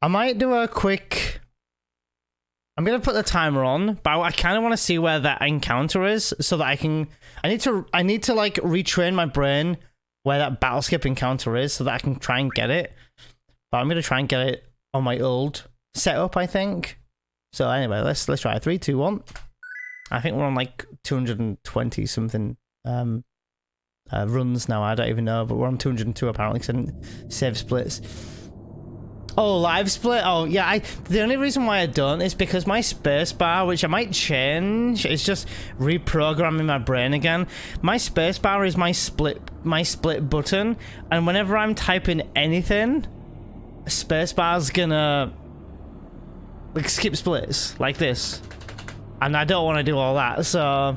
I might do a quick... I'm going to put the timer on, but I kind of want to see where that encounter is so that I can... I need to like retrain my brain where that battle skip encounter is so that I can try and get it. But I'm going to try and get it on my old setup, I think. So anyway, let's try 3, 2, 1. I think we're on like 220 something runs now. I don't even know, but we're on 202 apparently because I didn't save splits. Oh, live split? Oh, yeah. The only reason why I don't is because my spacebar, which I might change, it's just reprogramming my brain again. My spacebar is my split button, and whenever I'm typing anything, spacebar's gonna like skip splits like this, and I don't want to do all that. So.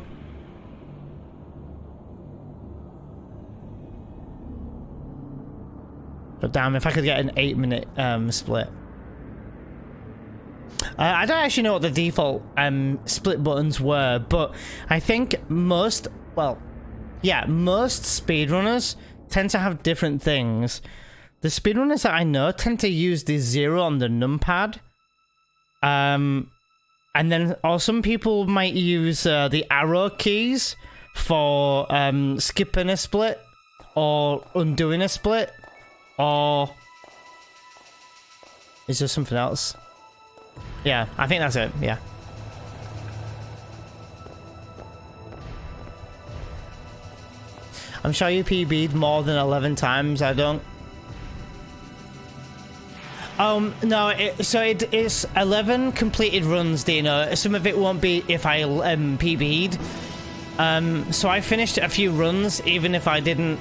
But damn, if I could get an 8-minute split. I don't actually know what the default split buttons were, but I think most speedrunners tend to have different things. The speedrunners that I know tend to use the 0 on the numpad. And then, or some people might use the arrow keys for skipping a split or undoing a split. Or is there something else? Yeah, I think that's it, yeah. I'm sure you PB'd more than 11 times, I don't. No, it's 11 completed runs, Dino. Some of it won't be if I PB'd. So I finished a few runs even if I didn't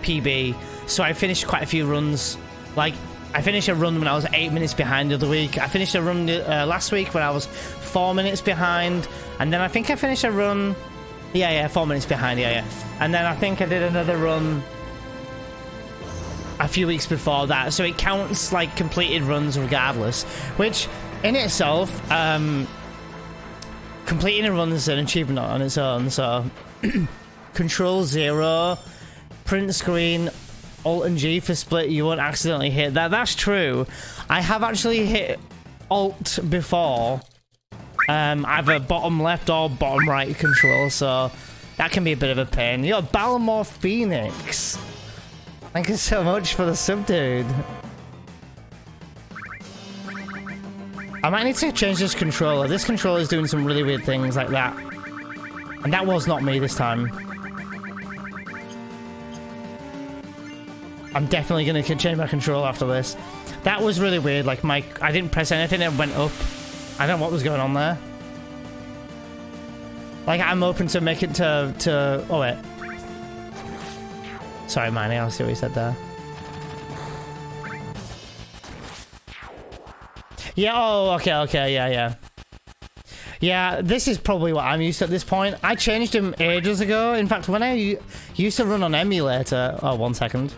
PB. So I finished quite a few runs. Like, I finished a run when I was 8 minutes behind the other week. I finished a run last week when I was 4 minutes behind. And then I think I finished a run... Yeah, 4 minutes behind, yeah. And then I think I did another run a few weeks before that. So it counts, like, completed runs regardless. Which, in itself, completing a run is an achievement on its own. So, Control 0, print screen... Alt and G for split, you won't accidentally hit that. That's true. I have actually hit Alt before. Either bottom left or bottom right control, so that can be a bit of a pain. Yo, Ballamore Phoenix. Thank you so much for the sub, dude. I might need to change this controller. This controller is doing some really weird things like that. And that was not me this time. I'm definitely going to change my control after this. That was really weird. Like, I didn't press anything, it went up. I don't know what was going on there. Like, I'm open to make it to... Oh, wait. Sorry, Manny, I'll see what you said there. Yeah, oh, okay, yeah. Yeah, this is probably what I'm used to at this point. I changed him ages ago. In fact, when I used to run on emulator... Oh, 1 second.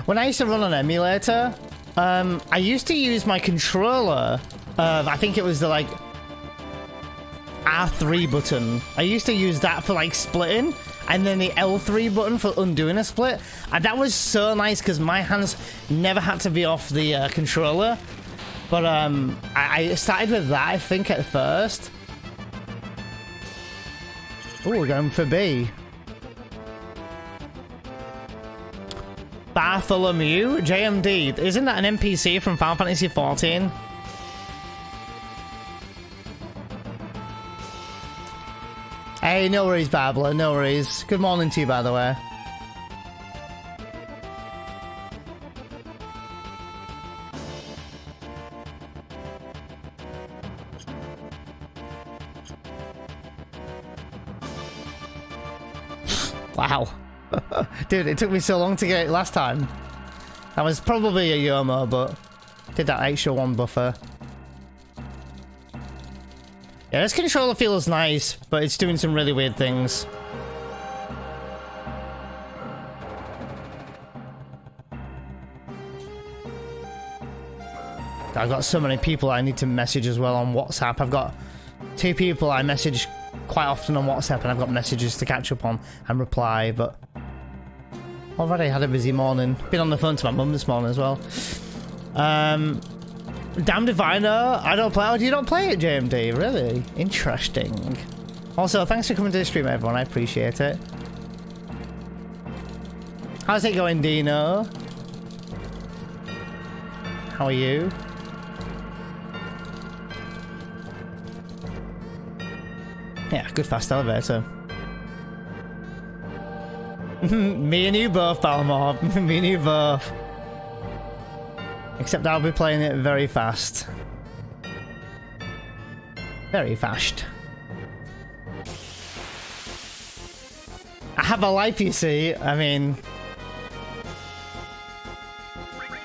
When I used to run on emulator, I used to use my controller. I think it was the like R3 button. I used to use that for like splitting, and then the L3 button for undoing a split. And that was so nice because my hands never had to be off the controller. But I started with that, I think, at first. Oh, we're going for B. Bartholomew? JMD. Isn't that an NPC from Final Fantasy XIV? Hey, no worries, Babla, no worries. Good morning to you, by the way. Wow. Dude, it took me so long to get it last time. That was probably a Yomo, but did that extra 1 buffer. Yeah, this controller feels nice, but it's doing some really weird things. I've got so many people I need to message as well on WhatsApp. I've got 2 people I message quite often on WhatsApp, and I've got messages to catch up on and reply, but... Already had a busy morning. Been on the phone to my mum this morning as well. Damn Diviner, I don't play. Oh, you don't play it, JMD? Really? Interesting. Also, thanks for coming to the stream, everyone. I appreciate it. How's it going, Dino? How are you? Yeah, good fast elevator. Me and you both, Balmob. Me and you both. Except I'll be playing it very fast. Very fast. I have a life, you see. I mean...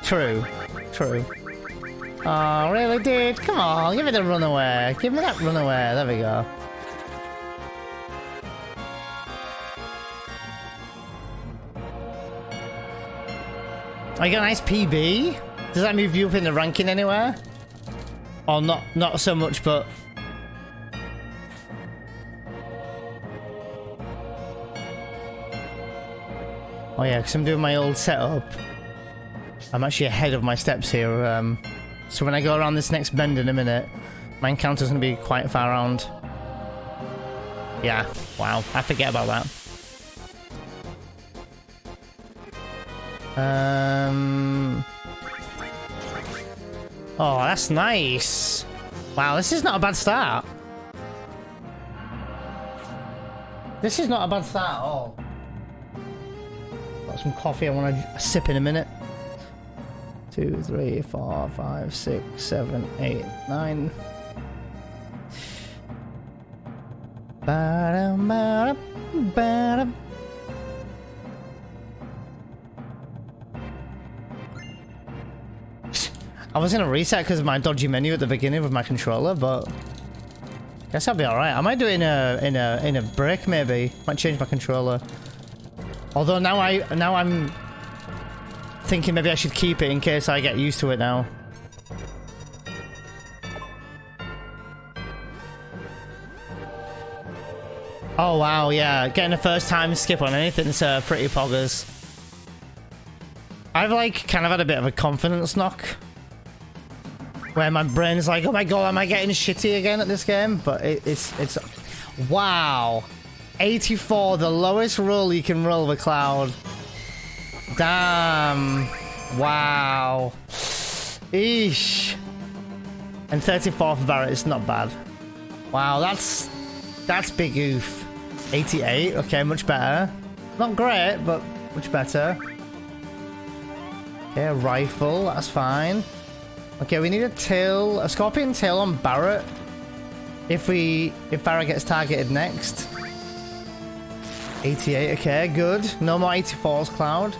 True. True. Oh, really, dude? Come on, give me the runaway. Give me that runaway. There we go. I got a nice PB. Does that move you up in the ranking anywhere? Or not so much, but... Oh yeah, because I'm doing my old setup. I'm actually ahead of my steps here. So when I go around this next bend in a minute, my encounter's going to be quite far around. Yeah, wow, I forget about that. Oh, that's nice. Wow, this is not a bad start. This is not a bad start at all. Got some coffee I want to sip in a minute. 2, 3, 4, 5, 6, 7, 8, 9. I was gonna reset because of my dodgy menu at the beginning with my controller, but I guess I'll be alright. I might do it in a break maybe. Might change my controller. Although now I'm thinking maybe I should keep it in case I get used to it now. Oh wow, yeah, getting a first time skip on anything's pretty poggers. I've like kind of had a bit of a confidence knock. Where my brain's like, oh my god, am I getting shitty again at this game? But it's wow. 84, the lowest roll you can roll with Cloud. Damn. Wow. Eesh. And 34 for Barrett, it's not bad. Wow, that's big oof. 88, okay, much better. Not great, but much better. Okay, rifle, that's fine. Okay, we need a scorpion tail on Barrett. If Barrett gets targeted next. 88, okay, good. No more 84s, Cloud.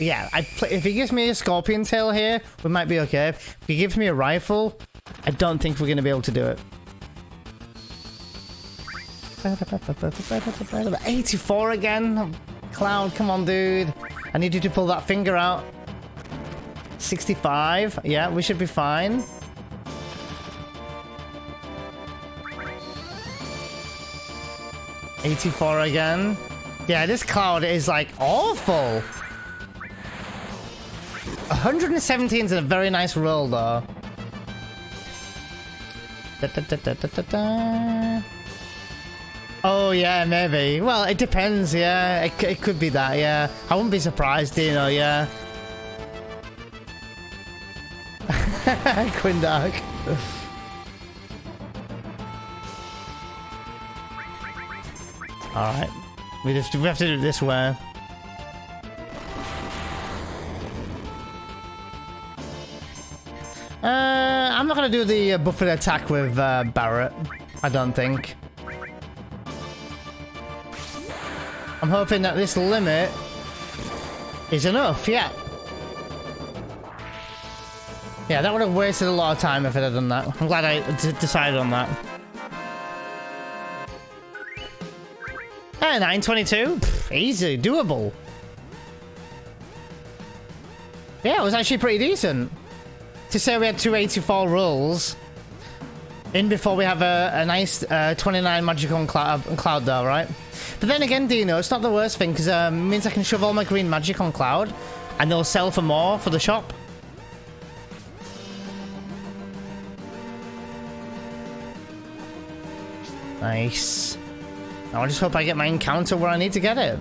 Yeah, if he gives me a scorpion tail here, we might be okay. If he gives me a rifle, I don't think we're going to be able to do it. 84 again? Cloud, come on, dude. I need you to pull that finger out. 65. Yeah, we should be fine. $84 again. Yeah, this Cloud is like awful. 117 is a very nice roll though. Oh yeah, maybe. Well, it depends, yeah. It could be that, yeah. I wouldn't be surprised, Dino, yeah. Quindark. Alright. We have to do it this way. I'm not gonna do the buffered attack with Barrett. I don't think. I'm hoping that this limit is enough, yeah. Yeah, that would have wasted a lot of time if I'd have done that. I'm glad I decided on that. 922? Easy, doable. Yeah, it was actually pretty decent. To say we had 284 rolls, in before we have a nice 29 magic on Cloud though, right? But then again, Dino, it's not the worst thing, because it means I can shove all my green magic on Cloud, and they'll sell for more for the shop. Nice. Now I just hope I get my encounter where I need to get it.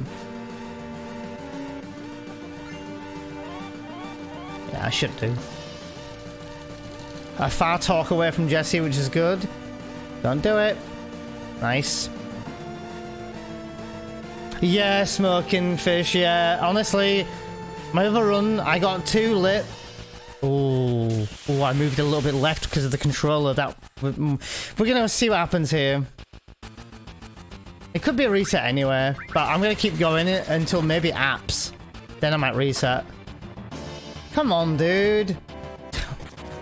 Yeah, I should do. I far talk away from Jesse, which is good. Don't do it. Nice. Yeah, smoking fish, yeah. Honestly, my other run, I got 2 lit. Oh, I moved a little bit left because of the controller. That we're gonna see what happens here. It could be a reset anyway, but I'm gonna keep going until maybe apps. Then I might reset. Come on, dude.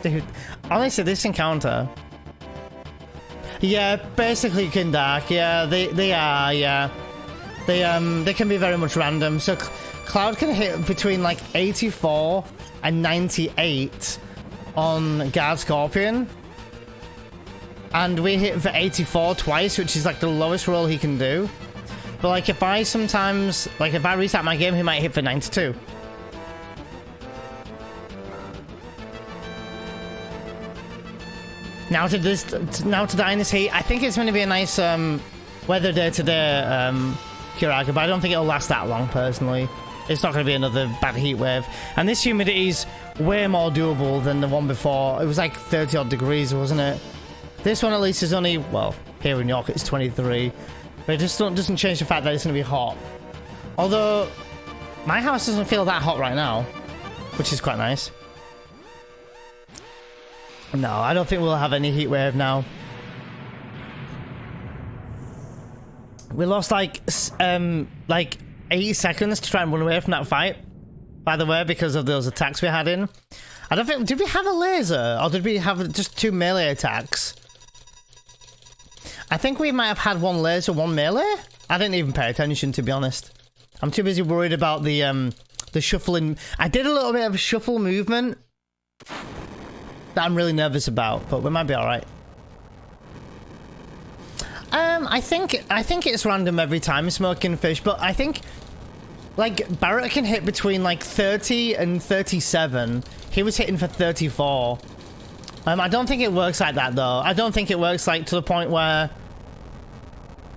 Dude, honestly, this encounter. Yeah, basically Kindark. Yeah, they are. Yeah, they can be very much random. So Cloud can hit between like 84 and 98 on Guard Scorpion. And we hit for 84 twice, which is like the lowest roll he can do. But like if I sometimes, like if I reset my game, he might hit for 92. Now to die in this heat, I think it's going to be a nice weather day today, Kiraga, but I don't think it'll last that long personally. It's not going to be another bad heat wave. And this humidity's way more doable than the one before. It was like 30 odd degrees, wasn't it? This one at least is only, well, here in York it's 23. But it just doesn't change the fact that it's going to be hot. Although, my house doesn't feel that hot right now, which is quite nice. No, I don't think we'll have any heat wave now. We lost like 80 seconds to try and run away from that fight, by the way, because of those attacks we had in. I don't think, did we have a laser or did we have just 2 melee attacks? I think we might have had 1 laser, 1 melee. I didn't even pay attention, to be honest. I'm too busy worried about the shuffling. I did a little bit of a shuffle movement that I'm really nervous about, but we might be all right. I think it's random every time smoking fish, but I think like Barrett can hit between like 30 and 37. He was hitting for 34. I don't think it works like that though. I don't think it works like to the point where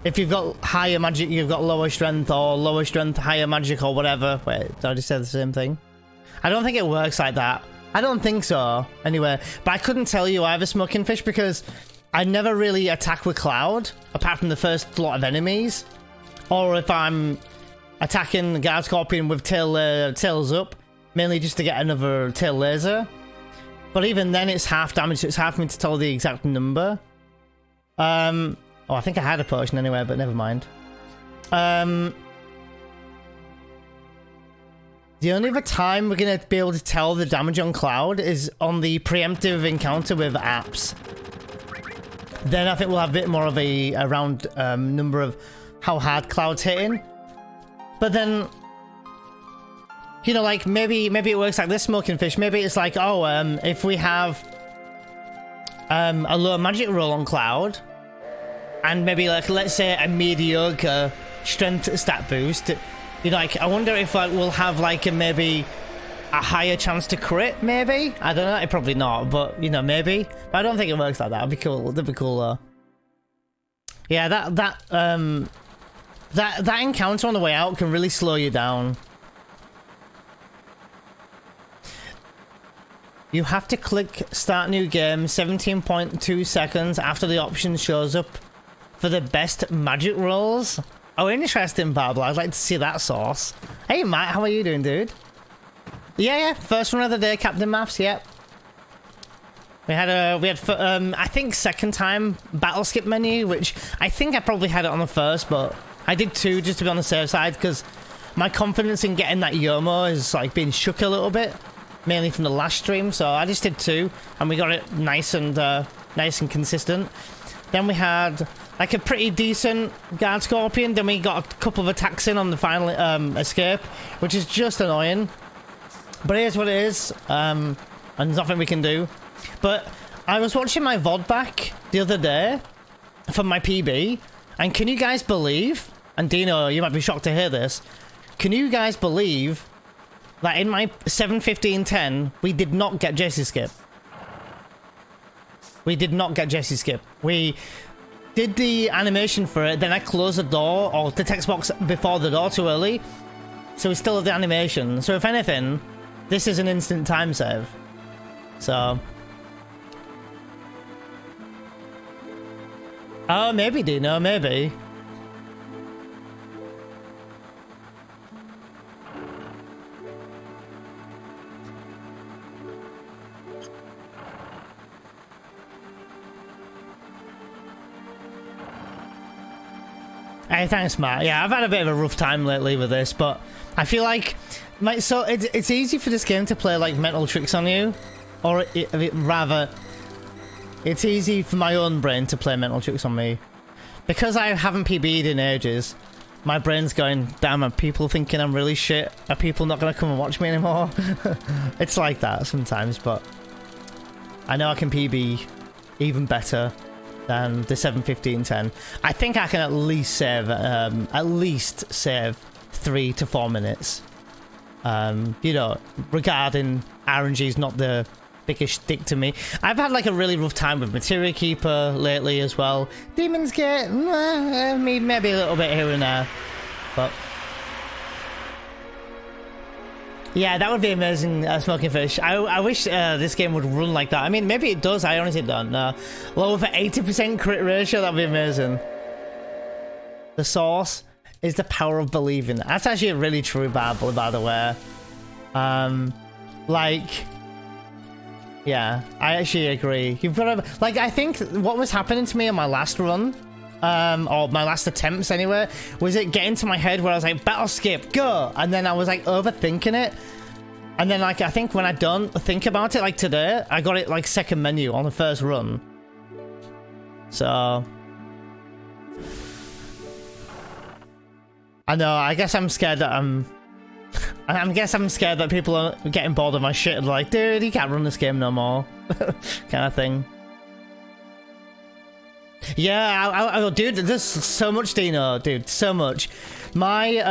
if you've got higher magic, you've got lower strength, or lower strength, higher magic, or whatever. Wait, did I just say the same thing? I don't think it works like that. I don't think so, anyway. But I couldn't tell you either, Smoking Fish, because I never really attack with Cloud, apart from the first lot of enemies. Or if I'm attacking Guard Scorpion with tails up, mainly just to get another tail laser. But even then, it's half damage, so it's hard for me to tell the exact number. Oh, I think I had a potion anyway, but never mind. The only other time we're going to be able to tell the damage on Cloud is on the preemptive encounter with apps. Then I think we'll have a bit more of a round number of how hard Cloud's hitting. But then, you know, like maybe it works like this, Smoking Fish. Maybe it's like, oh, if we have a low magic roll on Cloud, and maybe like, let's say a mediocre strength stat boost, you know, like, I wonder if like we'll have like maybe a higher chance to crit, maybe? I don't know, probably not, but you know, maybe. But I don't think it works like that. That'd be cool. That'd be cool though. Yeah, that encounter on the way out can really slow you down. You have to click start new game 17.2 seconds after the option shows up for the best magic rolls. Oh, interesting, Babla. I'd like to see that source. Hey, Matt, how are you doing, dude? Yeah, first one of the day, Captain Maths. Yep. We had I think second time battle skip menu, which I think I probably had it on the first, but I did 2 just to be on the safe side because my confidence in getting that Yomo is like being shook a little bit, mainly from the last stream. So I just did 2, and we got it nice and consistent. Then we had like a pretty decent Guard Scorpion. Then we got a couple of attacks in on the final escape, which is just annoying. But it is what it is, and there's nothing we can do. But I was watching my VOD back the other day for my PB, and can you guys believe, and Dino, you might be shocked to hear this, can you guys believe that in my 7:15:10 we did not get Jesse skip? We did not get Jesse skip. We did the animation for it, then I closed the door, or the text box before the door too early, so we still have the animation. So if anything, this is an instant time save. So... oh, maybe, Dino, maybe. Hey, thanks, Matt. Yeah, I've had a bit of a rough time lately with this, but I feel like... so it's easy for this game to play, like, mental tricks on you. Or rather... it's easy for my own brain to play mental tricks on me. Because I haven't PB'd in ages, my brain's going, damn, are people thinking I'm really shit? Are people not going to come and watch me anymore? It's like that sometimes, but... I know I can PB even better than the 7:15:10. I think I can at least save 3 to 4 minutes. You know, regarding RNG is not the biggest stick to me. I've had like a really rough time with Materia Keeper lately as well. Demon's Gate, maybe a little bit here and there, but yeah, that would be amazing. Smoking Fish. I wish this game would run like that. I mean, maybe it does. I honestly don't know. Lower for 80% crit ratio. That'd be amazing. The source is the power of believing. That's actually a really true Bible, by the way. Like, yeah, I actually agree. You've got to, like, I think what was happening to me in my last run, or my last attempts anyway, was it getting to my head where I was like, battle skip, go! And then I was like overthinking it. And then like, I think when I don't think about it, like today, I got it like second menu on the first run. So... I know, I guess I'm scared that I'm scared that people are getting bored of my shit and like, dude, you can't run this game no more. Kind of thing. Yeah, dude, there's so much, Dino, dude, so much. My,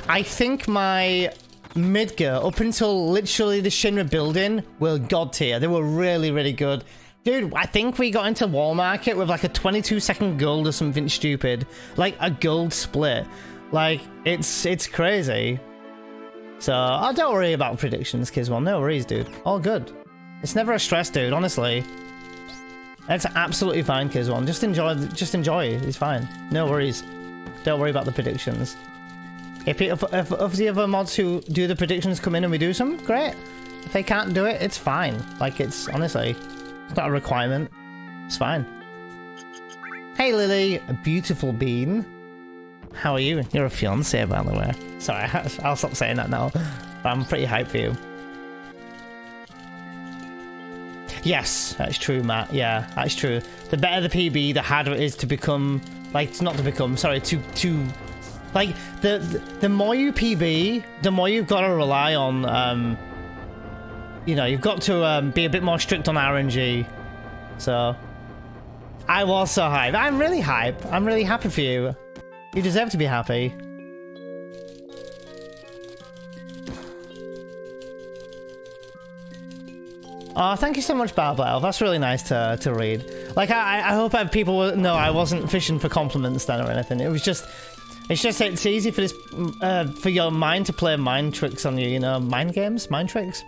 I think my Midgar, up until literally the Shinra building, were god tier. They were really, really good. Dude, I think we got into Wall Market with like a 22-second gold or something stupid. Like a gold split. Like, it's crazy. So, oh, don't worry about predictions, Kizwell. No worries, dude. All good. It's never a stress, dude, honestly. It's absolutely fine, Kizwell. Just enjoy. It's fine. No worries. Don't worry about the predictions. If the other mods who do the predictions come in and we do some, great. If they can't do it, it's fine. Like, it's, honestly, it's not a requirement. It's fine. Hey, Lily. A beautiful bean. How are you? You're a fiance, by the way. Sorry, I'll stop saying that now. But I'm pretty hyped for you. Yes, that's true, Matt. Yeah, that's true. The better the PB, the harder it is to become, like, not to become, sorry, to like, the more you PB, the more you've got to rely on, you know, you've got to be a bit more strict on RNG. So, I was so hyped. I'm really hyped. I'm really happy for you. You deserve to be happy. Oh, thank you so much, Barbell. That's really nice to read. Like, I hope people will know I wasn't fishing for compliments then or anything. It was just, it's easy for this, for your mind to play mind tricks on you, you know, mind games, mind tricks.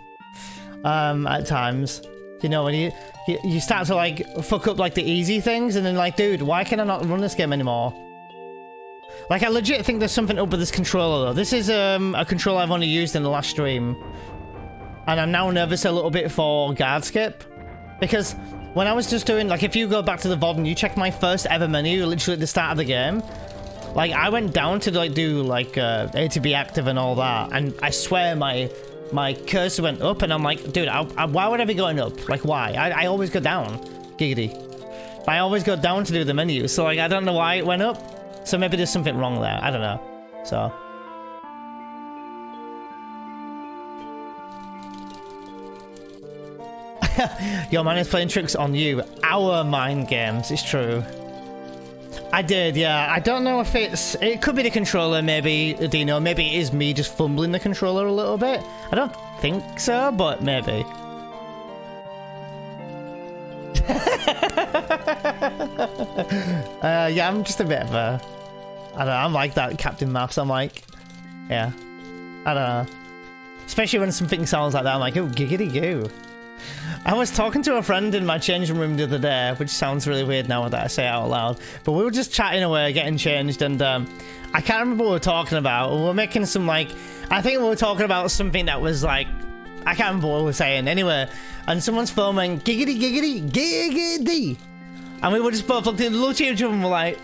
At times, you know, when you start to like fuck up like the easy things, and then like, dude, why can I not run this game anymore? Like, I legit think there's something up with this controller though. This is a controller I've only used in the last stream. And I'm now nervous a little bit for guard skip. Because when I was just doing, like, if you go back to the VOD and you check my first ever menu, literally at the start of the game, like, I went down to, like, do, like, A to B active and all that, and I swear my cursor went up, and I'm like, dude, why would I be going up? Like, why? I always go down. Giggity. But I always go down to do the menu, so, like, I don't know why it went up. So maybe there's something wrong there. I don't know. So... Your man is playing tricks on you. Our mind games. It's true. I did, yeah. I don't know if it could be the controller, maybe, Dino. Maybe it is me just fumbling the controller a little bit. I don't think so, but maybe. Yeah, I'm just a bit of a... I don't know, I'm like that Captain Maths. I'm like... Yeah. I don't know. Especially when something sounds like that, I'm like, oh, giggity goo. I was talking to a friend in my changing room the other day, which sounds really weird now that I say it out loud, but we were just chatting away, getting changed, and I can't remember what we were talking about. We were making some, like, I think we were talking about something that was like, I can't remember what we were saying. Anyway, and someone's phone went giggity giggity giggity, and we were just both looked at each other and were like,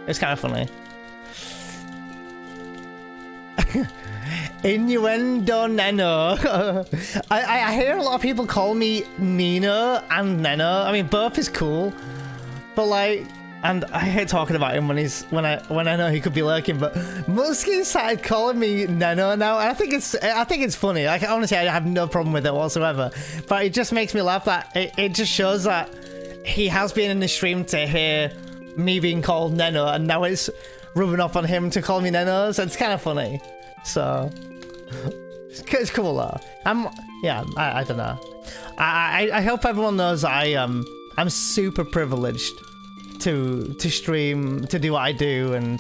it's kind of funny. Innuendo Neno. I hear a lot of people call me Nino and Neno. I mean, both is cool, but like, and I hate talking about him when I know he could be lurking. But Muskie started calling me Neno now, and I think it's funny. Like, honestly, I have no problem with it whatsoever. But it just makes me laugh that it just shows that he has been in the stream to hear me being called Neno, and now it's rubbing off on him to call me Neno. So it's kind of funny. So it's cool though. I don't know. I hope everyone knows I'm super privileged to stream, to do what I do, and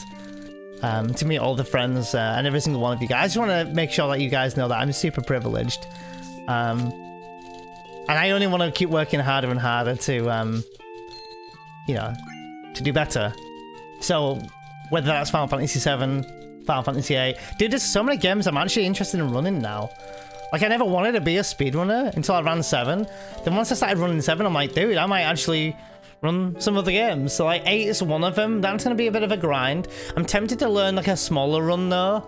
to meet all the friends and every single one of you guys. I just want to make sure that you guys know that I'm super privileged, and I only want to keep working harder and harder to you know, to do better. So whether that's Final Fantasy 7, Final Fantasy 8. Dude, there's so many games I'm actually interested in running now. Like, I never wanted to be a speedrunner until I ran 7. Then once I started running 7, I'm like, dude, I might actually run some other games. So, like, 8 is one of them. That's going to be a bit of a grind. I'm tempted to learn, like, a smaller run, though.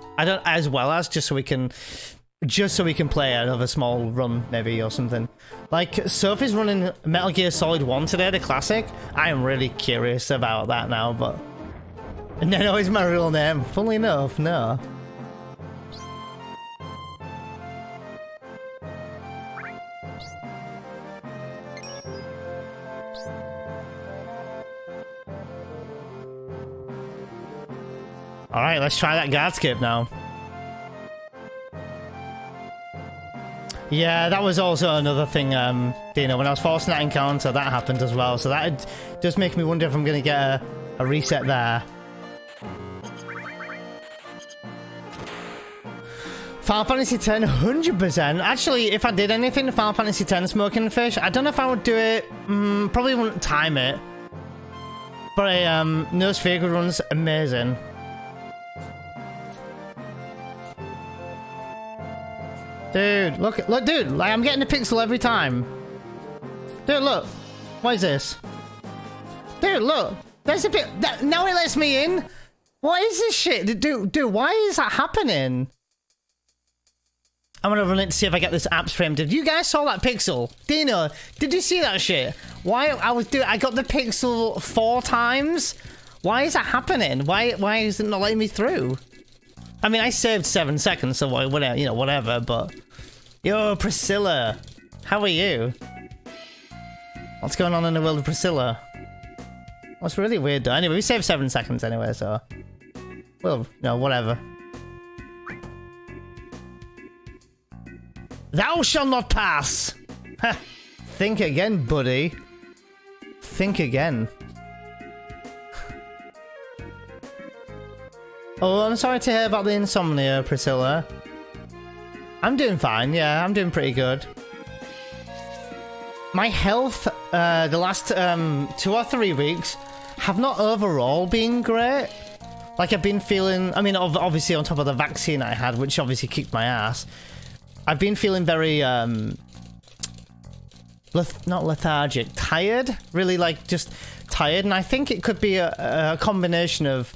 Just so we can play another small run, maybe, or something. Like, Sophie's running Metal Gear Solid 1 today, the classic. I am really curious about that now, but... Neno is my real name. Funnily enough, no. Alright, let's try that guard skip now. Yeah, that was also another thing, Dino, when I was forcing that encounter, that happened as well. So that does make me wonder if I'm going to get a reset there. Final Fantasy X, 100%. Actually, if I did anything to Final Fantasy X Smoking Fish, I don't know if I would do it. Probably wouldn't time it. But No Sphere run's amazing. Dude, look, dude, like, I'm getting a pixel every time. Dude, look. What is this? Dude, look. There's a bit. Now it lets me in. What is this shit? Dude, why is that happening? I'm gonna run it to see if I get this apps framed. If you guys saw that pixel, Dino, did you see that shit? Why I got the pixel 4 times? Why is that happening? Why is it not letting me through? I mean, I saved 7 seconds, so whatever, you know, whatever. But yo, Priscilla, how are you? What's going on in the world of Priscilla? What's really weird though. Anyway, we saved 7 seconds anyway, so well, no, whatever. Thou shalt not pass! Ha! Think again, buddy. Think again. Oh, I'm sorry to hear about the insomnia, Priscilla. I'm doing fine, yeah, I'm doing pretty good. My health, the last 2 or 3 weeks have not overall been great. Like, I've been feeling, I mean, obviously on top of the vaccine I had, which obviously kicked my ass, I've been feeling very, not lethargic, tired, really, like, just tired, and I think it could be a combination of,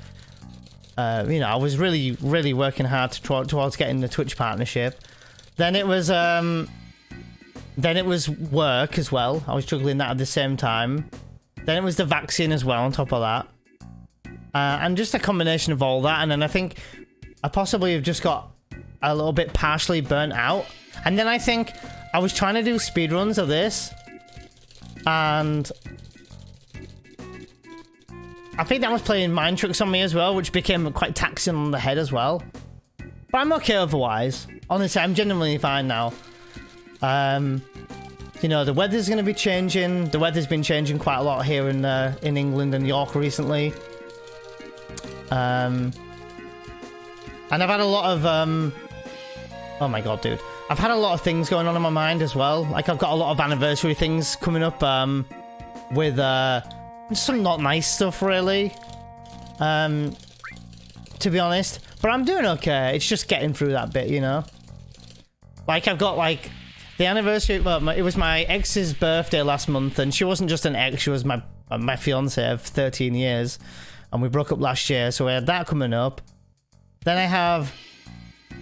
you know, I was really, really working hard towards getting the Twitch partnership. Then it was work as well. I was juggling that at the same time. Then it was the vaccine as well on top of that. And just a combination of all that, and then I think I possibly have just got a little bit partially burnt out. And then I think I was trying to do speedruns of this, and I think that was playing mind tricks on me as well, which became quite taxing on the head as well. But I'm okay otherwise. Honestly, I'm genuinely fine now. You know, the weather's going to be changing. The weather's been changing quite a lot here in England and York recently. And I've had a lot of oh my god, dude. I've had a lot of things going on in my mind as well. Like, I've got a lot of anniversary things coming up with some not nice stuff, really. To be honest. But I'm doing okay. It's just getting through that bit, you know? Like, I've got, like, the anniversary... Well, it was my ex's birthday last month, and she wasn't just an ex, she was my fiancé of 13 years. And we broke up last year, so we had that coming up. Then I have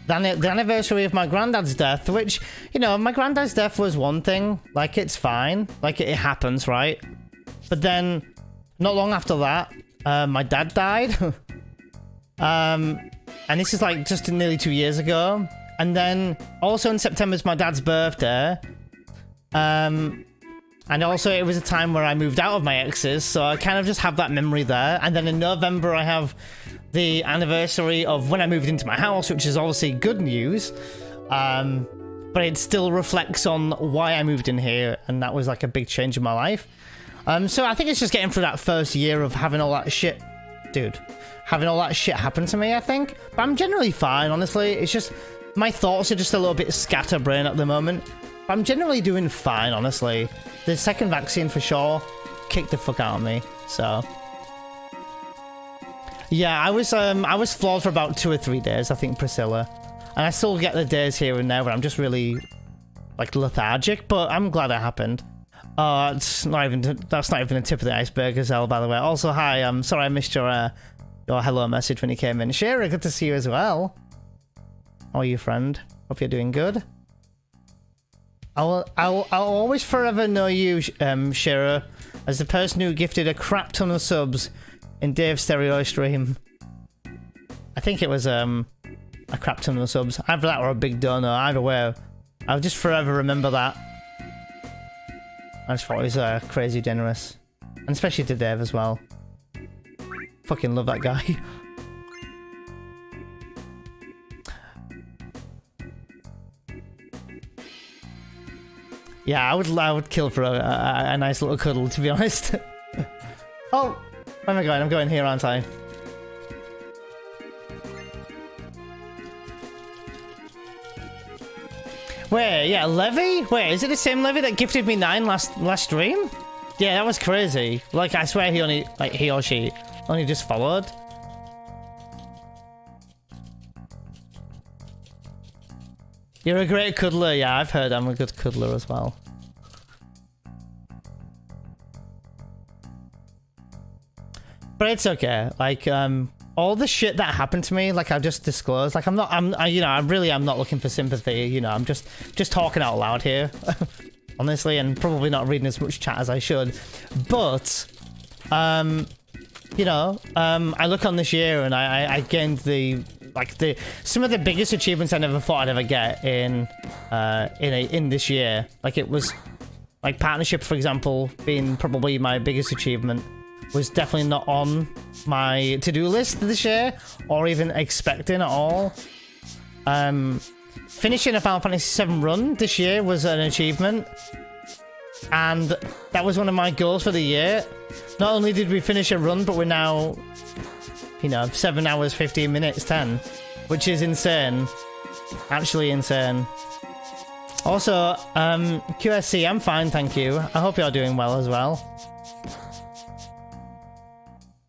the anniversary of my granddad's death, which, you know, my granddad's death was one thing. Like, it's fine. Like, it happens, right? But then, not long after that, my dad died. And this is, like, just nearly 2 years ago. And then, also in September is my dad's birthday. And also, it was a time where I moved out of my exes, so I kind of just have that memory there. And then in November, I have the anniversary of when I moved into my house, which is obviously good news. But it still reflects on why I moved in here, and that was like a big change in my life. So I think it's just getting through that first year of having all that shit, dude. Having all that shit happen to me, I think. But I'm generally fine, honestly. It's just, my thoughts are just a little bit scatterbrained at the moment. But I'm generally doing fine, honestly. The second vaccine, for sure, kicked the fuck out of me, so... Yeah, I was flawed for about 2 or 3 days, I think, Priscilla. And I still get the days here and there where I'm just really, like, lethargic, but I'm glad it happened. That's not even the tip of the iceberg, Gazelle, by the way. Also, hi, I'm sorry I missed your hello message when you came in. Shira, good to see you as well. How are you, friend? Hope you're doing good. I'll always forever know you, Shira, as the person who gifted a crap ton of subs in Dave's stereo stream. I think it was a crap ton of subs. Either that or a big donor. Either way, I'll just forever remember that. I just thought it was crazy generous. And especially to Dave as well. Fucking love that guy. Yeah, I would kill for a nice little cuddle, to be honest. Oh, where am I going? I'm going here, aren't I? Wait, yeah, Levy? Wait, is it the same Levy that gifted me 9 last stream? Yeah, that was crazy. Like, I swear he or she only just followed. You're a great cuddler. Yeah, I've heard I'm a good cuddler as well. But it's okay. Like, all the shit that happened to me, like I've just disclosed, like I'm not looking for sympathy, you know, I'm just talking out loud here, honestly, and probably not reading as much chat as I should. But, you know, I look on this year and I gained some of the biggest achievements I never thought I'd ever get in this year. Like, it was like partnership, for example, being probably my biggest achievement, was definitely not on my to-do list this year, or even expecting at all. Finishing a Final Fantasy VII run this year was an achievement, and that was one of my goals for the year. Not only did we finish a run, but we're now, you know, 7 hours, 15 minutes, 10, which is insane. Actually insane. Also, QSC, I'm fine, thank you. I hope you're doing well as well.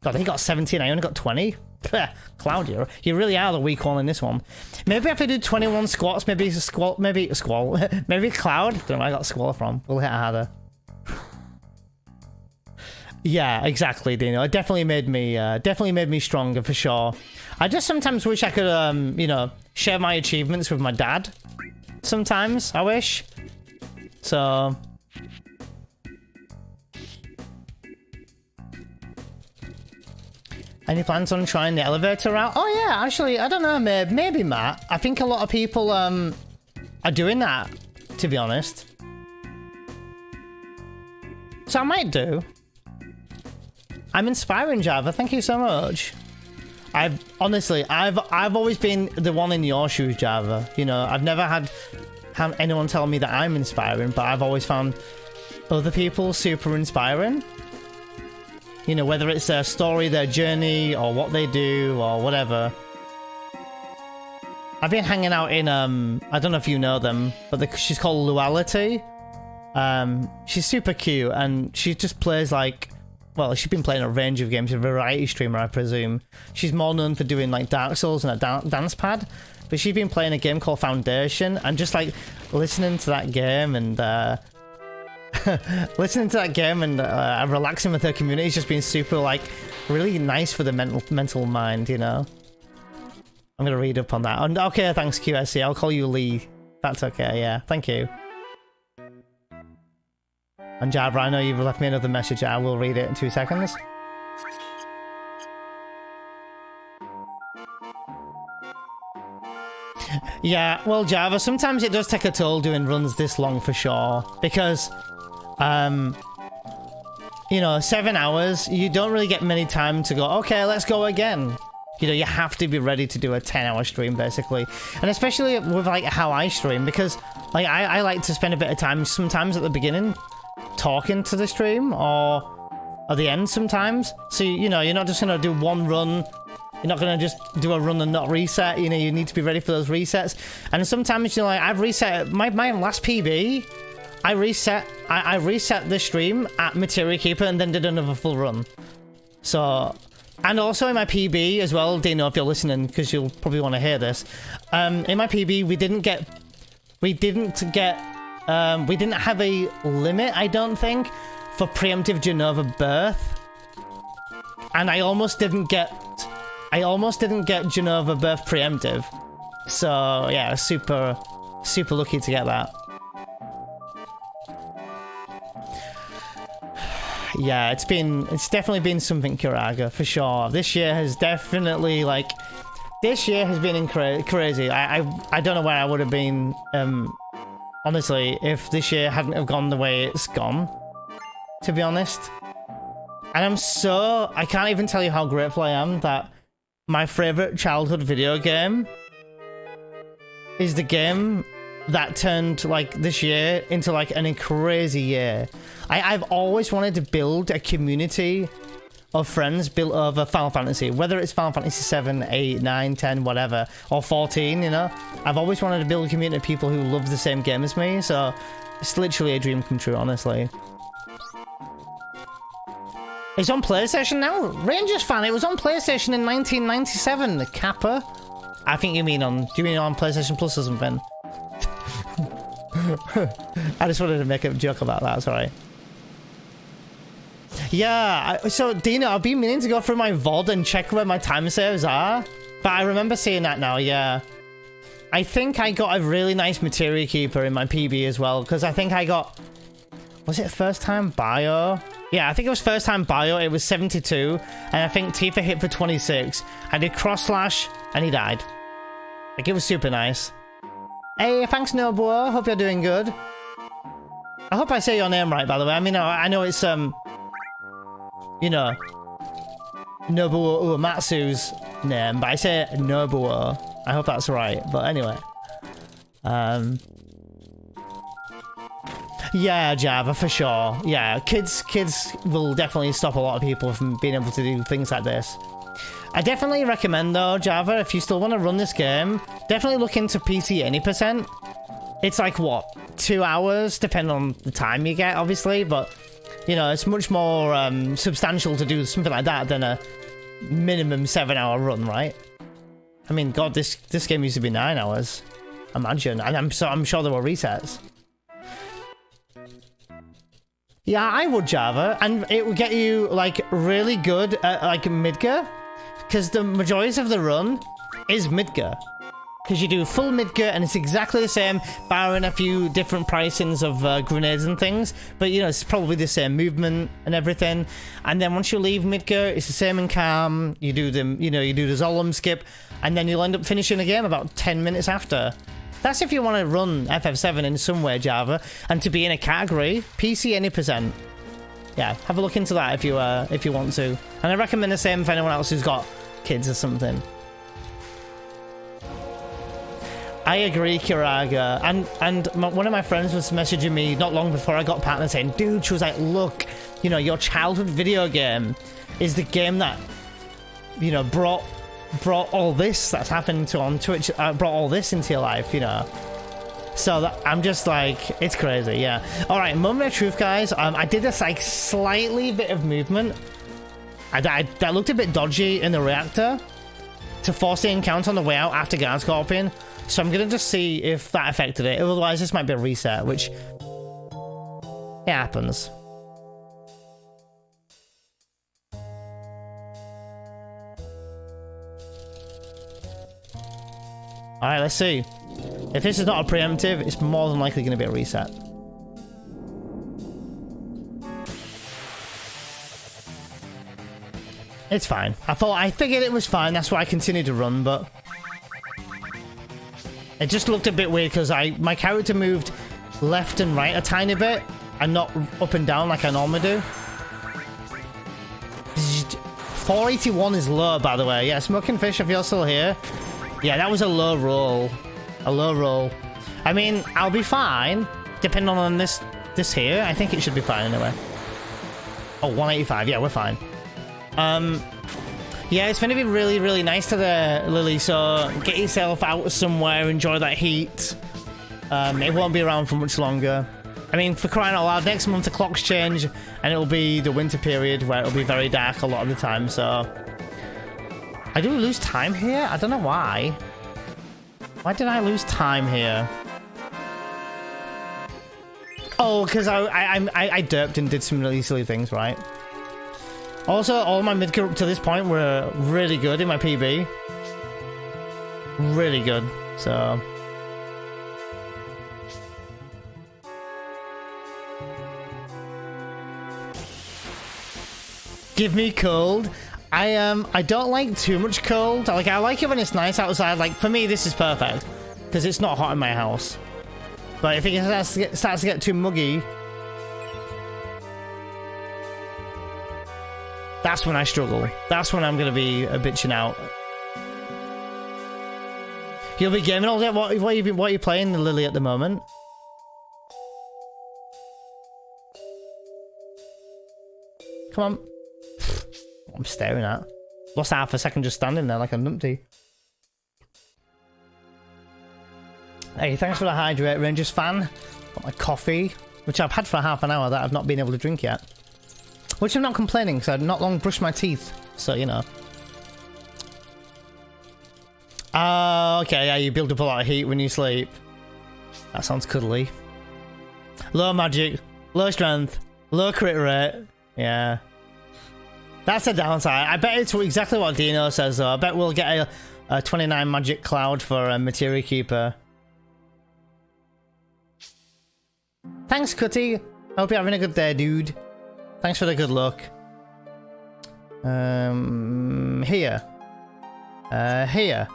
God, he got 17, I only got 20. Cloud, you really are the weak one in this one. Maybe if I do 21 squats, maybe Cloud. Don't know where I got squall from. We'll hit harder. Yeah, exactly, Dino. It definitely made me stronger for sure. I just sometimes wish I could, you know, share my achievements with my dad. Sometimes I wish. So. Any plans on trying the elevator route? Oh yeah, actually, I don't know, maybe Matt. I think a lot of people are doing that. to be honest. So I might do. I'm inspiring, Java. Thank you so much. I've always been the one in your shoes, Java. You know, I've never had anyone tell me that I'm inspiring, but I've always found other people super inspiring. You know, whether it's their story, their journey, or what they do, or whatever. I've been hanging out in, I don't know if you know them, but she's called Luality. She's super cute, and she just plays like, well, she's been playing a range of games, a variety streamer, I presume. She's more known for doing like Dark Souls and a dance pad, but she's been playing a game called Foundation, and just like listening to that game and relaxing with her community has just been super like really nice for the mental mind, you know. I'm gonna read up on that. And okay, thanks QSC. I'll call you Lee. That's okay. Yeah, thank you. And Jabra, I know you've left me another message. I will read it in 2 seconds. Yeah, well, Java, sometimes it does take a toll doing runs this long for sure. Because, you know, 7 hours, you don't really get many time to go, okay, let's go again. You know, you have to be ready to do a 10-hour stream, basically. And especially with, like, how I stream, because, like, I like to spend a bit of time sometimes at the beginning talking to the stream, or at the end sometimes. So, you know, you're not just going to do one run. You're not going to just do a run and not reset. You know, you need to be ready for those resets. And sometimes, you know, like, I've reset my last PB. I reset the stream at Materia Keeper and then did another full run. So... And also in my PB as well, Dino, if you're listening, because you'll probably want to hear this. In my PB, we didn't have a limit, I don't think, for preemptive Genova birth. And I almost didn't get Genova birth preemptive. So yeah, super lucky to get that. Yeah, it's definitely been something, Kiraga, for sure. This year has definitely, like, been crazy. I don't know where I would have been, honestly, if this year hadn't have gone the way it's gone, to be honest. And I can't even tell you how grateful I am that my favorite childhood video game is the game that turned, like, this year into, like, a crazy year. I've always wanted to build a community of friends built over Final Fantasy, whether it's Final Fantasy 7, 8, 9, 10, whatever, or 14, you know? I've always wanted to build a community of people who love the same game as me, so it's literally a dream come true, honestly. It's on PlayStation now? Rangers fan, it was on PlayStation in 1997, the Kappa. I think do you mean on PlayStation Plus or something? I just wanted to make a joke about that, sorry. Yeah, so Dino, I've been meaning to go through my VOD and check where my time saves are, but I remember seeing that now, yeah. I think I got a really nice Materia Keeper in my PB as well, because I think I got... Was it first time bio? Yeah, I think it was first time bio, it was 72, and I think Tifa hit for 26. I did cross slash, and he died. Like, it was super nice. Hey, thanks Nobuo, hope you're doing good. I hope I say your name right, by the way. I mean, I know it's, you know, Nobuo Uematsu's name, but I say Nobuo. I hope that's right, but anyway. Yeah, Java, for sure. Yeah, kids will definitely stop a lot of people from being able to do things like this. I definitely recommend, though, Java, if you still want to run this game, definitely look into PC any percent. It's like, what, 2 hours, depending on the time you get, obviously, but, you know, it's much more substantial to do something like that than a minimum 7-hour run, right? I mean, God, this game used to be 9 hours, imagine, and I'm sure there were resets. Yeah, I would, Java, and it would get you, like, really good at, like, Midgar, because the majority of the run is Midgar. Because you do full Midgar, and it's exactly the same, barring a few different pricings of grenades and things, but, you know, it's probably the same movement and everything. And then once you leave Midgar, it's the same in Calm, you do the Zolom skip, and then you'll end up finishing the game about 10 minutes after. That's if you want to run FF7 in some way, Java, and to be in a category, PC any percent. Yeah, have a look into that if you want to. And I recommend the same for anyone else who's got kids or something. I agree, Kiraga. And one of my friends was messaging me not long before I got partner saying, dude, she was like, look, you know, your childhood video game is the game that, you know, brought all this that's happened to on Twitch, brought all this into your life, you know. So that, I'm just like, it's crazy, yeah. All right, moment of truth, guys. I did this like slightly bit of movement. That looked a bit dodgy in the reactor to force the encounter on the way out after guard scorpion. So I'm gonna just see if that affected it. Otherwise, this might be a reset, which it happens. All right, let's see. If this is not a preemptive, it's more than likely going to be a reset. It's fine. I figured it was fine. That's why I continued to run, but it just looked a bit weird because my character moved left and right a tiny bit and not up and down like I normally do. 481 is low, by the way. Yeah, Smoking Fish, if you're still here. Yeah, that was a low roll. A low roll. I mean, I'll be fine. Depending on this here. I think it should be fine anyway. Oh, 185. Yeah, we're fine. Yeah, it's going to be really, really nice today, Lily. So get yourself out somewhere. Enjoy that heat. It won't be around for much longer. I mean, for crying out loud, next month the clocks change. And it'll be the winter period where it'll be very dark a lot of the time. So I do lose time here? I don't know why. Why did I lose time here? Oh, because I derped and did some really silly things, right? Also, all my mid up to this point were really good in my PB. Really good, so... Give me cold. I don't like too much cold. Like, I like it when it's nice outside. Like, for me, this is perfect. Because it's not hot in my house. But if it starts to get too muggy... That's when I struggle. That's when I'm going to be bitching out. You'll be gaming all day? What are you playing, Lily, at the moment? Come on. I'm staring at. Lost half a second just standing there like a numpty. Hey, thanks for the hydrate, Rangers fan. Got my coffee, which I've had for half an hour that I've not been able to drink yet. Which I'm not complaining because I've not long brushed my teeth, so you know. Okay, yeah, you build up a lot of heat when you sleep. That sounds cuddly. Low magic, low strength, low crit rate. Yeah. That's a downside. I bet it's exactly what Dino says though. I bet we'll get a 29 magic cloud for a Materia Keeper. Thanks, Cutty. Hope you're having a good day, dude. Thanks for the good luck. Here. Here.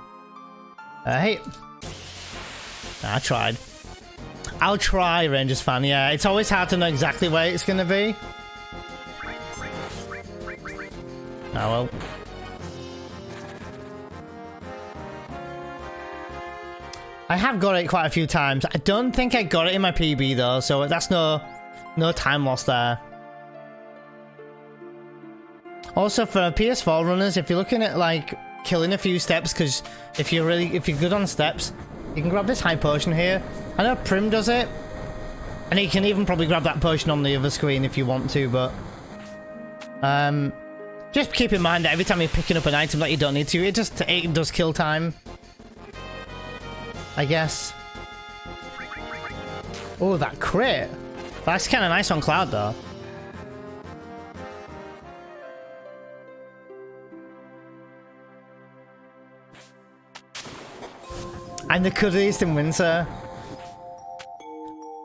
Hey. I tried. I'll try, Rangers fan. Yeah, it's always hard to know exactly where it's gonna be. Oh well. I have got it quite a few times. I don't think I got it in my PB though, so that's no time lost there. Also for PS4 runners, if you're looking at like killing a few steps, because if you're good on steps, you can grab this high potion here. I know Prim does it, and you can even probably grab that potion on the other screen if you want to, but just keep in mind that every time you're picking up an item that you don't need to, it does kill time, I guess. Oh, that crit! That's kind of nice on Cloud though. I'm the cuddliest in winter.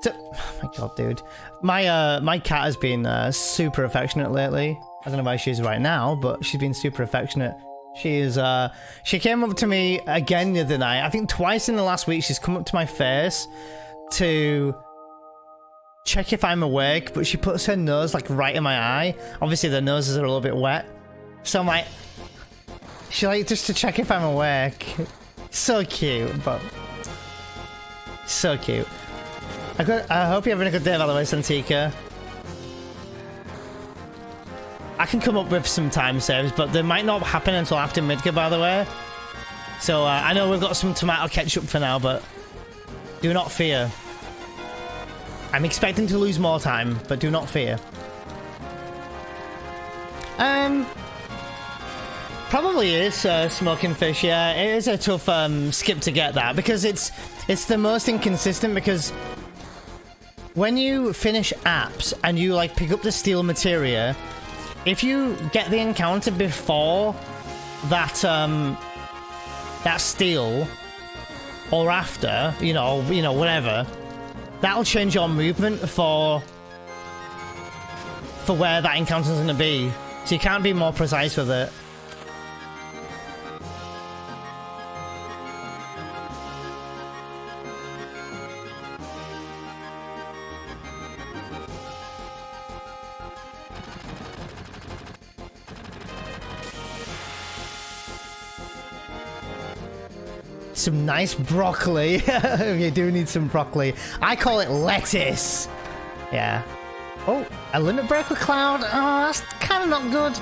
Oh my god, dude. My cat has been super affectionate lately. I don't know where she is right now, but she's been super affectionate. She came up to me again the other night. I think twice in the last week she's come up to my face to check if I'm awake, but she puts her nose like right in my eye. Obviously the noses are a little bit wet. So I'm like, she like just to check if I'm awake. So cute, but so cute. I hope you're having a good day, by the way, Santika. I can come up with some time saves, but they might not happen until after Midgar, by the way. So I know we've got some tomato ketchup for now, but do not fear. I'm expecting to lose more time, but do not fear. Probably is smoking fish. Yeah, it is a tough skip to get that because it's the most inconsistent. Because when you finish apps and you like pick up the steel materia, if you get the encounter before that that steel or after, you know whatever, that'll change your movement for where that encounter's going to be. So you can't be more precise with it. Some nice broccoli. You do need some broccoli. I call it lettuce. Yeah. Oh, a limit break with Cloud. Oh, that's kind of not good.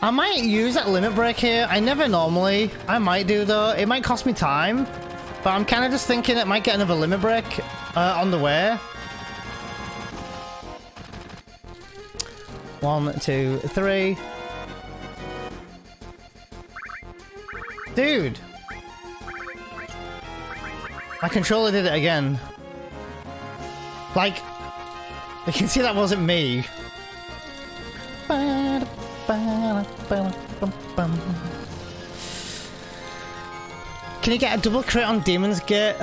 I might use that limit break here. I never normally. I might do though. It might cost me time, but I'm kind of just thinking it might get another limit break on the way. 1, 2, 3. Dude! My controller did it again. Like, you can see that wasn't me. Can you get a double crit on Demon's Gate?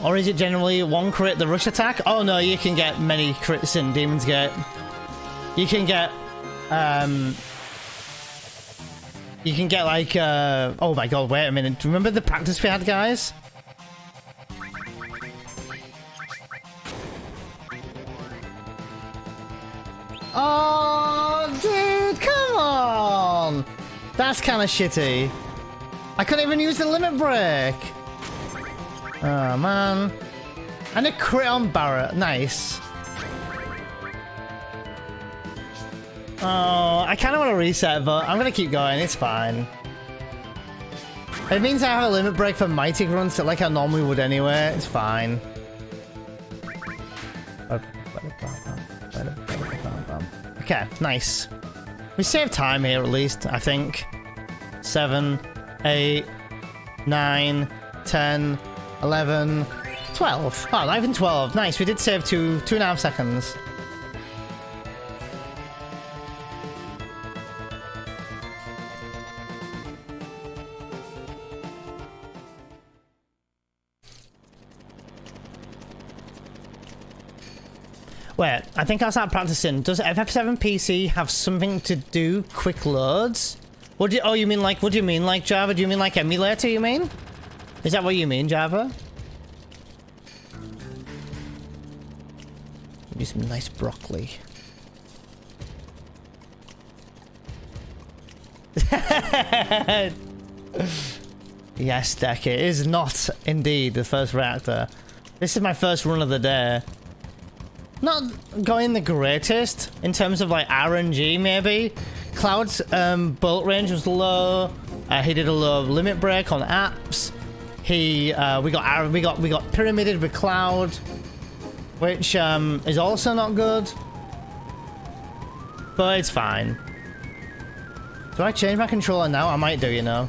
Or is it generally one crit the rush attack? Oh no, you can get many crits in Demon's Gate. You can get, like, oh my god, wait a minute. Remember the practice we had, guys? Oh, dude, come on! That's kind of shitty. I couldn't even use the limit break. Oh, man. And a crit on Barret. Nice. Oh, I kind of want to reset, but I'm going to keep going. It's fine. It means I have a limit break for Mighty Grunts like I normally would anyway. It's fine. Okay, nice. We saved time here at least, I think. 7, 8, 9, 10, 11, 12. Oh, not even 12. Nice, we did save 2.5 seconds. Wait, I think I'll start practicing. Does FF7 PC have something to do quick loads? What do you, oh, you mean like, what do you mean like Java? Do you mean like emulator, you mean? Is that what you mean, Java? Give me some nice broccoli. Yes, Deck, it is not indeed the first reactor. This is my first run of the day. Not going the greatest in terms of like RNG, maybe. Cloud's bolt range was low. He did a low limit break on apps. We got pyramided with Cloud, which is also not good. But it's fine. Do I change my controller now? I might do, you know.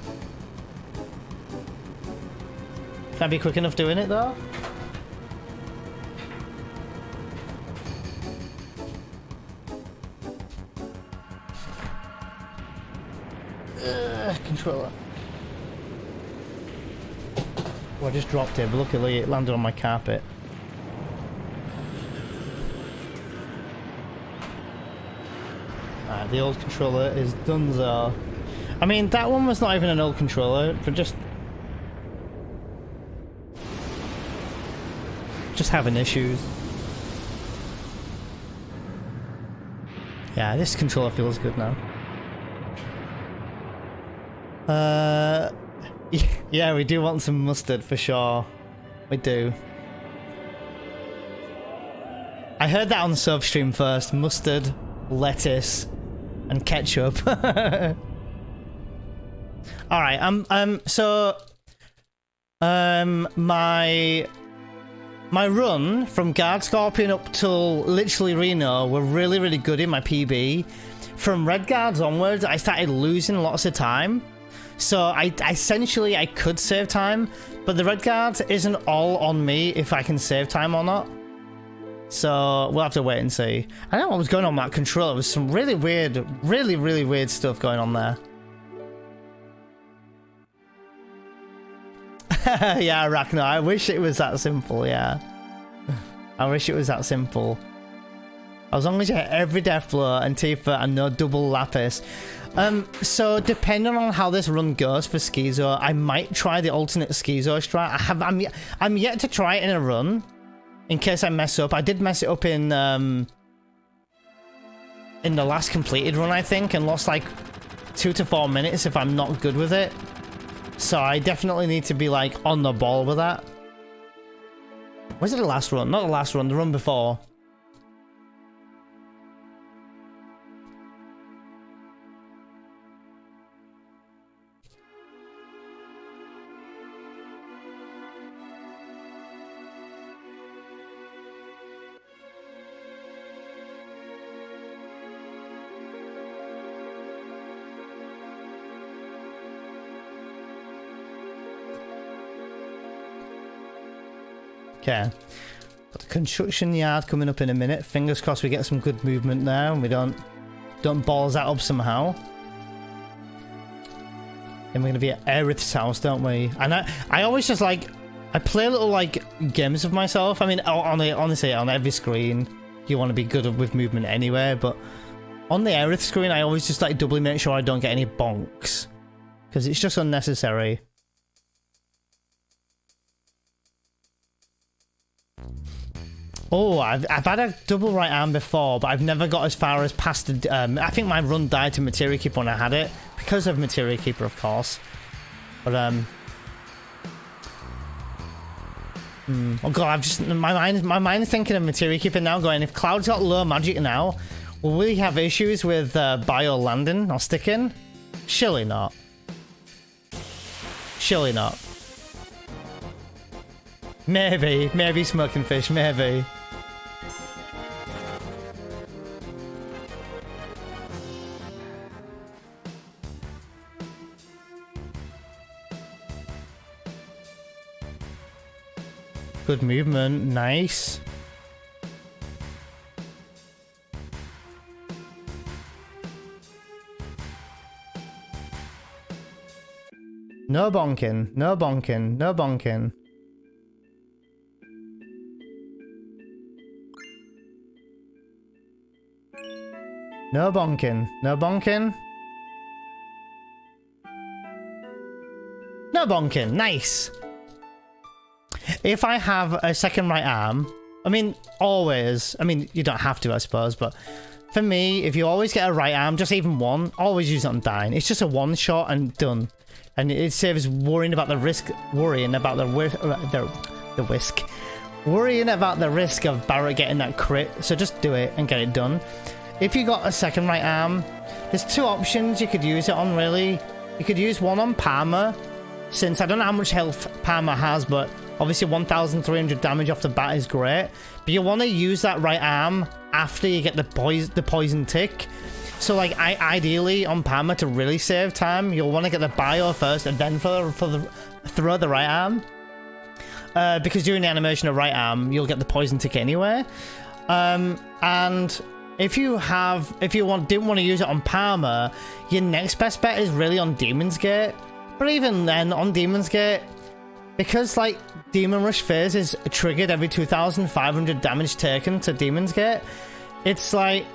Can I be quick enough doing it though? Controller. Oh, I just dropped it, but luckily it landed on my carpet. Alright, the old controller is donezo. I mean, that one was not even an old controller, but just having issues. Yeah, this controller feels good now. Yeah, we do want some mustard for sure. We do. I heard that on the sub stream first. Mustard, lettuce, and ketchup. Alright, my run from Guard Scorpion up till literally Reno were really, really good in my PB. From Red Guards onwards, I started losing lots of time. So I could save time, but the Red Guard isn't all on me if I can save time or not. So we'll have to wait and see. I don't know what was going on with that controller. There was some really weird, really weird stuff going on there. Yeah, Arachno, I wish it was that simple, yeah. I wish it was that simple. As long as you hit every death blow and Tifa and no double lapis. So depending on how this run goes for Schizo, I might try the alternate Schizo strat. I'm yet to try it in a run, in case I mess up. I did mess it up in the last completed run, I think, and lost like 2 to 4 minutes if I'm not good with it. So I definitely need to be like on the ball with that. Was it the last run? Not the last run, the run before. Okay, got the construction yard coming up in a minute. Fingers crossed we get some good movement there and we don't balls that up somehow. Then we're gonna be at Aerith's house, don't we? And I always just like, I play little like games of myself. I mean, honestly, on every screen you want to be good with movement anyway, but on the Aerith screen I always just like doubly make sure I don't get any bonks, because it's just unnecessary. Oh, I've had a double right arm before, but I've never got as far as past the... I think my run died to Materia Keeper when I had it, because of Materia Keeper, of course. But, oh god, I've just... My mind is thinking of Materia Keeper now, going, if Cloud's got low magic now, will we have issues with bio landing or sticking? Surely not. Surely not. Maybe smoking fish, maybe. Good movement, nice. No bonking, no bonking, no bonking. No bonking, no bonking. No bonking, nice. If I have a second right arm, I mean, always, I mean, you don't have to, I suppose, but for me, if you always get a right arm, just even one, always use it on dying. It's just a one shot and done. And it saves worrying about the risk, worrying about the risk of Barrett getting that crit. So just do it and get it done. If you got a second right arm, there's two options you could use it on, really. You could use one on Parma, since I don't know how much health Parma has, but obviously 1,300 damage off the bat is great. But you want to use that right arm after you get the poison tick. So like, ideally on Parma, to really save time, you'll want to get the bio first and then throw the right arm. Because during the animation of right arm, you'll get the poison tick anyway. And if you didn't want to use it on Parma, your next best bet is really on Demon's Gate. But even then, on Demon's Gate, because like Demon Rush phase is triggered every 2,500 damage taken to Demon's Gate, it's like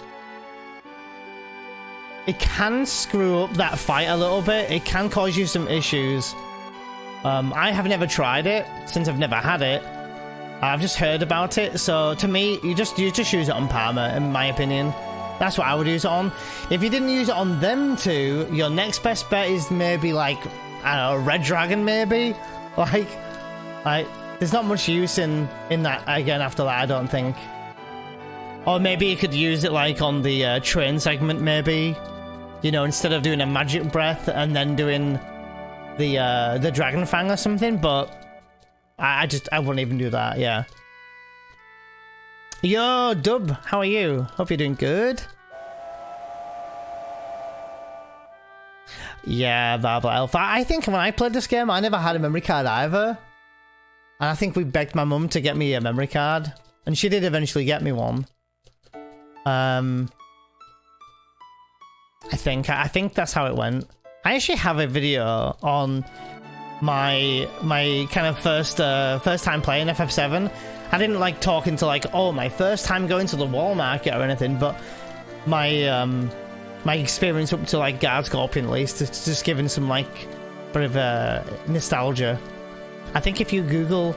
it can screw up that fight a little bit. It can cause you some issues. I have never tried it since I've never had it. I've just heard about it. So to me, you just use it on Parma, in my opinion. That's what I would use it on. If you didn't use it on them two, your next best bet is maybe like, I don't know, Red Dragon maybe. Like there's not much use in that again after that, I don't think. Or maybe you could use it like on the train segment maybe. You know, instead of doing a magic breath and then doing the Dragon Fang or something, but I wouldn't even do that, yeah. Yo, Dub, how are you? Hope you're doing good. Yeah, Barbara Elf. I think when I played this game, I never had a memory card either. And I think we begged my mum to get me a memory card. And she did eventually get me one. I think that's how it went. I actually have a video on my kind of first time playing FF7. I didn't like talk into like, oh, my first time going to the wall market or anything, but my my experience up to like Guard Scorpion at least, it's just giving some like bit of nostalgia. I think if you Google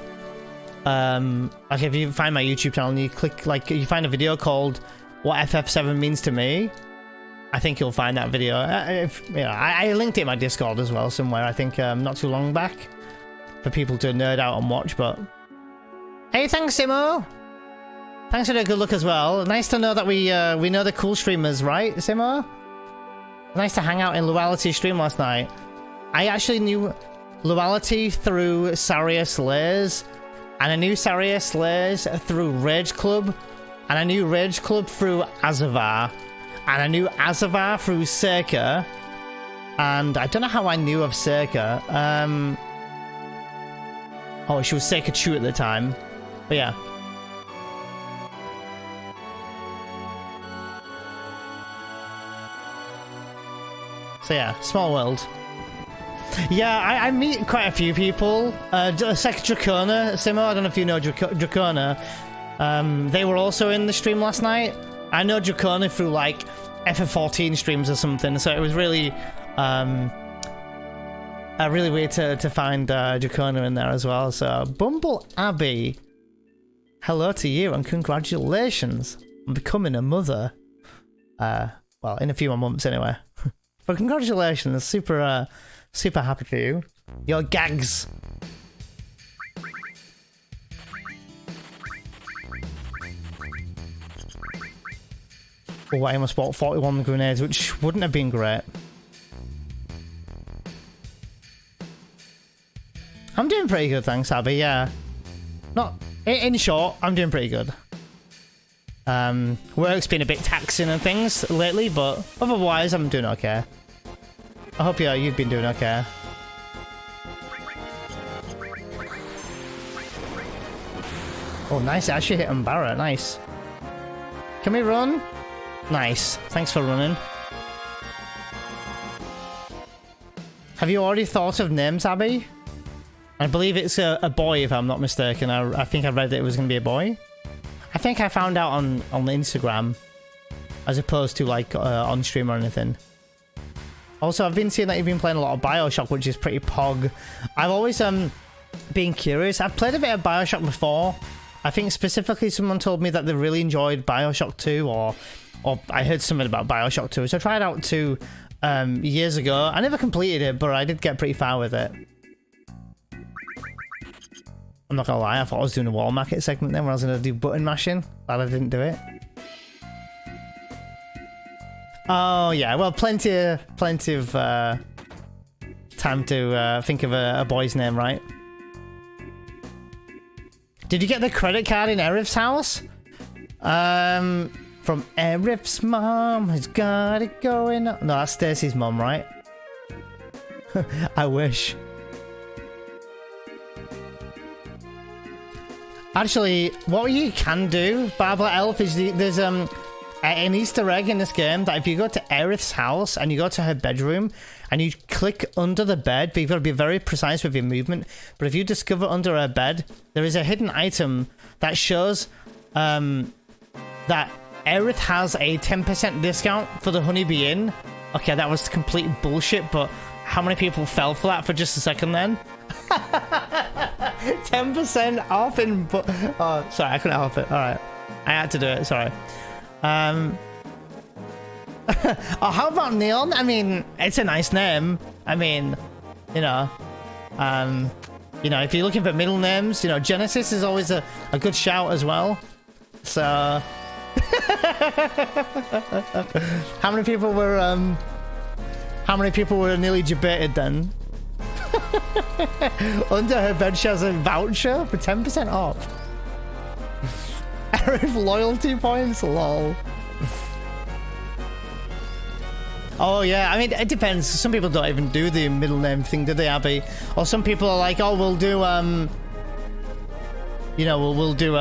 like if you find my YouTube channel and you click like you find a video called "What FF7 Means to Me," I think you'll find that video. I linked it in my Discord as well somewhere, I think not too long back, for people to nerd out and watch. But hey, thanks Simo, thanks for the good look as well. Nice to know that we know the cool streamers, right Simo? Nice to hang out in Luality's stream last night. I actually knew Luality through Saria Slayers, and I knew Saria Slayers through Rage Club, and I knew Rage Club through Azavar. And I knew Azavar through Circa, and I don't know how I knew of Circa. Oh, she was Circa 2 at the time, but yeah. So yeah, small world. Yeah, I meet quite a few people. It's like Dracona, Simo, I don't know if you know Dracona. They were also in the stream last night. I know Dracona through like FF14 streams or something, so it was really really weird to find Dracona in there as well. So Bumble Abbey, hello to you and congratulations on becoming a mother. Well, in a few more months anyway. But congratulations, super happy for you. Your gags. Oh, I almost bought 41 grenades, which wouldn't have been great. I'm doing pretty good, thanks, Abby, yeah. Not... In short, I'm doing pretty good. Work's been a bit taxing and things lately, but otherwise, I'm doing okay. I hope you've been doing okay. Oh, nice. It actually hit Barrett. Nice. Can we run? Nice. Thanks for running. Have you already thought of names, Abby? I believe it's a boy, if I'm not mistaken. I think I read that it was going to be a boy. I think I found out on Instagram, as opposed to like on stream or anything. Also, I've been seeing that you've been playing a lot of Bioshock, which is pretty pog. I've always been curious. I've played a bit of Bioshock before. I think specifically someone told me that they really enjoyed Bioshock 2, or I heard something about Bioshock 2. So I tried out 2 years ago. I never completed it, but I did get pretty far with it. I'm not gonna lie, I thought I was doing a wall market segment then when I was gonna do button mashing. Glad I didn't do it. Oh yeah, well plenty of time to think of a boy's name, right? Did you get the credit card in Erif's house? From Erif's mom has got it going on. No, that's Stacey's mom, right? I wish. Actually, what you can do, Barbara Elf, is there's an Easter egg in this game that if you go to Aerith's house and you go to her bedroom and you click under the bed, but you've got to be very precise with your movement, but if you discover under her bed, there is a hidden item that shows that Aerith has a 10% discount for the Honeybee Inn Okay, that was complete bullshit, but how many people fell for that for just a second then? 10% off in... Oh, sorry, I couldn't help it. Alright. I had to do it, sorry. Oh, how about Neon? I mean, it's a nice name. I mean, you know, if you're looking for middle names, you know, Genesis is always a good shout as well. So... How many people were nearly debated then? Under her bed she has a voucher for 10% off. Arif loyalty points, lol. Oh yeah, I mean it depends. Some people don't even do the middle name thing, do they, Abby? Or some people are like, oh, we'll do you know, we'll do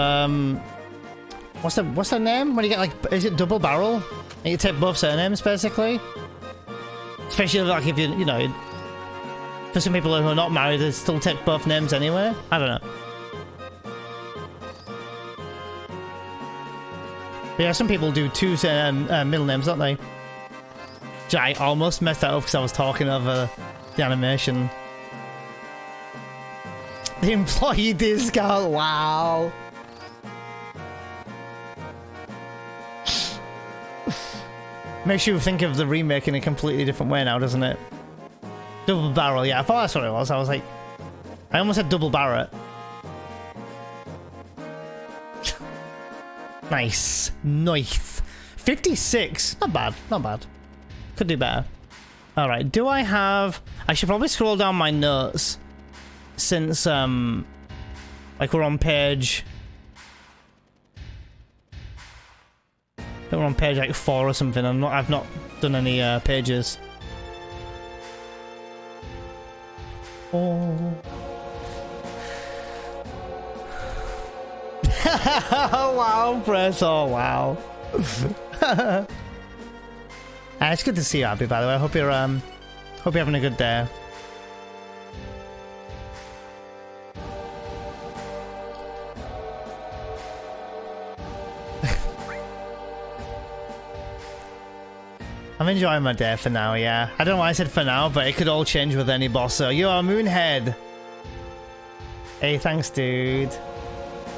what's the name? When you get like, is it double barrel? And you take both surnames basically. Especially like if you know, for some people who are not married, they still take both names anyway. I don't know. But yeah, some people do two middle names, don't they? I almost messed that up because I was talking over the animation. The employee discount, wow. Makes you think of the remake in a completely different way now, doesn't it? Double barrel, yeah, I thought that's what it was. I was like, I almost said double Barrett. Nice. Nice. 56. Not bad, not bad. Could do better. Alright, do I have... I should probably scroll down my notes. Since, like we're on page... I think we're on page like 4 or something. I've not done any pages. Oh. Wow, press. Oh, wow. It's good to see you, Abby, by the way. I hope you're having a good day. I'm enjoying my day for now, yeah. I don't know why I said for now, but it could all change with any boss. So you are Moonhead. Hey, thanks, dude.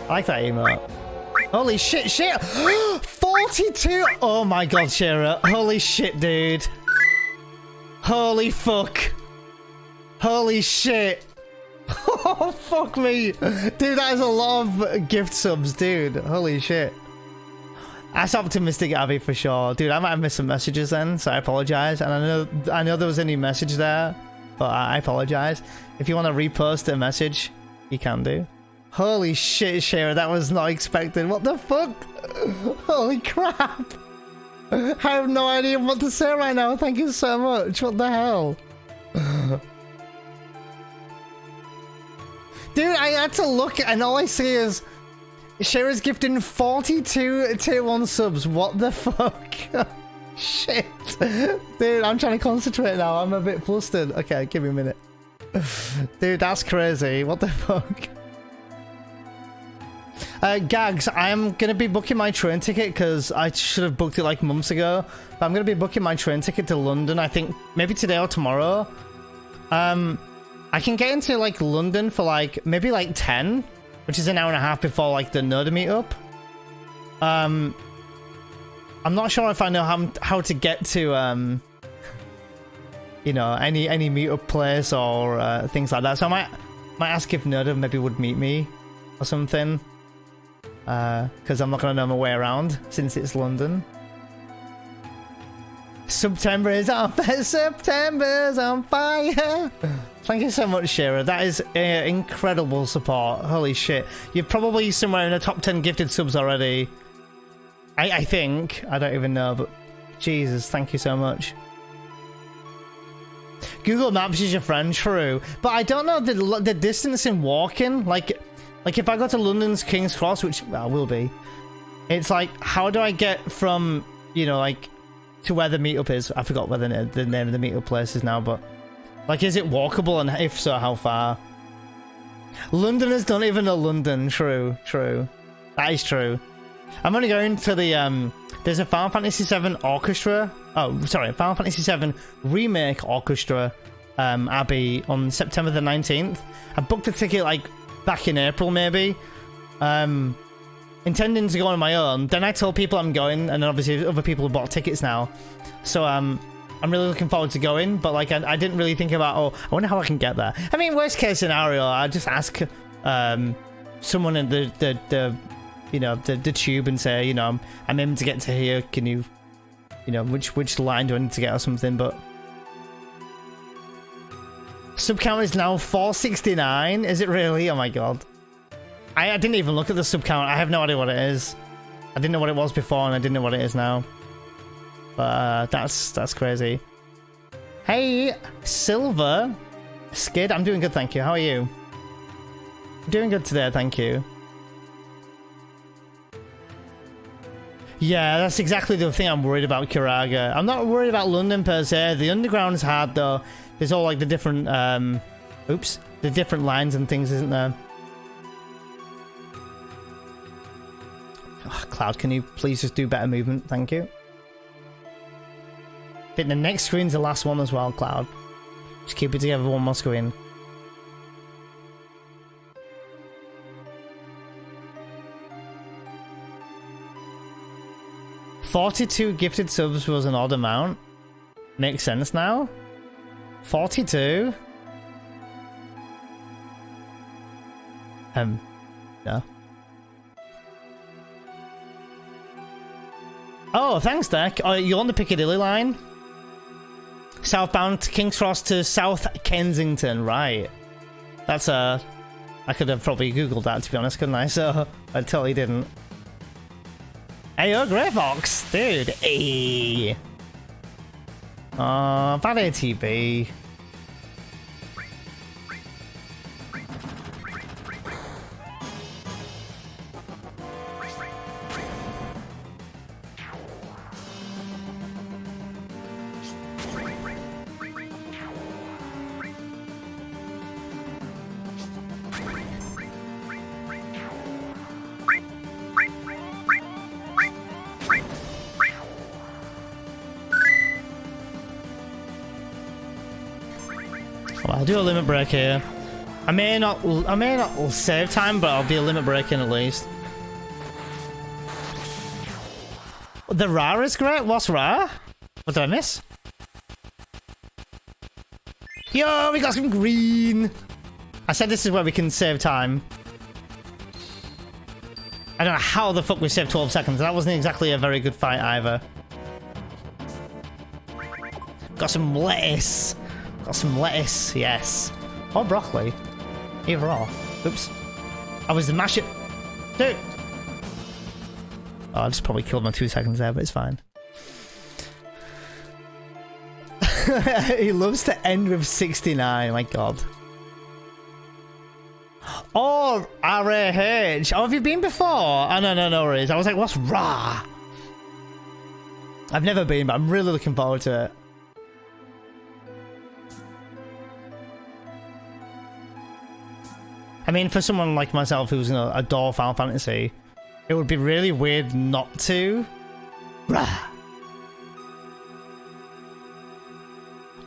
I like that emote. Holy shit, shit! 42! Oh my god, Shira. Holy shit, dude. Holy fuck. Holy shit. Oh, fuck me. Dude, that is a lot of gift subs, dude. Holy shit. That's optimistic, Abby, for sure. Dude, I might have missed some messages then, so I apologize. And I know there was a new message there, but I apologize. If you want to repost a message, you can do. Holy shit, Shara, that was not expected. What the fuck? Holy crap. I have no idea what to say right now. Thank you so much. What the hell? Dude, I had to look and all I see is Shara's gifting 42 tier 1 subs. What the fuck? Shit. Dude, I'm trying to concentrate now. I'm a bit flustered. Okay, give me a minute. Dude, that's crazy. What the fuck? Gags, I'm going to be booking my train ticket because I should have booked it like months ago. But I'm going to be booking my train ticket to London, I think maybe today or tomorrow. I can get into like London for like maybe like 10, which is an hour and a half before like the Nerda meetup. I'm not sure if I know how to get to you know, any meetup place or things like that. So I might ask if Nerda maybe would meet me or something. Because I'm not going to know my way around since it's London. September is on fire. September's on fire. Thank you so much, Shira. That is incredible support. Holy shit. You're probably somewhere in the top 10 gifted subs already. I think. I don't even know, but Jesus, thank you so much. Google Maps is your friend, true. But I don't know the distance in walking. Like if I go to London's King's Cross, which I will be, it's like, how do I get from, you know, like, to where the meetup is? I forgot where the name of the meetup place is now, but, like, is it walkable, and if so, how far? Londoners don't even know London. True, true. That is true. I'm only going to the there's a Final Fantasy VII Orchestra. Oh, sorry, Final Fantasy VII Remake Orchestra Abbey on September the 19th. I booked a ticket like back in April, maybe. Intending to go on my own. Then I told people I'm going, and then obviously other people have bought tickets now. So I'm really looking forward to going, but like I didn't really think about, oh, I wonder how I can get there. I mean, worst case scenario, I just ask someone in the tube and say, you know, I'm aiming to get to here. Can you know, which line do I need to get or something? But sub count is now 469. Is it really? Oh my god. I didn't even look at the sub count. I have no idea what it is. I didn't know what it was before, and I didn't know what it is now. But that's crazy. Hey, Silver Skid. I'm doing good, thank you. How are you? I'm doing good today, thank you. Yeah, that's exactly the thing I'm worried about, Kiraga. I'm not worried about London per se. The underground's hard though. There's all like the different the different lines and things, isn't there? Oh, Cloud, can you please just do better movement? Thank you. I think the next screen's the last one as well, Cloud. Just keep it together, one more screen. $42 gifted subs was an odd amount. Makes sense now. 42? No. Oh, thanks, Deck. Oh, you're on the Piccadilly line? Southbound to King's Cross to South Kensington, right. That's I could have probably googled that, to be honest, couldn't I? So, I totally didn't. Hey, oh, Grey Fox, dude. Hey. Oh, bad ATB. I'll do a limit break here. I may not save time, but I'll be a limit break in at least. The rare is great. What's rare? What did I miss? Yo, we got some green. I said this is where we can save time. I don't know how the fuck we saved 12 seconds. That wasn't exactly a very good fight either. Got some lettuce. Got some lettuce, yes. Or broccoli. Either or. Oops. I was the mash it. Dude! Oh, I just probably killed my 2 seconds there, but it's fine. He loves to end with 69, my god. Oh, RAH. Oh, have you been before? Oh, no worries. I was like, what's raw? I've never been, but I'm really looking forward to it. I mean, for someone like myself who's gonna adore Final Fantasy, it would be really weird not to. Rah.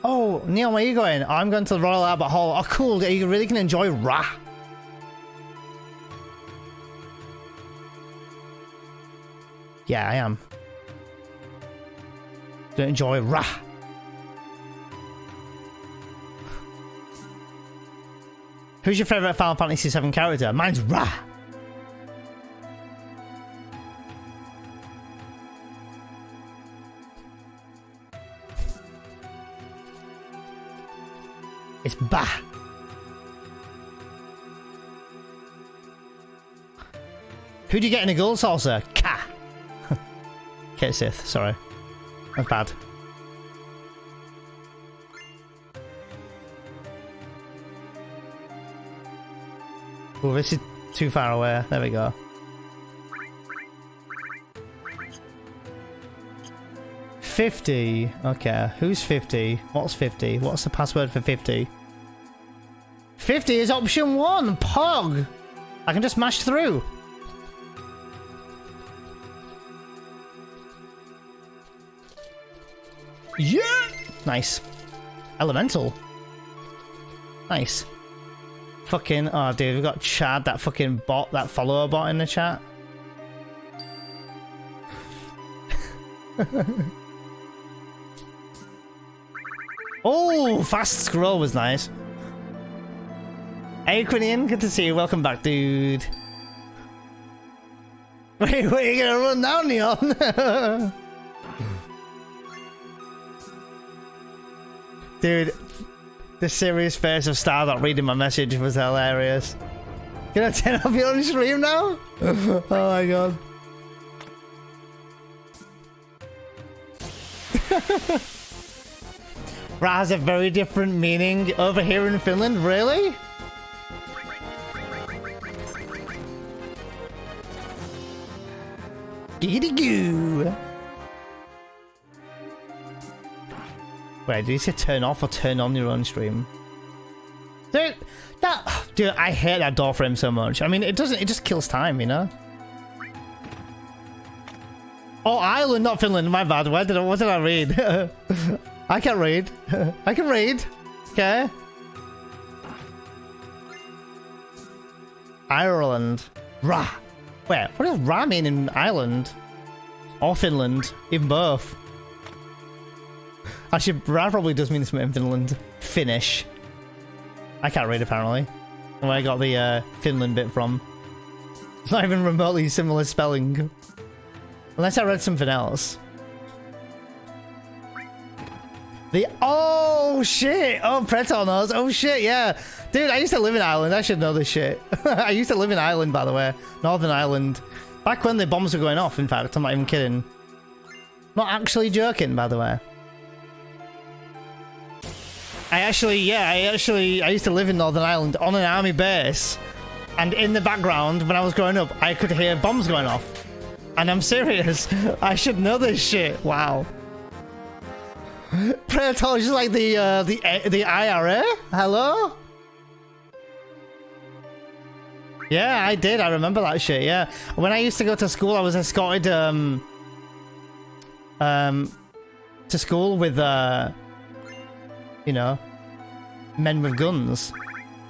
Oh, Neil, where are you going? Oh, I'm going to the Royal Albert Hall. Oh, cool. You really can enjoy Ra. Yeah, I am. Don't enjoy Ra. Who's your favourite Final Fantasy VII character? Mine's Ra. It's Ba. Who do you get in a gold saucer? Ka. Kate Sith, sorry. That's bad. Oh, this is too far away. There we go. 50. Okay, who's 50? What's 50? What's the password for 50? 50 is option 1. Pog. I can just mash through. Yeah! Nice. Elemental. Nice. Fucking, oh dude, we've got Chad, that fucking bot, that follower bot in the chat. Oh, fast scroll was nice. Hey Quinian, good to see you. Welcome back, dude. Wait, are you gonna run down, Neon? Dude, the serious face of Stardock reading my message was hilarious. Can I turn off your own stream now? Oh my god. Rat has a very different meaning over here in Finland, really? Giddy goo. Wait, did you say turn off or turn on your own stream? Dude, dude, I hate that door frame so much. I mean, it just kills time, you know? Oh, Ireland, not Finland, my bad. What did I read? I can't read. I can read. Okay. Ireland. Ra. Wait, what does Ra mean in Ireland? Or Finland? Even both. Actually, Ra probably does mean something in Finland. Finnish. I can't read apparently. Where I got the Finland bit from. It's not even remotely similar spelling. Unless I read something else. Oh shit! Oh, Pretor knows. Oh shit, yeah. Dude, I used to live in Ireland. I should know this shit. I used to live in Ireland, by the way. Northern Ireland. Back when the bombs were going off, in fact. I'm not even kidding. Not actually joking, by the way. I used to live in Northern Ireland on an army base. And in the background, when I was growing up, I could hear bombs going off. And I'm serious. I should know this shit. Wow. Predator is like the IRA? Hello? Yeah, I did. I remember that shit, yeah. When I used to go to school, I was escorted to school with you know, men with guns.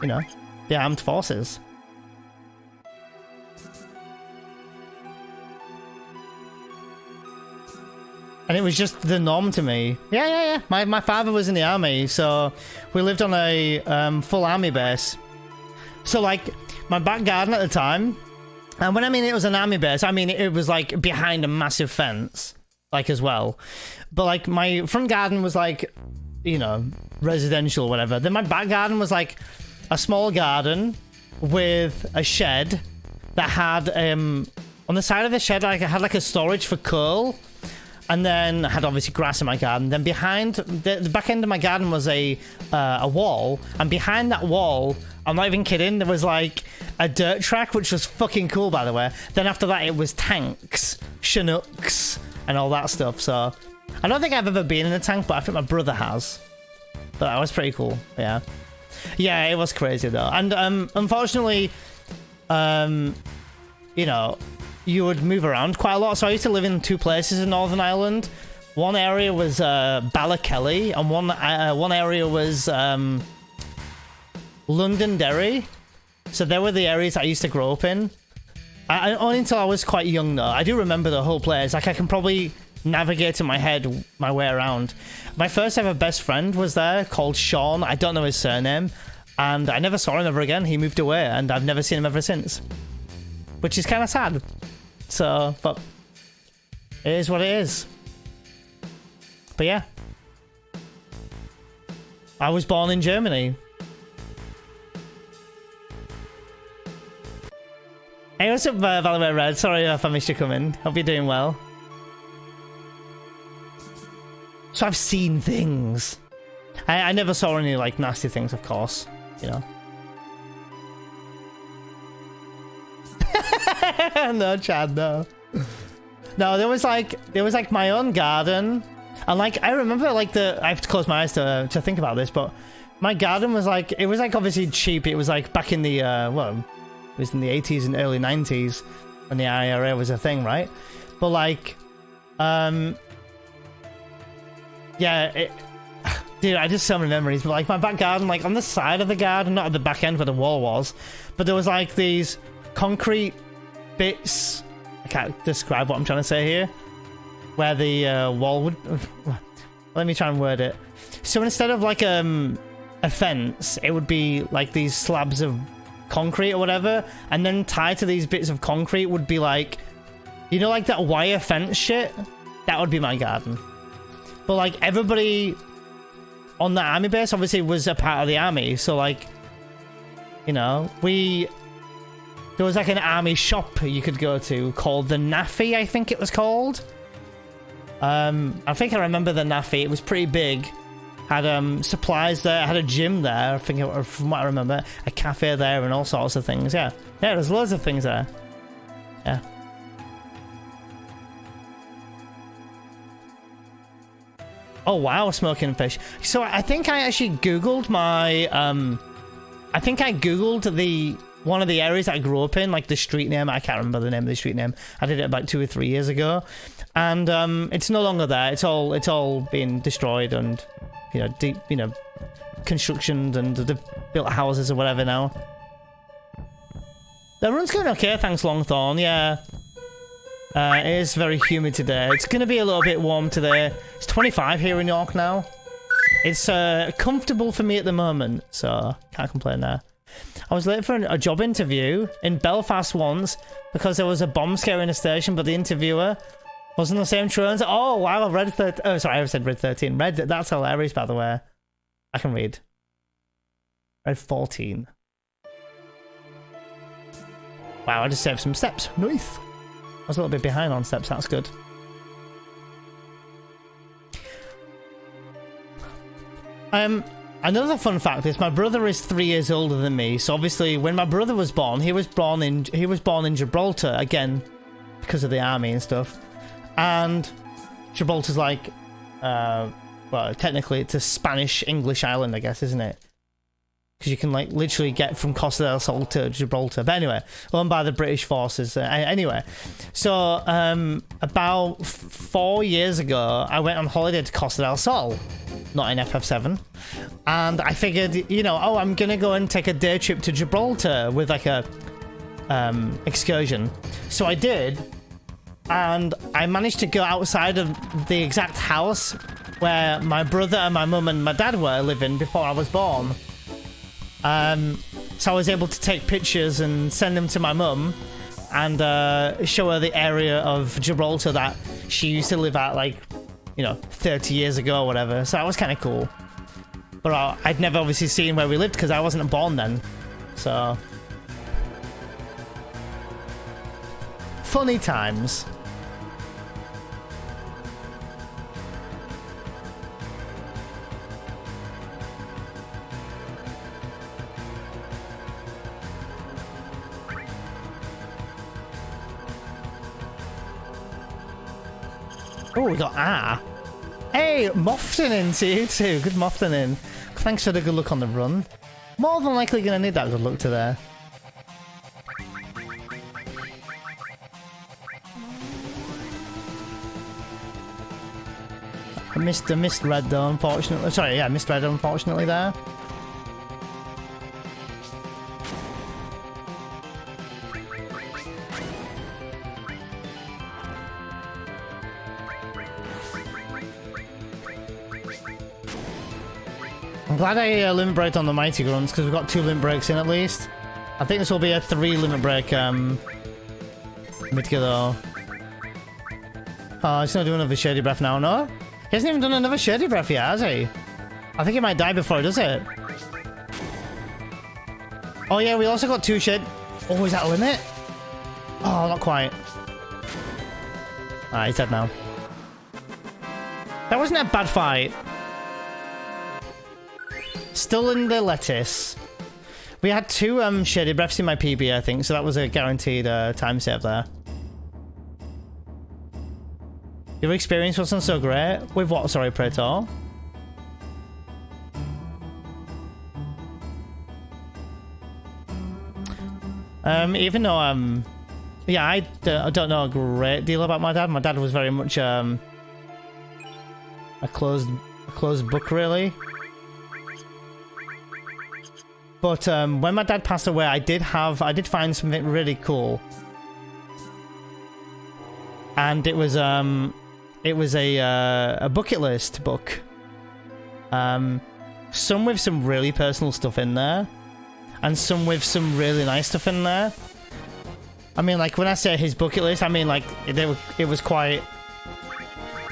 You know, the armed forces. And it was just the norm to me. Yeah. My father was in the army, so we lived on a full army base. So, like, my back garden at the time, and when I mean it was an army base, I mean it was, like, behind a massive fence, like, as well. But, like, my front garden was, like, you know, residential or whatever. Then my back garden was, like, a small garden with a shed that had, on the side of the shed, like, I had, like, a storage for coal. And then I had obviously grass in my garden. Then behind the back end of my garden was a wall, and behind that wall, I'm not even kidding, there was like a dirt track, which was fucking cool, by the way. Then after that, it was tanks, Chinooks, and all that stuff. So I don't think I've ever been in a tank, but I think my brother has. But that was pretty cool. Yeah, it was crazy though. And unfortunately, you know, you would move around quite a lot. So I used to live in two places in Northern Ireland. One area was Ballykelly, and one area was Londonderry. So they were the areas I used to grow up in. Only until I was quite young, though. I do remember the whole place. Like, I can probably navigate in my head my way around. My first ever best friend was there, called Sean. I don't know his surname. And I never saw him ever again. He moved away, and I've never seen him ever since. Which is kind of sad. So, but it is what it is. But yeah. I was born in Germany. Hey, what's up, Valorant Red? Sorry if I missed you coming. Hope you're doing well. So I've seen things. I never saw any, like, nasty things, of course. You know. No, Chad, no. No, there was like my own garden. And, like, I remember, like, I have to close my eyes to think about this, but my garden was, like, it was, like, obviously cheap. It was, like, back in the, well, it was in the 80s and early 90s when the IRA was a thing, right? But, like, Yeah, dude, I just so many memories. But like my back garden, like on the side of the garden, not at the back end where the wall was, but there was like these concrete bits. I can't describe what I'm trying to say here. Where the wall would. Let me try and word it. So instead of like a fence, it would be like these slabs of concrete or whatever, and then tied to these bits of concrete would be like, you know, like that wire fence shit. That would be my garden. But like everybody on the army base obviously was a part of the army, so like, you know, there was like an army shop you could go to called the Naffy, I think it was called. I think I remember the Naffy. It was pretty big. Had supplies there, had a gym there, I think from what I remember, a cafe there and all sorts of things. Yeah, there's loads of things there. Yeah. Oh wow, smoking fish. So I think I actually googled my I think I googled one of the areas I grew up in, like the street name. I can't remember the name of the street name. I did it about 2 or 3 years ago, and it's no longer there. It's all been destroyed and, you know, deep, you know, constructions, and they've built houses or whatever now. The run's going okay, thanks Longthorn. Yeah, it is very humid today. It's going to be a little bit warm today. It's 25 here in York now. It's comfortable for me at the moment, so can't complain there. I was late for a job interview in Belfast once because there was a bomb scare in a station, but the interviewer was on the same train. Oh wow, I've read 13. Oh, sorry, I said read 13. Read, that's hilarious, by the way. I can read. Read 14. Wow, I just saved some steps. Nice. I was a little bit behind on steps. That's good. Another fun fact is my brother is 3 years older than me, so obviously when my brother was born, he was born in Gibraltar, again because of the army and stuff. And Gibraltar's like, well, technically it's a Spanish-English island, I guess, isn't it? Because you can like literally get from Costa del Sol to Gibraltar. But anyway, owned by the British forces. Anyway, so about 4 years ago, I went on holiday to Costa del Sol, not in FF7, and I figured, you know, oh, I'm gonna go and take a day trip to Gibraltar with like a excursion. So I did, and I managed to go outside of the exact house where my brother and my mum and my dad were living before I was born. So I was able to take pictures and send them to my mum and show her the area of Gibraltar that she used to live at, like, you know, 30 years ago or whatever. So that was kind of cool. But I'd never obviously seen where we lived because I wasn't born then. So funny times. Oh, we got Hey, Mofton in to you too. Good Mofton in. Thanks for the good luck on the run. More than likely gonna need that good luck today. I missed red though, unfortunately. Sorry, yeah, I missed red unfortunately there. I'm glad I limit braked on the mighty grunts because we've got 2 limit breaks in at least. I think this will be a 3 limit break mid-gear though. Oh, he's gonna do another shady breath now, no? He hasn't even done another shady breath yet, has he? I think he might die before he does it. Oh yeah, we also got 2 shade. Oh, is that a limit? Oh, not quite. Alright, he's dead now. That wasn't a bad fight. Still in the lettuce. We had 2 shady breaths in my PB, I think, so that was a guaranteed time save there. Your experience wasn't so great. With what? Sorry, Praetor? Even though yeah, I don't know a great deal about my dad. My dad was very much a closed closed book, really. But when my dad passed away, I did find something really cool, and it was a bucket list book. Some with some really personal stuff in there, and some with some really nice stuff in there. I mean, like, when I say his bucket list, I mean, like, it was quite...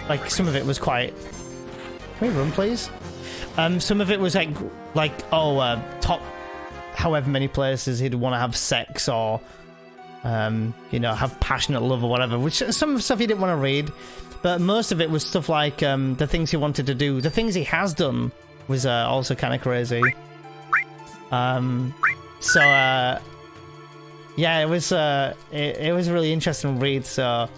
Like, some of it was quite... Can we run, please? Some of it was, top however many places he'd want to have sex or, you know, have passionate love or whatever, which some stuff he didn't want to read. But most of it was stuff like the things he wanted to do. The things he has done was also kind of crazy. Yeah, it was a really interesting read. So,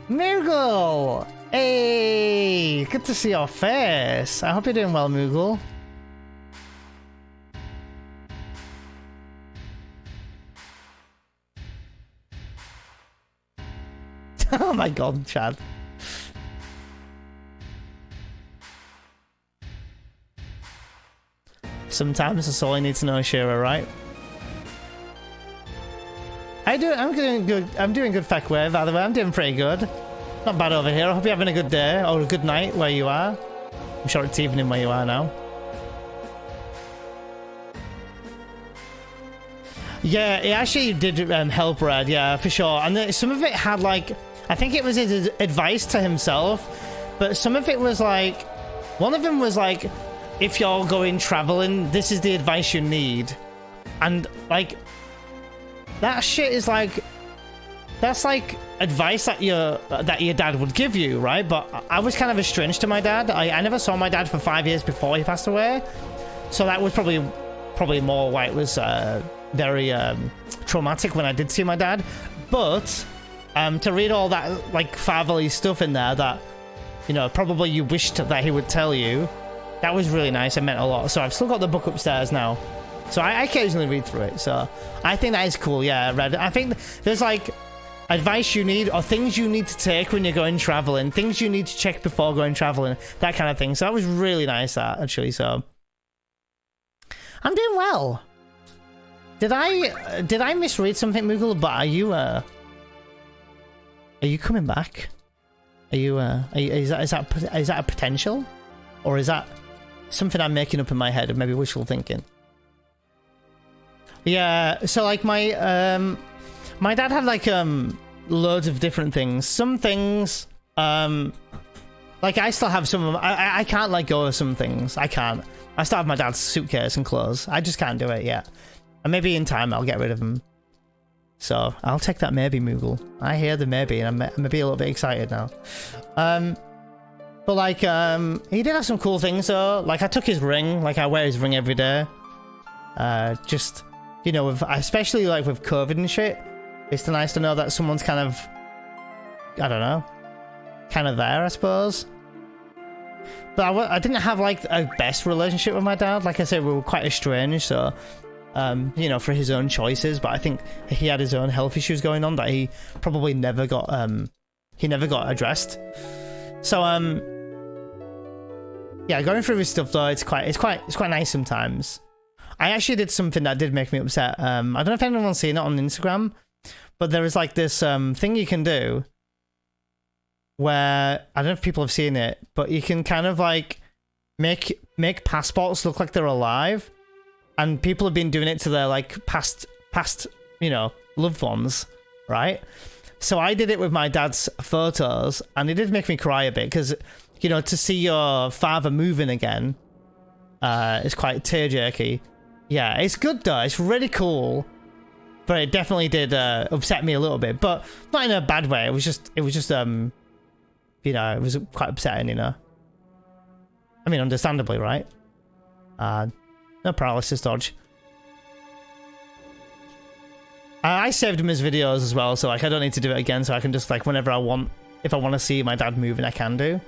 Moogle, hey, good to see your face. I hope you're doing well, Moogle. Oh my god, Chad. Sometimes that's all I need to know, Shira, right? I'm doing good. I'm doing good, Feckway, by the way. I'm doing pretty good. Not bad over here. I hope you're having a good day or a good night where you are. I'm sure it's evening where you are now. Yeah, it actually did help Red, yeah, for sure. And some of it had, like, I think it was his advice to himself, but some of it was like, one of them was like, if you're going traveling, this is the advice you need. And, like, that shit is like, that's like advice that your dad would give you, right? But I was kind of estranged to my dad. I never saw my dad for 5 years before he passed away, so that was probably more why it was very traumatic when I did see my dad. But to read all that like fatherly stuff in there that, you know, probably you wished that he would tell you, that was really nice. It meant a lot. So I've still got the book upstairs now. So I occasionally read through it. So I think that is cool. Yeah, Red. I think there's like advice you need or things you need to take when you're going traveling, things you need to check before going traveling, that kind of thing. So that was really nice, that actually. So I'm doing well. Did I misread something, Moogle? But are you coming back? Is that a potential, or is that something I'm making up in my head of maybe wishful thinking? Yeah, so like my dad had like loads of different things. Some things like I still have some of them. I can't let go of some things. I can't. I still have my dad's suitcase and clothes. I just can't do it yet. And maybe in time I'll get rid of them. So I'll take that maybe, Moogle. I hear the maybe, and I'm maybe a little bit excited now. But like he did have some cool things though. Like I took his ring. Like I wear his ring every day. Just, you know, especially like with COVID and shit, it's nice to know that someone's kind of, I don't know, kind of there, I suppose. But I didn't have like a best relationship with my dad. Like I said, we were quite estranged, so you know, for his own choices. But I think he had his own health issues going on that he probably never got addressed. So yeah, going through his stuff though, it's quite nice sometimes. I actually did something that did make me upset. I don't know if anyone's seen it on Instagram, but there is like this thing you can do where, I don't know if people have seen it, but you can kind of like make passports look like they're alive, and people have been doing it to their like past you know, loved ones, right? So I did it with my dad's photos, and it did make me cry a bit because, you know, to see your father moving again is quite tear-jerky. Yeah, it's good though. It's really cool, but it definitely did upset me a little bit, but not in a bad way. It was just you know, it was quite upsetting, you know. I mean, understandably, right? No paralysis dodge. I saved him as videos as well, so like I don't need to do it again. So I can just like whenever I want, if I want to see my dad moving, I can do.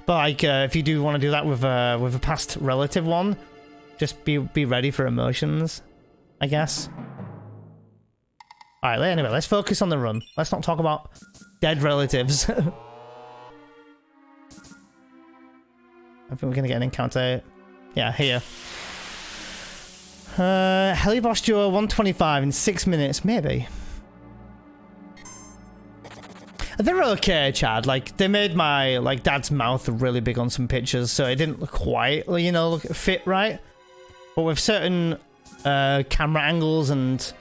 But like, if you do want to do that with a past relative one, just be ready for emotions, I guess. All right. Anyway, let's focus on the run. Let's not talk about dead relatives. I think we're gonna get an encounter. Yeah, here. Heliboss Duo 125 in 6 minutes, maybe. They're okay, Chad. Like, they made my, like, dad's mouth really big on some pictures, so it didn't quite, you know, fit right. But with certain camera angles and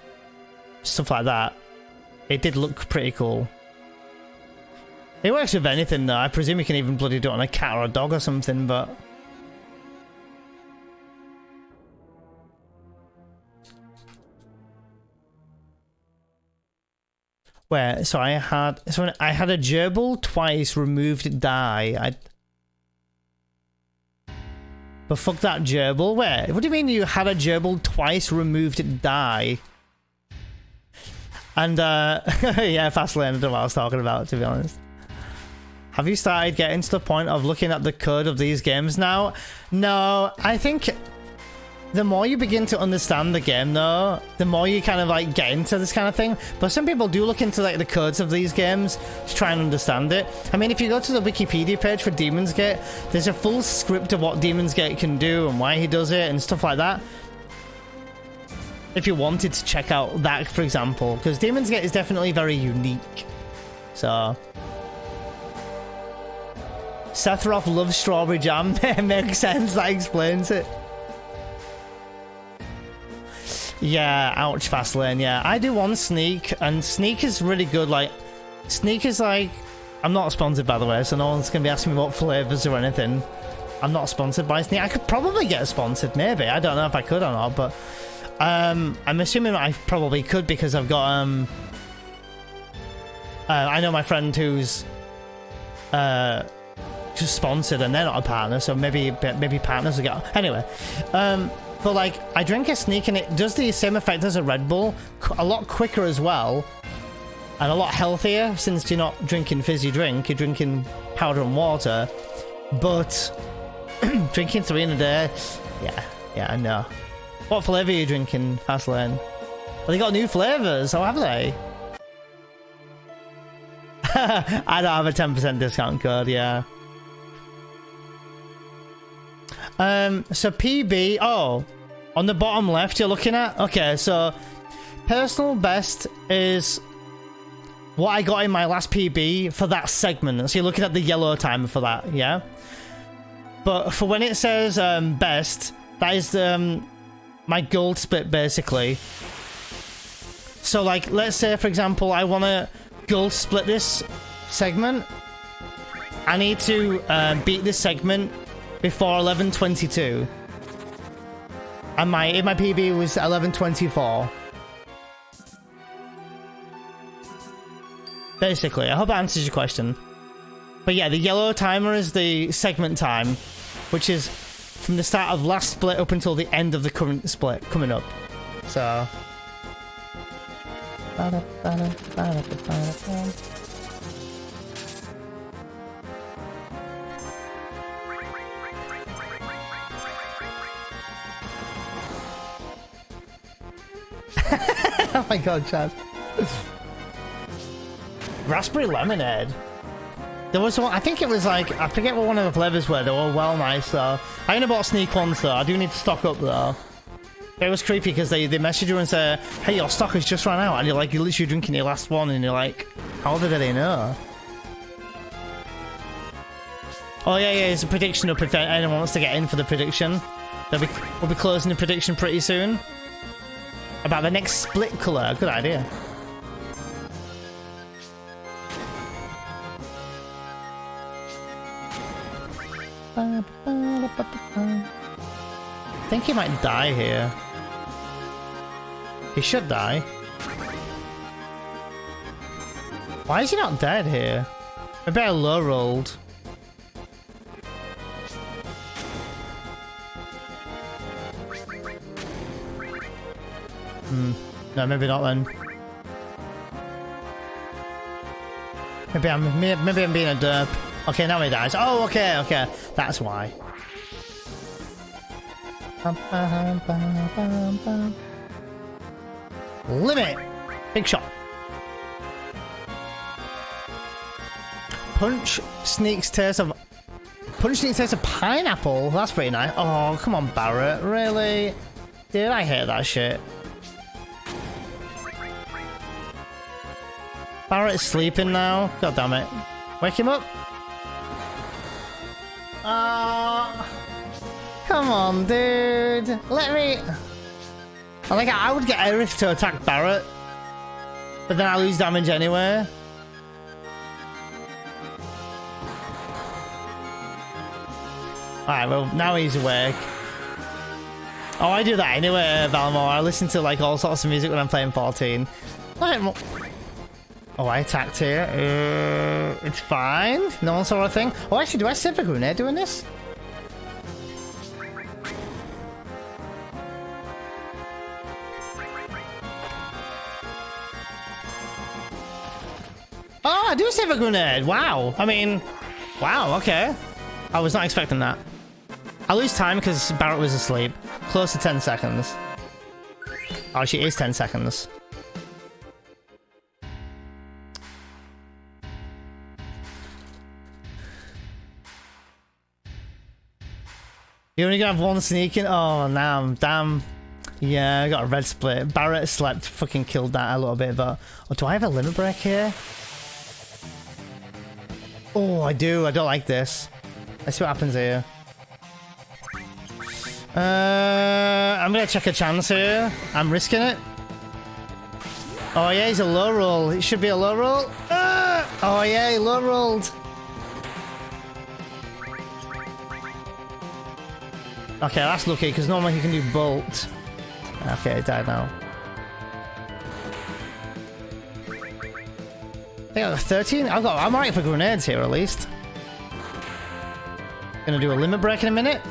stuff like that, it did look pretty cool. It works with anything, though. I presume you can even bloody do it on a cat or a dog or something, but... Where? So I had a gerbil twice removed die. But fuck that gerbil. Where? What do you mean you had a gerbil twice removed die? And yeah, fast lane, I don't know what I was talking about, to be honest. Have you started getting to the point of looking at the code of these games now? No, I think the more you begin to understand the game, though, the more you kind of like get into this kind of thing. But some people do look into like the codes of these games to try and understand it. I mean, if you go to the Wikipedia page for Demon's Gate, there's a full script of what Demon's Gate can do and why he does it and stuff like that. If you wanted to check out that, for example, because Demon's Gate is definitely very unique. So... Sephiroth loves strawberry jam. Makes sense, that explains it. Yeah, ouch, fast lane, yeah. I do want Sneak, and Sneak is really good, like... Sneak is like... I'm not sponsored, by the way, so no one's gonna be asking me what flavours or anything. I'm not sponsored by Sneak. I could probably get sponsored, maybe. I don't know if I could or not, but... I'm assuming I probably could because I've got, I know my friend who's... just sponsored and they're not a partner, so maybe partners will get... Anyway, but like, I drink a Sneak and it does the same effect as a Red Bull, a lot quicker as well, and a lot healthier, since you're not drinking fizzy drink, you're drinking powder and water, but drinking 3 in a day, yeah, I know. What flavour are you drinking, Fastlane? Well, they got new flavours, oh have they? I don't have a 10% discount code, yeah. So PB, oh, on the bottom left you're looking at? Okay, so personal best is what I got in my last PB for that segment. So you're looking at the yellow timer for that, yeah? But for when it says best, that is my gold split, basically. So like, let's say for example I want to gold split this segment. I need to beat this segment before 11:22, and my PB was 11:24. Basically, I hope that answers your question. But yeah, the yellow timer is the segment time, which is from the start of last split up until the end of the current split coming up. So. Oh my god, Chad. Raspberry lemonade. There was one, I think it was like, I forget what one of the flavors were, they were well nice though. I only bought Sneak once though, I do need to stock up though. It was creepy because they message you and say, hey, your stock has just run out, and you're like, you're literally drinking your last one, and you're like, how did they know? Oh yeah, it's a prediction up if anyone wants to get in for the prediction. We'll be closing the prediction pretty soon. About the next split colour, good idea. I think he might die here. He should die. Why is he not dead here? Maybe I low rolled. No, maybe not then. Maybe I'm being a derp. Okay, now he dies. Oh, okay. That's why. Limit! Big shot. Punch Sneak's taste of punching it tastes of pineapple. That's pretty nice. Oh, come on, Barrett. Really? Dude, I hate that shit. Barrett is sleeping now. God damn it. Wake him up. Come on, dude. Let me... I would get Aerith to attack Barrett, but then I lose damage anyway. Alright, well, now he's awake. Oh, I do that anyway, Valmore. I listen to like all sorts of music when I'm playing 14. Oh, I attacked here. It's fine. No one saw a thing. Oh, actually, do I save a grenade doing this? Oh, I do save a grenade. Wow. I mean, wow, okay. I was not expecting that. I lose time because Barrett was asleep. Close to 10 seconds. Oh, she is 10 seconds. You're only gonna have one sneaking? Oh, damn. Yeah, I got a red split. Barrett slept, fucking killed that a little bit, but... Oh, do I have a limit break here? Oh, I do. I don't like this. Let's see what happens here. I'm gonna check a chance here. I'm risking it. Oh yeah, he's a low roll. It should be a low roll. Oh yeah, he low rolled. Okay, that's lucky because normally he can do bolt. Okay, it died now. I got 13. I'm alright for grenades here at least. Gonna do a limit break in a minute.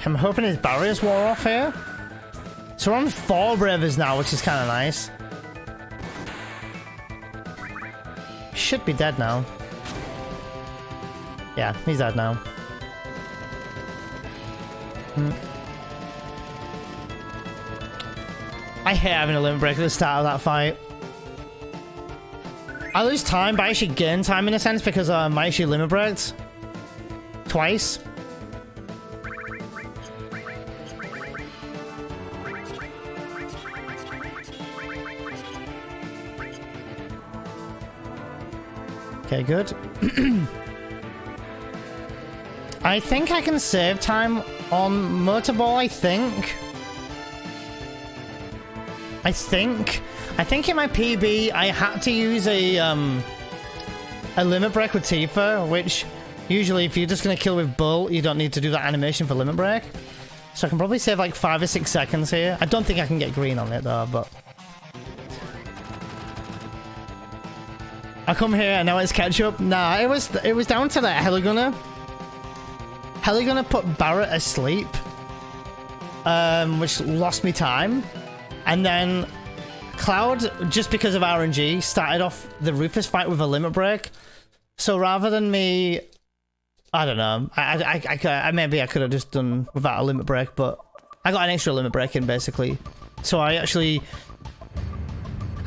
I'm hoping his barriers wore off here. So we're on 4 bravers now, which is kind of nice. Should be dead now. Yeah, he's dead now. I hate having a limit break at the start of that fight. I lose time, but I actually gain time in a sense because I actually limit breaks twice. Okay, good. I think I can save time on Motorball, I think in my PB I had to use a limit break with Tifa, which usually if you're just gonna kill with Bolt, you don't need to do that animation for limit break. So I can probably save like 5 or 6 seconds here. I don't think I can get green on it though, but I come here and now it's ketchup. Nah, it was down to that Heligunner. Heligunner put Barrett asleep, which lost me time, and then Cloud, just because of RNG, started off the Rufus fight with a limit break. So rather than me, I don't know, maybe I could have just done without a limit break, but I got an extra limit break in basically. So I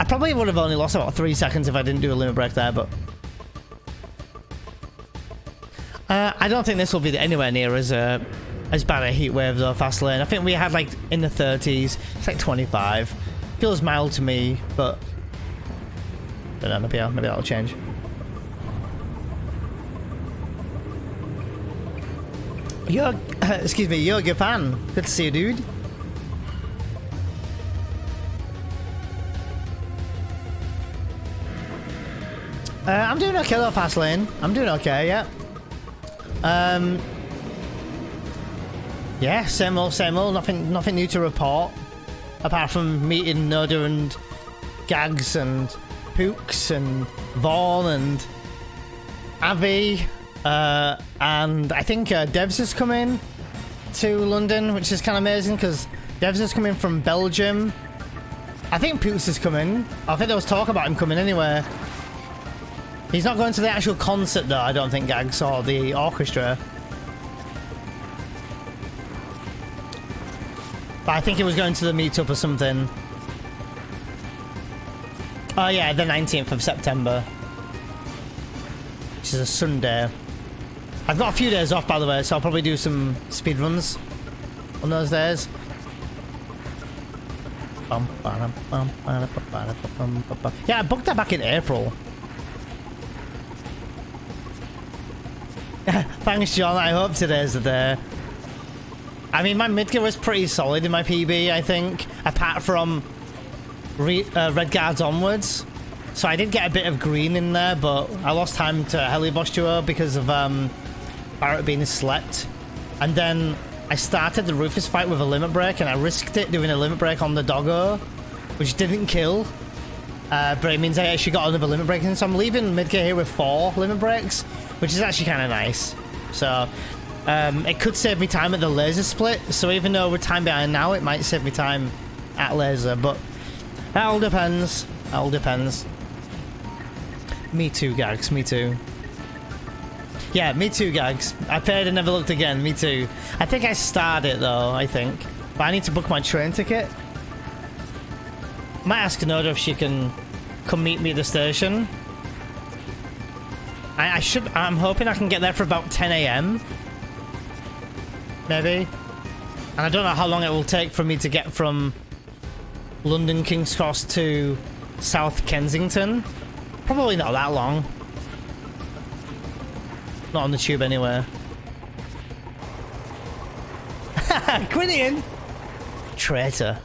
probably would have only lost about 3 seconds if I didn't do a limit break there, but I don't think this will be anywhere near as bad a heat wave though, fast lane. I think we had like in the 30s. It's like 25. Feels mild to me, but I don't know, maybe that'll change. Excuse me, you're a good fan. Good to see you, dude. I'm doing okay though, fast lane. I'm doing okay, yeah. Yeah, same old, nothing new to report. Apart from meeting Noda and Gags and Pooks and Vaughn and Avi. And I think Devs is coming to London, which is kind of amazing because Devs is coming from Belgium. I think Pooks is coming. I think there was talk about him coming anyway. He's not going to the actual concert though, I don't think, Gags, or the orchestra. But I think he was going to the meetup or something. Oh yeah, the 19th of September. Which is a Sunday. I've got a few days off, by the way, so I'll probably do some speed runs on those days. Yeah, I booked that back in April. Thanks, John. I hope today's the day. I mean, my mid-gear was pretty solid in my PB, I think, apart from red guards onwards. So I did get a bit of green in there, but I lost time to Heliboss Duo because of Barrett being slept. And then I started the Rufus fight with a limit break, and I risked it doing a limit break on the Doggo, which didn't kill. But it means I actually got another limit break in, so I'm leaving mid-gear here with 4 limit breaks, which is actually kind of nice. So it could save me time at the laser split, so even though we're time behind now, it might save me time at laser, but that all depends. That all depends. Me too, Gags, me too. Yeah, me too, Gags. I paid and never looked again, me too. I think I starred it though, I think. But I need to book my train ticket. Might ask Noda if she can come meet me at the station. I'm hoping I can get there for about 10 AM. Maybe. And I don't know how long it will take for me to get from London King's Cross to South Kensington. Probably not that long. Not on the tube anyway. Quinian! Traitor.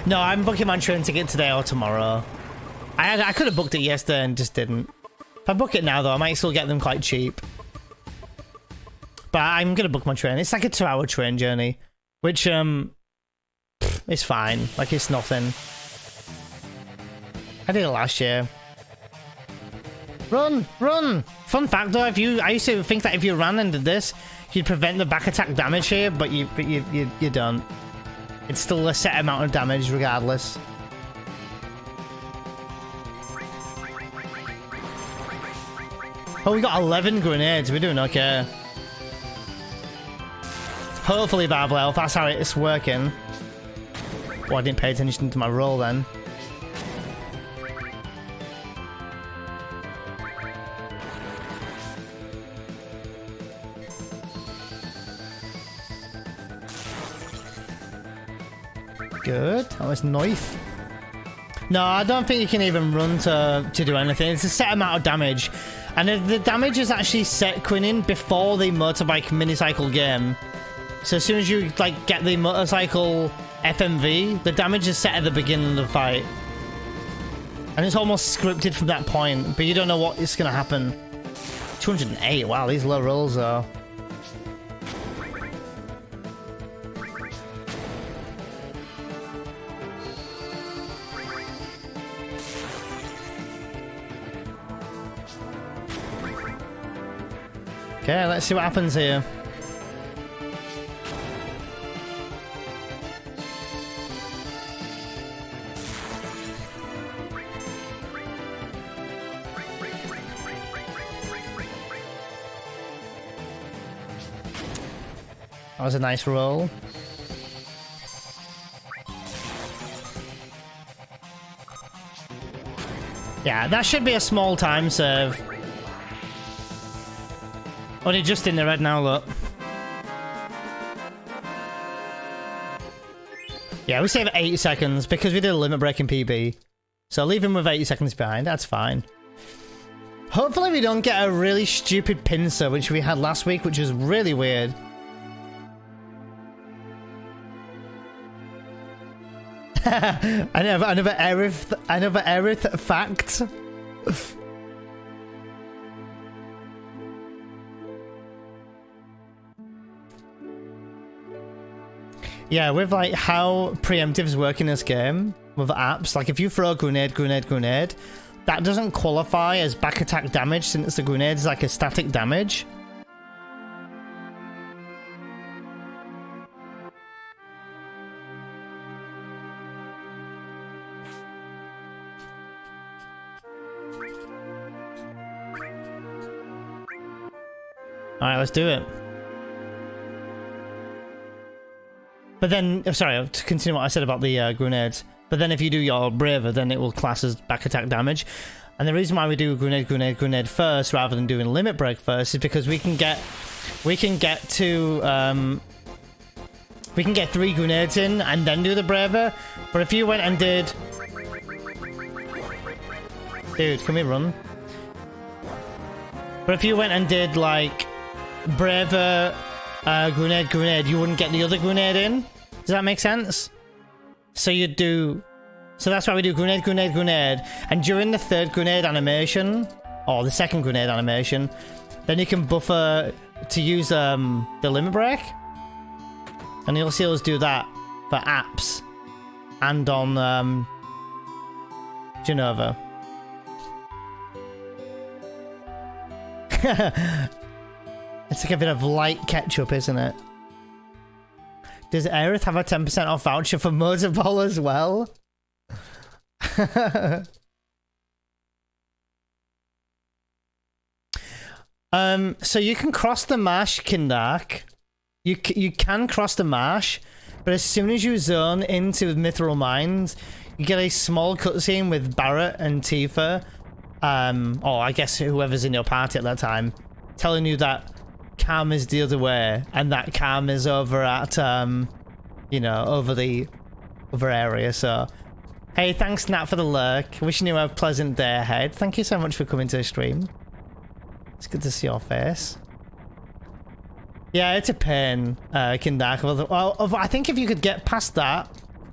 No, I'm booking my train ticket today or tomorrow. I could have booked it yesterday and just didn't. If I book it now though, I might still get them quite cheap. But I'm gonna book my train. It's like a 2-hour train journey, which it's fine. Like it's nothing. I did it last year. Run, run! Fun fact though, I used to think that if you ran and did this, you'd prevent the back attack damage here, but you don't. It's still a set amount of damage regardless. Oh, we got 11 grenades. We're doing okay. Hopefully, Babel, if that's how it's working. Oh, I didn't pay attention to my roll then. Good. That was nice. No, I don't think you can even run to do anything. It's a set amount of damage. And the damage is actually set, Quinnin, before the motorbike minicycle game. So as soon as you like get the motorcycle FMV, the damage is set at the beginning of the fight. And it's almost scripted from that point, but you don't know what is going to happen. 208, wow, these low rolls though. Okay, let's see what happens here. That was a nice roll. Yeah, that should be a small time save. Only just in the red now, look. Yeah, we save 8 seconds because we did a limit break in PB. So leave him with 80 seconds behind, that's fine. Hopefully we don't get a really stupid pincer, which we had last week, which was really weird. Another Aerith fact. Yeah, with like how preemptives work in this game with apps, like if you throw a grenade, that doesn't qualify as back attack damage since the grenade is like a static damage. Alright, let's do it. But then, sorry, to continue what I said about the grenades. But then if you do your braver, then it will class as back attack damage. And the reason why we do grenade, grenade, grenade first rather than doing limit break first is because we can get to we can get 3 grenades in and then do the braver. But if you went and did, dude, can we run? But if you went and did like braver, grenade, grenade, you wouldn't get the other grenade in. Does that make sense? So you'd do. So that's why we do grenade, grenade, grenade. And during the 3rd grenade animation, or the 2nd grenade animation, then you can buffer to use the limit break. And you'll see us do that for apps and on Genova. It's like a bit of light ketchup, isn't it? Does Aerith have a 10% off voucher for Motorball as well? So you can cross the marsh, Kindark. You can cross the marsh, but as soon as you zone into Mithril Mines, you get a small cutscene with Barrett and Tifa, or I guess whoever's in your party at that time, telling you that Calm is the other way, and that Calm is over at, you know, over the other area. So, hey, thanks Nat for the lurk. Wishing you a pleasant day ahead. Thank you so much for coming to the stream. It's good to see your face. Yeah, it's a pain, Kindark. Well, I think if you could get past that,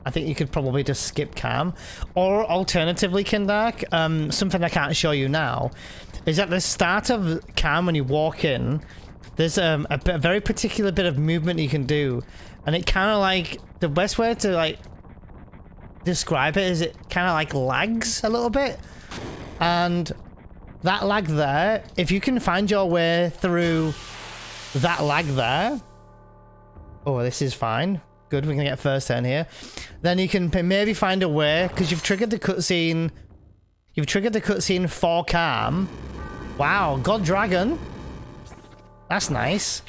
I think you could probably just skip Calm. Or alternatively, Kindark, something I can't show you now, is at the start of Calm when you walk in, there's a very particular bit of movement you can do. And it kind of like, the best way to like describe it is it kind of like lags a little bit. And that lag there, if you can find your way through that lag there. Oh, this is fine. Good, we're gonna get first turn here. Then you can maybe find a way, because you've triggered the cutscene. You've triggered the cutscene for Calm. Wow, God Dragon. That's nice.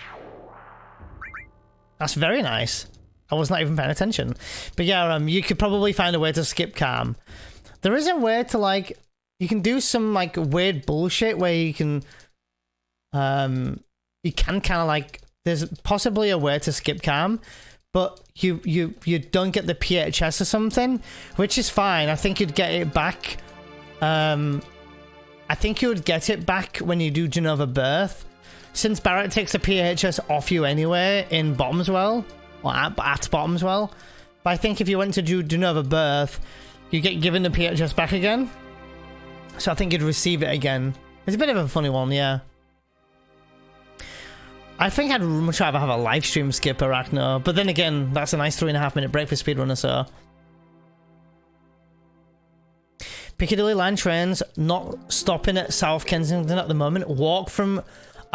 That's very nice. I was not even paying attention. But yeah, you could probably find a way to skip Calm. There is a way to like, you can do some like weird bullshit where you can kind of like, there's possibly a way to skip Calm, but you don't get the PHS or something, which is fine. I think you'd get it back. I think you would get it back when you do Genova Birth, since Barrett takes the PHS off you anyway in Bottomswell, or at Bottomswell. But I think if you went to do Genova Birth, you get given the PHS back again. So I think you'd receive it again. It's a bit of a funny one, yeah. I think I'd much rather have a live stream skip Arachno, but then again, that's a nice 3.5 minute break for speedrunner, so. Piccadilly line trains not stopping at South Kensington at the moment. Walk from...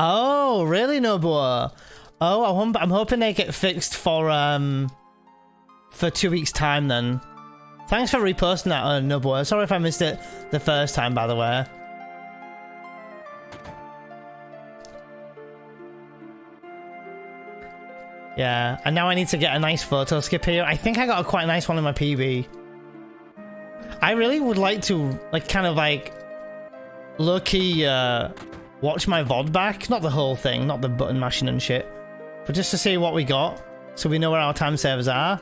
Oh, really, Nobuo? Oh, I'm hoping they get fixed for 2 weeks' time then. Thanks for reposting that, Nobuo. Sorry if I missed it the first time, by the way. Yeah, and now I need to get a nice photo skip here. I think I got a quite nice one in my PB. I really would like to, like, kind of like low-key watch my VOD back. Not the whole thing, not the button mashing and shit, but just to see what we got, so we know where our time savers are.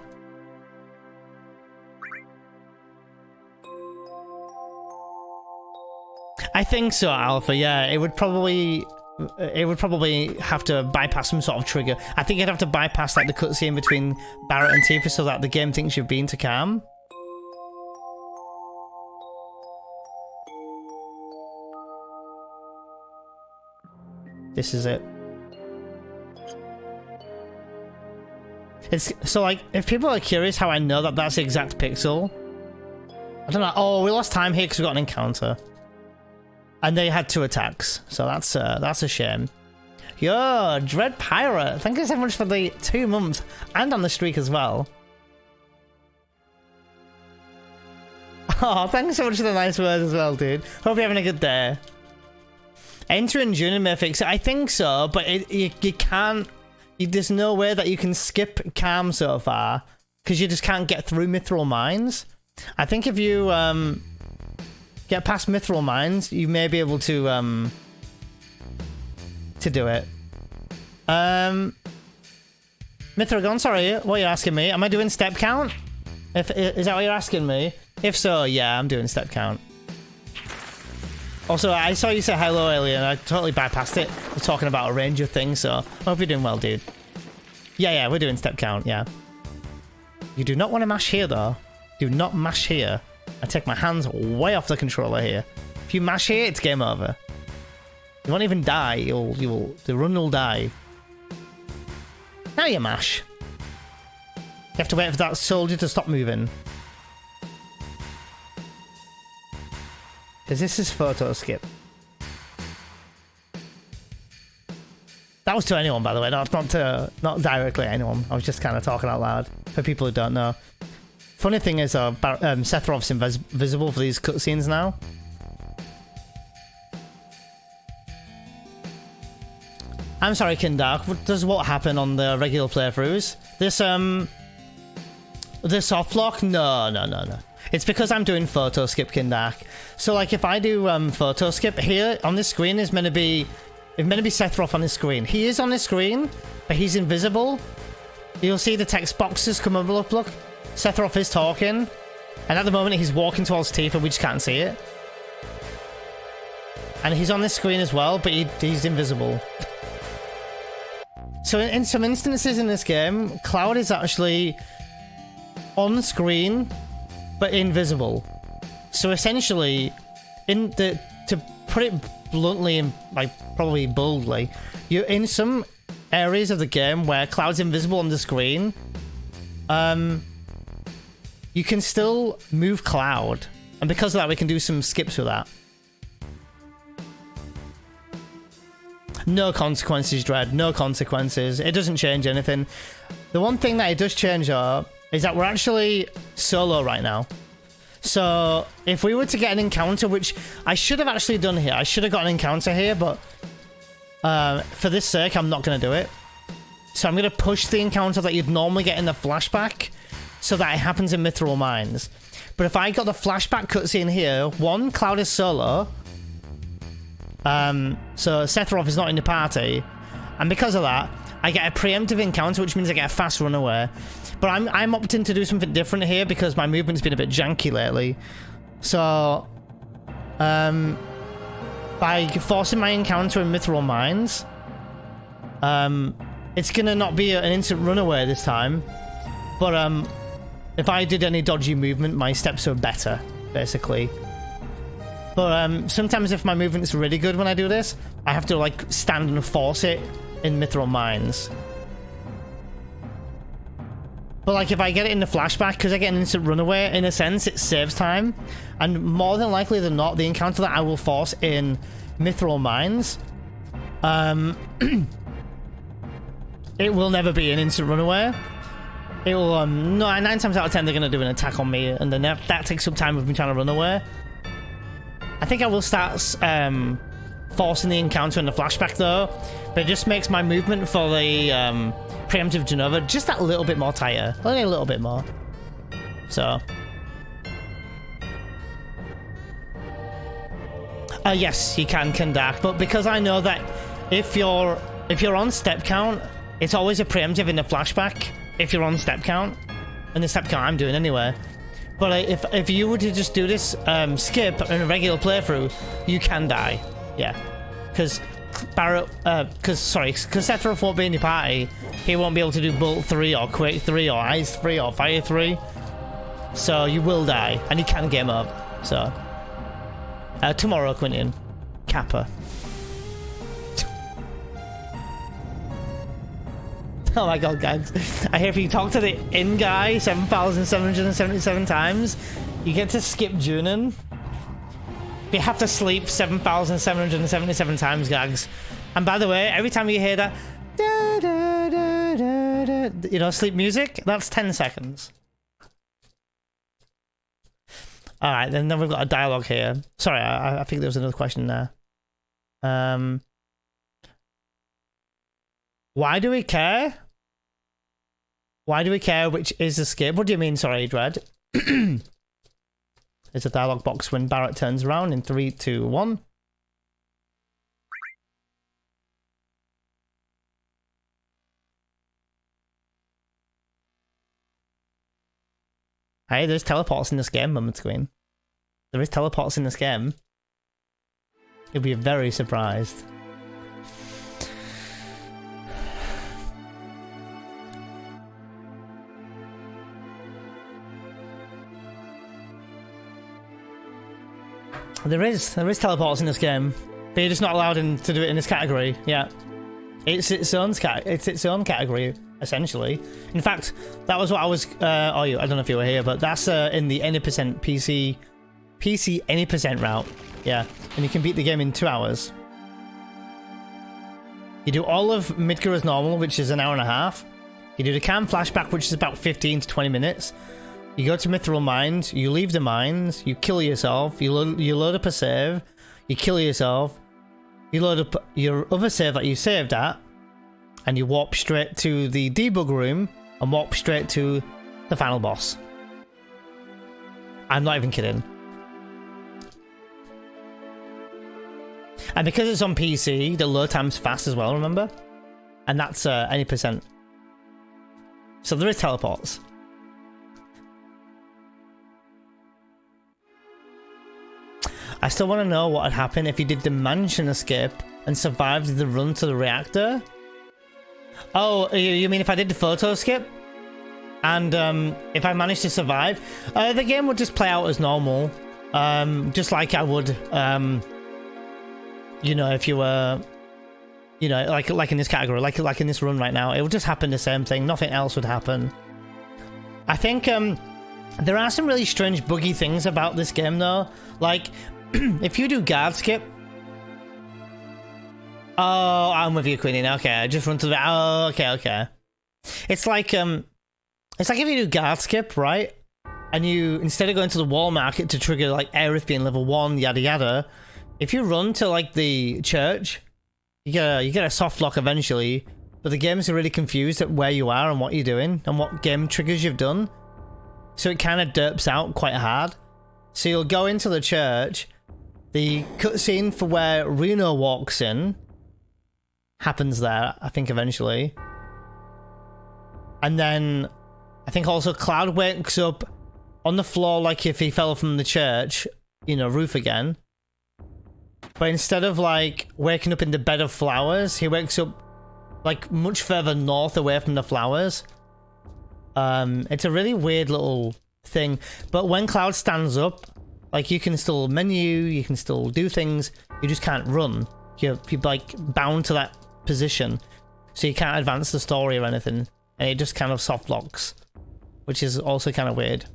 I think so, Alpha. Yeah, it would probably have to bypass some sort of trigger. I think you'd have to bypass like the cutscene between Barrett and Tifa so that the game thinks you've been to Calm. This is it. It's so like, if people are curious how I know that that's the exact pixel, I don't know. Oh, we lost time here because we got an encounter. And they had 2 attacks, so that's a shame. Yo, Dread Pirate, thank you so much for the 2 months and on the streak as well. Oh, thanks so much for the nice words as well, dude. Hope you're having a good day. Entering Junior may fix it. I think so, but you can't. There's no way that you can skip Calm so far because you just can't get through Mithril Mines. I think if you get past Mithril Mines, you may be able to do it. Mithragon, sorry, what are you asking me? Am I doing step count? Is that what you're asking me? If so, yeah, I'm doing step count. Also, I saw you say hello earlier and I totally bypassed it. We're talking about a range of things, so I hope you're doing well, dude. Yeah, we're doing step count, yeah. You do not want to mash here, though. Do not mash here. I take my hands way off the controller here. If you mash here, it's game over. You won't even die. The run will die. Now you mash. You have to wait for that soldier to stop moving. Because this is photo skip. That was to anyone, by the way, not directly anyone. I was just kind of talking out loud for people who don't know. Funny thing is, Sephiroth's invisible for these cutscenes now. I'm sorry, Kindark. Does what happen on the regular playthroughs? This soft lock? No. It's because I'm doing photo skip, Kindark. So, like, if I do photo skip here on this screen is meant to be Sephiroth on this screen. He is on this screen, but he's invisible. You'll see the text boxes come up. Look. Sephiroth is talking, and at the moment he's walking towards Tifa. We just can't see it. And he's on this screen as well, but he's invisible. So in some instances in this game, Cloud is actually on screen, but invisible. So essentially, to put it bluntly and like probably boldly, you're in some areas of the game where Cloud's invisible on the screen. You can still move Cloud, and because of that, we can do some skips with that. No consequences, Dread. No consequences. It doesn't change anything. The one thing that it does change, though, is that we're actually solo right now. So if we were to get an encounter, which I should have actually done here, I should have got an encounter here, but for this sake, I'm not going to do it. So I'm going to push the encounter that you'd normally get in the flashback so that it happens in Mithril Mines. But if I got the flashback cutscene here, one, Cloud is solo. So Sephiroth is not in the party, and because of that, I get a preemptive encounter, which means I get a fast runaway. But I'm opting to do something different here because my movement's been a bit janky lately. So, by forcing my encounter in Mithril Mines, it's gonna not be an instant runaway this time. But if I did any dodgy movement, my steps are better, basically. But sometimes if my movement's really good when I do this, I have to like stand and force it in Mithril Mines. But like if I get it in the flashback, because I get an instant runaway, in a sense it saves time. And more than likely than not, the encounter that I will force in Mithril Mines, it will never be an instant runaway. It will, no, 9 times out of 10 they're going to do an attack on me, and then that takes up time of me trying to run away. I think I will start forcing the encounter in the flashback though, but it just makes my movement for the preemptive Genova just that little bit more tighter. Only a little bit more. So. Yes, you can Dark, but because I know that if you're on step count, it's always a preemptive in the flashback if you're on step count. And the step count I'm doing anyway. But if you were to just do this skip in a regular playthrough, you can die. Yeah. Because Sephiroth won't be in your party. He won't be able to do Bolt 3 or Quake 3 or Ice 3 or Fire 3. So you will die. And you can game up. So. Tomorrow, Quintian. Kappa. Oh my god, guys. I hear if you talk to the in guy 7,777 times, you get to skip Junin. You have to sleep 7,777 times, gags. And by the way, every time you hear that, da, da, da, da, da, you know, sleep music, that's 10 seconds. Alright, then we've got a dialogue here. Sorry, I think there was another question there. Why do we care? Why do we care which is the skip? What do you mean, sorry, Dread? There's a dialogue box when Barrett turns around in 3, 2, 1. Hey, there's teleports in this game, Moment Queen. There is teleports in this game. You'll be very surprised. There is teleports in this game, but you're just not allowed to do it in this category. Yeah, it's its own category essentially. In fact, that was what I was. I don't know if you were here, but that's in the any percent PC any percent route. Yeah, and you can beat the game in 2 hours. You do all of Midgar as normal, which is an hour and a half. You do the cam flashback, which is about 15 to 20 minutes. You go to Mithril Mines, you leave the mines, you kill yourself, you load up a save, you kill yourself, you load up your other save that you saved at, and you warp straight to the debug room and warp straight to the final boss. I'm not even kidding. And because it's on PC, the load time's fast as well, remember? And that's any percent. So there is teleports. I still want to know what would happen if you did the mansion escape and survived the run to the reactor. Oh, you mean if I did the photo escape? And if I managed to survive? The game would just play out as normal. Just like I would, you know, if you were, you know, like in this category, like in this run right now, it would just happen the same thing. Nothing else would happen. I think there are some really strange buggy things about this game though. Like, if you do guard skip. Oh, I'm with you, Queenie. Okay, I just run to the. Oh, okay. It's like if you do guard skip, right? And you, instead of going to the wall market to trigger like Aerith being level 1, yada yada, if you run to like the church, you get a soft lock eventually. But the games are really confused at where you are and what you're doing and what game triggers you've done. So it kind of derps out quite hard. So you'll go into the church. The cutscene for where Reno walks in happens there, I think, eventually. And then I think also Cloud wakes up on the floor like if he fell from the church, you know, roof again. But instead of like waking up in the bed of flowers, he wakes up like much further north away from the flowers. It's a really weird little thing. But when Cloud stands up, like you can still menu, you can still do things, you just can't run. You're like bound to that position, so you can't advance the story or anything, and it just kind of soft locks, which is also kind of weird.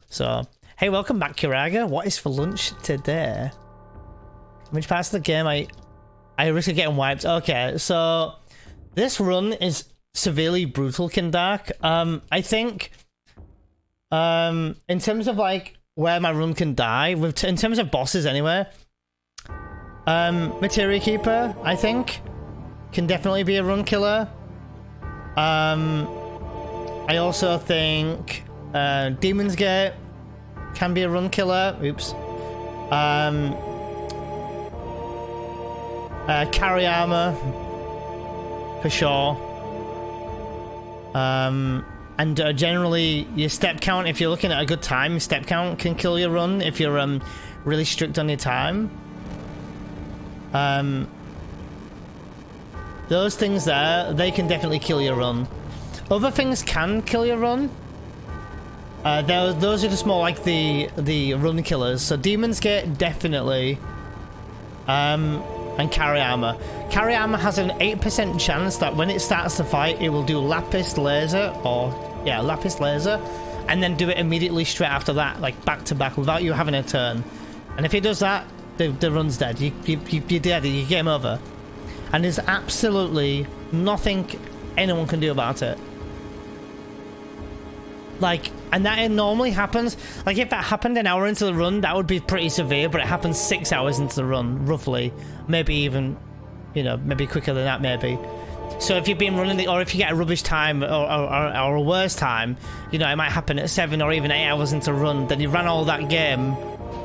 So, hey, welcome back, Kiraga. What is for lunch today? Which parts of the game I risk of getting wiped? Okay, so this run is severely brutal, Kindark. I think, in terms of like where my run can die, in terms of bosses anyway, Materia Keeper, I think, can definitely be a run killer. I also think Demon's Gate can be a run killer. Oops. Carry armor for sure. And generally, your step count, if you're looking at a good time, step count can kill your run if you're really strict on your time. Those things there, they can definitely kill your run. Other things can kill your run. Those are just more like the run killers. So Demon's Gate, definitely. And Carry Armor. Carry Armor has an 8% chance that when it starts to fight, it will do Lapis Laser, Lapis Laser, and then do it immediately straight after that, like back to back, without you having a turn. And if it does that, the run's dead. You're dead. You game over. And there's absolutely nothing anyone can do about it. Like, and that normally happens, like if that happened an hour into the run, that would be pretty severe, but it happens 6 hours into the run, roughly. Maybe even, you know, maybe quicker than that, maybe. So if you've been running or if you get a rubbish time or a worse time, you know, it might happen at 7 or even 8 hours into the run, then you ran all that game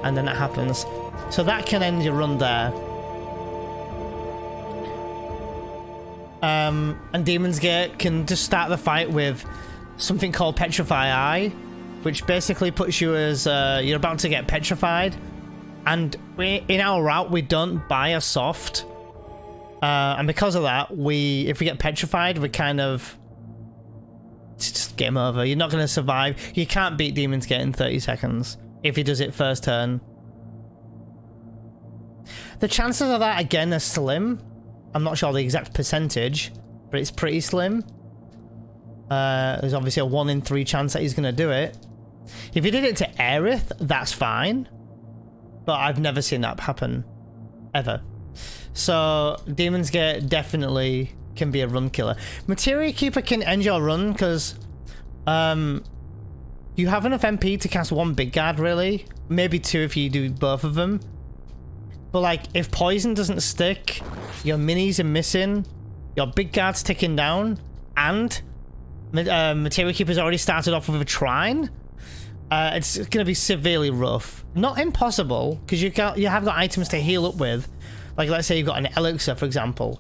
and then it happens. So that can end your run there. And Demon's Gate can just start the fight with something called Petrify Eye, which basically puts you as you're about to get petrified. And in our route, we don't buy a soft. And because of that, if we get petrified, we kind of... It's just game over. You're not going to survive. You can't beat Demon's Gate in 30 seconds if he does it first turn. The chances of that, again, are slim. I'm not sure the exact percentage, but it's pretty slim. There's obviously a 1 in 3 chance that he's going to do it. If he did it to Aerith, that's fine. But I've never seen that happen. Ever. So, Demon's Gate definitely can be a run killer. Materia Keeper can end your run because you have enough MP to cast 1 big guard, really. Maybe 2 if you do both of them. But like, if poison doesn't stick, your minis are missing, your big guard's ticking down, and Materia Keeper's already started off with a Trine, it's going to be severely rough. Not impossible, because you have got items to heal up with. Like, let's say you've got an Elixir, for example.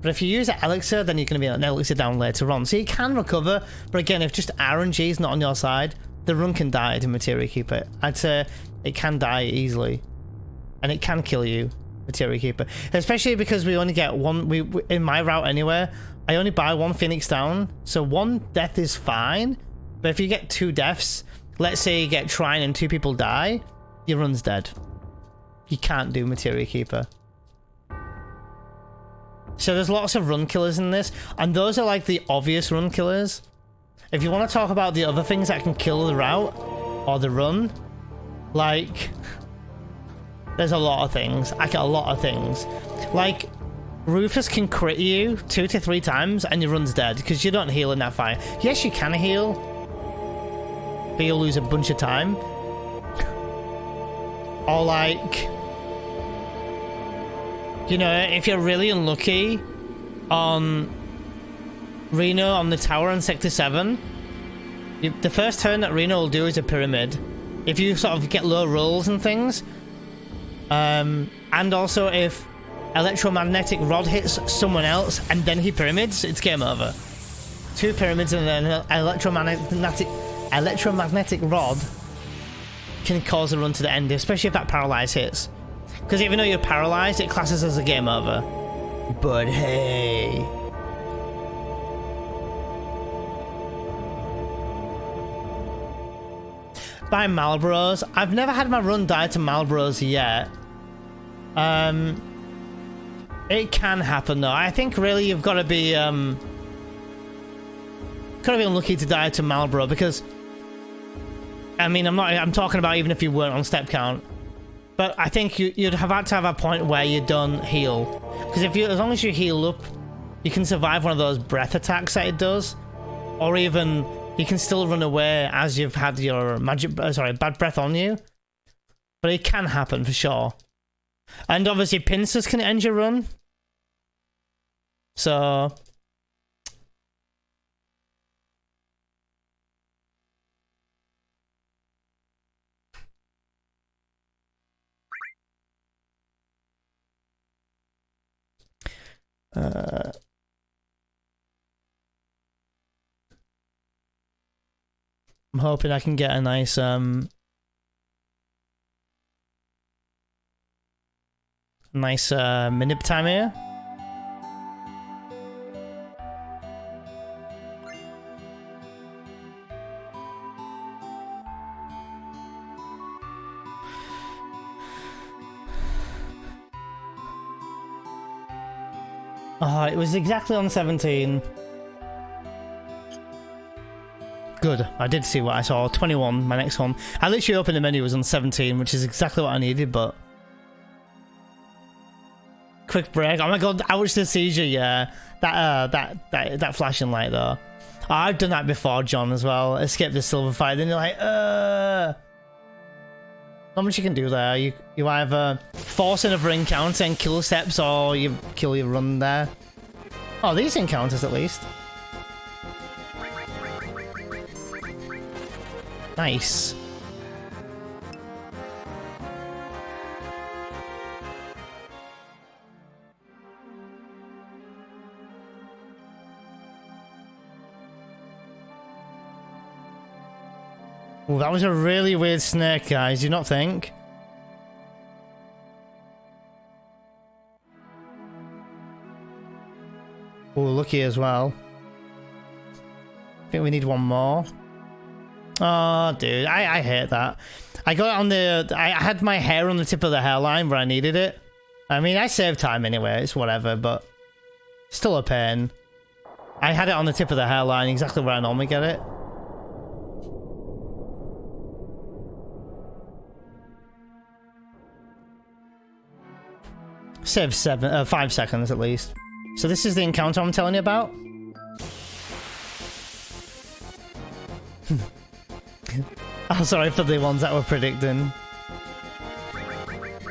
But if you use an Elixir, then you're going to be an Elixir down later on. So you can recover, but again, if just RNG is not on your side, the run can die to Materia Keeper. I'd say it can die easily. And it can kill you, Materia Keeper. Especially because we only get one... in my route anyway, I only buy 1 Phoenix down. So 1 death is fine. But if you get 2 deaths, let's say you get Trine and 2 people die, your run's dead. You can't do Materia Keeper. So there's lots of run killers in this. And those are like the obvious run killers. If you want to talk about the other things that can kill the route or the run, like... There's a lot of things. Like, a lot of things. Like, Rufus can crit you 2 to 3 times and your run's dead because you don't heal in that fight. Yes, you can heal, but you'll lose a bunch of time. Or like, you know, if you're really unlucky on Reno on the tower in Sector 7, the first turn that Reno will do is a pyramid. If you sort of get low rolls and things... and also if electromagnetic rod hits someone else and then he pyramids, it's game over. 2 pyramids and then electromagnetic rod can cause a run to the end, especially if that paralyze hits. Because even though you're paralyzed, it classes as a game over. But hey... By Malboros. I've never had my run die to Malboros yet. It can happen though. I think really you've got to be unlucky to die to Malboro because I mean I'm talking about even if you weren't on step count. But I think you'd have had to have a point where you don't heal. Because as long as you heal up, you can survive one of those breath attacks that it does. Or even you can still run away as you've had your bad breath on you. But it can happen for sure. And obviously pincers can end your run. So... I'm hoping I can get a nice minute time here. Oh, it was exactly on 17. Good. I did see what I saw. 21, my next one. I literally opened the menu, it was on 17, which is exactly what I needed, but... Quick break. Oh my god, ouch, the seizure, yeah. That flashing light, though. Oh, I've done that before, John, as well. Escape the silver fight, then you're like, not much you can do there. You either force another encounter and kill steps, or you kill your run there. Oh, these encounters at least. Nice. Oh, that was a really weird snake, guys. Do you not think? Oh, lucky as well. I think we need one more. Oh, dude, I hate that. I got it on the... I had my hair on the tip of the hairline where I needed it. I mean, I saved time anyway. It's whatever, but still a pain. I had it on the tip of the hairline, exactly where I normally get it. Save 5 seconds at least. So this is the encounter I'm telling you about. Oh, sorry for the ones that were predicting.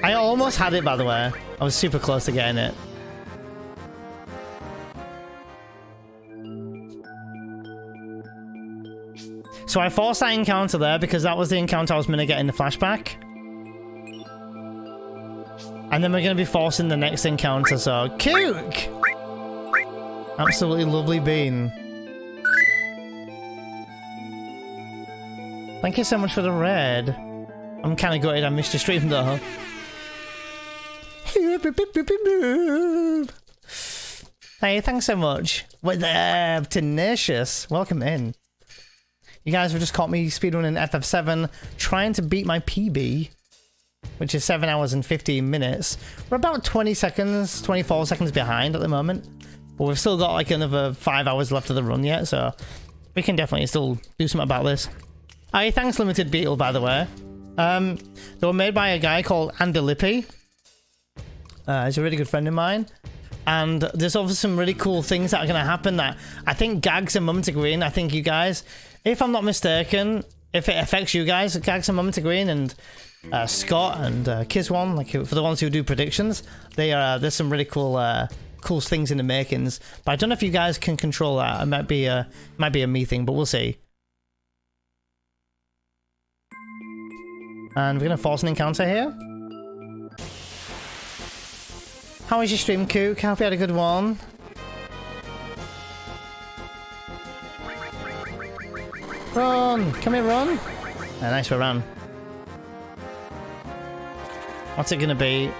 I almost had it, by the way. I was super close to getting it. So I forced that encounter there because that was the encounter I was going to get in the flashback. And then we're going to be forcing the next encounter, so... Kook! Absolutely lovely bean. Thank you so much for the raid. I'm kind of gutted I missed your stream, though. Hey, thanks so much. With tenacious. Welcome in. You guys have just caught me speedrunning FF7, trying to beat my PB, which is 7 hours and 15 minutes. We're about 20 seconds, 24 seconds behind at the moment. But we've still got like another 5 hours left of the run yet, so we can definitely still do something about this. Hey, thanks Limited Beetle, by the way. They were made by a guy called Andy Lippy. He's a really good friend of mine. And there's obviously some really cool things that are going to happen that I think Gags and Mum to Green, I think you guys, if I'm not mistaken, if it affects you guys, Gags and Mum to Green and Scott and Kizwan, like for the ones who do predictions, they are there's some really cool cool things in the makings. But I don't know if you guys can control that. It might be a me thing, but we'll see. And we're gonna force an encounter here. How was your stream, Kook? I hope you had a good one. Run! Come here, run! Nice for run. What's it gonna be?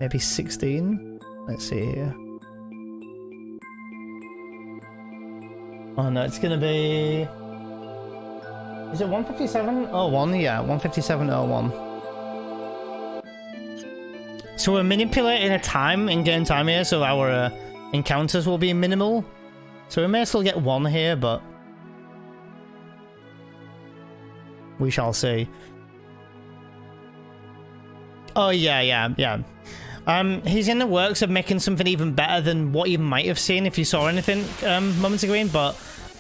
Maybe 16? Let's see here. Oh no, it's gonna be... Is it 157.01? Yeah, 157.01. So we're manipulating a time, in-game time here, so our encounters will be minimal. So we may still get one here, but... we shall see. Oh, yeah. He's in the works of making something even better than what you might have seen if you saw anything moments ago, but...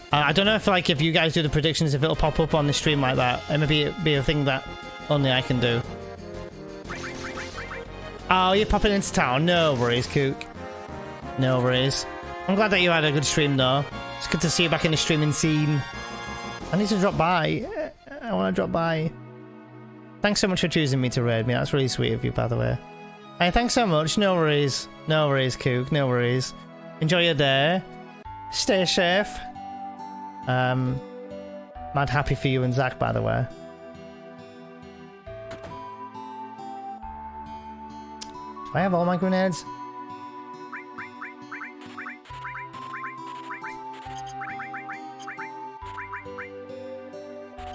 I don't know if you guys do the predictions, if it'll pop up on the stream like that. It may be a thing that only I can do. Oh, you're popping into town. No worries, Kook. No worries. I'm glad that you had a good stream, though. It's good to see you back in the streaming scene. I need to drop by. I want to drop by. Thanks so much for choosing me to raid me. That's really sweet of you, by the way. Hey, thanks so much. No worries. No worries, Kook. No worries. Enjoy your day. Stay safe. Mad happy for you and Zach, by the way. Do I have all my grenades?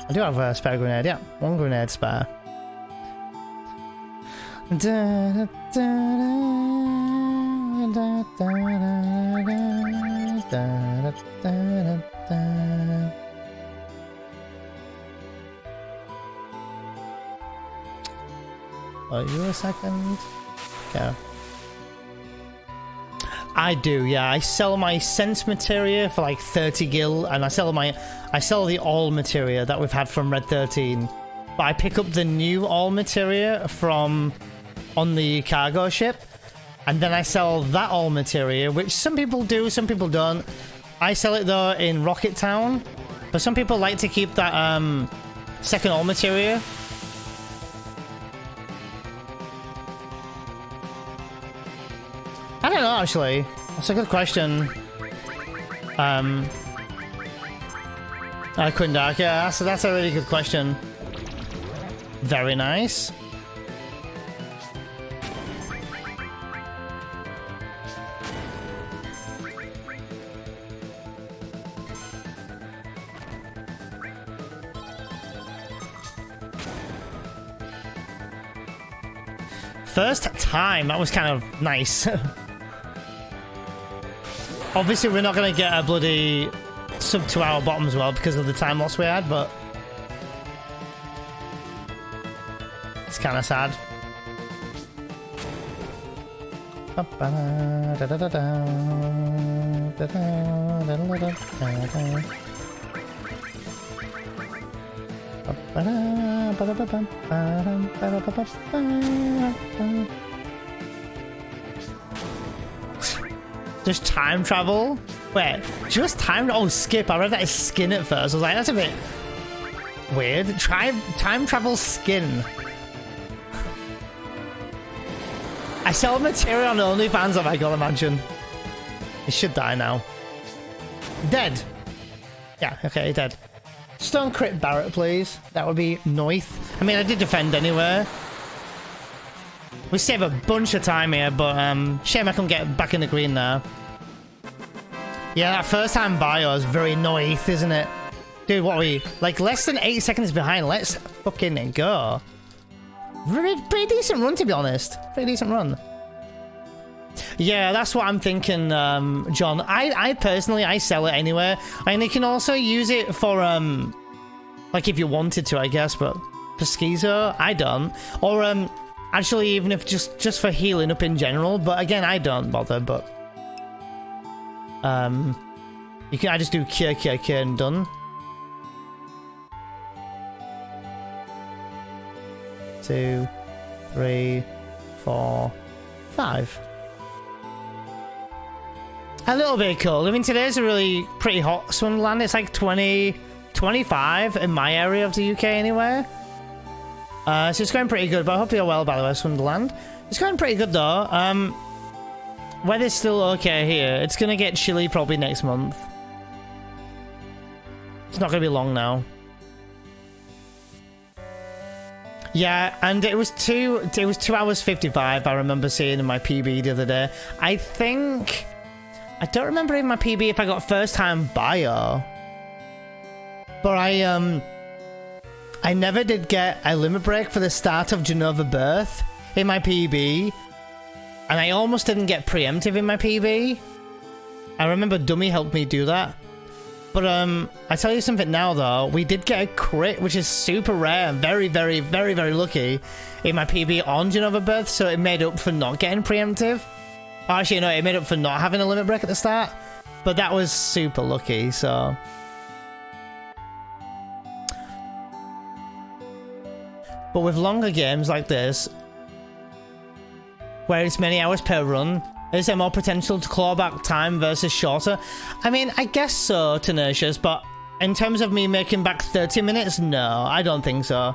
I do have a spare grenade, yeah. One grenade spare. Oh, you a second? Okay. I do, yeah. I sell my sense materia for like 30 gil, and I sell the all materia that we've had from Red 13. But I pick up the new all materia from on the cargo ship, and then I sell that all materia, which some people do, some people don't. I sell it though in Rocket Town, but some people like to keep that second all materia. I don't know, actually. That's a good question. Quinn Dark, yeah, that's a really good question. Very nice. First time, that was kind of nice. Obviously, we're not going to get a bloody sub 2 hour bottom as well because of the time loss we had, but it's kind of sad. Just time travel? Wait, just time? Oh, skip. I read that as skin at first. I was like, that's a bit weird. Time travel skin. I sell material on OnlyFans. Oh my god, imagine. He should die now. Dead. Yeah, okay, dead. Stone crit Barrett, please. That would be nice. I mean, I did defend anyway. We save a bunch of time here, but shame I can get back in the green now. Yeah, that first time bio is very nice, isn't it? Dude, what are we? Like, less than 8 seconds behind. Let's fucking go. Pretty decent run, to be honest. Pretty decent run. Yeah, that's what I'm thinking, John. I personally, I sell it anywhere. And you can also use it for, like if you wanted to, I guess, but for Schizo, I don't. Or, actually, even if just for healing up in general, but again, I don't bother, but... I just do cure, and done. 2, 3, 4, 5. A little bit cold. I mean, today's a really pretty hot Sunderland. It's like 20, 25 in my area of the UK anyway. So it's going pretty good, but I hope you're well, by the way, Sunderland. It's going pretty good, though. Weather's still okay here. It's going to get chilly probably next month. It's not going to be long now. Yeah, and it was 2 hours 55, I remember seeing in my PB the other day. I don't remember in my PB if I got first time bio. But I never did get a limit break for the start of Genova Birth in my PB. And I almost didn't get preemptive in my PB. I remember Dummy helped me do that. But I tell you something now though, we did get a crit, which is super rare and very, very, very, very lucky in my PB on Genova Birth, so it made up for not getting preemptive. Actually, no, it made up for not having a limit break at the start. But that was super lucky, so... But with longer games like this, where it's many hours per run, is there more potential to claw back time versus shorter? I mean, I guess so, Tenacious, but in terms of me making back 30 minutes, no, I don't think so.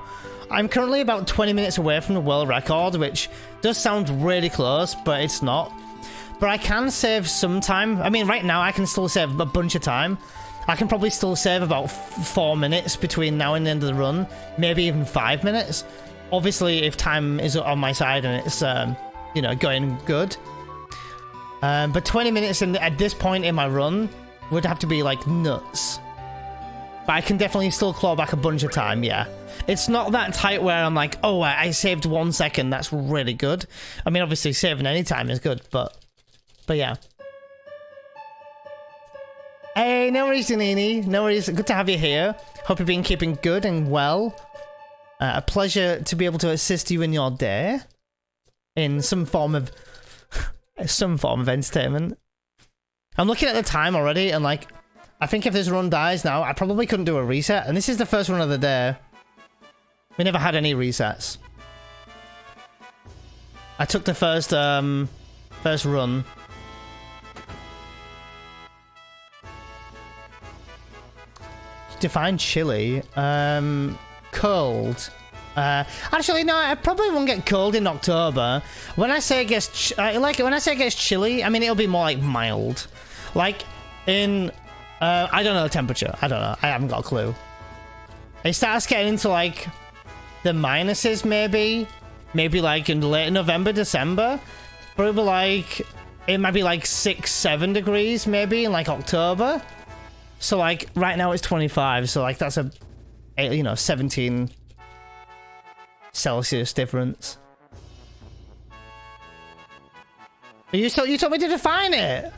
I'm currently about 20 minutes away from the world record, which does sound really close, but it's not. But I can save some time. I mean, right now I can still save a bunch of time. I can probably still save about 4 minutes between now and the end of the run, maybe even 5 minutes. Obviously, if time is on my side and it's, you know, going good. But 20 minutes at this point in my run would have to be, like, nuts. But I can definitely still claw back a bunch of time, yeah. It's not that tight where I'm like, oh, I saved 1 second, that's really good. I mean, obviously, saving any time is good, but yeah. Hey, no worries, Janini. No worries. Good to have you here. Hope you've been keeping good and well. A pleasure to be able to assist you in your day. In some form of entertainment. I'm looking at the time already, and like, I think if this run dies now, I probably couldn't do a reset. And this is the first run of the day. We never had any resets. I took the first run. Define chilly. Cold. Actually, no, I probably won't get cold in October. When I say it gets when I say it gets chilly, I mean it'll be more like mild. Like in I don't know the temperature. I don't know. I haven't got a clue. It starts getting into like the minuses, maybe like in late November, December. Probably like it might be like 6-7 degrees maybe in like October. So like right now it's 25. So like that's a 17 Celsius difference. You told me to define it.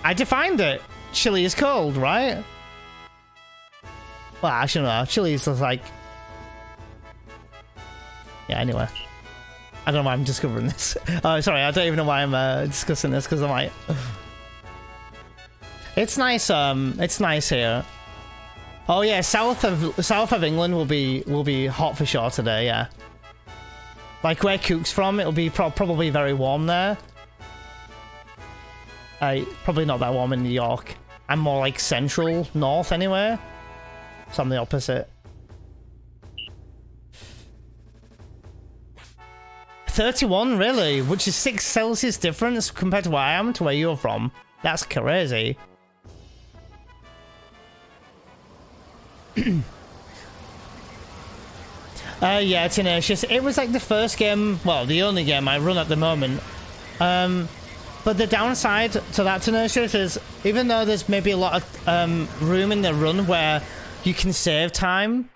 I defined it. Chile is cold, right? Well, actually, no. Chile is just like... Yeah, anyway. I don't know why I'm discovering this. Oh, sorry. I don't even know why I'm discussing this, because I'm like... It's nice here. Oh, yeah. South of England will be hot for sure today, yeah. Like, where Cook's from, it'll be probably very warm there. Probably not that warm in New York. I'm more like central, north anyway. So I'm the opposite. 31, really? Which is 6 Celsius difference compared to where I am to where you're from. That's crazy. Yeah, Tenacious. It was like the first game, well, the only game I run at the moment. But the downside to that, Tenacious, is even though there's maybe a lot of room in the run where you can save time,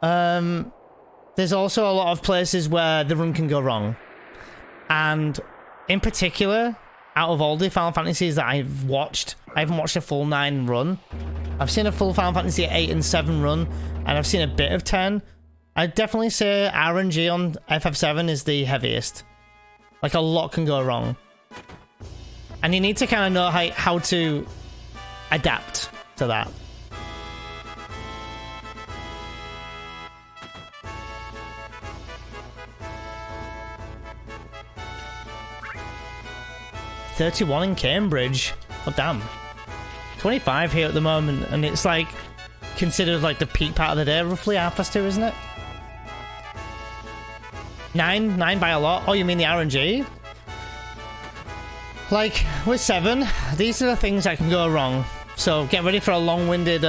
there's also a lot of places where the run can go wrong. And in particular, out of all the Final Fantasies that I've watched, I haven't watched a full 9 run. I've seen a full Final Fantasy 8 and 7 run, and I've seen a bit of 10. I'd definitely say RNG on FF7 is the heaviest. Like, a lot can go wrong. And you need to kind of know how to adapt to that. $31 in Cambridge. Oh, damn. 25 here at the moment, and it's like considered like the peak part of the day, roughly 2:30, isn't it? 9 by a lot. Oh, you mean the RNG? Like, with 7, these are the things that can go wrong. So get ready for a long-winded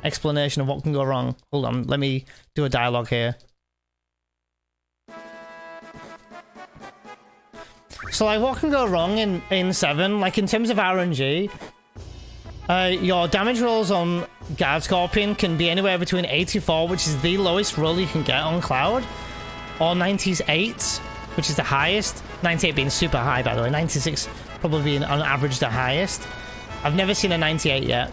explanation of what can go wrong. Hold on, let me do a dialogue here. So, like, what can go wrong in 7? Like, in terms of RNG, your damage rolls on Guard Scorpion can be anywhere between 84, which is the lowest roll you can get on Cloud, or 98, which is the highest. 98 being super high, by the way. 96 probably being on average the highest. I've never seen a 98 yet.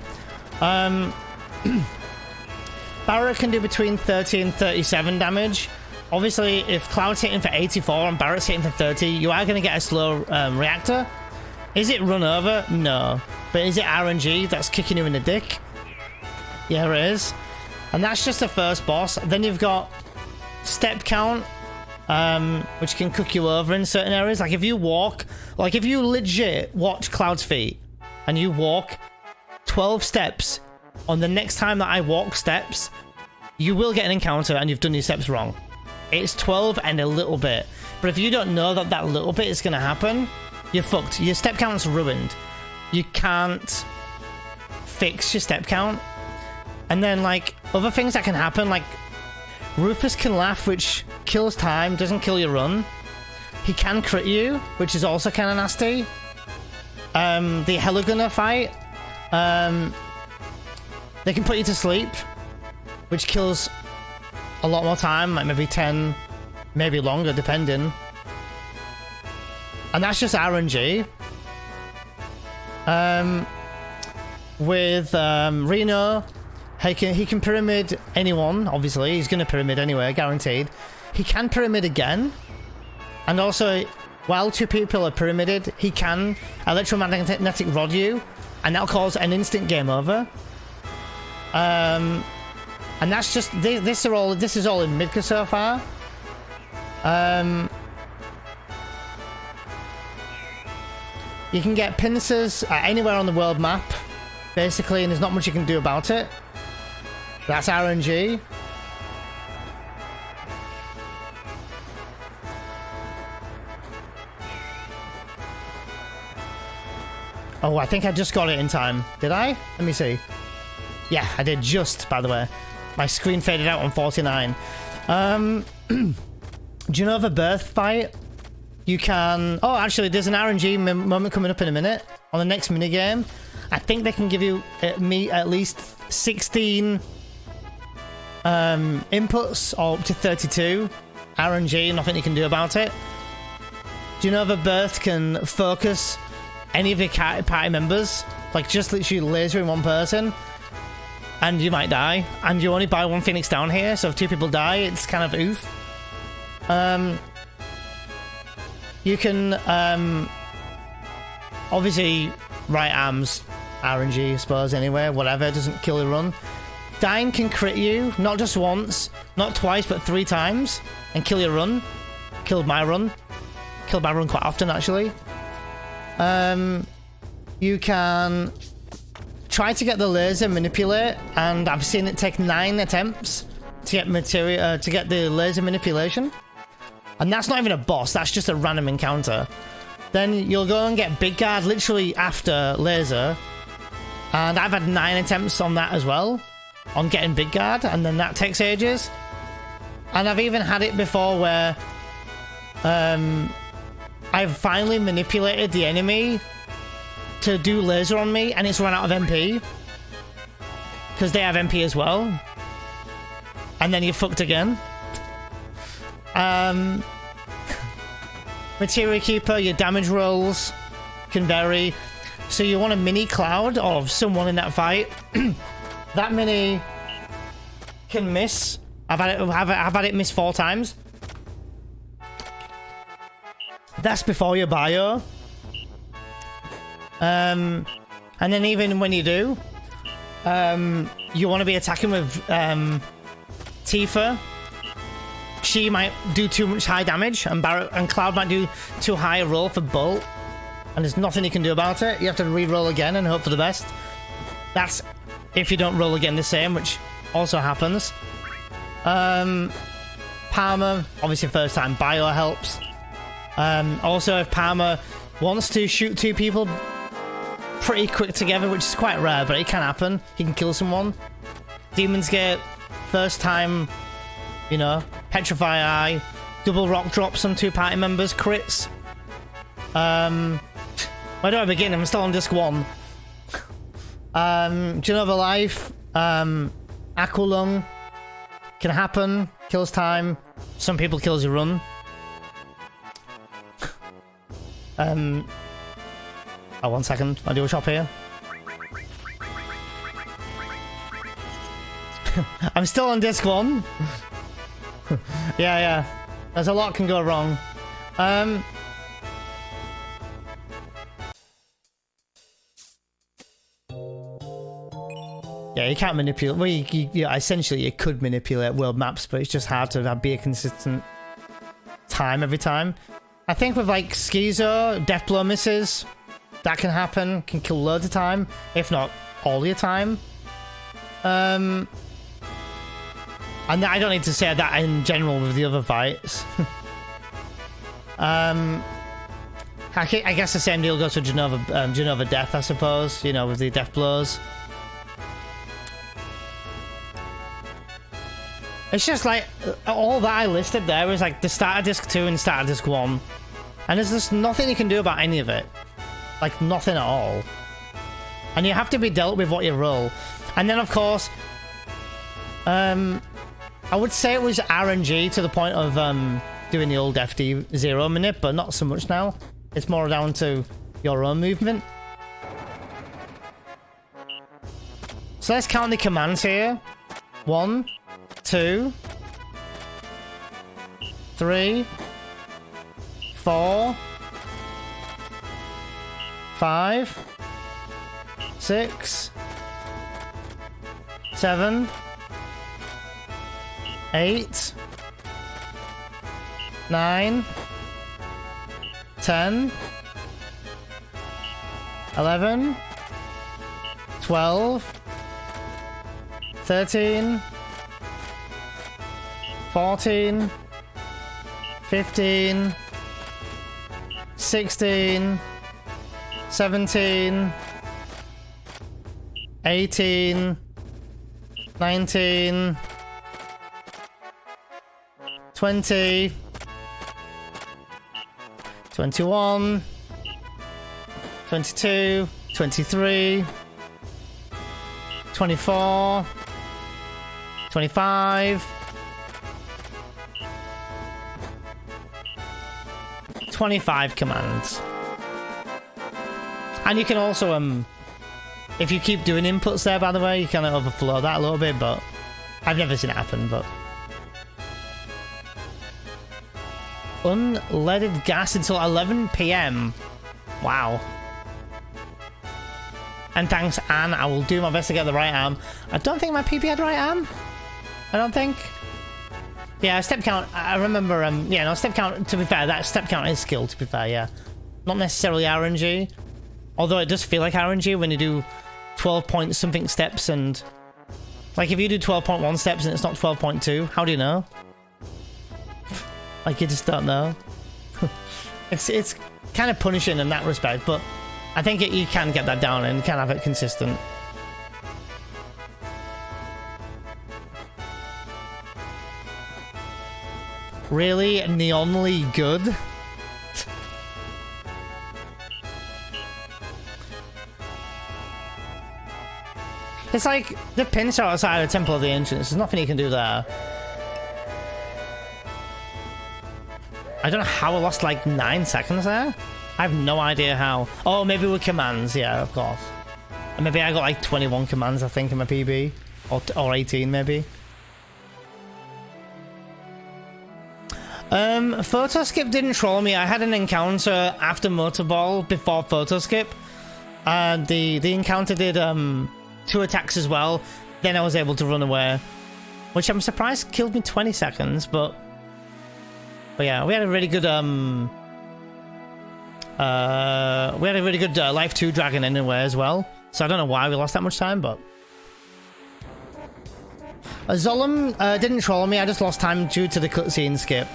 Barrett can do between 30 and 37 damage. Obviously, if Cloud's hitting for 84 and Barrett's hitting for 30, you are going to get a slow reactor. Is it run over? No. But is it RNG that's kicking you in the dick? Yeah, it is. And that's just the first boss. Then you've got step count, which can cook you over in certain areas. Like if you walk, like if you legit watch Cloud's feet and you walk 12 steps on the next time that I walk steps, you will get an encounter and you've done your steps wrong. It's 12 and a little bit. But if you don't know that that little bit is going to happen, you're fucked. Your step count's ruined. You can't fix your step count. And then, like, other things that can happen, like, Rufus can laugh, which kills time, doesn't kill your run. He can crit you, which is also kind of nasty. The Heligunner fight, they can put you to sleep, which kills a lot more time, like maybe 10, maybe longer, depending. And that's just RNG. With Reno, he can pyramid anyone, obviously. He's going to pyramid anyway, guaranteed. He can pyramid again. And also, while 2 people are pyramided, he can electromagnetic rod you, and that'll cause an instant game over. And that's just this is all in Midka so far. You can get pincers anywhere on the world map, basically, and there's not much you can do about it. That's RNG. Oh, I think I just got it in time. Did I? Let me see. Yeah, I did just, by the way. My screen faded out on 49. Do you know of a birth fight? You can... Oh, actually, there's an RNG moment coming up in a minute on the next minigame. I think they can give you at least 16 inputs or up to 32 RNG. Nothing you can do about it. Do you know if a birth can focus any of your party members? Like, just literally laser in one person. And you might die. And you only buy one Phoenix down here, so if 2 people die, it's kind of oof. You can, obviously, right arms, RNG, I suppose, anyway, whatever, it doesn't kill your run. Dying can crit you, not just once, not twice, but 3 times, and kill your run. Killed my run. Killed my run quite often, actually. You can try to get the laser manipulate, and I've seen it take 9 attempts to get material, to get the laser manipulation. And that's not even a boss, that's just a random encounter. Then you'll go and get Big Guard literally after laser. And I've had 9 attempts on that as well, on getting Big Guard, and then that takes ages. And I've even had it before where I've finally manipulated the enemy to do laser on me, and it's run out of MP. Because they have MP as well. And then you're fucked again. Materia Keeper, your damage rolls can vary. So you want a mini cloud of someone in that fight. That mini can miss. I've had it miss 4 times. That's before your bio. And then even when you do, you want to be attacking with Tifa. She might do too much high damage, and Cloud might do too high a roll for Bolt, and there's nothing you can do about it. You have to re-roll again and hope for the best. That's if you don't roll again the same, which also happens. Palmer, obviously first time bio helps. Also, if Palmer wants to shoot 2 people pretty quick together, which is quite rare, but it can happen. He can kill someone. Demon's Gate, first time, you know, Petrify Eye, double rock drops on 2 party members, crits. Where do I begin? I'm still on disc 1. Genova Life, Aqualung, can happen, kills time. Some people kills your run. Oh, 1 second. I do a shop here. I'm still on disc 1. yeah. There's a lot can go wrong. Yeah, you can't manipulate. Well, essentially you could manipulate world maps, but it's just hard to be a consistent time every time. I think with like Schizo, Death Blow misses, that can happen. Can kill loads of time, if not all your time. And I don't need to say that in general with the other fights. I guess the same deal goes for Genova Death, I suppose, you know, with the Death Blows. It's just like, all that I listed there is like the start of disc 2 and start of disc 1. And there's just nothing you can do about any of it. Like, nothing at all. And you have to be dealt with what you roll. And then, of course, I would say it was RNG to the point of doing the old FD0 minute, but not so much now. It's more down to your own movement. So let's count the commands here. 1, 2, 3, 4, 5, 6, 7, 8, 9, 10, 11, 12, 13, 14, 15, 16, 17, 18, 19, 20, 21, 22, 23, 24, 25, 25 commands. And you can also, if you keep doing inputs there, by the way, you kind of overflow that a little bit, but I've never seen it happen, but... Unleaded gas until 11 PM. Wow. And thanks, Anne. I will do my best to get the right arm. I don't think my PB had right arm. I don't think. Yeah, step count. I remember, yeah, no, step count, to be fair, that step count is skill, to be fair, yeah. Not necessarily RNG. Although it does feel like RNG when you do 12 point something steps and... Like, if you do 12.1 steps and it's not 12.2, how do you know? Like, you just don't know. It's kind of punishing in that respect, but I think you can get that down and you can have it consistent. Really? Neonly good? It's like the pinch outside the Temple of the Ancients. There's nothing you can do there. I don't know how I lost like 9 seconds there. I have no idea how. Oh, maybe with commands. Yeah, of course. And maybe I got like 21 commands, I think, in my PB. Or 18, maybe. Photo skip didn't troll me. I had an encounter after Motorball before photo skip. The encounter did 2 attacks as well. Then I was able to run away, which I'm surprised killed me 20 seconds. But yeah, we had a really good Life 2 Dragon anyway as well. So I don't know why we lost that much time, but Zolom didn't troll me. I just lost time due to the cutscene skip.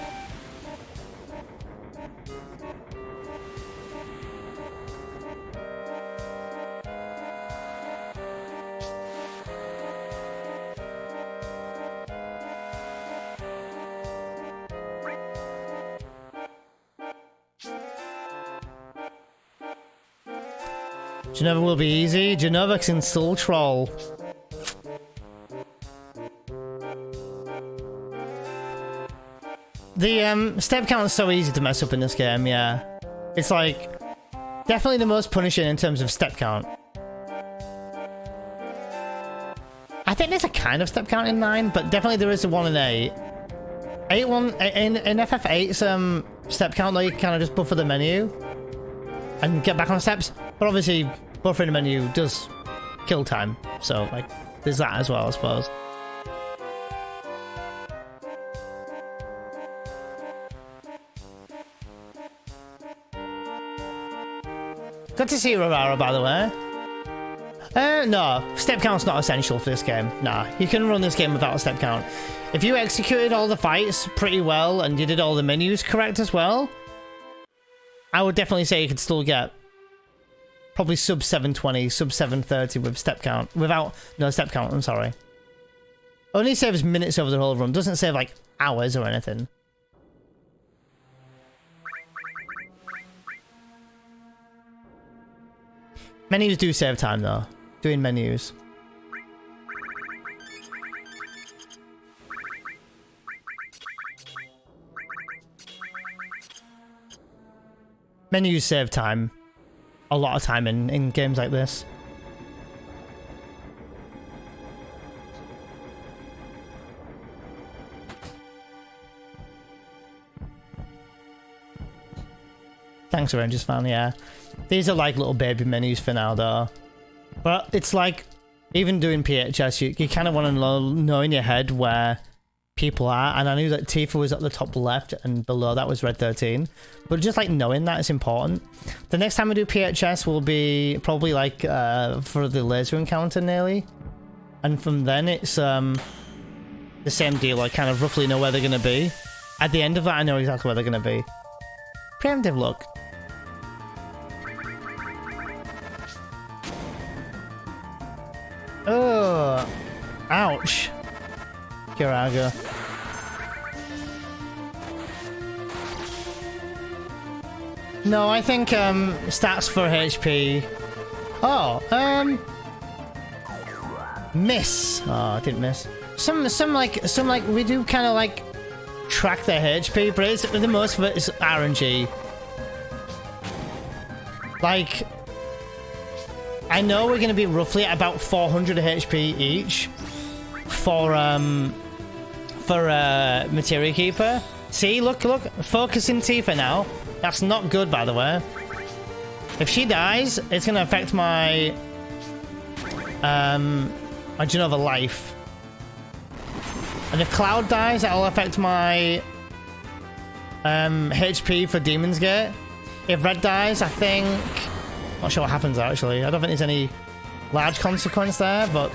Genova will be easy. Genova can still troll. The step count is so easy to mess up in this game, yeah. It's like definitely the most punishing in terms of step count. I think there's a kind of step count in 9, but definitely there is a 1 in 8. 8-1 in FF8's step count though, you can kind of just buffer the menu and get back on steps. But obviously buffering the menu does kill time, so like there's that as well, I suppose. Good to see you, Rivara, by the way. No, step count's not essential for this game. Nah, you can run this game without a step count. If you executed all the fights pretty well and you did all the menus correct as well, I would definitely say you could still get probably sub 720, sub 730 with step count. Without no step count, I'm sorry. Only saves minutes over the whole run, doesn't save like hours or anything. Menus do save time though, doing menus. Menus save time. A lot of time in games like this. Thanks, Rangers fan, yeah. These are like little baby menus for now though. But it's like, even doing PHS, you kind of want to know in your head where people are, and I knew that Tifa was at the top left and below that was Red 13, but just like knowing that is important. The next time we do PHS will be probably like for the laser encounter nearly, and from then it's the same deal. I kind of roughly know where they're gonna be. At the end of that I know exactly where they're gonna be. Preemptive look. Ouch. Kiraga. No, I think stats for HP. Oh, miss. Oh, I didn't miss. Some like we do kind of like track their HP, but it's the most of it is RNG. Like, I know we're gonna be roughly at about 400 HP each for Materia Keeper. See, look, focusing Tifa now. That's not good, by the way. If she dies, it's gonna affect my my Genova life. And if Cloud dies, that'll affect my HP for Demon's Gate. If Red dies, I think... Not sure what happens, actually. I don't think there's any large consequence there, but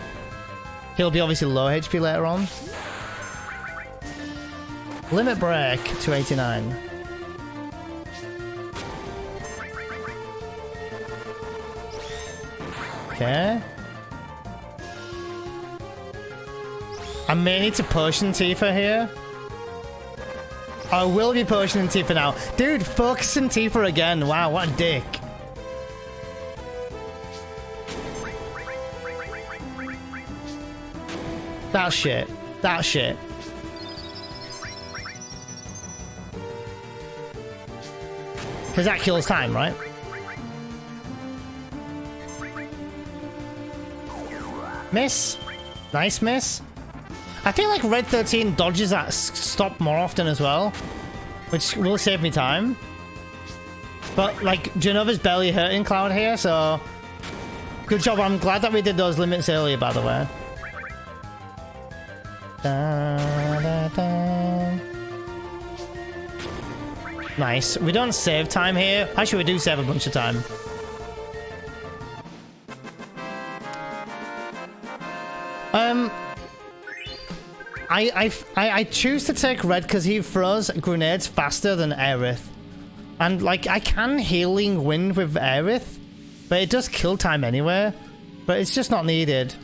he'll be obviously low HP later on. Limit Break, 289. Okay. I may need to potion Tifa here. I will be potioning Tifa now. Dude, focusing Tifa again. Wow, what a dick. That's shit. That's shit. Because that kills time, right? Miss. Nice miss. I feel like Red 13 dodges that stop more often as well, which will save me time. But, like, Genova's barely hurting Cloud here, so... Good job. I'm glad that we did those limits earlier, by the way. Da, da, da. Nice. We don't save time here. Actually, we do save a bunch of time. I choose to take Red because he throws grenades faster than Aerith. And, like, I can Healing Wind with Aerith, but it does kill time anyway. But it's just not needed.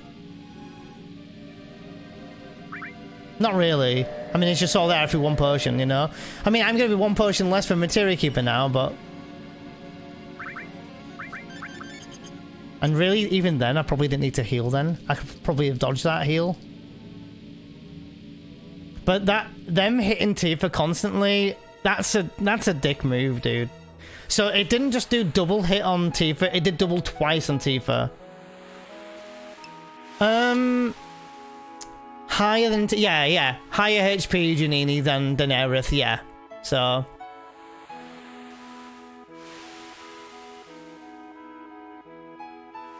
Not really. I mean, it's just all there for one potion, you know? I mean, I'm going to be one potion less for Materia Keeper now, but... And really, even then, I probably didn't need to heal then. I could probably have dodged that heal. But them hitting Tifa constantly, that's a dick move, dude. So it didn't just do double hit on Tifa, it did double twice on Tifa. Higher than... yeah. Higher HP Janini than Aerith, yeah. So...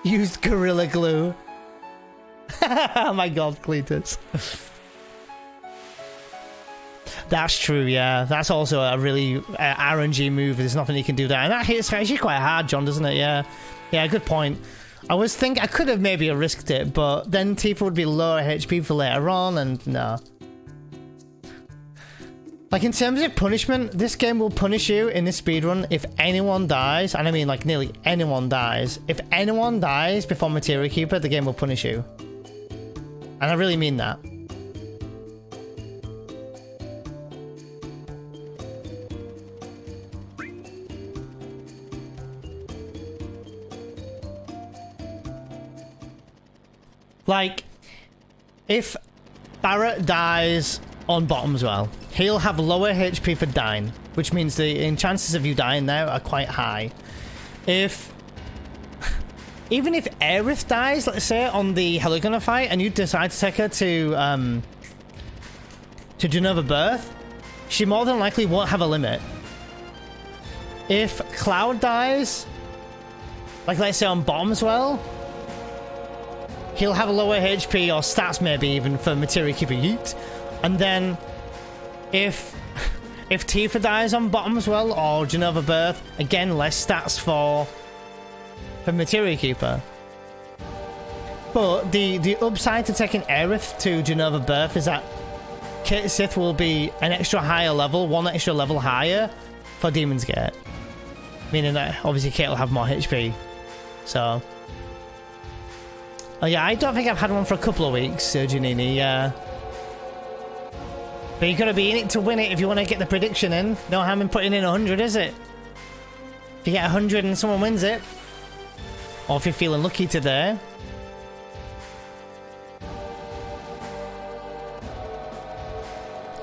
Used Gorilla Glue. Oh my god, Cletus. That's true, yeah. That's also a really RNG move. There's nothing you can do there. And that hits actually quite hard, John, doesn't it? Yeah. Yeah, good point. I was thinking I could have maybe risked it, but then Tifa would be lower HP for later on, and no. Like, in terms of punishment, this game will punish you in this speedrun if anyone dies, and I mean, like, nearly anyone dies. If anyone dies before Materia Keeper, the game will punish you. And I really mean that. Like, if Barrett dies on bottom as well, he'll have lower HP for dying, which means the chances of you dying there are quite high. Even if Aerith dies, let's say, on the Heligona fight, and you decide to take her to Genova Birth, she more than likely won't have a limit. If Cloud dies, like let's say on bottom as well, he'll have a lower HP or stats maybe even for Materia Keeper Yeet. And then if Tifa dies on bottom as well, or Genova Birth, again less stats for Materia Keeper. But the upside to taking Aerith to Genova Birth is that Kate Sith will be an extra higher level, one extra level higher for Demon's Gate. Meaning that obviously Kate will have more HP. So Oh yeah, I don't think I've had one for a couple of weeks, Janini, yeah. But you gotta be in it to win it if you want to get the prediction in. No harm in putting in 100, is it? If you get 100 and someone wins it. Or if you're feeling lucky today.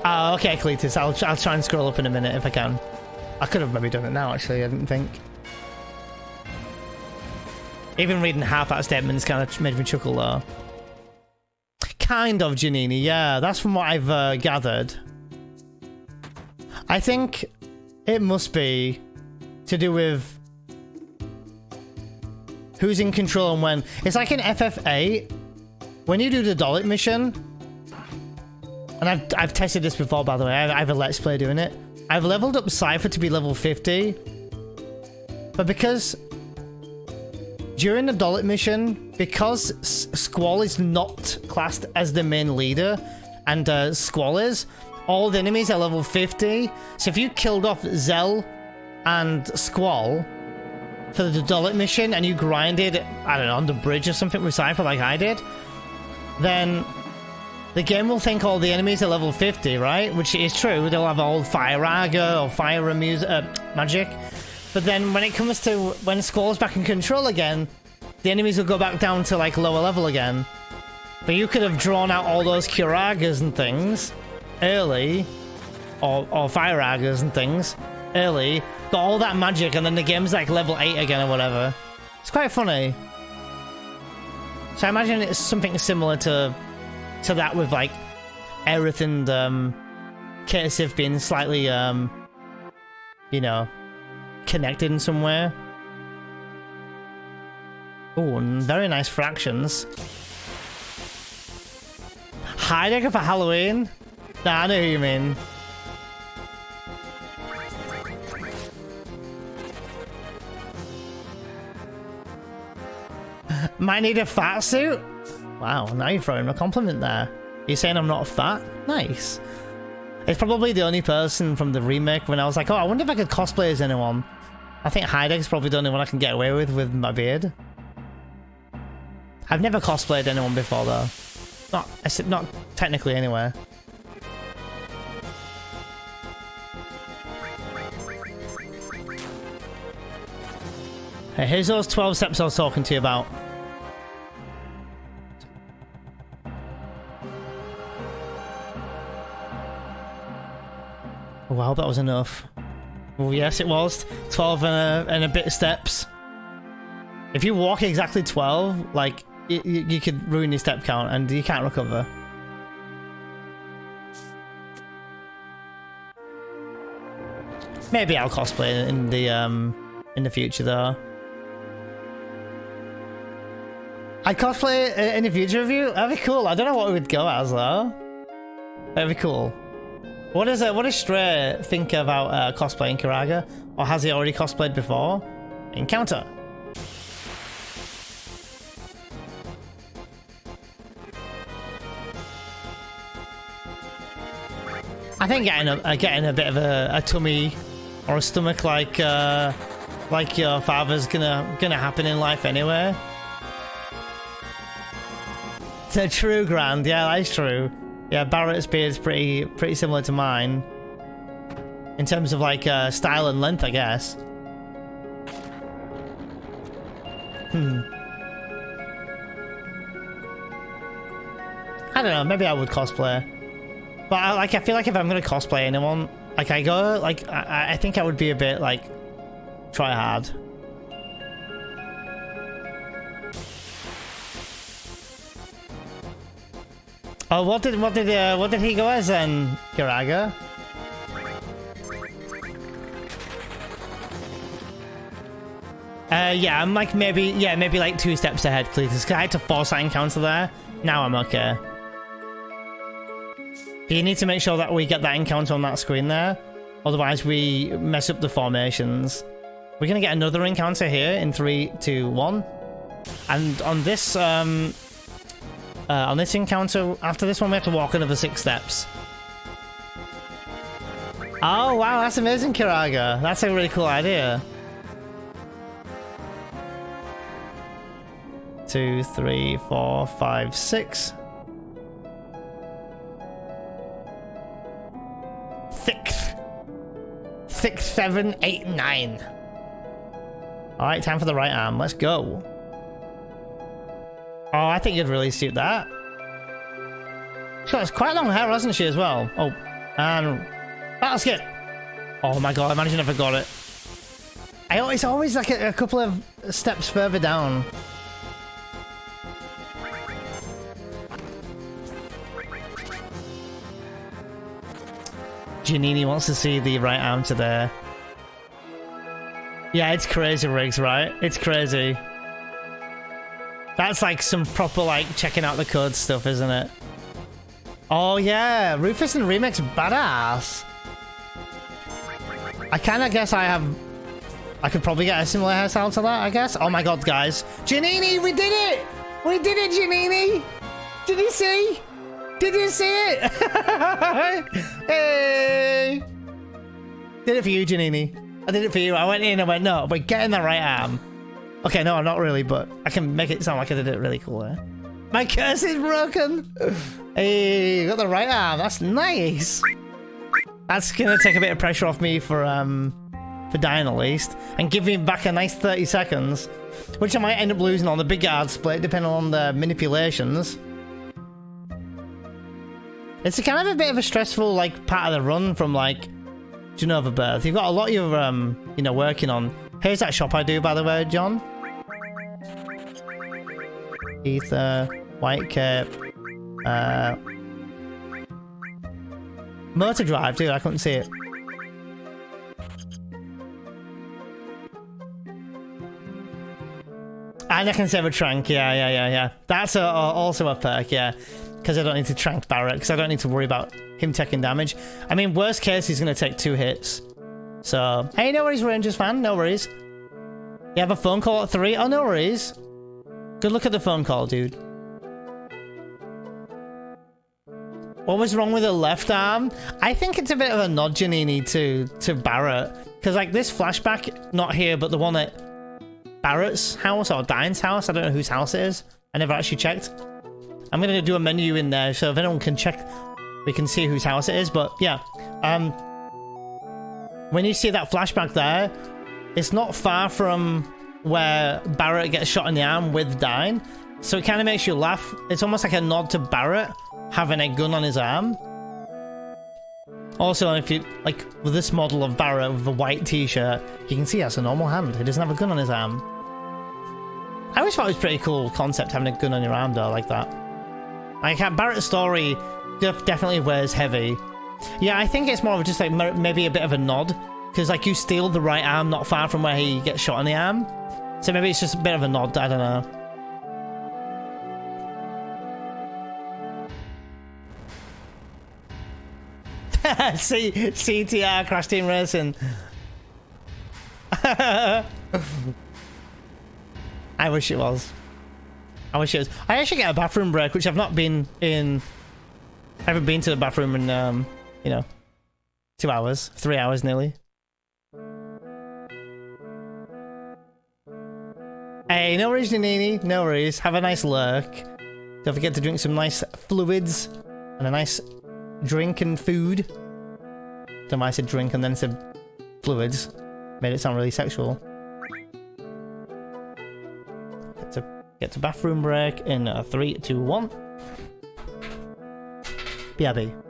Oh, okay, Cletus. I'll try and scroll up in a minute if I can. I could have maybe done it now, actually. I didn't think. Even reading half that statement's kind of made me chuckle, though. Kind of, Janini. Yeah, that's from what I've gathered. I think it must be to do with who's in control and when. It's like in FF8, when you do the Dollet mission, and I've tested this before, by the way. I have a Let's Play doing it. I've leveled up Cypher to be level 50, but because during the Dollet mission, because Squall is not classed as the main leader, and Squall is, all the enemies are level 50. So if you killed off Zell and Squall for the Dollet mission, and you grinded, I don't know, on the bridge or something with Cypher like I did, then the game will think all the enemies are level 50, right? Which is true. They'll have all Fire Raga or Fire Magic. But then when it comes to when Squall's back in control again, the enemies will go back down to like lower level again. But you could have drawn out all those Kiragas and things early, or Fire Ragas and things early, got all that magic, and then the game's like level 8 again or whatever. It's quite funny. So I imagine it's something similar to that with like Aerith and Kasif being slightly, you know, connected in some way. Oh, very nice fractions. Heidegger for Halloween? Nah, I know who you mean. Might need a fat suit? Wow, now you're throwing a compliment there. You're saying I'm not fat? Nice. It's probably the only person from the remake when I was like, oh, I wonder if I could cosplay as anyone. I think Heidegger's probably the only one I can get away with my beard. I've never cosplayed anyone before though. Not technically anyway. Hey, here's those 12 steps I was talking to you about. Oh, I hope that was enough. Well, yes, it was. 12 and a bit steps. If you walk exactly 12, like, you could ruin your step count and you can't recover. Maybe I'll cosplay in the future, though. I'd cosplay in the future of you? That'd be cool. I don't know what it would go as, though. That'd be cool. What does Stray think about cosplaying Kiraga? Or has he already cosplayed before? Encounter. I think getting a bit of a tummy or a stomach like your father's gonna happen in life anyway. The true grand, yeah, that's true. Yeah, Barrett's beard's pretty similar to mine in terms of like style and length, I guess. I don't know. Maybe I would cosplay, but I feel like if I'm gonna cosplay anyone, like I think I would be a bit like try hard. Oh, what did he go as then, Kiraga? Yeah, I'm like maybe like 2 steps ahead, Cletus. I had to force that encounter there. Now I'm okay. You need to make sure that we get that encounter on that screen there, otherwise we mess up the formations. We're gonna get another encounter here in 3, 2, 1, and on this encounter, after this one, we have to walk another 6 steps. Oh, wow, that's amazing, Kiraga. That's a really cool idea. 2, 3, 4, 5, 6. 6, 7, 8, 9. Alright, time for the right arm. Let's go. Oh, I think you'd really suit that. She's got quite long hair, hasn't she, as well? Oh, and battle skip. Oh my god, imagine if I got it. It's always like a couple of steps further down. Giannini wants to see the right arm to there. Yeah, it's crazy, Riggs, right? It's crazy. That's like some proper, like, checking out the code stuff, isn't it? Oh, yeah. Rufus and Remix badass. I kind of guess I could probably get a similar hairstyle to that, I guess. Oh my god, guys. Giannini, we did it! We did it, Giannini! Did you see? Did you see it? Hey! Did it for you, Giannini. I did it for you. I went in and went, no, we're getting the right arm. Okay, no, not really, but I can make it sound like I did it really cool there. My curse is broken! Hey, got the right arm. That's nice. That's gonna take a bit of pressure off me for dying at least, and give me back a nice 30 seconds, which I might end up losing on the big guard split, depending on the manipulations. It's kind of a bit of a stressful, like, part of the run from, like, Genova Birth. You've got a lot you're, you know, working on. Here's that shop I do, by the way, John. Ether, White Cape, Motor Drive, dude, I couldn't see it. And I can save a Trank, yeah. That's also a perk, yeah. Because I don't need to Trank Barrett, because I don't need to worry about him taking damage. I mean, worst case, he's going to take 2 hits. So, hey, no worries, Rangers fan, no worries. You have a phone call at 3? Oh, no worries. Good luck at the phone call, dude. What was wrong with the left arm? I think it's a bit of a nod, Giannini, to Barrett. Because, like, this flashback, not here, but the one at Barrett's house or Dine's house, I don't know whose house it is. I never actually checked. I'm going to do a menu in there, so if anyone can check, we can see whose house it is. But, yeah. When you see that flashback there, it's not far from where Barrett gets shot in the arm with Dine. So it kind of makes you laugh. It's almost like a nod to Barrett having a gun on his arm. Also, if you, like, with this model of Barrett with a white t-shirt, you can see he has a normal hand. He doesn't have a gun on his arm. I always thought it was a pretty cool concept, having a gun on your arm, though, like that. Like, Barrett's story definitely wears heavy. Yeah, I think it's more of just, like, maybe a bit of a nod. Because, like, you steal the right arm not far from where he gets shot in the arm. So maybe it's just a bit of a nod, I don't know. CTR Crash Team Racing. I wish it was. I wish it was. I actually get a bathroom break, which I've not been in. I haven't been to the bathroom in, you know, 2 hours, 3 hours nearly. Hey, no worries, Giannini. No worries. Have a nice lurk. Don't forget to drink some nice fluids and a nice drink and food. Don't know why I said drink and then said fluids. Made it sound really sexual. Get to bathroom break in 3, 2, 1. BRB.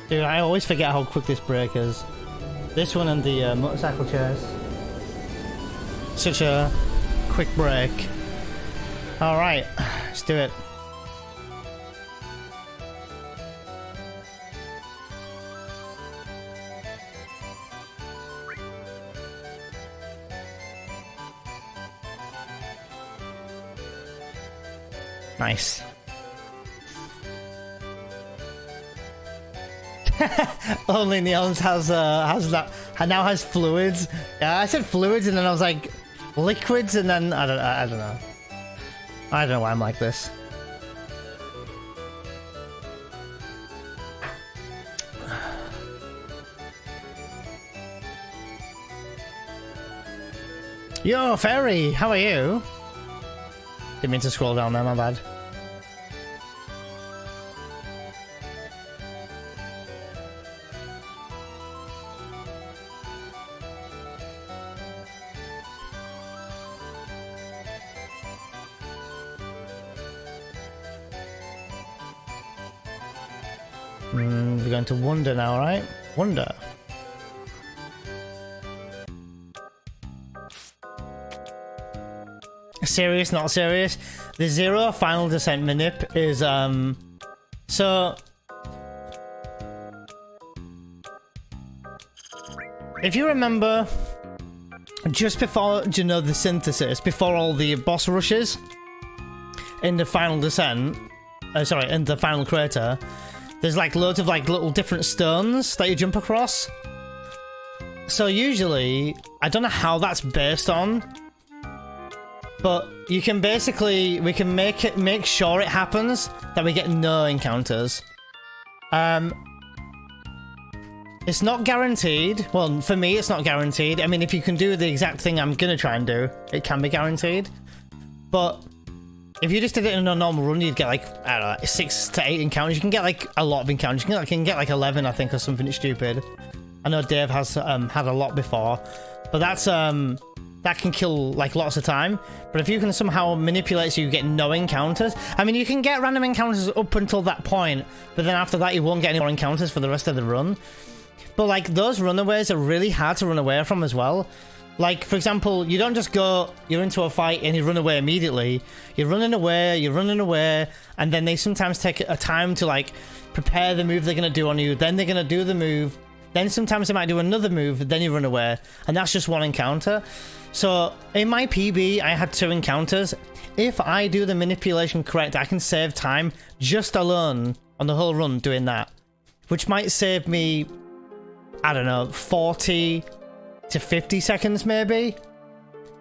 Dude, I always forget how quick this break is. This one and the motorcycle chase. Such a quick break. Alright, let's do it. Nice. Only Neons has that. Now has fluids. Yeah, I said fluids, and then I was like liquids, and then I don't know. I don't know why I'm like this. Yo, Fairy, how are you? Didn't mean to scroll down there, my bad. We're going to Wonder now, right? Wonder. Serious, not serious. The Zero Final Descent manip is so if you remember just before, you know, the synthesis, before all the boss rushes in the Final Descent, sorry, in the Final Crater, there's like loads of like little different stones that you jump across. So usually, I don't know how that's based on, but you can basically, we can make sure it happens that we get no encounters. It's not guaranteed. Well, for me, it's not guaranteed. I mean, if you can do the exact thing I'm gonna try and do, it can be guaranteed. But if you just did it in a normal run, you'd get like, I don't know, 6 to 8 encounters. You can get like a lot of encounters. You can get like 11, I think, or something stupid. I know Dave has had a lot before, but that's that can kill like lots of time. But if you can somehow manipulate so you get no encounters, I mean, you can get random encounters up until that point, but then after that you won't get any more encounters for the rest of the run. But like those runaways are really hard to run away from as well. Like, for example, you don't just go, you're into a fight and you run away immediately. You're running away, and then they sometimes take a time to like prepare the move they're going to do on you. Then they're going to do the move. Then sometimes they might do another move, then you run away. And that's just one encounter. So in my PB, I had 2 encounters. If I do the manipulation correct, I can save time just alone on the whole run doing that. Which might save me, I don't know, 40 to 50 seconds maybe,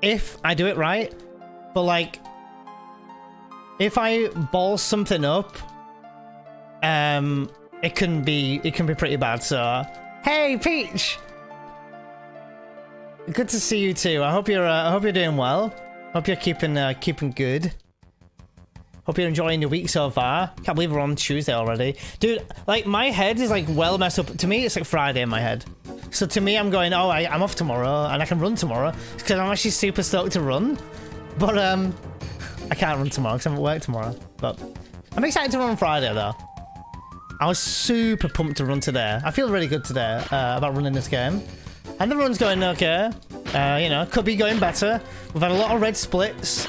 if I do it right. But like, if I ball something up, it can be pretty bad. So hey Peach, good to see you too. I hope you're doing well. Hope you're keeping good. Hope you're enjoying your week so far. Can't believe we're on Tuesday already. Dude, like, my head is, like, well messed up. To me, it's, like, Friday in my head. So to me, I'm going, oh, I'm off tomorrow, and I can run tomorrow, because I'm actually super stoked to run. But, I can't run tomorrow, because I'm at work tomorrow. But I'm excited to run on Friday, though. I was super pumped to run today. I feel really good today about running this game. And the run's going okay. You know, could be going better. We've had a lot of red splits,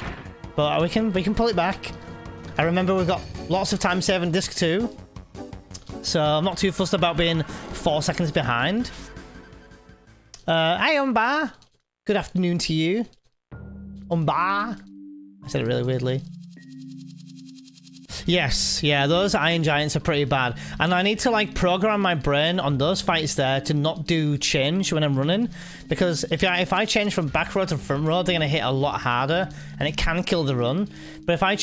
but we can pull it back. I remember we've got lots of time saving disc 2, so I'm not too fussed about being 4 seconds behind. Hi Umbar, good afternoon to you. Umbar, I said it really weirdly. Yes, yeah, those Iron Giants are pretty bad. And I need to like program my brain on those fights there to not do change when I'm running. Because if I change from back row to front row, they're going to hit a lot harder and it can kill the run. But if I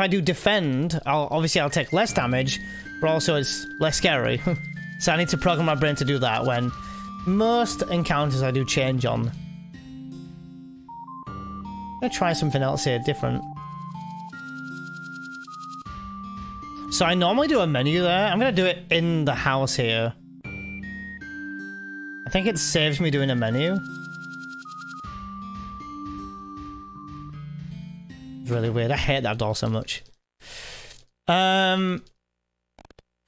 do defend, I'll take less damage, but also it's less scary. So I need to program my brain to do that when most encounters I do change on. I'm going to try something else here, different. So I normally do a menu there. I'm going to do it in the house here. I think it saves me doing a menu. It's really weird. I hate that door so much. Hey,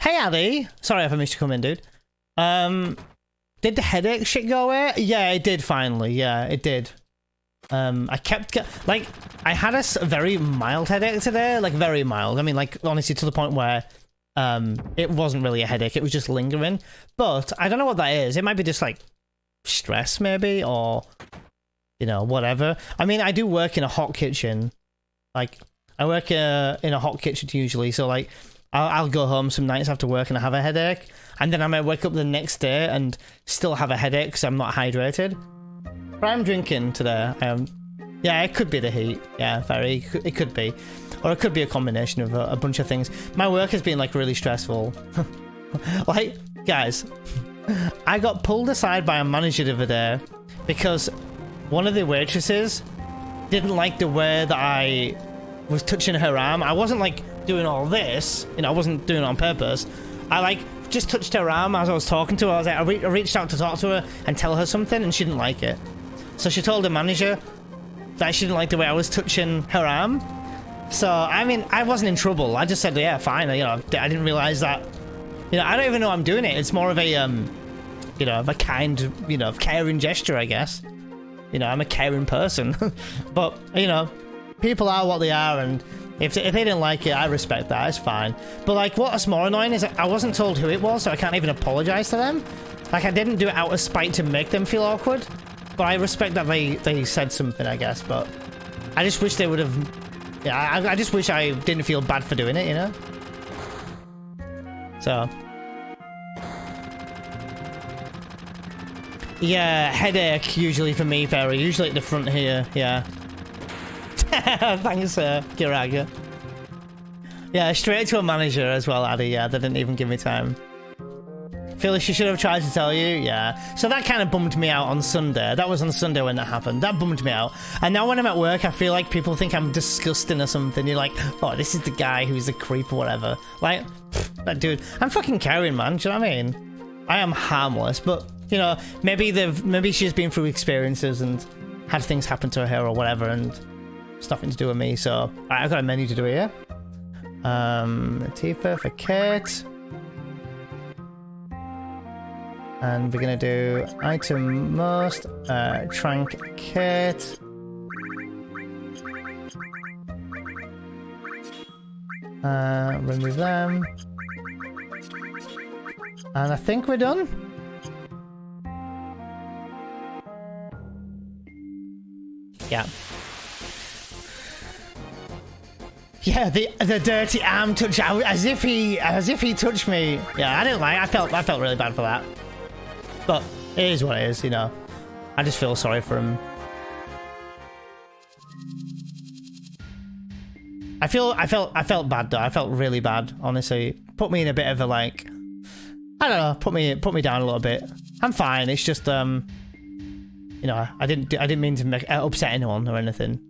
Addy. Sorry if I missed you come in, dude. Did the headache shit go away? Yeah, it did finally. Yeah, it did. I kept like I had a very mild headache today, like very mild. I mean, like honestly, to the point where it wasn't really a headache; it was just lingering. But I don't know what that is. It might be just like stress, maybe, or you know, whatever. I mean, I do work in a hot kitchen. Like I work in a hot kitchen usually, so like I'll go home some nights after work and I have a headache, and then I might wake up the next day and still have a headache because I'm not hydrated. But I'm drinking today. Yeah, it could be the heat. Yeah, very. It could be, or it could be a combination of a bunch of things. My work has been like really stressful. Like, guys, I got pulled aside by a manager the other day because one of the waitresses didn't like the way that I was touching her arm. I wasn't like doing all this, you know, I wasn't doing it on purpose. I like just touched her arm as I was talking to her. I was like, I reached out to talk to her and tell her something, and she didn't like it. So she told the manager that she didn't like the way I was touching her arm. So I mean, I wasn't in trouble. I just said, yeah, fine. You know, I didn't realize that. You know, I don't even know I'm doing it. It's more of a you know, of a kind, you know, caring gesture, I guess. You know, I'm a caring person. But you know, people are what they are, and if they didn't like it, I respect that. It's fine. But like, what's more annoying is I wasn't told who it was, so I can't even apologize to them. Like, I didn't do it out of spite to make them feel awkward. But I respect that they said something, I guess. But I just wish they would have. Yeah, I just wish I didn't feel bad for doing it, you know. So. Yeah, headache usually for me, Ferry. Usually at the front here. Yeah. Thanks, Kiraga. Yeah, straight to a manager as well, Addy. Yeah, they didn't even give me time. Feel like she should have tried to tell you. Yeah. So that kind of bummed me out on Sunday. That was on Sunday when that happened. That bummed me out. And now when I'm at work, I feel like people think I'm disgusting or something. You're like, oh, this is the guy who's a creep or whatever. Like, that dude. I'm fucking caring, man. Do you know what I mean? I am harmless, but you know, maybe she's been through experiences and had things happen to her or whatever, and it's nothing to do with me. So I've got a menu to do here. Tifa for Kate. And we're gonna do item most, Trank Kate. Remove them. And I think we're done. Yeah. Yeah, the dirty arm touch, as if he touched me. Yeah, I didn't like. I felt really bad for that. But it is what it is, you know. I just feel sorry for him. I felt bad though. I felt really bad, honestly. Put me in a bit of a like, I don't know. Put me down a little bit. I'm fine. It's just you know, I didn't mean to make upset anyone or anything.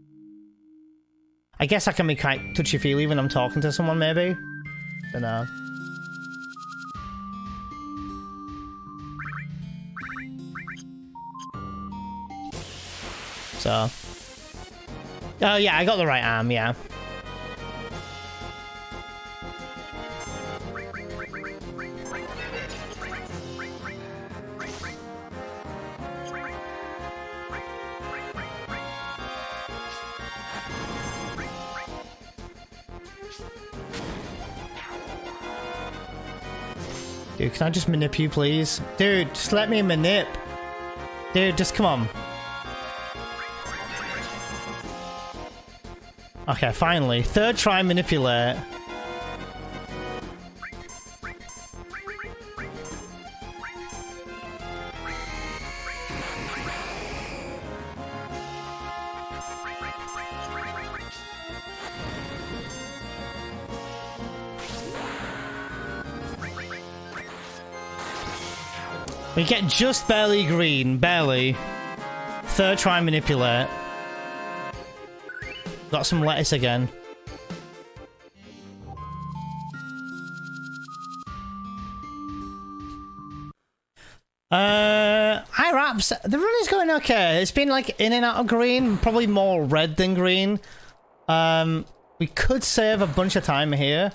I guess I can be quite touchy-feely when I'm talking to someone, maybe. Don't know. So. Oh yeah, I got the right arm, yeah. Dude, can I just manip you, please? Dude, just let me manip. Dude, just come on. Okay, finally. Third try manipulate. We get just barely green, barely. Third try manipulate. Got some lettuce again. Hi Raps. The run is going okay. It's been like in and out of green, probably more red than green. We could save a bunch of time here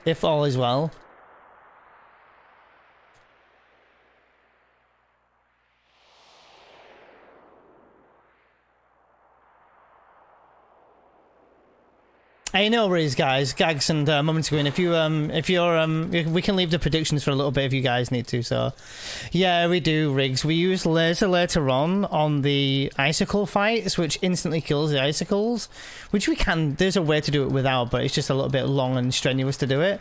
if all is well. Hey, no worries, guys. Gags and Moments Green. If we can leave the predictions for a little bit if you guys need to. So, yeah, we do, Riggs. We use laser later on the icicle fights, which instantly kills the icicles, which we can. There's a way to do it without, but it's just a little bit long and strenuous to do it.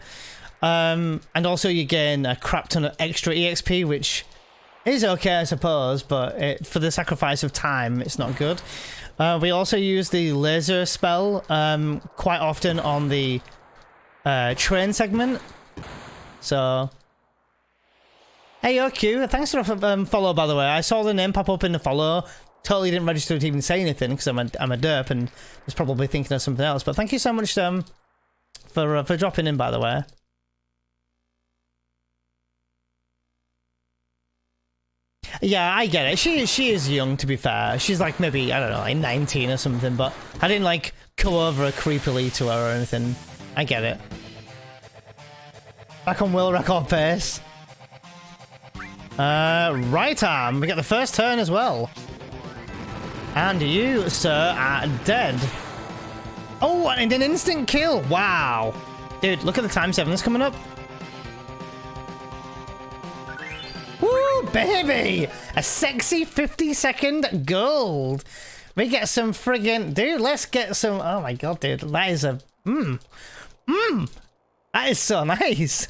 And also you gain a crap ton of extra EXP, which is okay, I suppose, but for the sacrifice of time, it's not good. We also use the laser spell quite often on the train segment. So, hey, yo, Q, thanks for the follow, by the way. I saw the name pop up in the follow. Totally didn't register to even say anything because I'm a derp and was probably thinking of something else. But thank you so much for dropping in, by the way. Yeah, I get it. She is young, to be fair. She's like maybe, I don't know, like 19 or something, but I didn't like go over creepily to her or anything. I get it. Back on world record pace. Right arm. We get the first turn as well. And you, sir, are dead. Oh, and an instant kill. Wow. Dude, look at the time 7 that's coming up. Woo, baby! A sexy 50-second gold. We get some friggin'... Dude, let's get some... Oh my god, dude. That is a... That is so nice.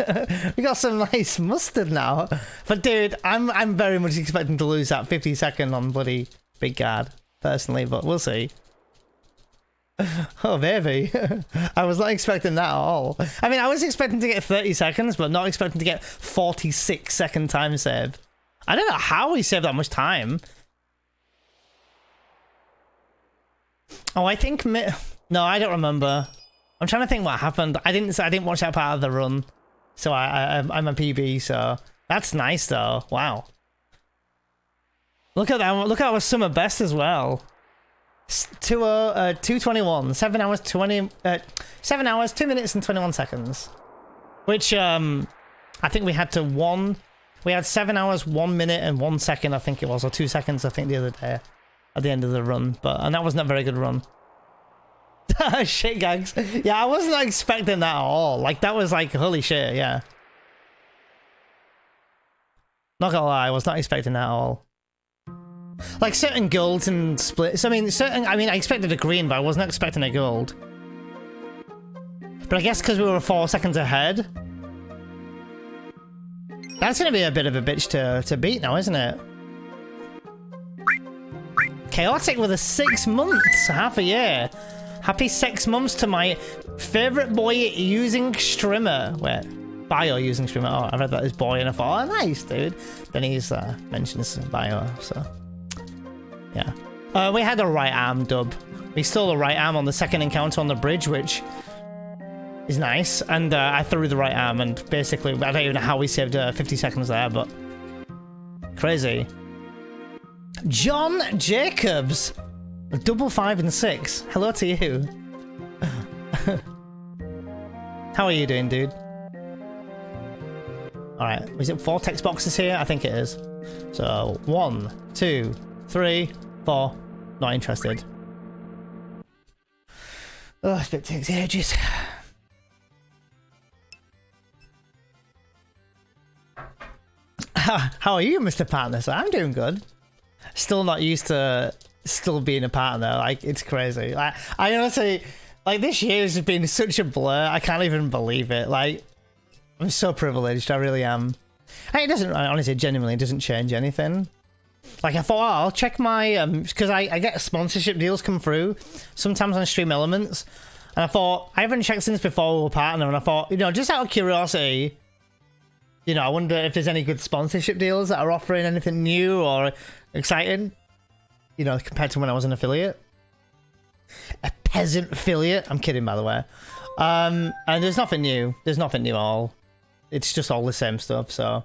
We got some nice mustard now. But dude, I'm very much expecting to lose that 50-second on bloody Big Guard, personally, but we'll see. Oh, baby. I was not expecting that at all. I mean, I was expecting to get 30 seconds, but not expecting to get 46-second time save. I don't know how he saved that much time. Oh, I think... No, I don't remember. I'm trying to think what happened. I didn't watch that part of the run. So I'm a PB, so... That's nice, though. Wow. Look at that. Look at our summer best as well. 2:21, 7 hours 7 hours 2 minutes and 21 seconds, which I think we had 7 hours 1 minute and 1 second, I think it was, or 2 seconds, I think, the other day at the end of the run, and that wasn't a very good run. Shit, gags. Yeah, I wasn't expecting that at all. Like, that was like, holy shit. Yeah, not gonna lie, I was not expecting that at all. Like certain golds and splits. I mean, I expected a green, but I wasn't expecting a gold. But I guess because we were 4 seconds ahead. That's going to be a bit of a bitch to beat now, isn't it? Chaotic with a 6 months, half a year. Happy 6 months to my favourite boy using streamer. Wait, bio using streamer. Oh, I read that as boy and I thought, oh, nice, dude. Then he's mentions bio, so... Yeah. We had a right arm dub. We stole the right arm on the second encounter on the bridge, which is nice. And I threw the right arm, and basically, I don't even know how we saved 50 seconds there, but crazy. John Jacobs, 5 and 6. Hello to you. How are you doing, dude? All right, is it 4 text boxes here? I think it is. So 1, 2, 3, 4. Not interested. Oh, this bit takes ages. How are you, Mr. Partner? So I'm doing good. Still not used to still being a partner. Like, it's crazy. Like, I honestly, like, this year has been such a blur. I can't even believe it. Like, I'm so privileged. I really am. And it doesn't, honestly, genuinely, it doesn't change anything. Like, I thought, oh, I'll check my, because I get sponsorship deals come through sometimes on Stream Elements, and I thought, I haven't checked since before we were partner, and I thought, you know, just out of curiosity, you know, I wonder if there's any good sponsorship deals that are offering anything new or exciting, you know, compared to when I was an affiliate. A peasant affiliate? I'm kidding, by the way. And there's nothing new. There's nothing new at all. It's just all the same stuff, so...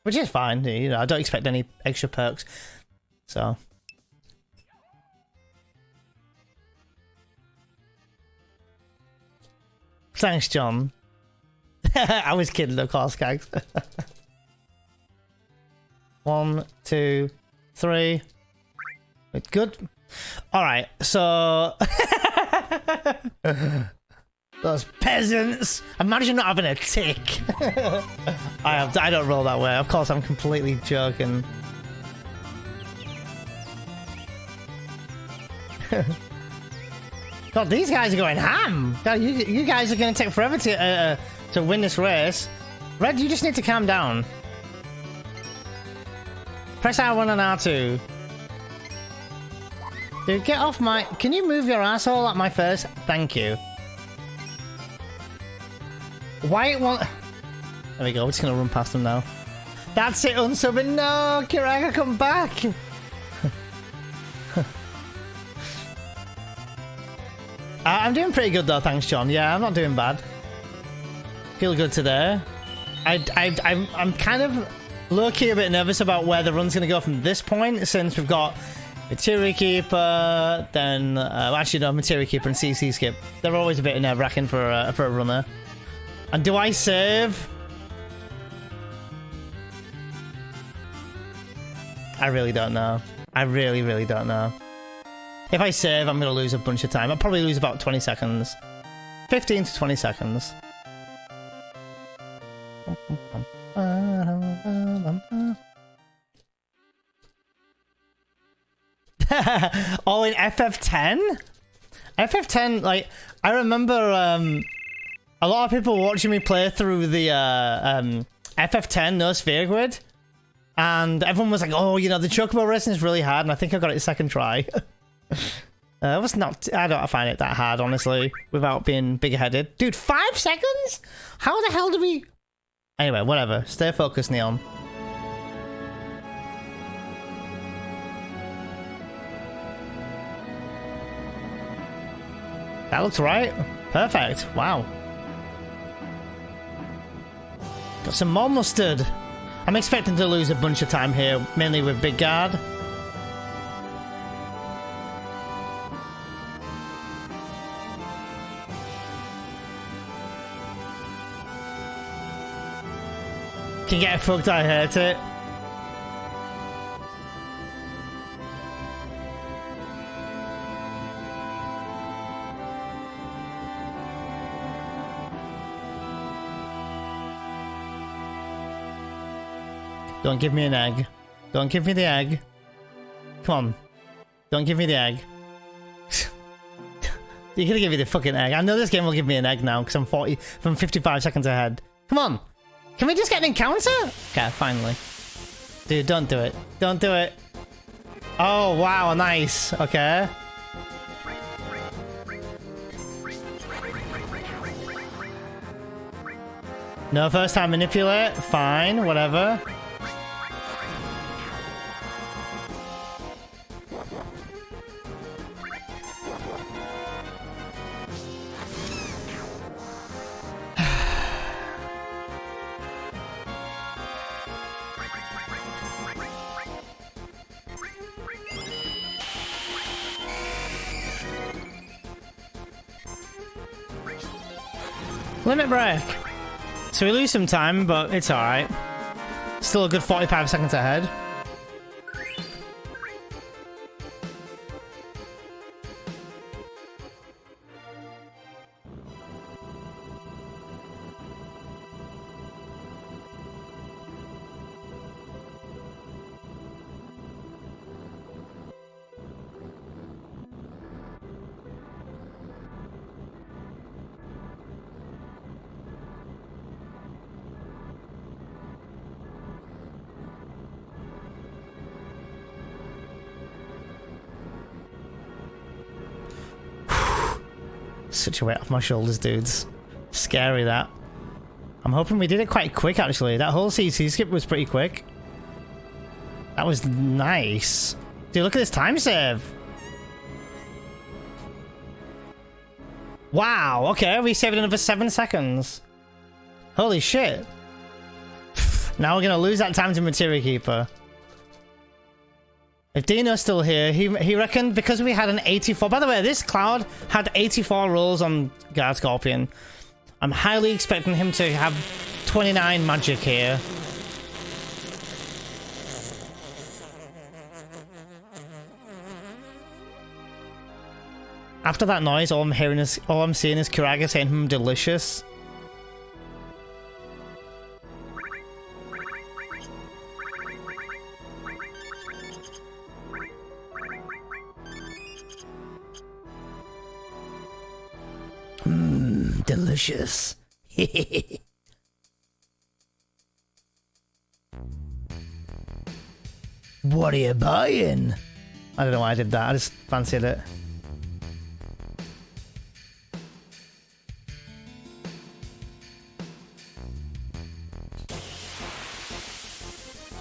Which is fine, you know, I don't expect any extra perks, so... Thanks, John. I was kidding, of course, guys. 1, 2, 3. Good. Alright, so... Those peasants! Imagine not having a tick. I don't roll that way. Of course, I'm completely joking. God, these guys are going ham. God, you guys are going to take forever to win this race. Red, you just need to calm down. Press R1 and R2. Dude, get off my... Can you move your asshole at my face? Thank you. Why it won't... There we go, we're just gonna run past them now. That's it, unsubbing. No, Kiraga, come back! I'm doing pretty good though, thanks, John. Yeah, I'm not doing bad. Feel good today. I'm kind of low-key a bit nervous about where the run's gonna go from this point, since we've got Materia Keeper, then... actually, no, Materia Keeper and CC Skip. They're always a bit nerve-wracking for a runner. And do I save? I really don't know. I really, really don't know. If I save, I'm going to lose a bunch of time. I'll probably lose about 20 seconds. 15 to 20 seconds. Oh, in FF10? FF10, like, I remember, a lot of people watching me play through the FF10 No Sphere Grid, and everyone was like, "Oh, you know, the Chocobo racing is really hard," and I think I got it second try. It was not. I don't find it that hard, honestly, without being big-headed. Dude, 5 seconds? How the hell do we? Anyway, whatever. Stay focused, Neon. That looks right. Perfect. Wow. Got some more mustard. I'm expecting to lose a bunch of time here, mainly with Big Guard. Can get fucked, I hate it. Don't give me an egg. Don't give me the egg. Come on. Don't give me the egg. You're gonna give me the fucking egg. I know this game will give me an egg now because I'm 55 seconds ahead. Come on. Can we just get an encounter? Okay, finally. Dude, don't do it. Don't do it. Oh, wow, nice. Okay. No first time manipulate. Fine, whatever. Limit break. So we lose some time, but it's alright. Still a good 45 seconds ahead. Such a weight off my shoulders, dudes. Scary, that. I'm hoping we did it quite quick, actually. That whole CC skip was pretty quick. That was nice. Dude, look at this time save. Wow, okay, we saved another 7 seconds. Holy shit. Now we're gonna lose that time to Materia Keeper. If Dino's still here, he reckoned because we had an 84... By the way, this Cloud had 84 rolls on Guard Scorpion. I'm highly expecting him to have 29 magic here. After that noise, all I'm seeing is Kiraga saying, delicious. Delicious. What are you buying? I don't know why I did that. I just fancied it.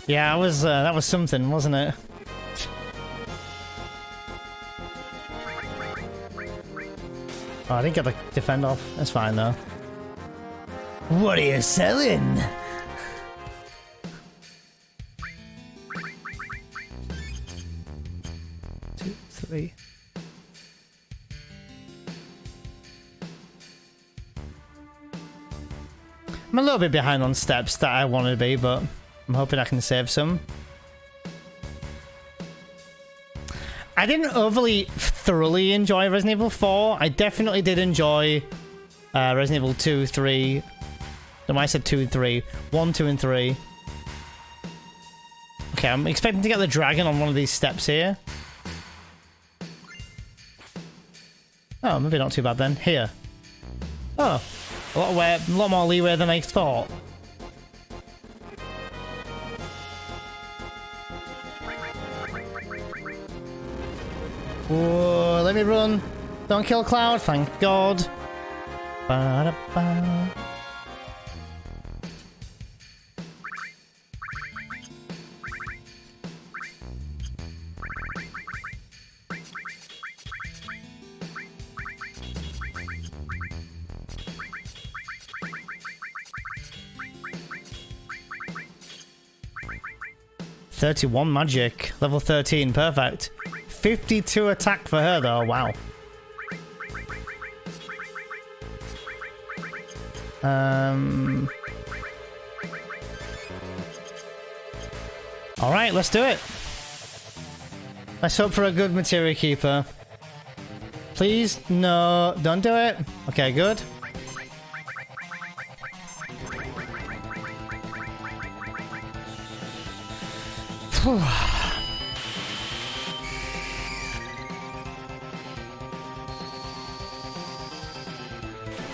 Yeah, that was something, wasn't it? Oh, I didn't get the defend off. That's fine though. What are you selling? Two, three. I'm a little bit behind on steps that I want to be, but I'm hoping I can save some. I didn't overly thoroughly enjoy Resident Evil 4. I definitely did enjoy Resident Evil 2, 3. No, I said 2 and 3. 1, 2, and 3. Okay, I'm expecting to get the dragon on one of these steps here. Oh, maybe not too bad then. Here. Oh, a lot more leeway than I thought. Whoa, let me run. Don't kill Cloud, thank God. Ba-da-ba. 31 magic, level 13, perfect. 52 attack for her though, wow. Alright, let's do it. Let's hope for a good Materia Keeper. Please, no, don't do it. Okay, good.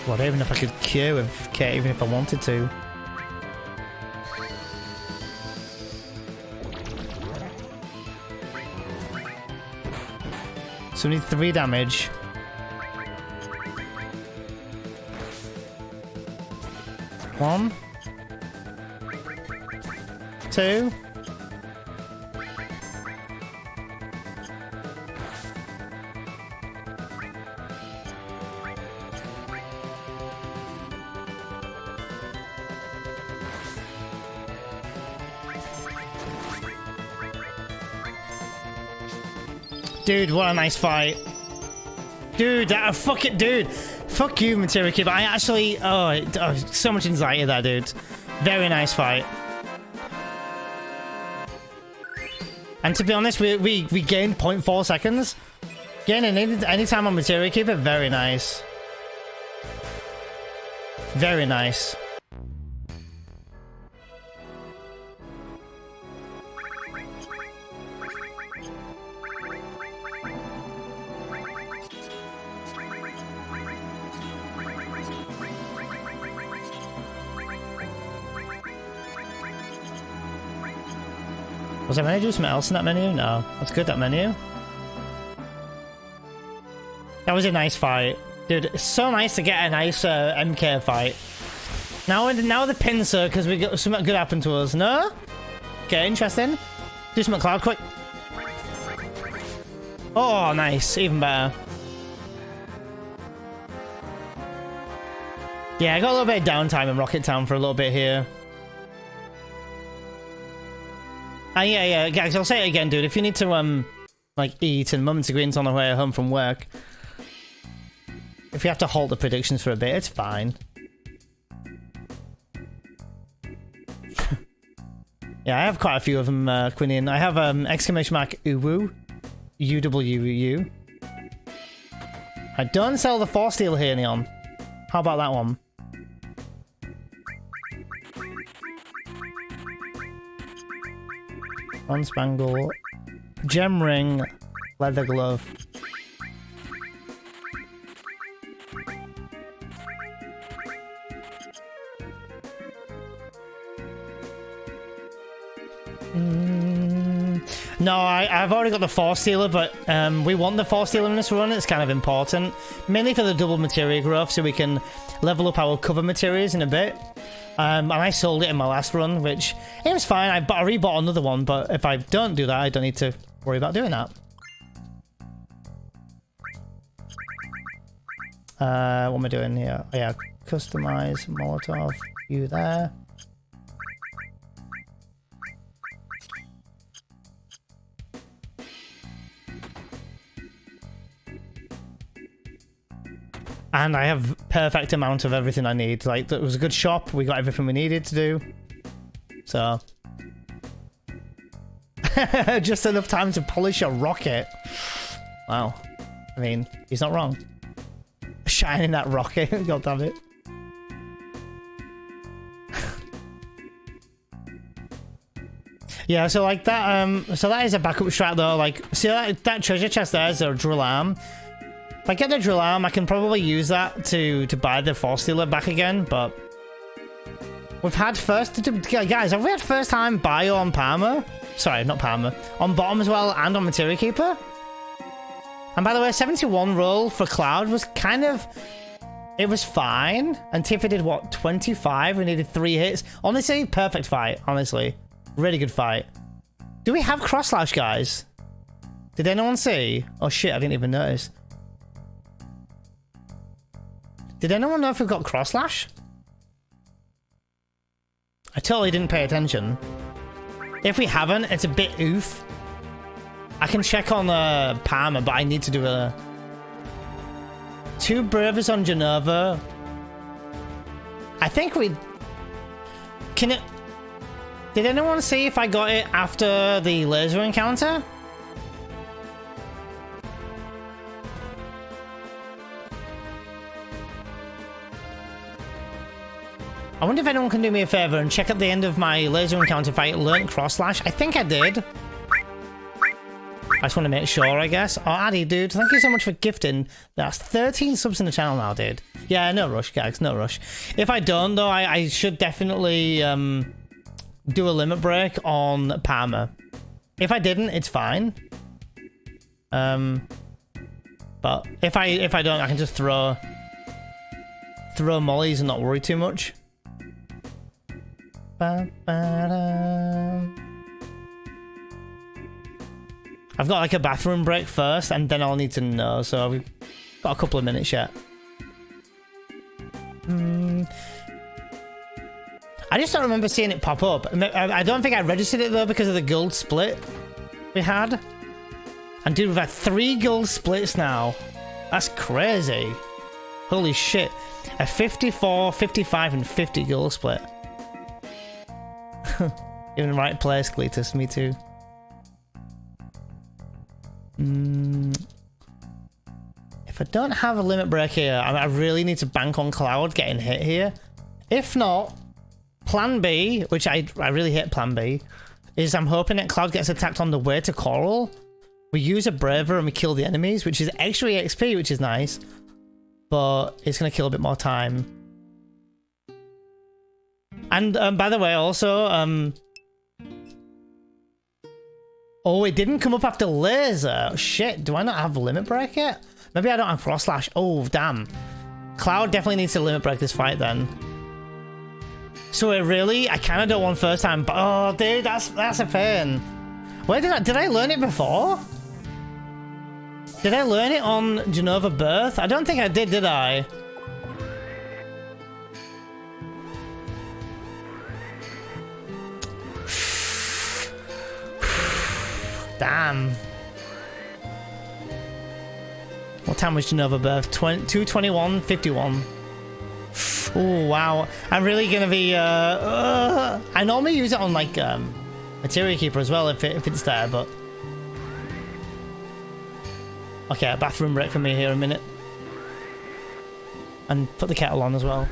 What, even if I could queue with Kate, even if I wanted to. So we need 3 damage. 1, 2. Dude, what a nice fight. Dude, fuck it, dude. Fuck you, Materia Keeper. I actually... Oh, so much anxiety there, dude. Very nice fight. And to be honest, we gained 0.4 seconds. Gaining any time on Materia Keeper, very nice. Very nice. Was I meant to do something else in that menu? No. That's good, that menu. That was a nice fight. Dude, it's so nice to get a nice MK fight. Now the pincer, because we got something good happen to us. No? Okay, interesting. Do something Cloud quick. Oh, nice. Even better. Yeah, I got a little bit of downtime in Rocket Town for a little bit here. Yeah, guys, I'll say it again, dude. If you need to, like, eat and Mum to greens on the way home from work, if you have to halt the predictions for a bit, it's fine. Yeah, I have quite a few of them, Quinian. I have, exclamation mark, UWU. UWU. I don't sell the Force Steel here, Neon. How about that one? One spangle, gem ring, leather glove. No, I've already got the Force Stealer, but we want the Force Stealer in this run. It's kind of important. Mainly for the double materia growth, so we can level up our cover materials in a bit. And I sold it in my last run, which it was fine. I rebought another one, but if I don't do that, I don't need to worry about doing that. What am I doing here? Oh, yeah, customize Molotov. You there. And I have perfect amount of everything I need. Like, it was a good shop. We got everything we needed to do. So. Just enough time to polish a rocket. Wow. I mean, he's not wrong. Shining that rocket. God damn it. Yeah, so like that, so that is a backup strat though. Like, see that treasure chest there is a drill arm. If I get the drill arm, I can probably use that to buy the Force Stealer back again, but we've had guys, have we had first time bio on Palmer? Sorry, not Palmer. On bottom as well, and on Materia Keeper? And by the way, 71 roll for Cloud was kind of, it was fine. And Tiffy did what, 25? We needed 3 hits. Honestly, perfect fight, honestly. Really good fight. Do we have cross slash, guys? Did anyone see? Oh shit, I didn't even notice. Did anyone know if we've got cross slash? I totally didn't pay attention. If we haven't, it's a bit oof. I can check on Palmer, but I need to do a... 2 bravers on Genova. I think we... Can it... Did anyone see if I got it after the laser encounter? I wonder if anyone can do me a favor and check at the end of my laser encounter if I learned cross slash. I think I did. I just want to make sure, I guess. Oh, Addy, dude, thank you so much for gifting. That's 13 subs in the channel now, dude. Yeah, no rush, guys, no rush. If I don't, though, I should definitely do a limit break on Palmer. If I didn't, it's fine. But if I don't, I can just throw mollies and not worry too much. I've got like a bathroom break first, and then I'll need to know. So we've got a couple of minutes yet. I just don't remember seeing it pop up. I don't think I registered it though because of the guild split we had. And dude, we've had 3 guild splits now. That's crazy. Holy shit. A 54, 55, and 50 guild split. You're in the right place, Cletus. Me too. If I don't have a limit break here, I really need to bank on Cloud getting hit here. If not, plan B, which I really hate plan B, is I'm hoping that Cloud gets attacked on the way to Coral. We use a Braver and we kill the enemies, which is extra EXP, which is nice. But it's going to kill a bit more time. And by the way, also, oh, it didn't come up after laser. Shit, do I not have limit break yet? Maybe I don't have cross slash. Oh, damn. Cloud definitely needs to limit break this fight then. So it really, I kind of don't want first time, but oh, dude, that's a pain. Where did I learn it before? Did I learn it on Genova Birth? I don't think I did I? Damn. What time was Genova Birth? 2:21:51. Oh wow. I'm really gonna be I normally use it on like Materia Keeper as well if it's there, but okay, a bathroom break for me here in a minute. And put the kettle on as well.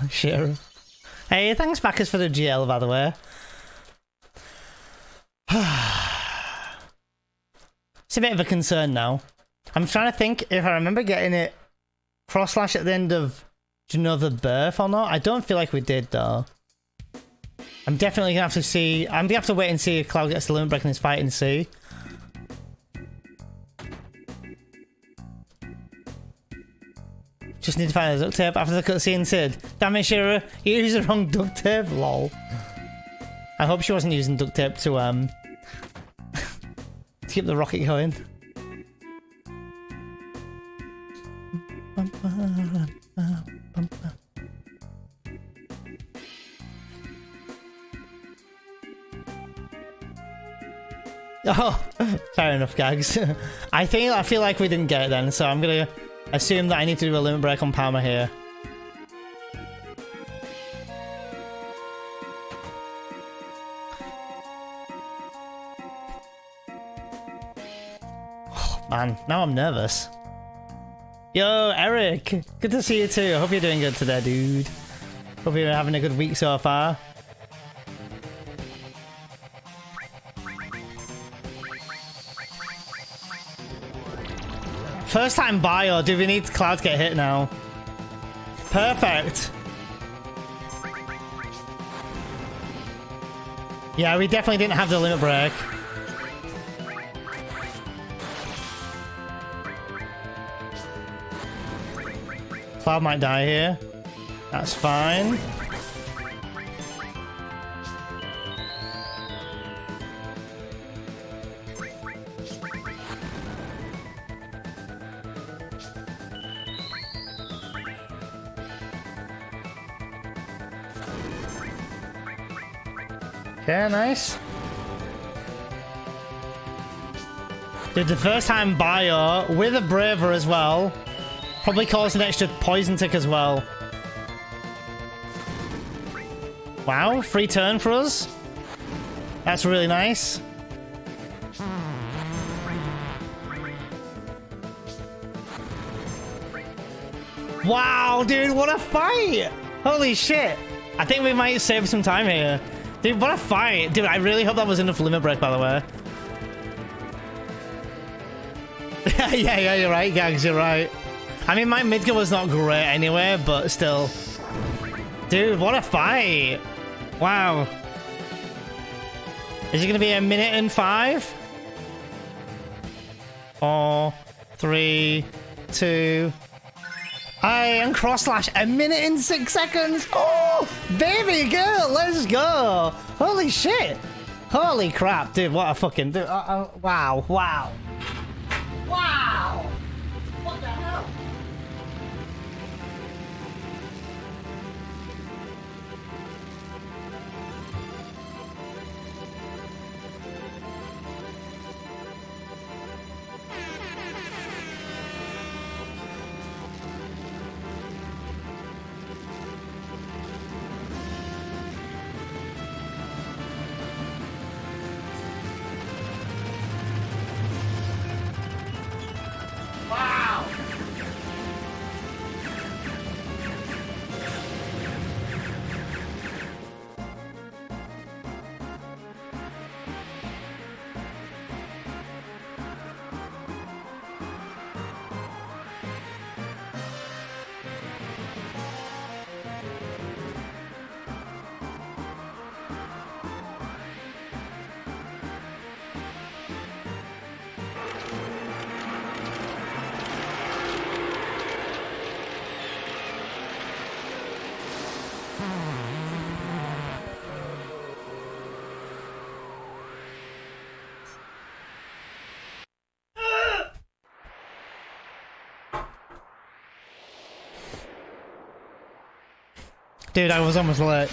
Sure. Hey, thanks Bacchus for the GL, by the way. It's a bit of a concern now. I'm trying to think if I remember getting it cross-slash at the end of another birth or not. I don't feel like we did, though. I'm definitely gonna have to see. I'm gonna have to wait and see if Cloud gets the limit break in his fight and see. Just need to find the duct tape after the cutscene, Sid. Damn it, Shira, you used the wrong duct tape, lol. I hope she wasn't using duct tape to to keep the rocket going. Oh, fair enough, Gags. I feel like we didn't get it then, so I'm gonna assume that I need to do a limit break on Palmer here. Oh, man, now I'm nervous. Yo, Eric! Good to see you too. I hope you're doing good today, dude. Hope you're having a good week so far. First time buy, or do we need Cloud to get hit now? Perfect. Yeah, we definitely didn't have the limit break. Cloud might die here. That's fine. Okay, nice. Did the first time bio with a braver as well. Probably caused an extra poison tick as well. Wow, free turn for us. That's really nice. Wow, dude, what a fight! Holy shit. I think we might save some time here. Dude, what a fight! Dude, I really hope that was enough limit break, by the way. yeah, you're right, Gags, you're right. I mean, my Midgar was not great anyway, but still. Dude, what a fight! Wow. Is it gonna be a minute and 5? 4, 3, 2... and cross slash a minute and 6 seconds. Oh, baby girl, let's go. Holy shit. Holy crap, dude. What a fucking dude. Wow. Wow. Wow. What the hell? Dude, I was almost late.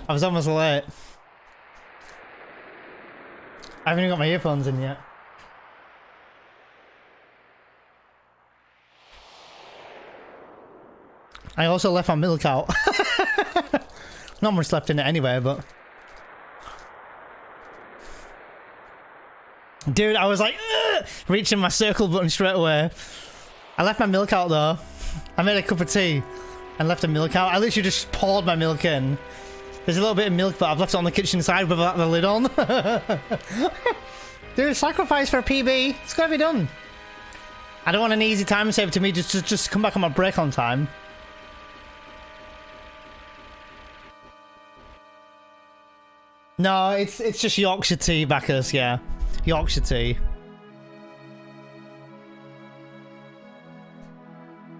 I was almost late. I haven't even got my earphones in yet. I also left my milk out. Not much left in it anyway, but... Dude, I was like, ugh! Reaching my circle button straight away. I left my milk out though. I made a cup of tea and left the milk out. I literally just poured my milk in. There's a little bit of milk, but I've left it on the kitchen side without the lid on. Dude, sacrifice for a PB. It's gotta be done. I don't want an easy time save to me just come back on my break on time. No, it's just Yorkshire tea, Bacchus, yeah. Yorkshire tea.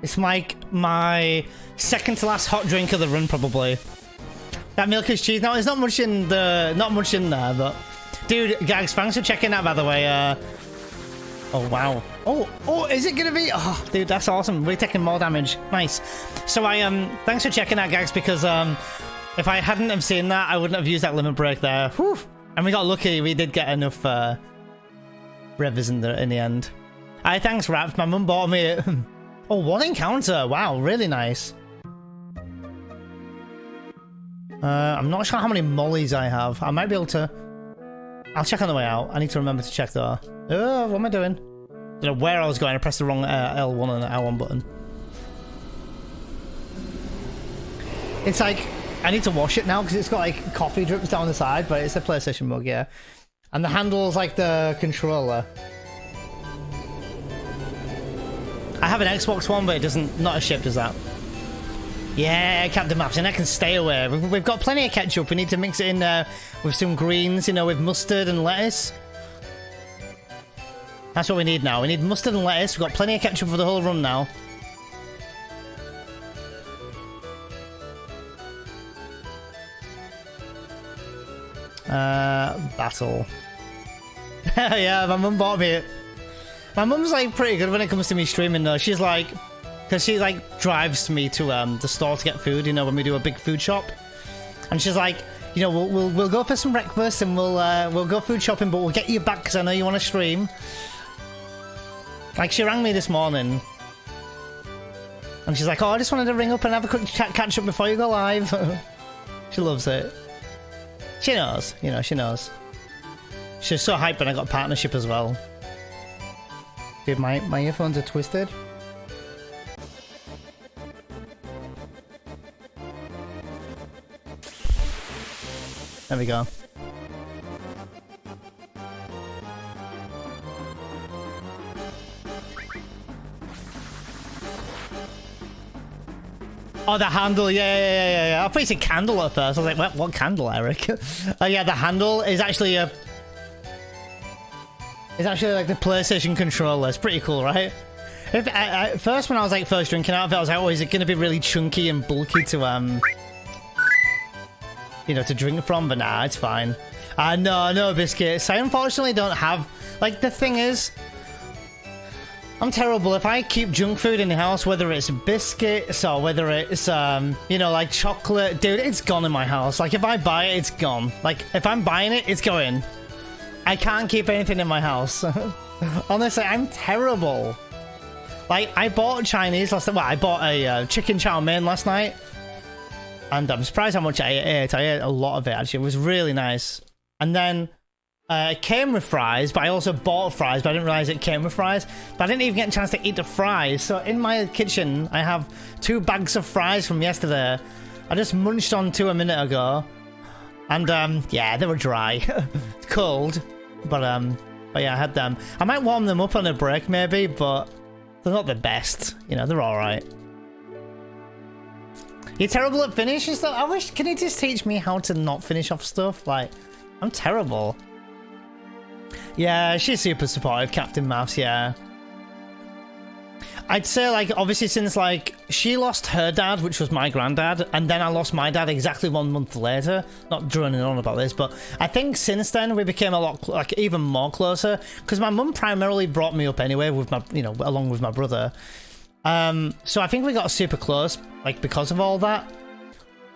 It's like my second to last hot drink of the run, probably. That milk is cheese. No, there's not much in there, but dude, Gags, thanks for checking that, by the way. Oh wow. Oh, is it gonna be? Oh, dude, that's awesome. We're taking more damage. Nice. So thanks for checking that, Gags, because if I hadn't have seen that, I wouldn't have used that limit break there. Whew. And we got lucky. We did get enough revs in the end. Aye, thanks, Raps. My mum bought me it. Oh, one encounter. Wow, really nice. I'm not sure how many mollies I have. I might be able to... I'll check on the way out. I need to remember to check though. Oh, what am I doing? Don't know where I was going. I pressed the wrong L1 and L1 button. It's like... I need to wash it now because it's got like coffee drips down the side, but it's a PlayStation mug, yeah. And the handle's like the controller. I have an Xbox One, but it doesn't... Not as shaped as that. Yeah, Captain Maps, and I can stay away. We've got plenty of ketchup. We need to mix it in with some greens, you know, with mustard and lettuce. That's what we need now. We need mustard and lettuce. We've got plenty of ketchup for the whole run now. Battle. Yeah, my mum bought me it. My mum's like pretty good when it comes to me streaming though. She's like... Because she like drives me to the store to get food, you know, when we do a big food shop. And she's like, you know, we'll go for some breakfast and we'll go food shopping, but we'll get you back because I know you want to stream. Like she rang me this morning. And she's like, oh, I just wanted to ring up and have a quick catch up before you go live. She loves it. She knows, you know, she knows. She's so hyped when I got partnership as well. Dude, my earphones are twisted. There we go. Oh, the handle, yeah. I thought you said candle at first. I was like, what candle, Eric? Yeah, the handle is actually a... It's actually like the PlayStation controller. It's pretty cool, right? At first, when I was like first drinking out of it, I was like, oh, is it going to be really chunky and bulky to, you know, to drink from? But nah, it's fine. No biscuits. I unfortunately don't have... Like, the thing is... I'm terrible. If I keep junk food in the house, whether it's biscuits or whether it's, you know, like chocolate, dude, it's gone in my house. Like, if I buy it, it's gone. Like, if I'm buying it, it's going. I can't keep anything in my house. Honestly, I'm terrible. Like, I bought Chinese last night. Well, I bought a chicken chow mein last night. And I'm surprised how much I ate. I ate a lot of it, actually. It was really nice. And then... it came with fries, but I also bought fries, but I didn't realize it came with fries. But I didn't even get a chance to eat the fries. So in my kitchen, I have 2 bags of fries from yesterday. I just munched on 2 a minute ago. And, yeah, they were dry. It's cold. But yeah, I had them. I might warm them up on a break, maybe, but they're not the best. You know, they're alright. You're terrible at finishing stuff? I wish... Can you just teach me how to not finish off stuff? Like, I'm terrible. Yeah, she's super supportive, Captain Mouse, yeah. I'd say, like, obviously since, like, she lost her dad, which was my granddad, and then I lost my dad exactly 1 month later. Not droning on about this, but I think since then we became a lot, like, even more closer, because my mum primarily brought me up anyway with my, you know, along with my brother. So I think we got super close, like, because of all that.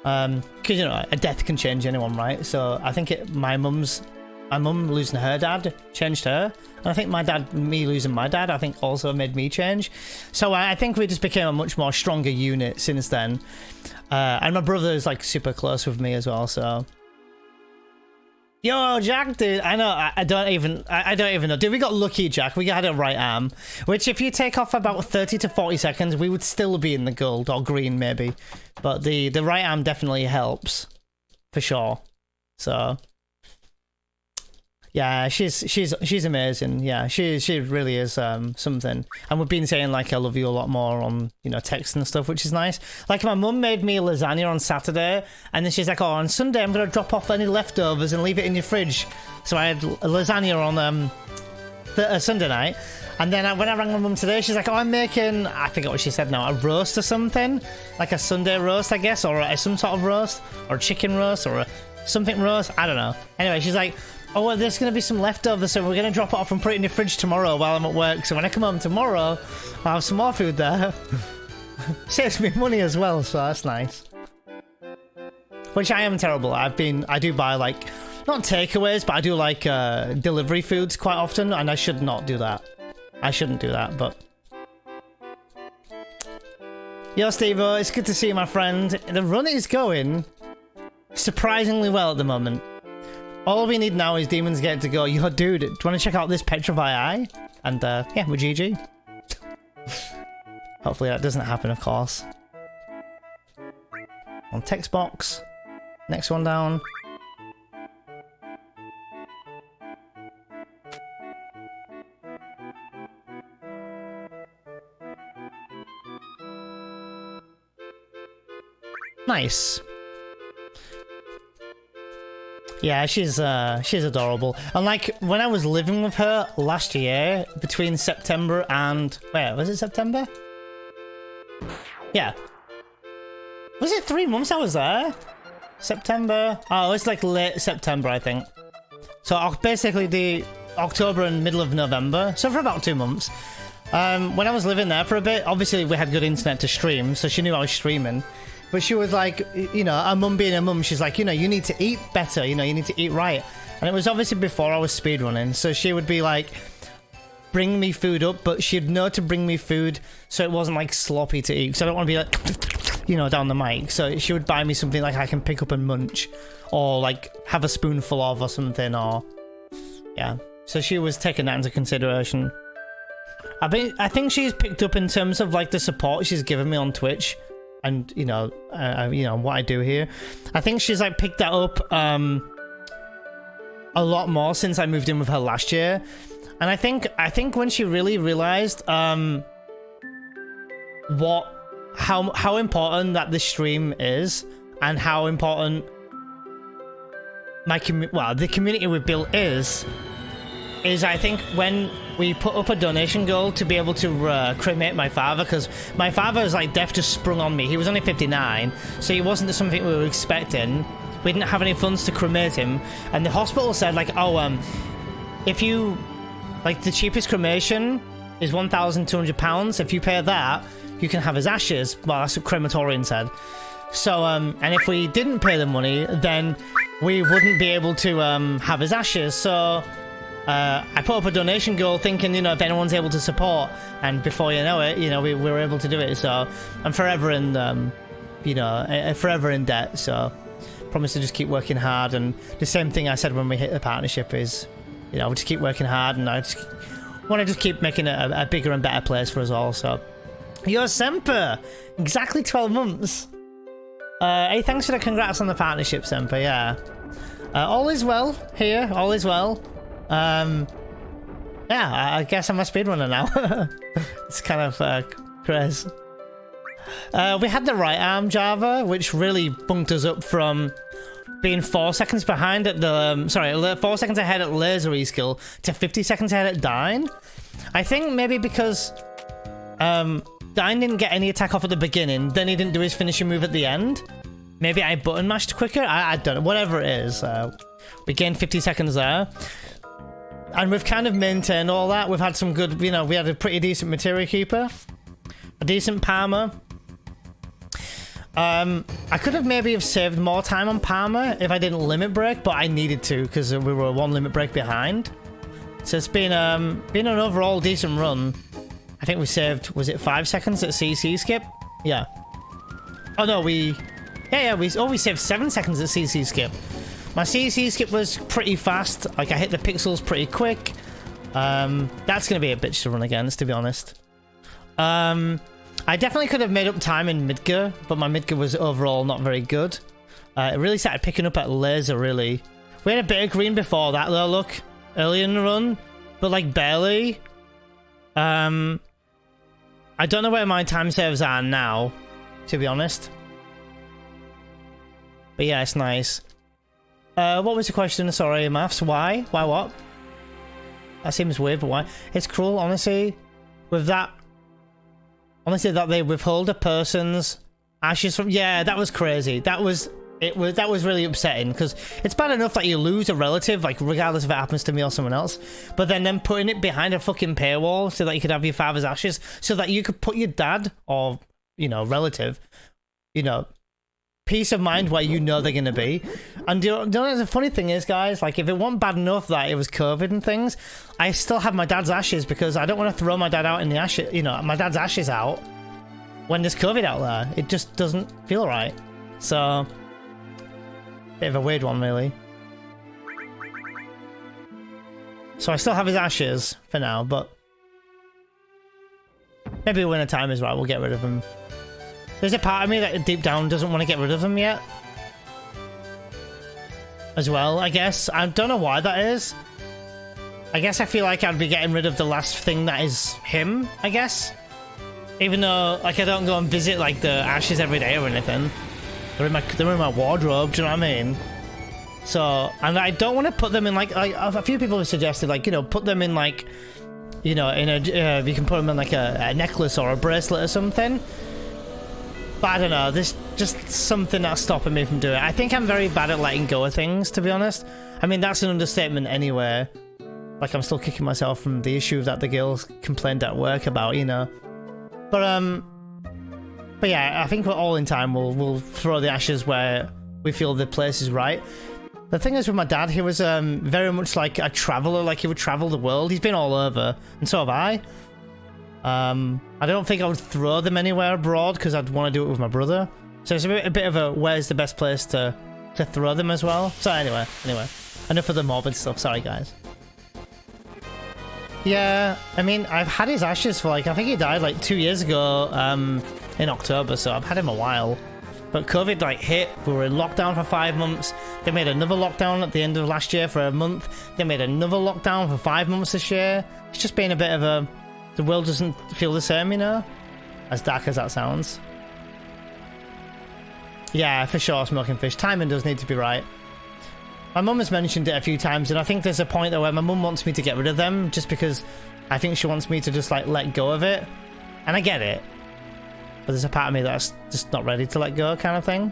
Because you know, a death can change anyone, right? So I think my mum losing her dad changed her, and I think me losing my dad, I think also made me change. So I think we just became a much more stronger unit since then. And my brother is like super close with me as well. So, yo, Jack, dude, I know, I don't even know, dude. We got lucky, Jack. We had a right arm, which if you take off about 30 to 40 seconds, we would still be in the gold or green maybe, but the right arm definitely helps for sure. So. Yeah, she's amazing. Yeah, she really is something. And we've been saying like I love you a lot more on, you know, text and stuff, which is nice. Like my mum made me lasagna on Saturday, and then she's like, "Oh, on Sunday I'm gonna drop off any leftovers and leave it in your fridge." So I had lasagna on Sunday night, and then when I rang my mum today, she's like, "Oh, I'm making," I forgot what she said now, a roast or something, like a Sunday roast, I guess, or some sort of roast, or a chicken roast, or something roast. I don't know. Anyway, she's like, "Oh, well, there's going to be some leftovers, so we're going to drop it off and put it in the fridge tomorrow while I'm at work. So when I come home tomorrow, I'll have some more food there." Saves me money as well, so that's nice. Which I am terrible at. I do buy, like, not takeaways, but I do like delivery foods quite often, and I should not do that. I shouldn't do that, but... Yo, Steve-O, it's good to see you, my friend. The run is going surprisingly well at the moment. All we need now is Demons Gate to go. Yo, dude, do you want to check out this Petrify Eye? And, yeah, we're GG. Hopefully that doesn't happen, of course. On text box. Next one down. Nice. Yeah, she's adorable. And like when I was living with her last year, between September and was it September? Yeah. Was it 3 months I was there? September? Oh, it's like late September, I think. So basically the October and middle of November. So for about 2 months. When I was living there for a bit, obviously we had good internet to stream, so she knew I was streaming. But she was like, you know, her mum being a mum, she's like, you know, you need to eat better, you know, you need to eat right. And it was obviously before I was speedrunning, so she would be like, bring me food up, but she'd know to bring me food so it wasn't like sloppy to eat, because I don't want to be like, you know, down the mic. So she would buy me something like I can pick up and munch, or like have a spoonful of or something, or yeah. So she was taking that into consideration. I think she's picked up in terms of like the support she's given me on Twitch. And you know what I do here. I think she's like picked that up a lot more since I moved in with her last year. And I think when she really realized how important that this stream is, and how important the community we've built is I think when we put up a donation goal to be able to cremate my father, because my father is like death just sprung on me. He was only 59, so it wasn't something we were expecting. We didn't have any funds to cremate him, and the hospital said like, oh, if you like, the cheapest cremation is £1,200. If you pay that, you can have his ashes. Well, that's what crematorian said. So and if we didn't pay the money, then we wouldn't be able to have his ashes. So I put up a donation goal thinking, you know, if anyone's able to support, and before you know it, you know, we were able to do it. So I'm forever in, you know, forever in debt. So promise to just keep working hard. And the same thing I said when we hit the partnership is, you know, we just keep working hard, and I just want to just keep making it a bigger and better place for us all. So, yo, Semper, exactly 12 months. Hey, thanks for the congrats on the partnership, Semper. Yeah, all is well here. All is well. Yeah, I guess I'm a speedrunner now. It's kind of crazy. We had the right arm Java, which really bumped us up from being 4 seconds behind at the 4 seconds ahead at laser skill to 50 seconds ahead at Dine. I think maybe because Dine didn't get any attack off at the beginning, then he didn't do his finishing move at the end. Maybe I button mashed quicker. I don't know. Whatever it is, we gained 50 seconds there. And we've kind of maintained all that. We've had some good, you know, we had a pretty decent materia keeper, a decent Palmer. I could have maybe have saved more time on Palmer if I didn't limit break, but I needed to because we were one limit break behind. So it's been an overall decent run. I think we saved, was it 5 seconds at CC skip? Yeah. Oh no, we saved 7 seconds at CC skip. My CC skip was pretty fast. Like I hit the pixels pretty quick. That's gonna be a bitch to run against, to be honest. I definitely could have made up time in mid-gear, but my mid-gear was overall not very good. It really started picking up at laser, really. We had a bit of green before that, though, look. Early in the run, but, like, barely. I don't know where my time saves are now, to be honest. But yeah, it's nice. What was the question? Sorry, maths. Why? Why what? That seems weird, but why? It's cruel, honestly. With that... Honestly, that they withhold a person's ashes from... Yeah, that was crazy. That was really upsetting, because it's bad enough that you lose a relative, like, regardless if it happens to me or someone else, but then them putting it behind a fucking paywall so that you could have your father's ashes, so that you could put your dad or, you know, relative, you know, peace of mind where you know they're going to be. And you know, the funny thing is, guys, like, if it wasn't bad enough that it was COVID and things, I still have my dad's ashes because I don't want to throw my dad out in the ashes, you know, my dad's ashes out when there's COVID out there. It just doesn't feel right. So, bit of a weird one, really. So I still have his ashes for now, but maybe when the time is right, we'll get rid of him. There's a part of me that deep down doesn't want to get rid of him yet. As well, I guess. I don't know why that is. I guess I feel like I'd be getting rid of the last thing that is him, I guess. Even though, like, I don't go and visit, like, the ashes every day or anything. They're in my wardrobe, do you know what I mean? So, and I don't want to put them in, like a few people have suggested, like, you know, put them in, like, you know, in a, you can put them in, like, a necklace or a bracelet or something. But I don't know, there's just something that's stopping me from doing it. I think I'm very bad at letting go of things, to be honest. I mean, that's an understatement anyway. Like, I'm still kicking myself from the issue that the girls complained at work about, you know. But yeah, I think we're all in time. We'll throw the ashes where we feel the place is right. The thing is with my dad, he was very much like a traveler. Like, he would travel the world. He's been all over, and so have I. I don't think I would throw them anywhere abroad because I'd want to do it with my brother. So it's a bit of a where's the best place to throw them as well. So anyway, enough of the morbid stuff. Sorry, guys. Yeah, I mean, I've had his ashes for, like, I think he died like 2 years ago in October, so I've had him a while. But COVID, like, hit. We were in lockdown for 5 months. They made another lockdown at the end of last year for a month. They made another lockdown for 5 months this year. It's just been a bit of a... The world doesn't feel the same, you know? As dark as that sounds. Yeah, for sure, smoking fish. Timing does need to be right. My mum has mentioned it a few times, and I think there's a point there where my mum wants me to get rid of them, just because I think she wants me to just, like, let go of it. And I get it. But there's a part of me that's just not ready to let go, kind of thing.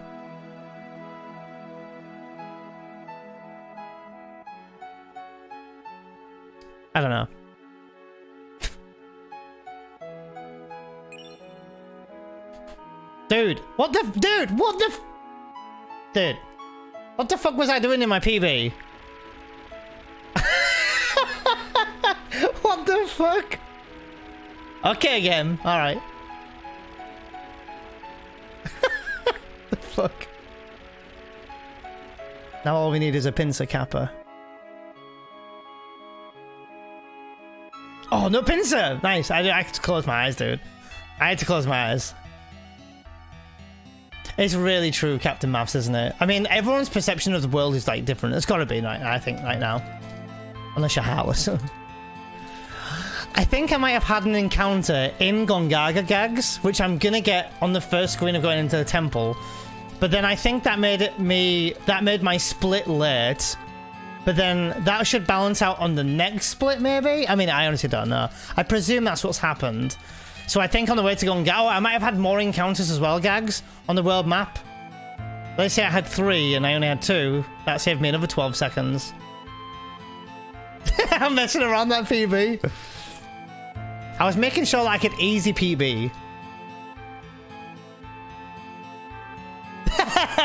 I don't know. Dude, what the... Dude, what the... Dude. What the fuck was I doing in my PB? What the fuck? Okay, again. Alright. The fuck? Now all we need is a pincer kappa. Oh, no pincer! Nice. I had to close my eyes, dude. I had to close my eyes. It's really true, Captain Maths, isn't it? I mean, everyone's perception of the world is, like, different. It's gotta be, right, I think, right now. Unless you're heartless. I think I might have had an encounter in Gongaga Gags, which I'm gonna get on the first screen of going into the temple. But then I think that made my split late. But then that should balance out on the next split, maybe? I mean, I honestly don't know. I presume that's what's happened. So I think on the way to Gongao, I might have had more encounters as well, Gags, on the world map. Let's say I had 3 and I only had 2. That saved me another 12 seconds. I'm messing around that PB. I was making sure that I could easy PB.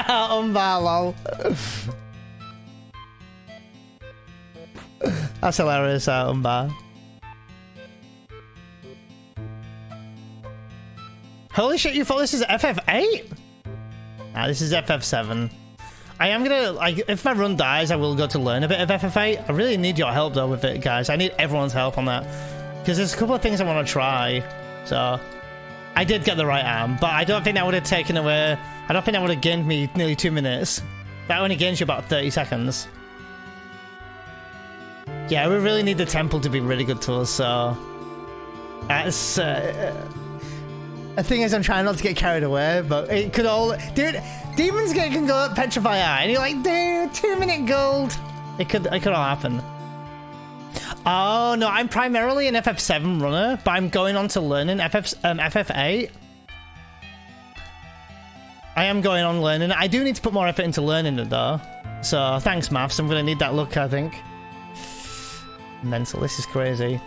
Umbar, lol. That's hilarious, Umbar. Holy shit, you thought this is FF8? Nah, this is FF7. I am gonna, like, if my run dies, I will go to learn a bit of FF8. I really need your help, though, with it, guys. I need everyone's help on that. Because there's a couple of things I want to try. So, I did get the right arm, but I don't think that would have taken away... I don't think that would have gained me nearly 2 minutes. That only gains you about 30 seconds. Yeah, we really need the temple to be really good to us, so... That's... The thing is, I'm trying not to get carried away, but it could all... Dude, Demon's Gate can go Petrify Eye, and you're like, dude, 2-minute gold. It could all happen. Oh, no, I'm primarily an FF7 runner, but I'm going on to learning FF8. I am going on learning. I do need to put more effort into learning it, though. So, thanks, Maths. I'm going to need that look, I think. Mental. This is crazy.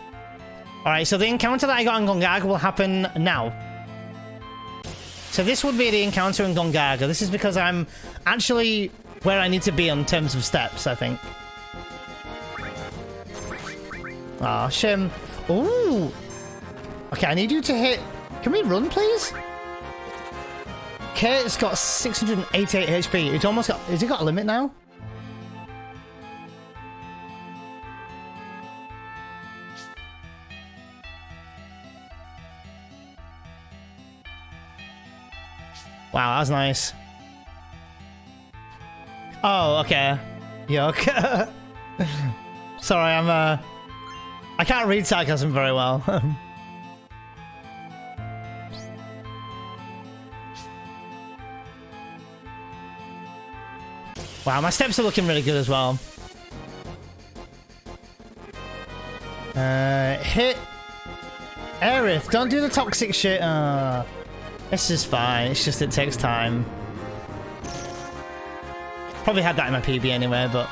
Alright, so the encounter that I got in Gongaga will happen now. So this would be the encounter in Gongaga. This is because I'm actually where I need to be in terms of steps, I think. Ah, shim. Ooh. Okay, I need you to hit... Can we run, please? Kate's got 688 HP. It's almost got... Has it got a limit now? Wow, that was nice. Oh, okay. Yuck. Sorry, I can't read sarcasm very well. Wow, my steps are looking really good as well. Hit Aerith, don't do the toxic shit. This is fine, it's just it takes time. Probably had that in my PB anyway, but...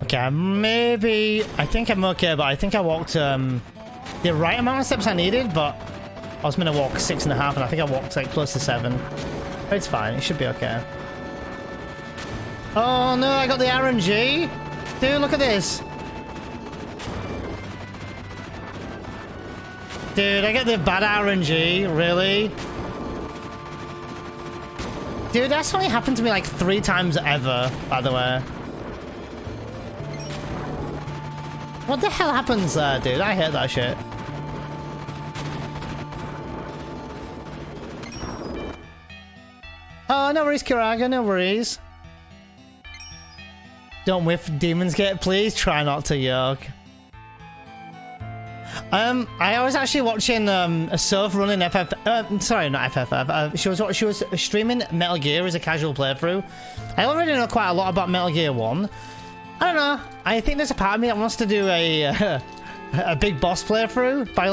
Okay, maybe... I think I'm okay, but I think I walked the right amount of steps I needed, but I was meant to walk 6.5, and I think I walked like close to 7. But it's fine, it should be okay. Oh no, I got the RNG! Dude, look at this! Dude, I get the bad RNG, really? Dude, that's only happened to me like 3 times ever, by the way. What the hell happens there, dude? I hate that shit. Oh, no worries, Kiraga, no worries. Don't whiff Demon's Gate, please. Try not to, yoke. I was actually watching a Soph running FF. Sorry, not FFF. She was streaming Metal Gear as a casual playthrough. I already know quite a lot about Metal Gear 1. I don't know. I think there's a part of me that wants to do a big boss playthrough, but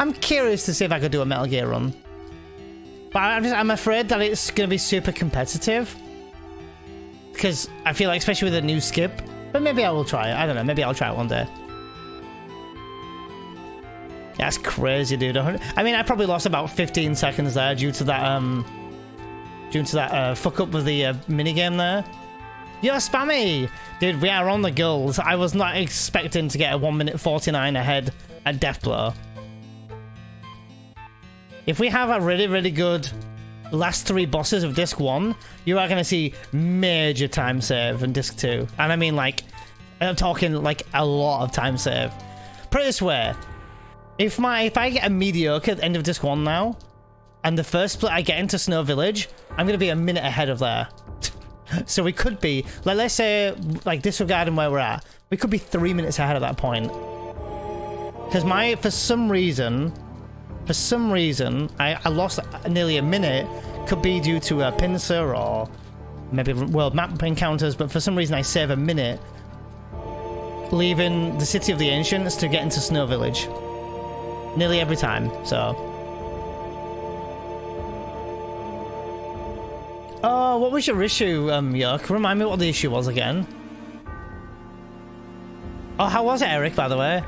I'm curious to see if I could do a Metal Gear run. But I'm afraid that it's going to be super competitive. Because I feel like, especially with a new skip. But maybe I will try it. I don't know. Maybe I'll try it one day. That's crazy, dude. I mean, I probably lost about 15 seconds there due to that fuck up with the minigame there. Yo, Spammy! Dude, we are on the goals. I was not expecting to get a 1 minute 49 ahead at Deathblow. If we have a really, really good last 3 bosses of Disc 1, you are going to see major time save in Disc 2. And I mean, like, I'm talking, like, a lot of time save. Put it this way. If I get a mediocre at the end of Disc 1 now, and the first split I get into Snow Village, I'm going to be a minute ahead of there. So we could be, like, let's say, like, disregarding where we're at, we could be 3 minutes ahead at that point. Because for some reason, I lost nearly a minute. Could be due to a pincer or maybe world map encounters, but for some reason I save a minute leaving the City of the Ancients to get into Snow Village. Nearly every time, so... Oh, what was your issue, Yuck? Remind me what the issue was again. Oh, how was it, Eric, by the way?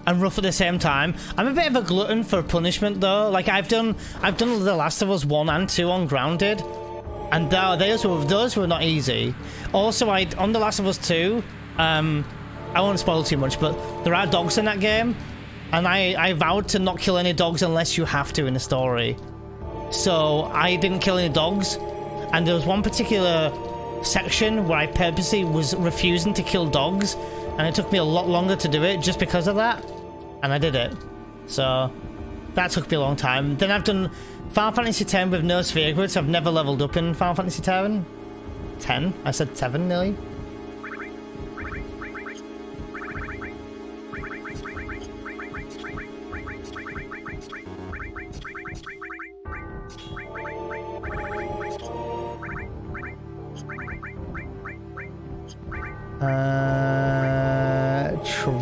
And rough at the same time. I'm a bit of a glutton for punishment, though. Like, I've done The Last of Us 1 and 2 on Grounded. And those were not easy. Also, on The Last of Us 2, I won't spoil too much, but there are dogs in that game. And I vowed to not kill any dogs unless you have to in the story. So I didn't kill any dogs. And there was one particular section where I purposely was refusing to kill dogs. And it took me a lot longer to do it just because of that. And I did it. So that took me a long time. Then I've done Final Fantasy X with no sphere grids. I've never leveled up in Final Fantasy X. 10? I said 7 nearly.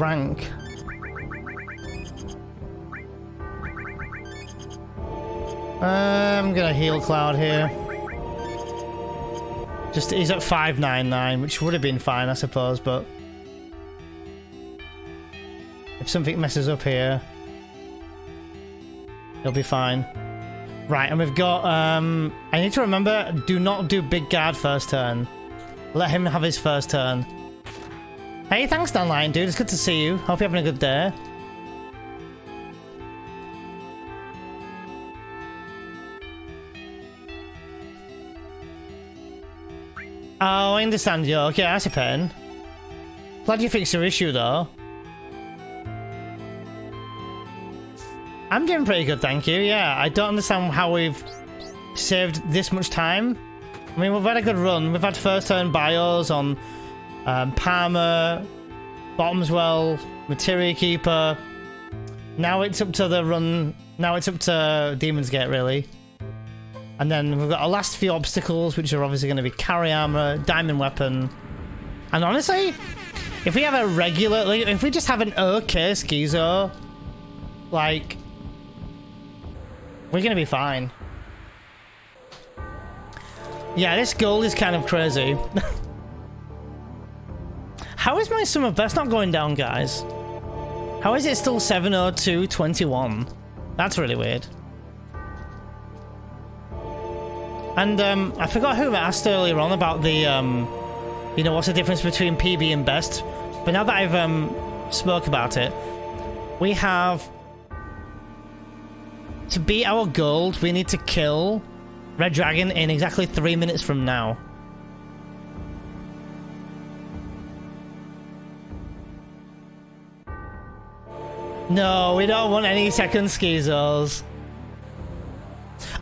Trank. I'm gonna heal Cloud here. Just he's at 599, which would have been fine, I suppose, but if something messes up here, he'll be fine. Right, and we've got I need to remember, do not do big guard first turn. Let him have his first turn. Hey, thanks, Dan Lion, dude. It's good to see you. Hope you're having a good day. Oh, I understand you. Okay, that's a pain. Glad you fixed your issue, though. I'm doing pretty good, thank you. Yeah, I don't understand how we've saved this much time. I mean, we've had a good run. We've had first turn bios on Palmer, Bottomswell, Materia Keeper. Now it's up to the run. Now it's up to Demon's Gate, really. And then we've got our last few obstacles, which are obviously going to be carry armor, diamond weapon. And honestly, if we have a regular, like, if we just have an okay schizo, like, we're going to be fine. Yeah, this gold is kind of crazy. How is my summer best not going down, guys? How is it still 702.21? That's really weird. And I forgot who asked earlier on about the, you know, what's the difference between PB and best. But now that I've spoke about it, we have to beat our gold. We need to kill Red Dragon in exactly 3 minutes from now. No, we don't want any second schizos.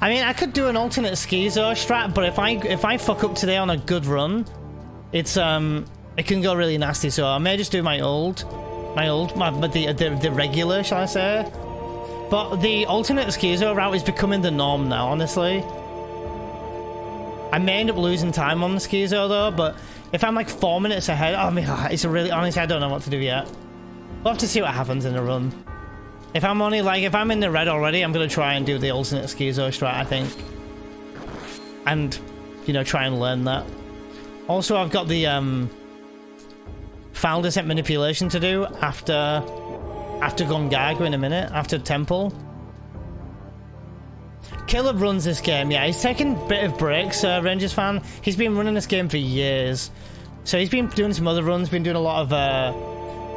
I mean, I could do an alternate schizo strat, but if I fuck up today on a good run, it's it can go really nasty. So I may just do the regular, shall I say? But the alternate schizo route is becoming the norm now, honestly. I may end up losing time on the schizo though, but if I'm like 4 minutes ahead, oh man, it's a really, honestly, I don't know what to do yet. We'll have to see what happens in the run. If I'm only like, if I'm in the red already, I'm gonna try and do the alternate schizo strat, I think. And, you know, try and learn that. Also, I've got the file descent manipulation to do after Gongaga in a minute, after Temple. Caleb runs this game, yeah. He's taking a bit of breaks, Rangers fan. He's been running this game for years. So he's been doing some other runs, been doing a lot of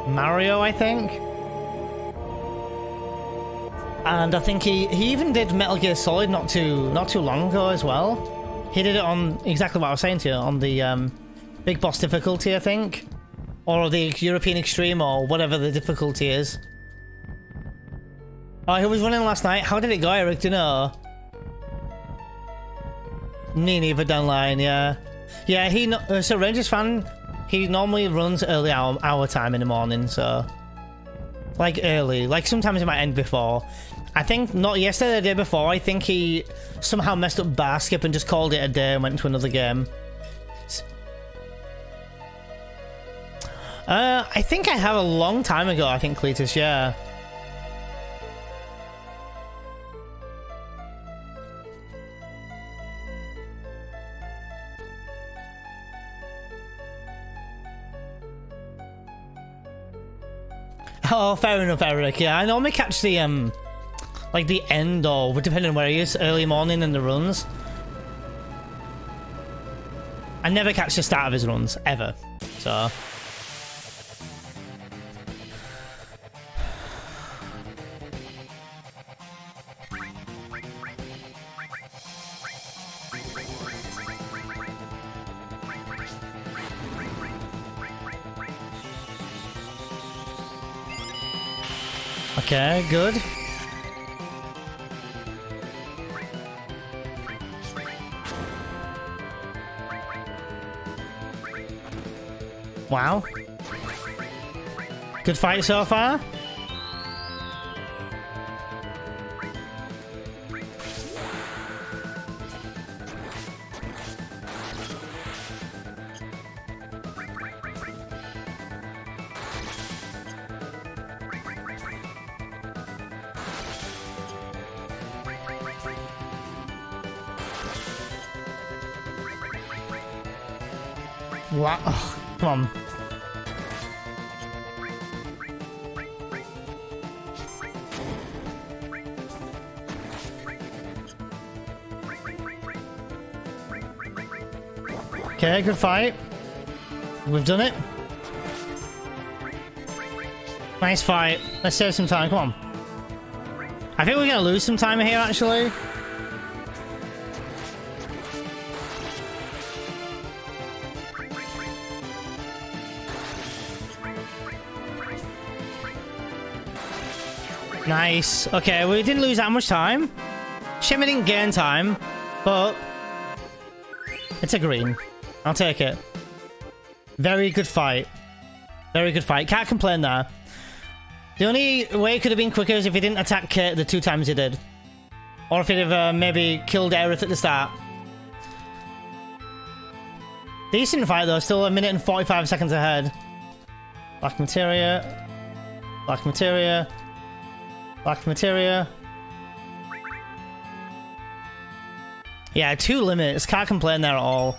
Mario, I think. And I think he even did Metal Gear Solid not too long ago as well. He did it on exactly what I was saying to you, on the Big Boss difficulty, I think. Or the European Extreme, or whatever the difficulty is. Oh, he was running last night. How did it go, Eric? Do you know? Me neither, down line, yeah. Yeah, so Rangers fan, he normally runs early hour time in the morning, so... Like early, like sometimes it might end before. I think not yesterday, the day before, I think he somehow messed up bar skip and just called it a day and went to another game. I think I have a long time ago, I think, Cletus, yeah. Oh, fair enough, Eric. Yeah, I normally catch the like the end, or depending on where he is, early morning in the runs. I never catch the start of his runs ever. So. Okay, good. Wow. Good fight so far. Wow. Oh, come on. Okay, good fight. We've done it. Nice fight. Let's save some time. Come on. I think we're going to lose some time here, actually. Nice. Okay, we didn't lose that much time. Shame we didn't gain time, but it's a green. I'll take it. Very good fight. Very good fight. Can't complain there. The only way it could have been quicker is if he didn't attack Kate the 2 times he did. Or if he'd have maybe killed Aerith at the start. Decent fight though, still 1 minute and 45 seconds ahead. Black materia. Black materia. Black materia. Yeah, 2 limits. Can't complain there at all.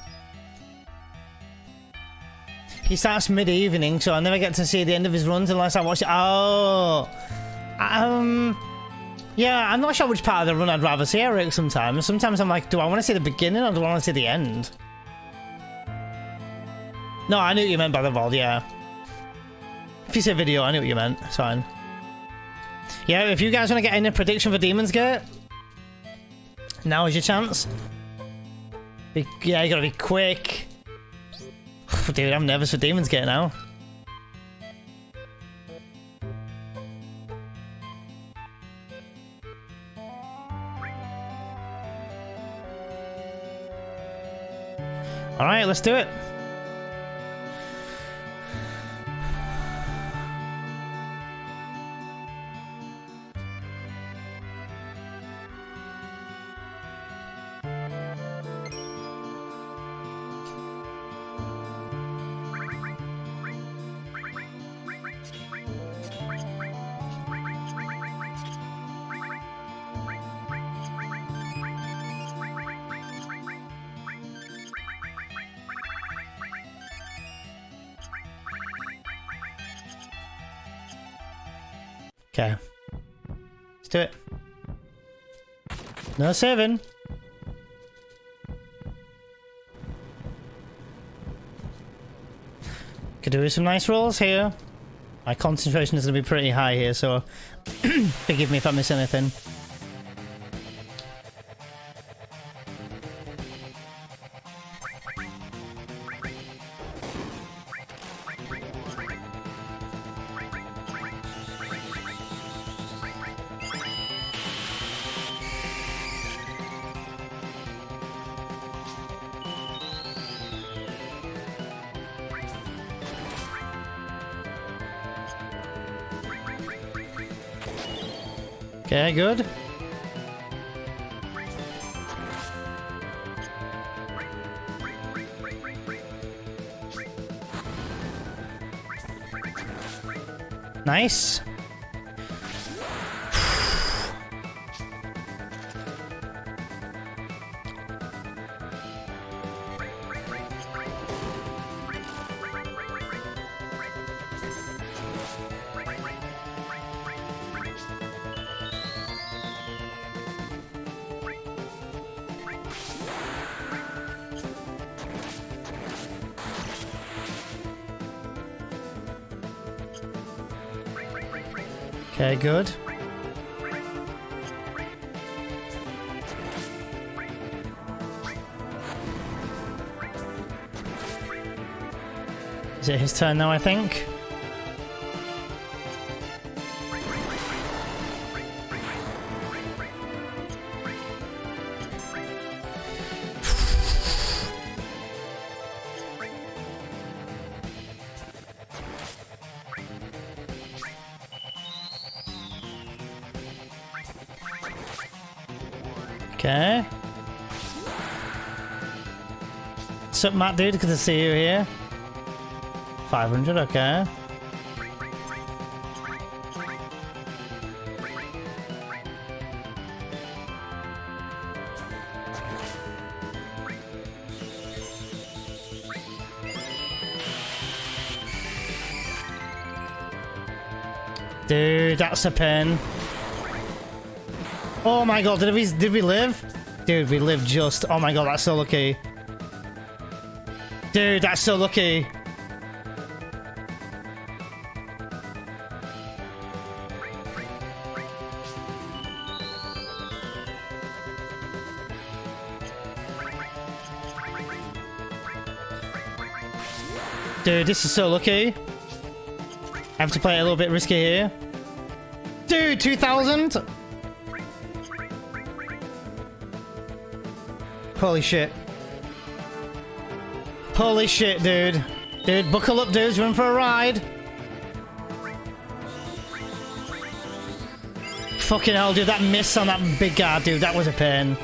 He starts mid-evening, so I never get to see the end of his runs unless I watch it. Oh! Yeah, I'm not sure which part of the run I'd rather see, Eric, sometimes. Sometimes I'm like, do I want to see the beginning or do I want to see the end? No, I knew what you meant by the VOD, yeah. If you say video, I knew what you meant. It's fine. Yeah, if you guys want to get in a prediction for Demon's Gate, now is your chance. Yeah, you gotta be quick. Dude, I'm nervous for Demon's Gate now. Alright, let's do it. Okay. Let's do it. No saving. Could do some nice rolls here. My concentration is going to be pretty high here, so forgive me if I miss anything. Okay, good. Nice. Okay, good. Is it his turn now, I think? Okay. What's up, Matt, dude? Good to see you here. 500, okay. Dude, that's a pen. Oh my god, did we live? Dude, we lived just. Oh my god, that's so lucky. Dude, that's so lucky. Dude, this is so lucky. I have to play it a little bit risky here. Dude, 2,000? Holy shit. Holy shit, dude. Dude, buckle up, dudes. Run for a ride. Fucking hell, dude. That miss on that big guard, dude. That was a pain.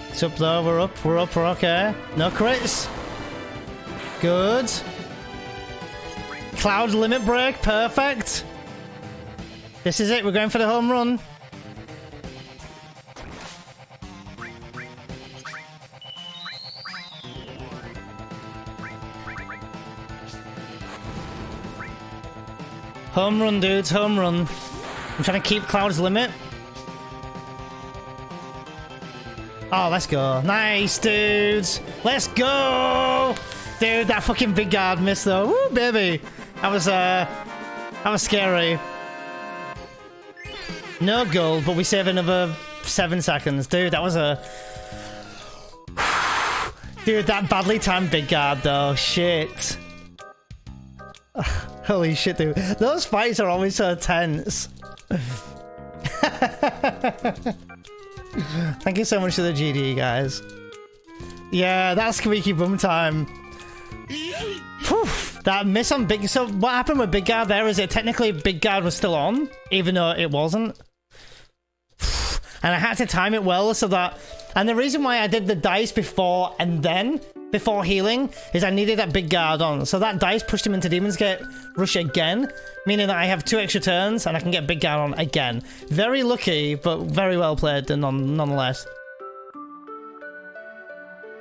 It's up though. We're up. We're okay. No crits. Good. Cloud limit break. Perfect. This is it. We're going for the home run. Home run, dudes. Home run. I'm trying to keep Cloud's limit. Oh, let's go. Nice, dudes. Let's go. Dude, that fucking big guard missed though. Woo, baby. That was scary. No gold, but we save another 7 seconds. Dude, that was a... Dude, that badly timed big guard though. Shit. Holy shit, dude. Those fights are always so tense. Thank you so much for the GD, guys. Yeah, that's squeaky bum time. Whew, that miss on big... So what happened with big guard there is it technically big guard was still on, even though it wasn't. And I had to time it well so that... And the reason why I did the dice before and then, before healing, is I needed that big guard on. So that dice pushed him into Demon's Gate Rush again, meaning that I have 2 extra turns and I can get big guard on again. Very lucky, but very well played nonetheless.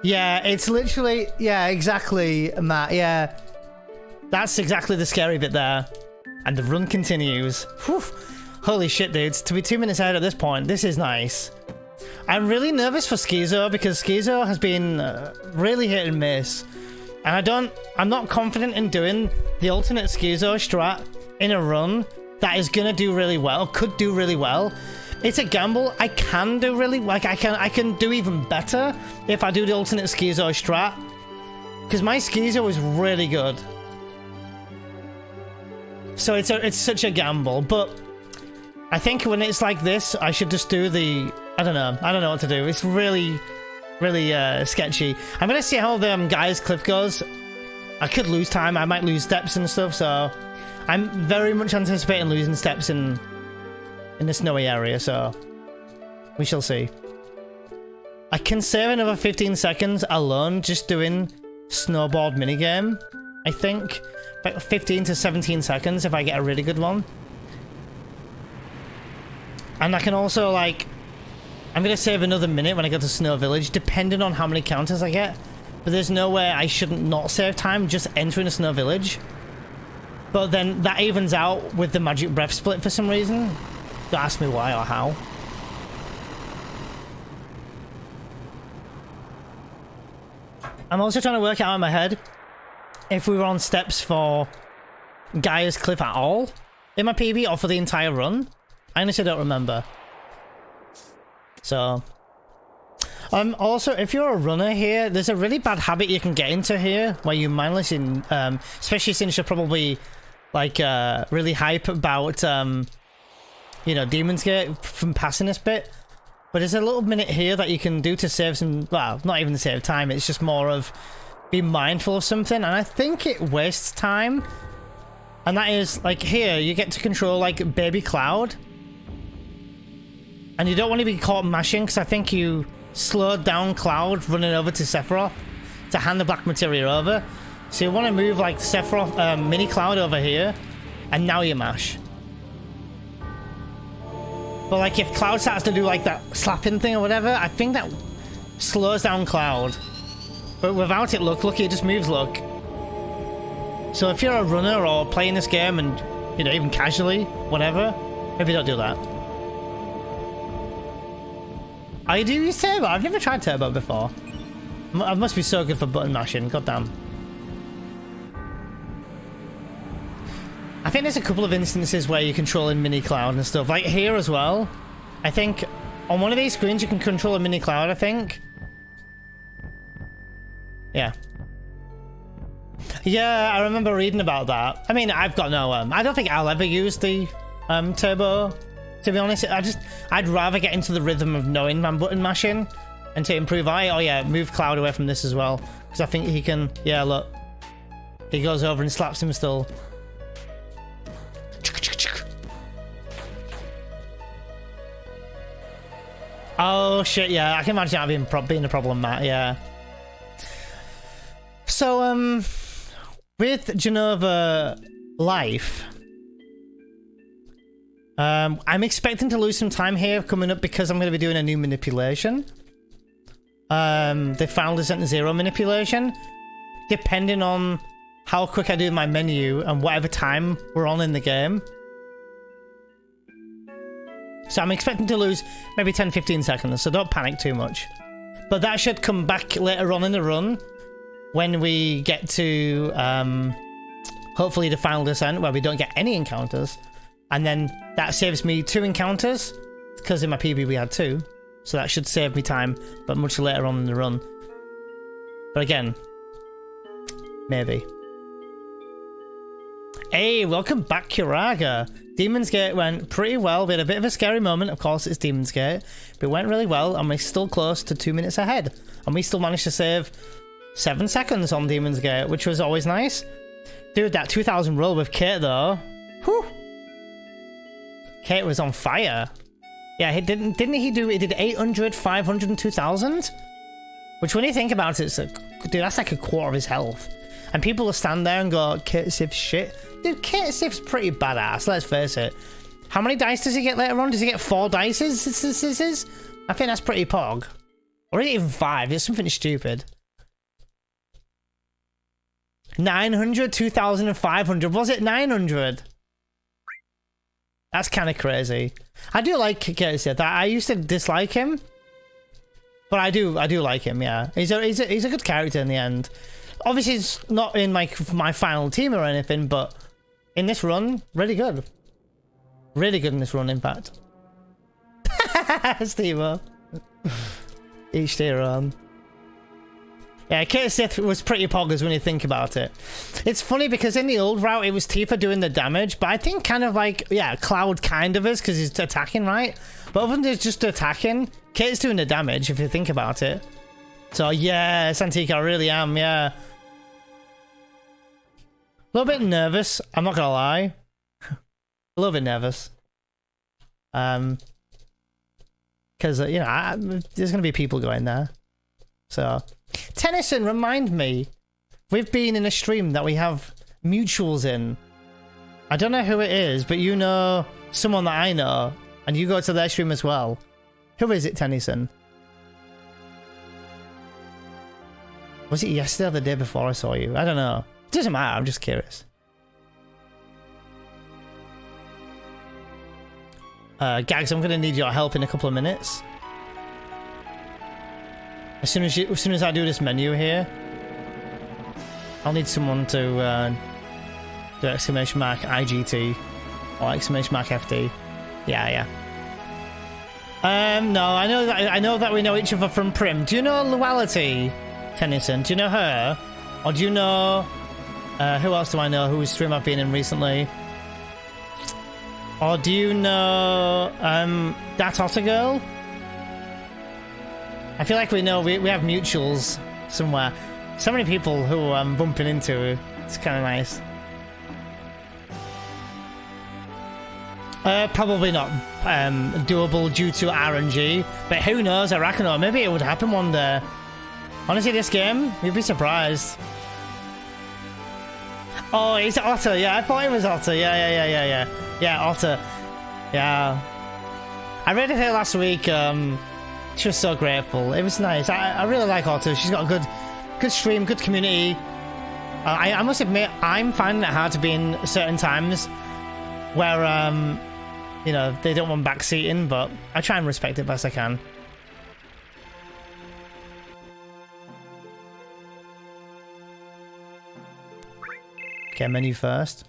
Yeah, it's literally... Yeah, exactly, Matt. Yeah. That's exactly the scary bit there. And the run continues. Whew. Holy shit, dudes. To be 2 minutes ahead at this point, this is nice. I'm really nervous for Schizo because Schizo has been really hit and miss. And I'm not confident in doing the alternate Schizo strat in a run that is gonna do really well, could do really well. It's a gamble. I can do really, like I can do even better if I do the alternate Schizo strat. Because my Schizo is really good. So it's such a gamble, but I think when it's like this, I should just do the... I don't know what to do. It's really, really sketchy. I'm gonna see how the guy's clip goes. I could lose time. I might lose steps and stuff, so... I'm very much anticipating losing steps in the snowy area, so... We shall see. I can save another 15 seconds alone just doing snowboard minigame, I think. About 15 to 17 seconds if I get a really good one. And I can also, like... I'm going to save another minute when I get to Snow Village, depending on how many counters I get. But there's no way I shouldn't not save time just entering a Snow Village. But then that evens out with the Magic Breath split for some reason. Don't ask me why or how. I'm also trying to work out in my head if we were on steps for Gaia's Cliff at all in my PB or for the entire run. I honestly don't remember. So, also, if you're a runner here, there's a really bad habit you can get into here where you mindlessly, especially since you're probably like really hype about, you know, Demon's Gate from passing this bit. But there's a little minute here that you can do to save some, well, not even to save time, it's just more of being mindful of something, and I think it wastes time. And that is, like, here, you get to control, like, Baby Cloud. And you don't want to be caught mashing, because I think you slowed down Cloud running over to Sephiroth to hand the Black Materia over. So you want to move, like, Sephiroth, Mini Cloud over here, and now you mash. But like if Cloud starts to do like that slapping thing or whatever, I think that slows down Cloud. But without it, look, it just moves, look. So if you're a runner or playing this game and, you know, even casually, whatever, maybe don't do that. I do use Turbo. I've never tried Turbo before. I must be so good for button mashing, goddamn. I think there's a couple of instances where you're controlling Mini Cloud and stuff. Like here as well. I think on one of these screens you can control a Mini Cloud, I think. Yeah. Yeah, I remember reading about that. I mean, I've got no... I don't think I'll ever use the Turbo, to be honest. I'd rather get into the rhythm of knowing I'm button mashing and to improve. Oh yeah, move Cloud away from this as well. Because I think he can... Yeah, look. He goes over and slaps him still. Oh shit, yeah, I can imagine that being a problem, Matt, yeah. So, with Genova Life, I'm expecting to lose some time here coming up because I'm going to be doing a new manipulation. The Final Descent Zero manipulation. Depending on how quick I do my menu and whatever time we're on in the game. So I'm expecting to lose maybe 10-15 seconds, so don't panic too much. But that should come back later on in the run when we get to hopefully the Final Descent where we don't get any encounters. And then that saves me 2 encounters because in my PB we had 2. So that should save me time, but much later on in the run. But again, maybe. Hey, welcome back, Kiraga. Demon's Gate went pretty well. We had a bit of a scary moment. Of course, it's Demon's Gate. But it went really well, and we're still close to 2 minutes ahead. And we still managed to save 7 seconds on Demon's Gate, which was always nice. Dude, that 2000 roll with Kate, though. Whew. Kate was on fire. Yeah, didn't he did 800, 500, and 2000? Which, when you think about it, it's like, dude, that's like a quarter of his health. And people will stand there and go, Kate Sif's shit. Dude, Kate Sif's pretty badass, let's face it. How many dice does he get later on? Does he get 4 dices? I think that's pretty pog. Or is it even 5? It's something stupid. 900, 2,500. Was it 900? That's kind of crazy. I do like Kate Sif. I used to dislike him. But I do like him, yeah. He's a good character in the end. Obviously, it's not in my final team or anything, but in this run, really good. Really good in this run, in fact. Steve-O. Each their own. Yeah, Kate Sith was pretty poggers when you think about it. It's funny because in the old route, it was Tifa doing the damage, but I think kind of like, yeah, Cloud kind of is because he's attacking, right? But other than just attacking, Kate's doing the damage if you think about it. So yeah, Santika, I really am, yeah. A little bit nervous, I'm not gonna lie. A little bit nervous. Because, you know, there's gonna be people going there. So, Tennyson, remind me. We've been in a stream that we have mutuals in. I don't know who it is, but you know someone that I know, and you go to their stream as well. Who is it, Tennyson? Was it yesterday or the day before I saw you? I don't know. It doesn't matter, I'm just curious. Gags, I'm gonna need your help in a couple of minutes. As soon as I do this menu here, I'll need someone to Do exclamation mark IGT or exclamation mark FD. Yeah. No, I know that we know each other from Prim. Do you know Luality, Tennyson? Do you know her? Or do you know who else do I know whose stream I've been in recently? Or do you know that Otter girl? I feel like we know we have mutuals somewhere. So many people who I'm bumping into. It's kind of nice. Probably not doable due to RNG, but who knows? I reckon, or maybe it would happen one day. Honestly, this game, you'd be surprised. Oh, it's Otter. Yeah, I thought it was Otter. Yeah, Otter. Yeah. I read it here last week. She was so grateful. It was nice. I really like Otter. She's got a good stream, good community. I must admit, I'm finding it hard to be in certain times where, you know, they don't want backseating, but I try and respect it best I can. Okay, menu first.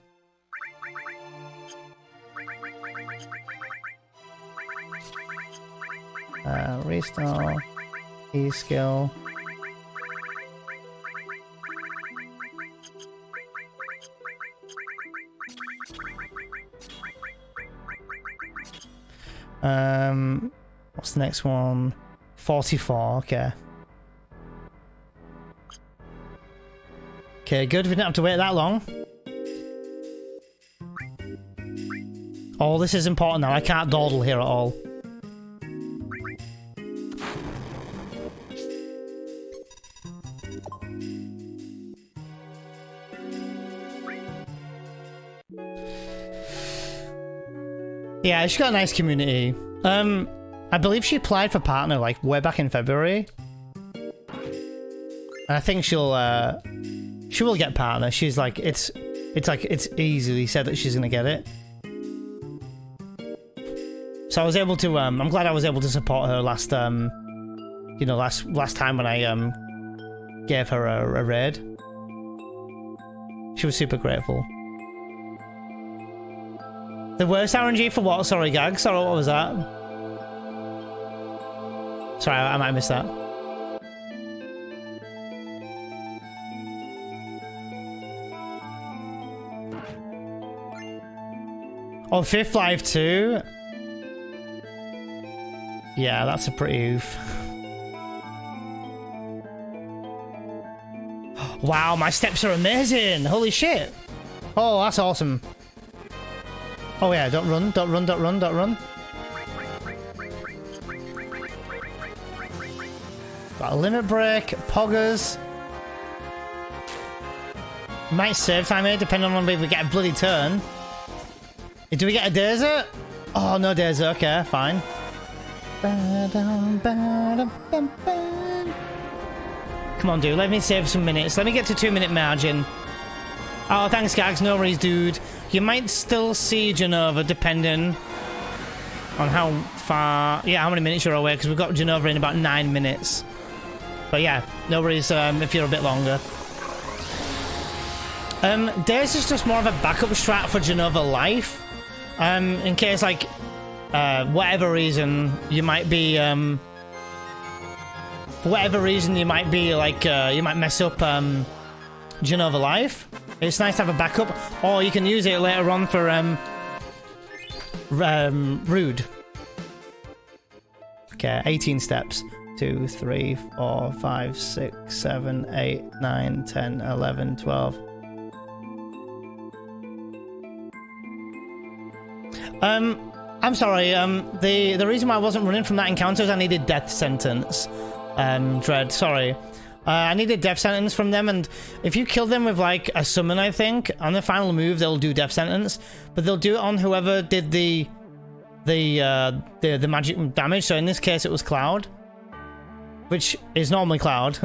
Restore. E-skill. What's the next one? 44, okay. Okay, good. We didn't have to wait that long. Oh, this is important now. I can't dawdle here at all. Yeah, she's got a nice community. I believe she applied for partner like way back in February. And I think she will get partner. She's like it's easily said that she's gonna get it. So I was able to I'm glad I was able to support her last you know, last time when I gave her a raid. She was super grateful. The worst RNG for what? Sorry, Gag. Sorry, what was that? Sorry, I might have missed that. Oh, fifth life too? Yeah, that's a pretty oof. Wow, my steps are amazing! Holy shit! Oh, that's awesome. Oh yeah, don't run, don't run, don't run, don't run. Got a limit break, poggers. Might save time here, depending on if we get a bloody turn. Do we get a desert? Oh, no desert, okay, fine. Come on, dude, let me save some minutes. Let me get to 2-minute margin. Oh, thanks, Gags, no worries, dude. You might still see Genova, depending on how far... Yeah, how many minutes you're away, because we've got Genova in about 9 minutes. But yeah, no worries if you're a bit longer. Days is just more of a backup strat for Genova Life. In case, like, whatever reason, you might be... for whatever reason, you might be, like, you might mess up Genova Life. It's nice to have a backup, or you can use it later on for Rude. Okay, 18 steps. 2, 3, 4, 5, 6, 7, 8, 9, 10, 11, 12. I'm sorry, the reason why I wasn't running from that encounter is I needed death sentence. Dread, sorry. I need a death sentence from them, and if you kill them with like a summon, I think on the final move they'll do death sentence, but they'll do it on whoever did the magic damage. So in this case, it was Cloud, which is normally Cloud,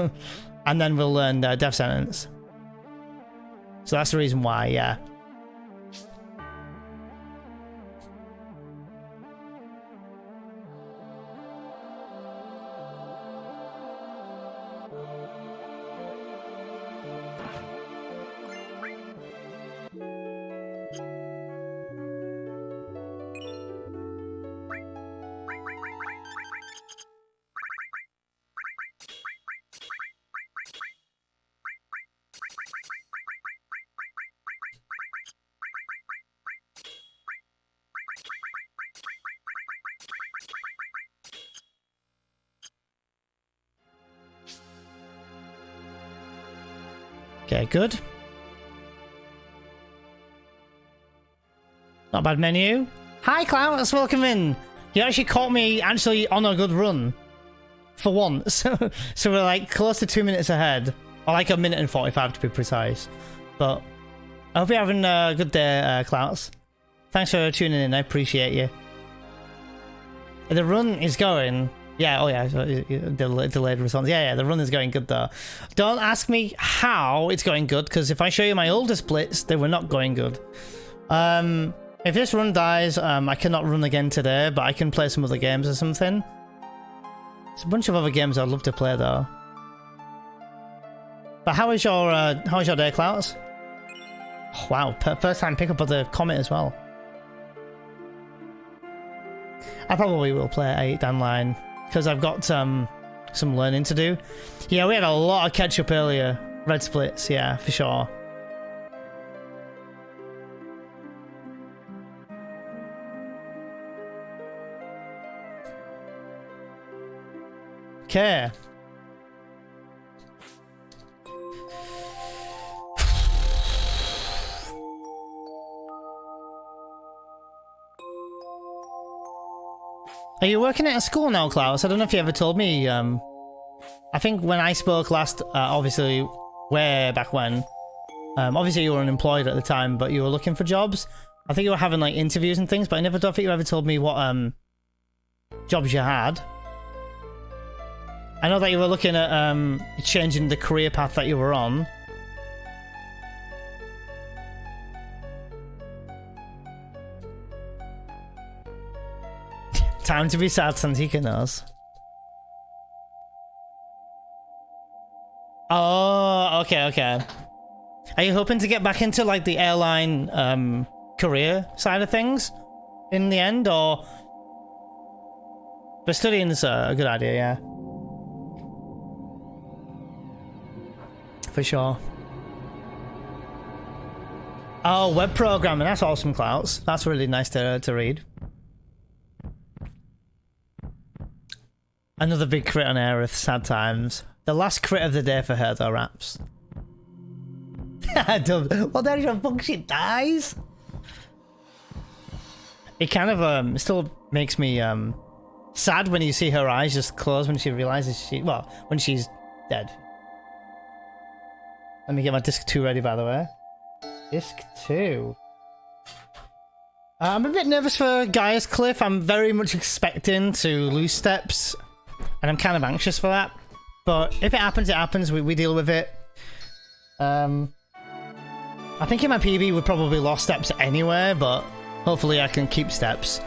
and then we'll learn death sentence. So that's the reason why, yeah. Okay, good. Not bad menu. Hi, Klaus, welcome in. You actually caught me actually on a good run. For once. So we're like close to 2 minutes ahead. Or like 1 minute and 45 to be precise. But I hope you're having a good day, Klaus. Thanks for tuning in, I appreciate you. The run is going... Yeah, oh yeah, delayed response. Yeah, the run is going good though. Don't ask me how it's going good, because if I show you my older splits, they were not going good. If this run dies, I cannot run again today, but I can play some other games or something. There's a bunch of other games I'd love to play though. But how is your day, Klaus? Oh, wow, first time pick up of the comet as well. I probably will play 8 down line because I've got some learning to do. Yeah, we had a lot of catch up earlier. Red splits, yeah, for sure. Okay. Are you working at a school now, Klaus? I don't know if you ever told me. I think when I spoke last, obviously, way back when, obviously you were unemployed at the time, but you were looking for jobs. I think you were having like interviews and things, but I don't think you ever told me what jobs you had. I know that you were looking at changing the career path that you were on. Time to be sad, Santika knows. Oh, okay. Are you hoping to get back into like the airline career side of things in the end, or? But studying is a good idea, yeah. For sure. Oh, web programming, that's awesome, Klaus. That's really nice to read. Another big crit on Aerith, sad times. The last crit of the day for her though, Raps. Well, there's your fuck, she dies. It kind of still makes me sad when you see her eyes just close when she realizes when she's dead. Let me get my disc 2 ready, by the way. Disc 2. I'm a bit nervous for Gaia's Cliff. I'm very much expecting to lose steps, and I'm kind of anxious for that. But if it happens, it happens. We deal with it. I think in my PB we probably lost steps anyway, but hopefully I can keep steps.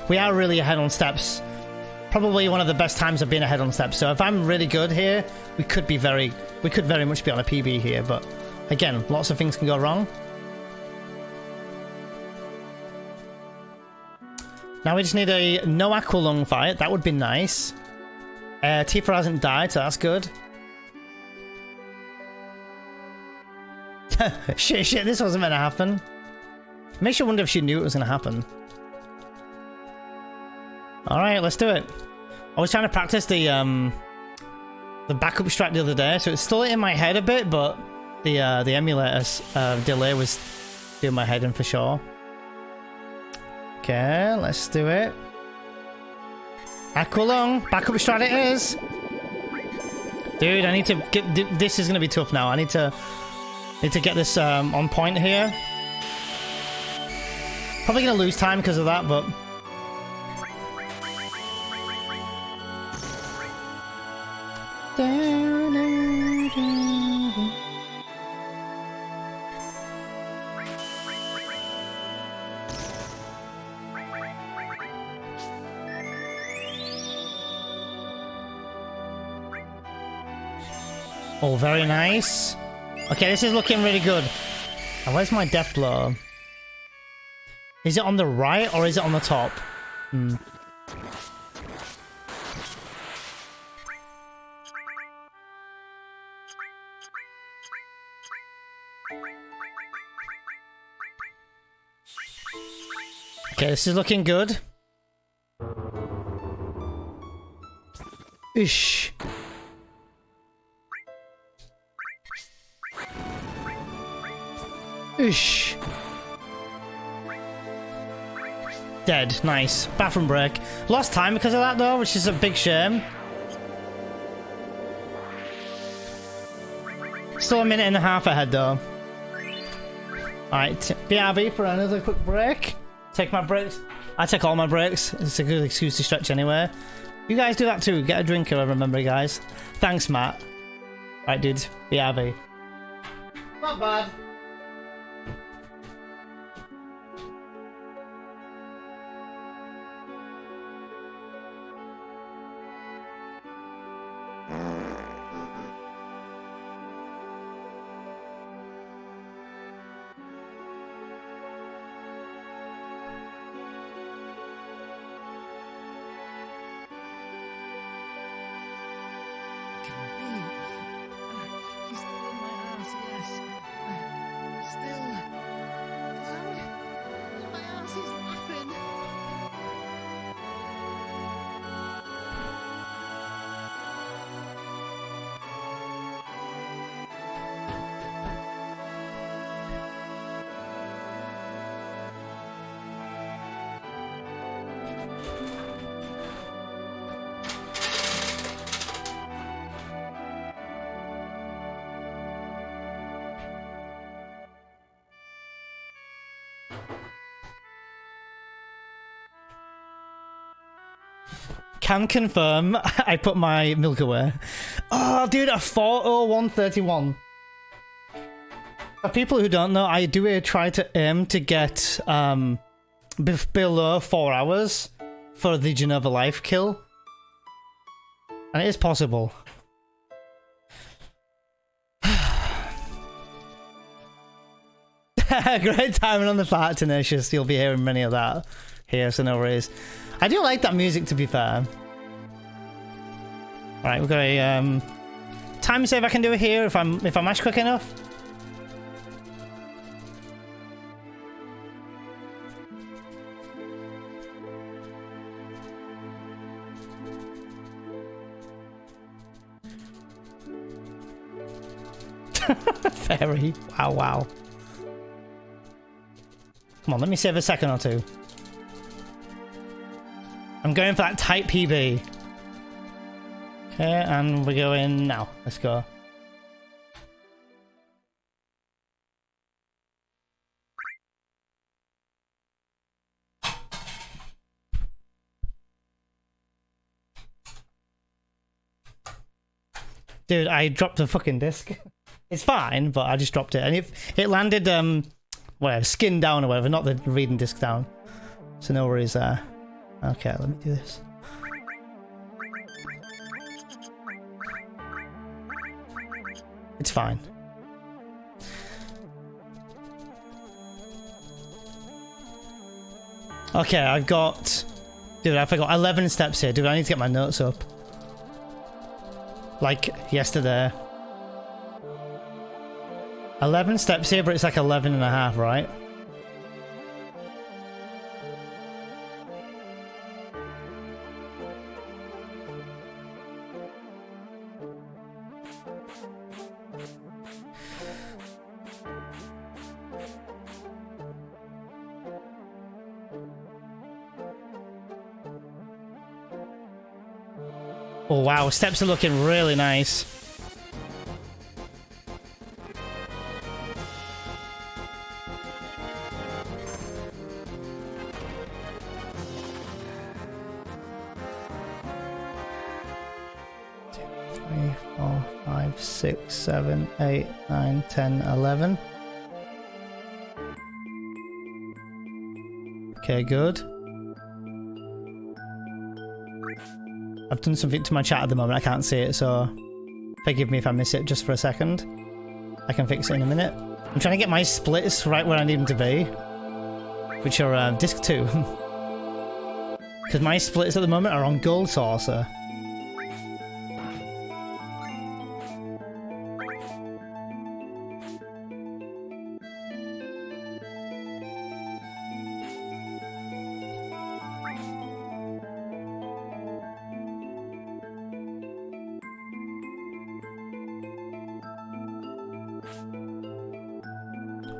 We are really ahead on steps. Probably one of the best times I've been ahead on steps. So if I'm really good here, we could very much be on a PB here. But again, lots of things can go wrong. Now we just need a no Aqualung fight. That would be nice. Tifa hasn't died, so that's good. shit, this wasn't meant to happen. Makes you wonder if she knew it was going to happen. Alright, let's do it. I was trying to practice the backup strat the other day, so it's still in my head a bit, but the emulator's delay was doing my head in for sure. Okay, let's do it. Aqualung, backup strat it is. Dude, I need to get... This is going to be tough now. I need to get this on point here. Probably going to lose time because of that, but... Oh, very nice. Okay, this is looking really good. Now, where's my death blow? Is it on the right or is it on the top? Okay, this is looking good. Ish. Oosh. Dead. Nice. Bathroom break. Lost time because of that though, which is a big shame. Still a minute and a half ahead though. Alright, BRB for another quick break. Take my breaks. I take all my breaks. It's a good excuse to stretch anyway. You guys do that too. Get a drink if I remember, guys. Thanks, Matt. Right, dudes. BRB. Not bad. Can confirm I put my milk away. Oh, dude, a 4:01:31. For people who don't know, I do try to aim to get below 4 hours for the Genova life kill. And it is possible. Great timing on the fart, Tenacious. You'll be hearing many of that here, so no worries. I do like that music, to be fair. Alright, we've got a time save I can do it here if I mash quick enough. Fairy. Wow, wow. Come on, let me save a second or two. I'm going for that tight PB. Okay, and we're going now. Let's go. Dude, I dropped the fucking disc. It's fine, but I just dropped it. And it landed, whatever, skin down or whatever, not the reading disc down. So no worries there. Okay, let me do this. It's fine. Okay, I've got... Dude, I forgot 11 steps here. Dude, I need to get my notes up. Like yesterday. 11 steps here, but it's like 11 and a half, right? Oh wow, steps are looking really nice. Two, 3, 4, 5, 6, 7, 8, 9, 10, 11. Okay, good. I've done something to my chat at the moment, I can't see it, so forgive me if I miss it just for a second. I can fix it in a minute. I'm trying to get my splits right where I need them to be, which are disc 2. Because my splits at the moment are on Gold Saucer.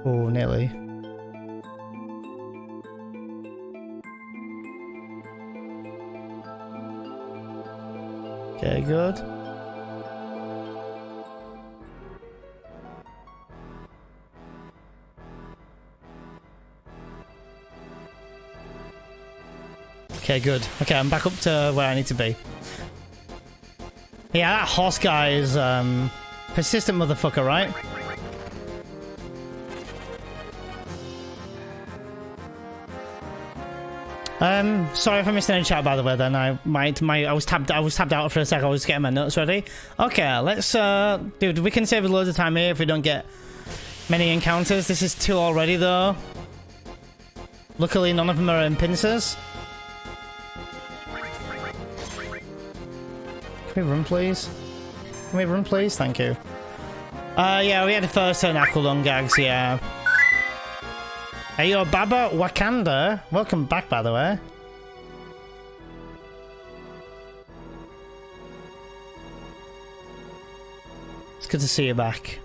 Oh, nearly. Okay, good. Okay, good. Okay, I'm back up to where I need to be. Yeah, that horse guy is persistent motherfucker, right? Sorry if I missed any chat, by the way. Then I was tabbed out for a sec. I was getting my notes ready. Okay, let's dude, we can save loads of time here if we don't get many encounters. This is 2 already though. Luckily, none of them are in pincers. Can we run, please? Can we run, please? Thank you. Yeah, we had the first turn Aqualung gags, yeah. Hey, yo, Baba Wakanda. Welcome back, by the way. It's good to see you back.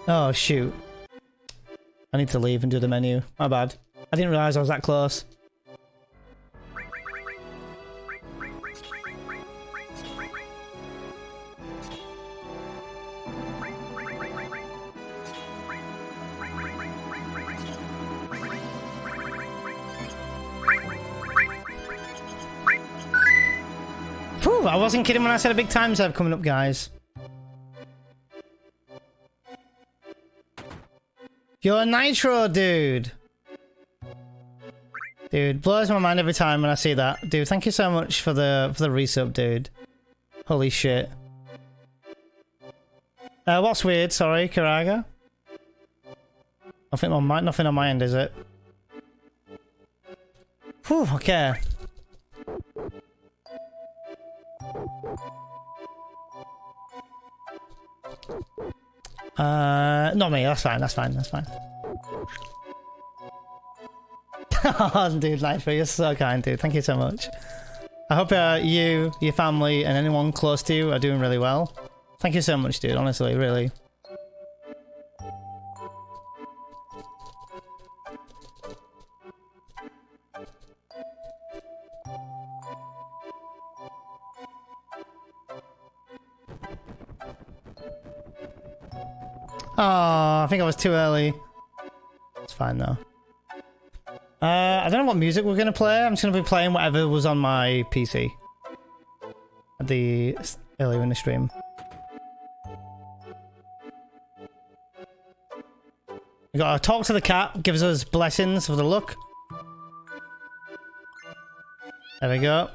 Oh, shoot. I need to leave and do the menu. My bad. I didn't realise I was that close. Phew, I wasn't kidding when I said a big time serve coming up, guys. You're a Nitro, dude. Dude, blows my mind every time when I see that. Dude, thank you so much for the resub, dude. Holy shit. What's weird? Sorry, Karaga. Nothing on my end, is it? Whew, okay. Not me, that's fine. Oh, dude, Nitro, you're so kind, dude. Thank you so much. I hope you, your family, and anyone close to you are doing really well. Thank you so much, dude, honestly, really. Oh, I think I was too early. It's fine though. I don't know what music we're gonna play. I'm just gonna be playing whatever was on my PC at earlier in the stream. We gotta talk to the cat. Gives us blessings for the luck. There we go.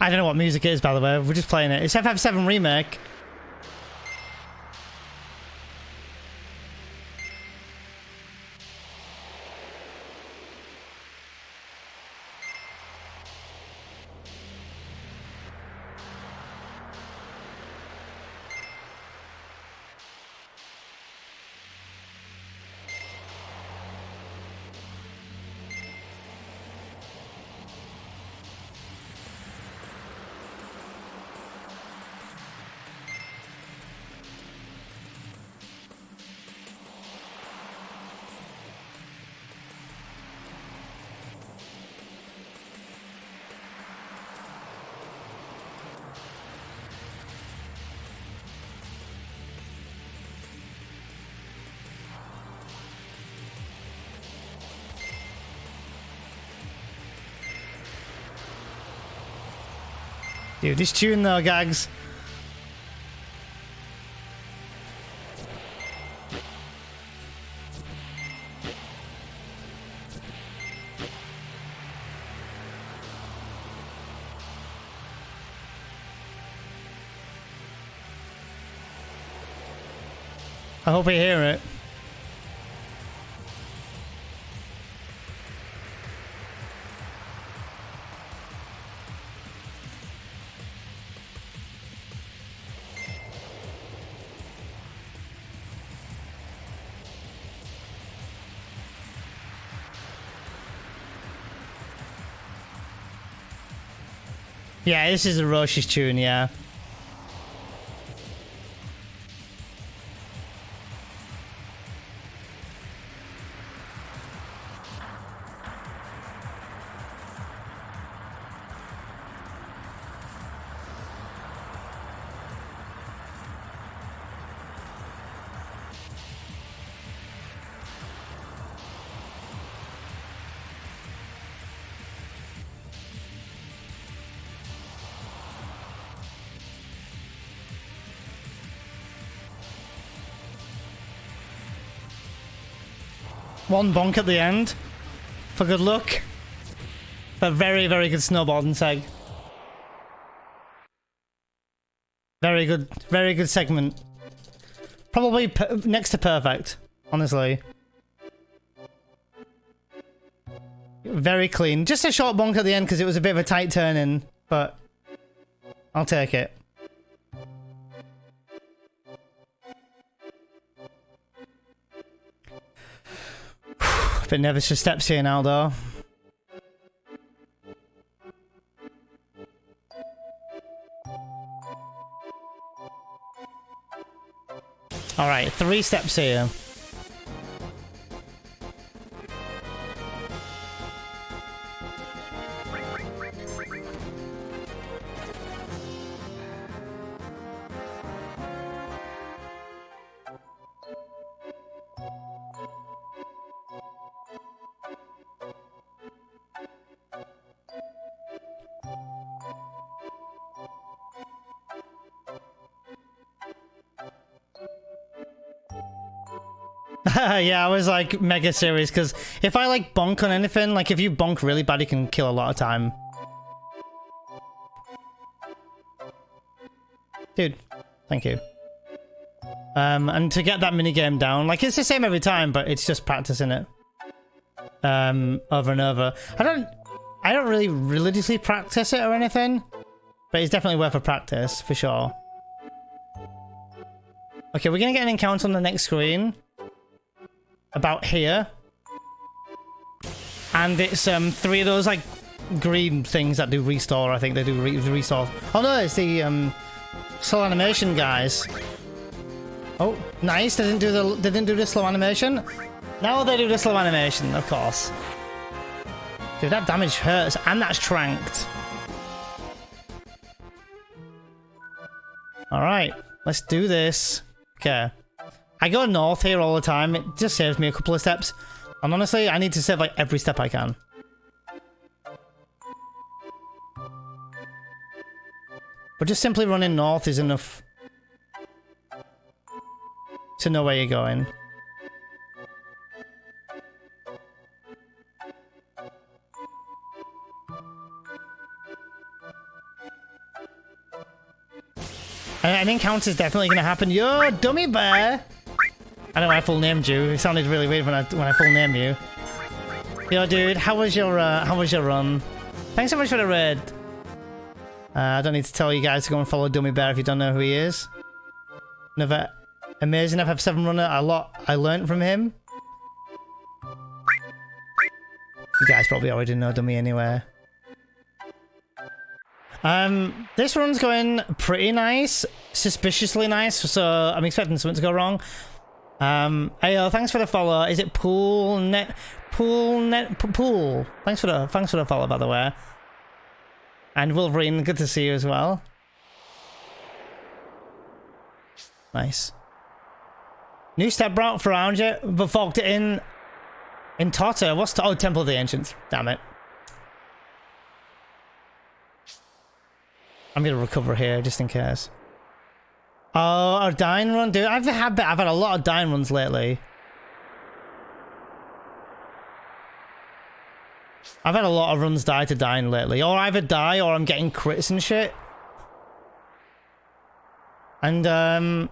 I don't know what music it is, by the way. We're just playing it. It's FF7 Remake. Dude, this tune though, gags. I hope you hear it. Yeah, this is a Roshi's tune, yeah. One bonk at the end for good luck. But very, very good snowboarding seg. Very good segment. Probably next to perfect, honestly. Very clean. Just a short bonk at the end because it was a bit of a tight turn in, but I'll take it. Bit nervous for steps here now, though. Alright, 3 steps here. Yeah, I was like mega serious because if I like bonk on anything, like if you bonk really bad, you can kill a lot of time. Dude, thank you. And to get that minigame down, like it's the same every time, but it's just practicing it. Over and over. I don't really religiously practice it or anything, but it's definitely worth a practice for sure. Okay, we're gonna get an encounter on the next screen. About here. And it's 3 of those like green things that do restore. I think they do restore. Oh no, it's the slow animation guys. Oh, nice. They didn't do the slow animation. Now they do the slow animation, of course. Dude, that damage hurts, and that's tranked. All right, let's do this. Okay. I go north here all the time. It just saves me a couple of steps. And honestly, I need to save like every step I can. But just simply running north is enough to know where you're going. An encounter is definitely going to happen. Yo, dummy bear! I know I full named you. It sounded really weird when I full named you. Yo, dude, how was your run? Thanks so much for the raid. I don't need to tell you guys to go and follow Dummy Bear if you don't know who he is. Another amazing FF7 runner. I learned from him. You guys probably already know Dummy anyway. This run's going pretty nice, suspiciously nice. So I'm expecting something to go wrong. Ayo, thanks for the follow. Is it Pool? Thanks for the follow, by the way. And Wolverine, good to see you as well. Nice. New step route for around you, but fogged it in Totter. What's oh, Temple of the Ancients? Damn it. I'm gonna recover here just in case. Oh, a dying run, dude. I've had a lot of dying runs lately. I've had a lot of runs die to dying lately. Or either die or I'm getting crits and shit. And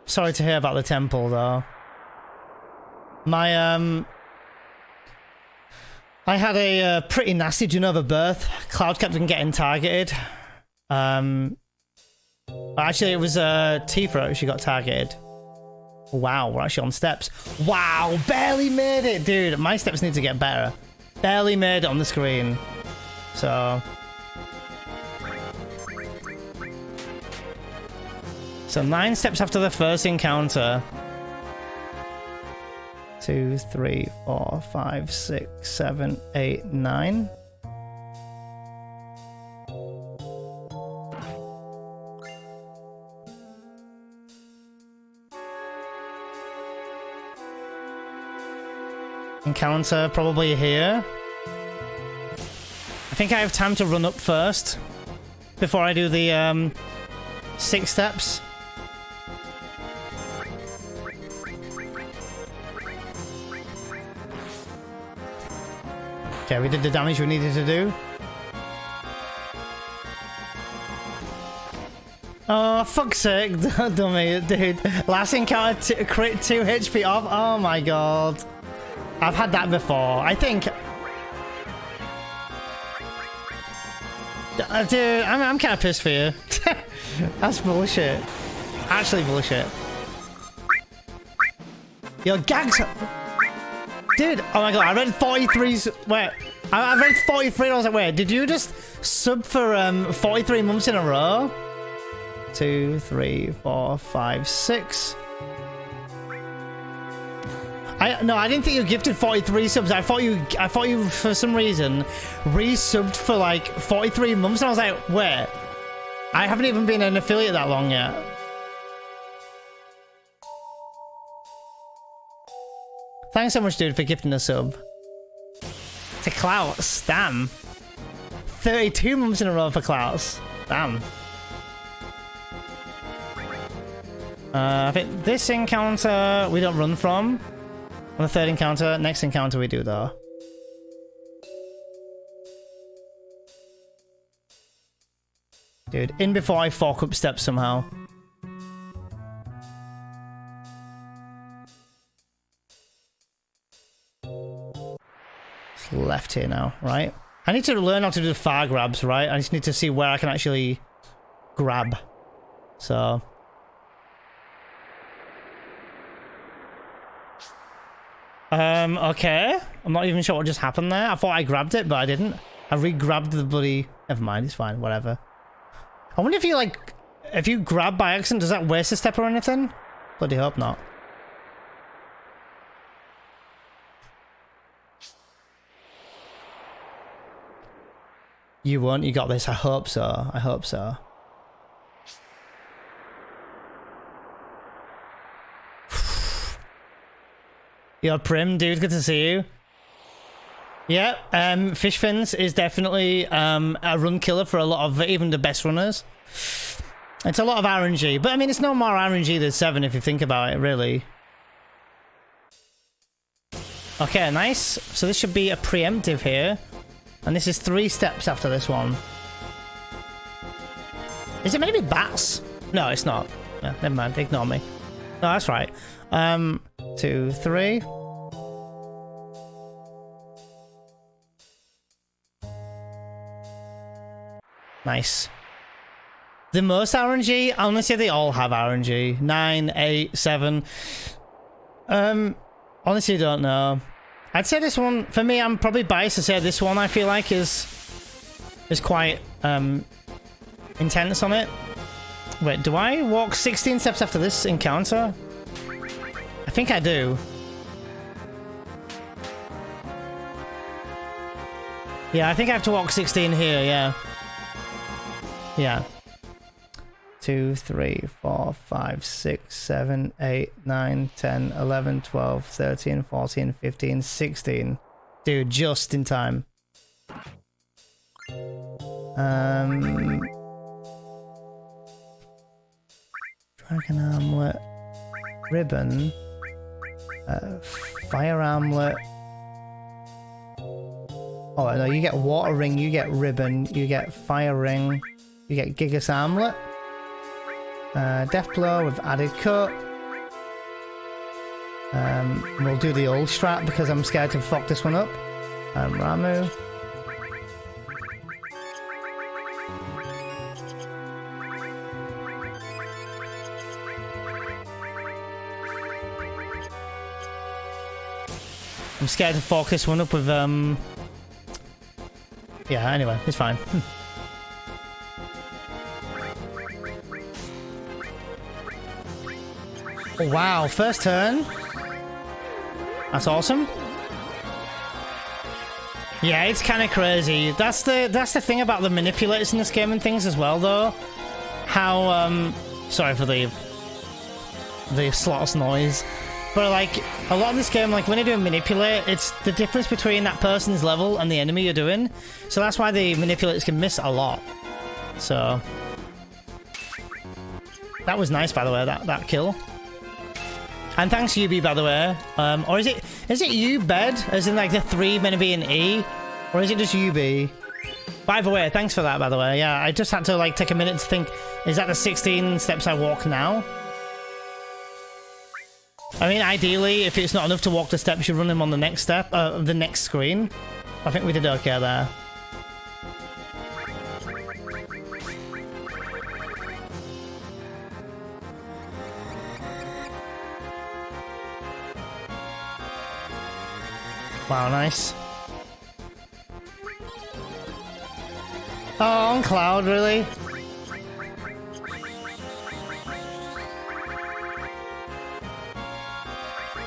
sorry to hear about the temple though. My I had a pretty nasty Genova birth. Cloud kept on getting targeted. Actually, it was Tifa. She got targeted. Wow, we're actually on steps. Wow, barely made it, dude. My steps need to get better. Barely made it on the screen. So So 9 steps after the first encounter. 2, 3, 4, 5, 6, 7, 8, 9. Encounter probably here. I think I have time to run up first before I do the 6 steps. Okay, we did the damage we needed to do. Oh, fuck's sake, dummy, dude. Last encounter, crit 2 HP off. Oh my god. I've had that before. I think... dude, I'm kind of pissed for you. That's bullshit. Actually bullshit. Your gags... Dude, oh my god, I read 43's... Wait, I read 43 and I was like, wait, did you just sub for 43 months in a row? 2, 3, 4, 5, 6. No, I didn't think you gifted 43 subs. I thought you for some reason resubbed for like 43 months and I was like, wait, I haven't even been an affiliate that long yet. Thanks so much, dude, for gifting a sub. To Klaus, damn. 32 months in a row for Klaus. Damn. I think this encounter we don't run from. On the 3rd encounter, next encounter we do though. Dude, in before I fork up steps somehow. It's left here now, right? I need to learn how to do the far grabs, right? I just need to see where I can actually grab. So... okay. I'm not even sure what just happened there. I thought I grabbed it, but I didn't. I re-grabbed the bloody... Never mind, it's fine, whatever. I wonder if you, like... If you grab by accident, does that waste a step or anything? Bloody hope not. You won't? You got this? I hope so. I hope so. You're prim, dude. Good to see you. Yeah, fish fins is definitely a run killer for a lot of even the best runners. It's a lot of RNG, but I mean, it's no more RNG than 7 if you think about it, really. Okay, nice. So this should be a preemptive here. And this is 3 steps after this one. Is it meant to be bats? No, it's not. Yeah, never mind. Ignore me. No, that's right. 2, 3. Nice. The most RNG? Honestly, they all have RNG. 9, 8, 7. Honestly, don't know. I'd say this one, for me, I'm probably biased to say this one I feel like is quite intense on it. Wait, do I walk 16 steps after this encounter? I think I do. Yeah, I think I have to walk 16 here, yeah. Yeah. 2, 3, 4, 5, 6, 7, 8, 9, 10, 11, 12, 13, 14, 15, 16. Dude, just in time. Dragon armlet. Ribbon. Fire armlet. Oh no, you get water ring, you get ribbon, you get fire ring, you get Gigas armlet. Death blow with added cut. We'll do the old strat because I'm scared to fuck this one up. Ramu. I'm scared to fuck this one up with yeah, anyway, it's fine. Oh, wow, first turn. That's awesome. Yeah, it's kind of crazy. That's the thing about the manipulators in this game and things as well, though. How sorry for the slots noise, but like a lot of this game, like when you do manipulate, it's the difference between that person's level and the enemy you're doing. So that's why the manipulators can miss a lot. So that was nice, by the way, that kill. And thanks UB, by the way. Or is it U bed? As in like the 3 meant to be an E? Or is it just UB? By the way, thanks for that, by the way. Yeah, I just had to like take a minute to think, is that the 16 steps I walk now? I mean, ideally, if it's not enough to walk the steps, you run them on the next step, the next screen. I think we did okay there. Wow, nice. Oh, on Cloud, really?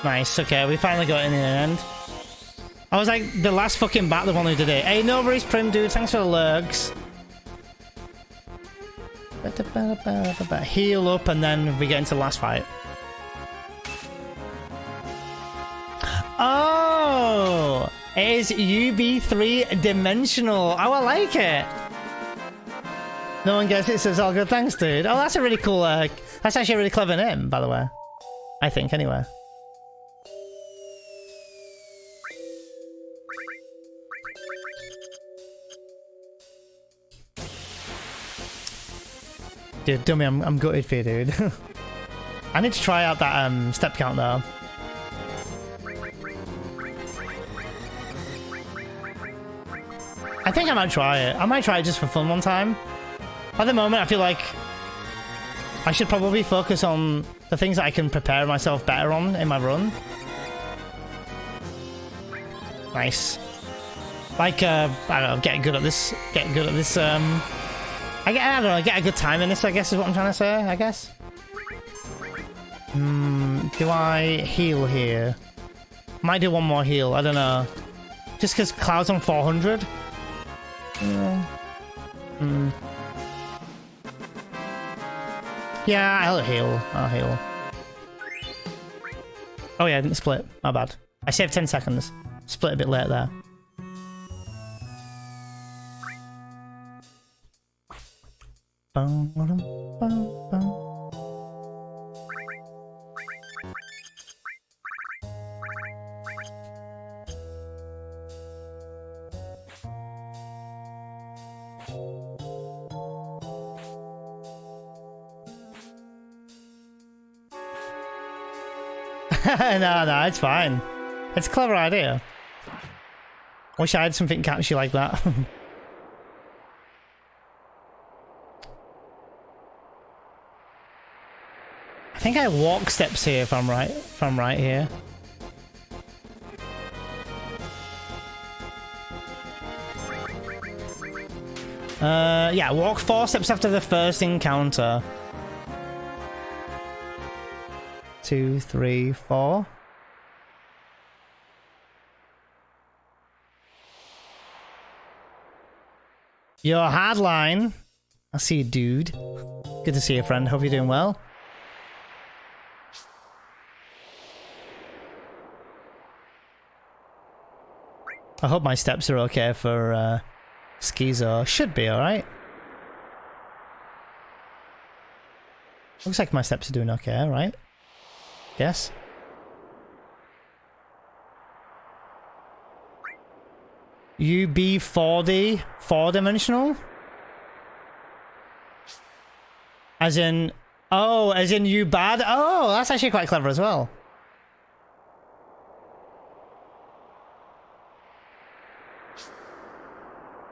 Nice, okay, we finally got it in the end. I was like the last fucking bat, the one who did it. Hey, no worries, Prim dude, thanks for the lurks. Heal up and then we get into the last fight. Oh! It is UB3 dimensional. Oh, I like it. No one gets it, so it's all good. Thanks, dude. Oh, that's a really cool, that's actually a really clever name, by the way. I think, anyway. Dude, dummy, I'm gutted for you, dude. I need to try out that step count, though. I think I might try it. I might try it just for fun one time. At the moment, I feel like I should probably focus on the things that I can prepare myself better on in my run. Nice. Like, I don't know, getting good at this, I don't know, get a good time in this, I guess is what I'm trying to say, I guess. Do I heal here? Might do one more heal, I don't know. Just because Cloud's on 400? Yeah, I'll heal. Oh yeah, I didn't split. My bad. I saved 10 seconds. Split a bit late there. No, it's fine. It's a clever idea. Wish I had something catchy like that. I think I walk steps here if I'm right here. Yeah, walk 4 steps after the first encounter. 2, 3, 4. Your hardline. I see you, dude. Good to see you, friend. Hope you're doing well. I hope my steps are okay for Schizo. Should be alright. Looks like my steps are doing okay, right? Yes. UB4D, 4-dimensional? As in... Oh, as in you bad? Oh, that's actually quite clever as well.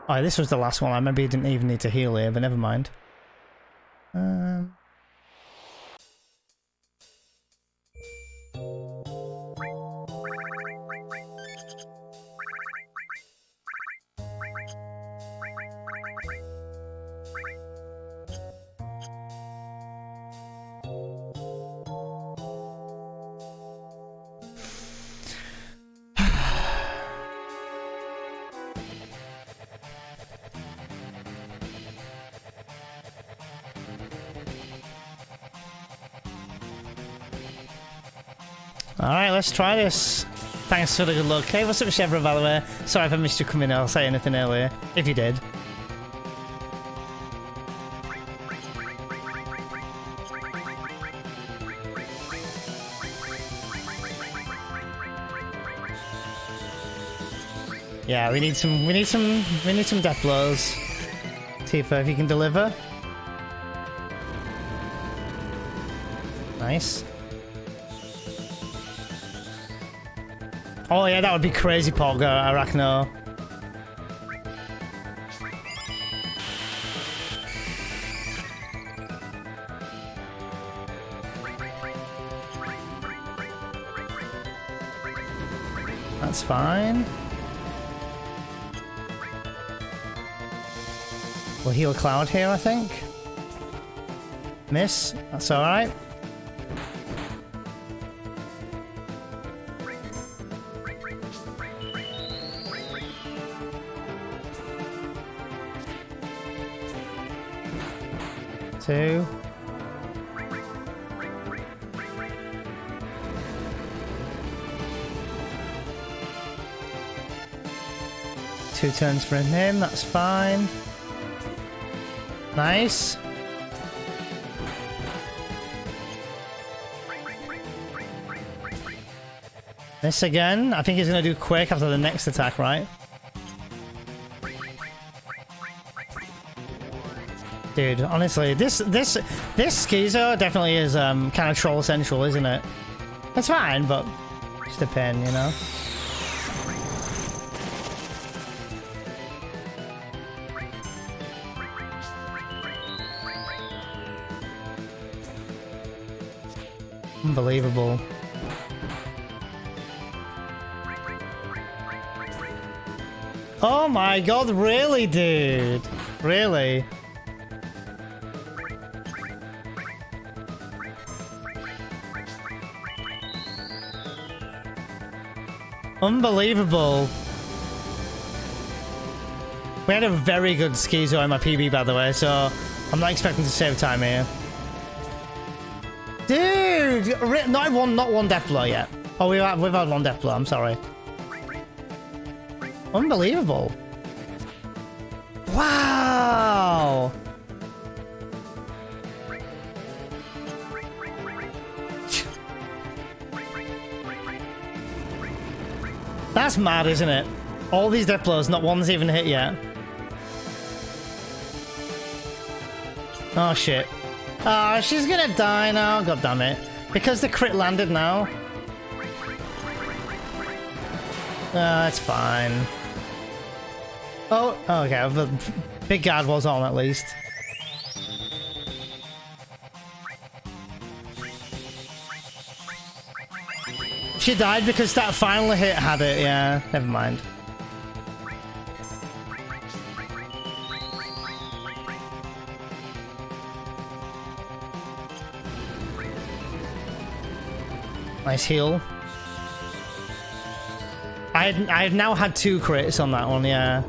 Oh, this was the last one. I maybe didn't even need to heal here, but never mind. Alright, let's try this. Thanks for the good luck. Hey, what's up, Chevra, by the way? Sorry if I missed you coming in or say anything earlier. If you did. Yeah, we need some death blows. Tifa, if you can deliver. Nice. Oh yeah, that would be crazy, Polga, Arachno. That's fine. We'll heal Cloud here, I think. Miss. That's alright. Two. Two turns for him, that's fine. Nice. This again. I think he's going to do Quake after the next attack, right? Dude, honestly, this Schizo definitely is kind of troll central, isn't it? That's fine, but just a pain, you know? Unbelievable. Oh my god, really, dude? Really? Unbelievable. We had a very good Schizo in my PB, by the way, so I'm not expecting to save time here. Dude! Not one death blow yet. Oh, we've had one death blow, I'm sorry. Unbelievable. Wow! That's mad, isn't it? All these death blows, not one's even hit yet. Oh shit. Oh, she's gonna die now, god damn it. Because the crit landed now. That's fine. Oh, okay, the big guard was on at least. She died because that final hit had it, yeah, never mind. Nice heal. I've now had 2 crits on that one, yeah.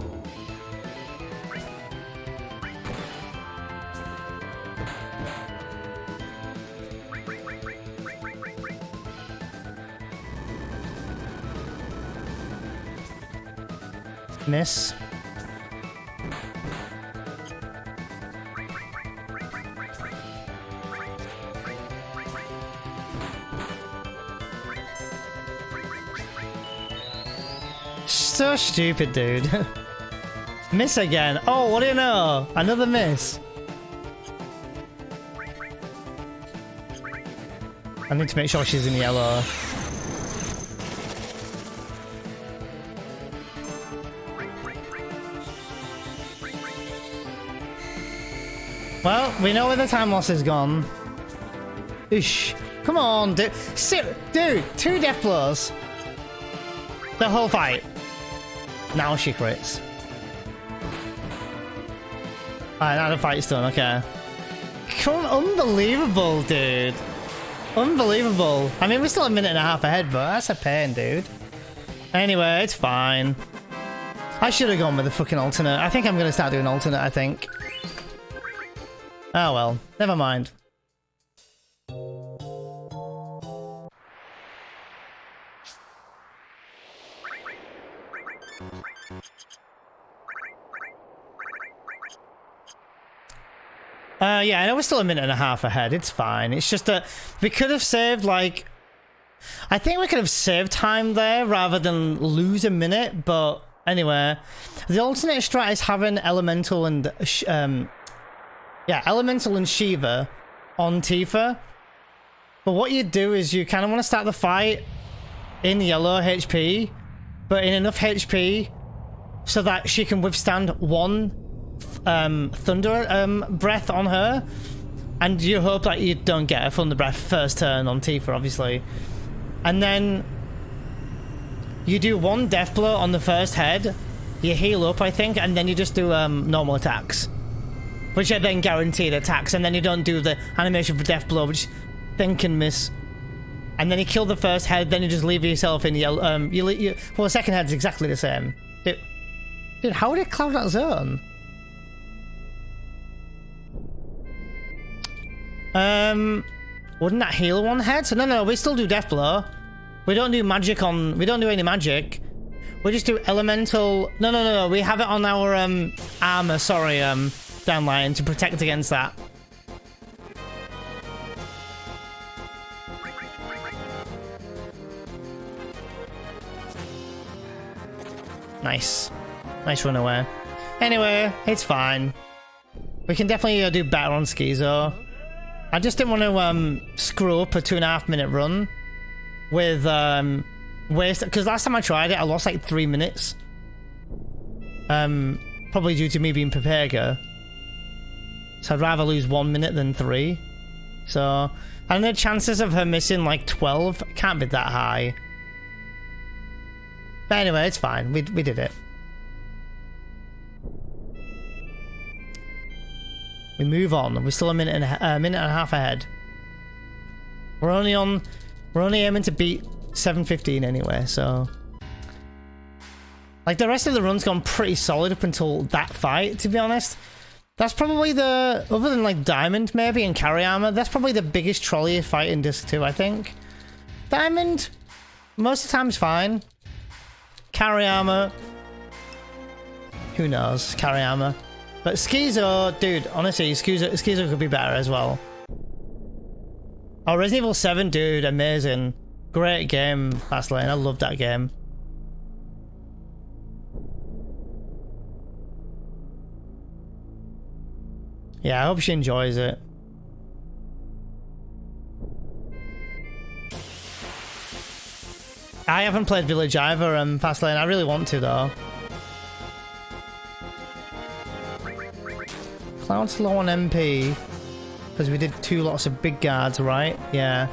Miss. So stupid, dude. Miss again. Oh, what do you know? Another miss. I need to make sure she's in yellow. Well, we know where the time loss is gone. Ish. Come on, dude. Dude, 2 death blows. The whole fight. Now she crits. Alright, now the fight's done, okay. Come on, unbelievable, dude. Unbelievable. I mean, we're still a minute and a half ahead, but that's a pain, dude. Anyway, it's fine. I should have gone with the fucking alternate. I think I'm going to start doing alternate, I think. Oh well, never mind. Yeah, I know we're still a minute and a half ahead. It's fine. It's just that we could have saved, like... I think we could have saved time there rather than lose a minute, but anyway. The alternate strat is having Elemental and... yeah, Elemental and Shiva on Tifa. But what you do is you kind of want to start the fight in yellow HP, but in enough HP so that she can withstand one thunder breath on her, and you hope that you don't get a thunder breath first turn on Tifa, obviously, and then you do one death blow on the first head, you heal up, I think, and then you just do normal attacks, which are then guaranteed attacks, and then you don't do the animation for death blow, which then can miss, and then you kill the first head, then you just leave yourself in yellow. Well, the second head's exactly the same. Dude, how did it cloud that zone? Wouldn't that heal one head? So no, we still do death blow. We don't do magic on... We don't do any magic. We just do elemental... No. We have it on our armor, sorry, downline to protect against that. Nice. Nice run away. Anyway, it's fine. We can definitely do better on Schizo. I just didn't want to screw up a 2.5 minute run with waste, because last time I tried it I lost like 3 minutes. Probably due to me being Pepega. So I'd rather lose 1 minute than 3. So, and the chances of her missing like 12 can't be that high. But anyway, it's fine. We did it. We move on. We're still a minute and a half ahead. We're only aiming to beat 7:15 anyway, so like the rest of the run's gone pretty solid up until that fight, to be honest. That's probably the, other than like Diamond maybe and Carry Armor, that's probably the biggest trolley fight in Disc 2, I think. Diamond, most of the time is fine. Carry Armor, who knows, Carry Armor. But Schizo, dude, honestly, Schizo could be better as well. Oh, Resident Evil 7, dude, amazing. Great game, Fastlane. I love that game. Yeah, I hope she enjoys it. I haven't played Village either, Fastlane. I really want to, though. Cloud's low on MP. Because we did 2 lots of big guards, right? Yeah.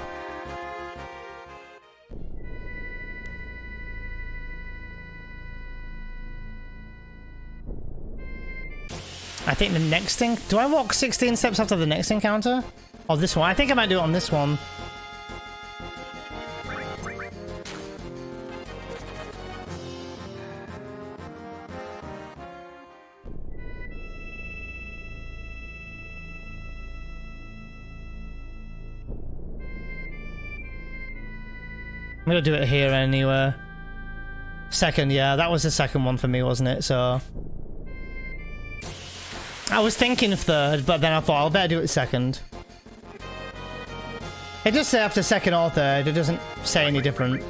I think the next thing... Do I walk 16 steps after the next encounter? Oh, this one. I think I might do it on this one. I'm gonna do it here anyway. Second, yeah, that was the second one for me, wasn't it? So I was thinking third, but then I thought I'll better do it second. It does say after second or third, it doesn't say any different.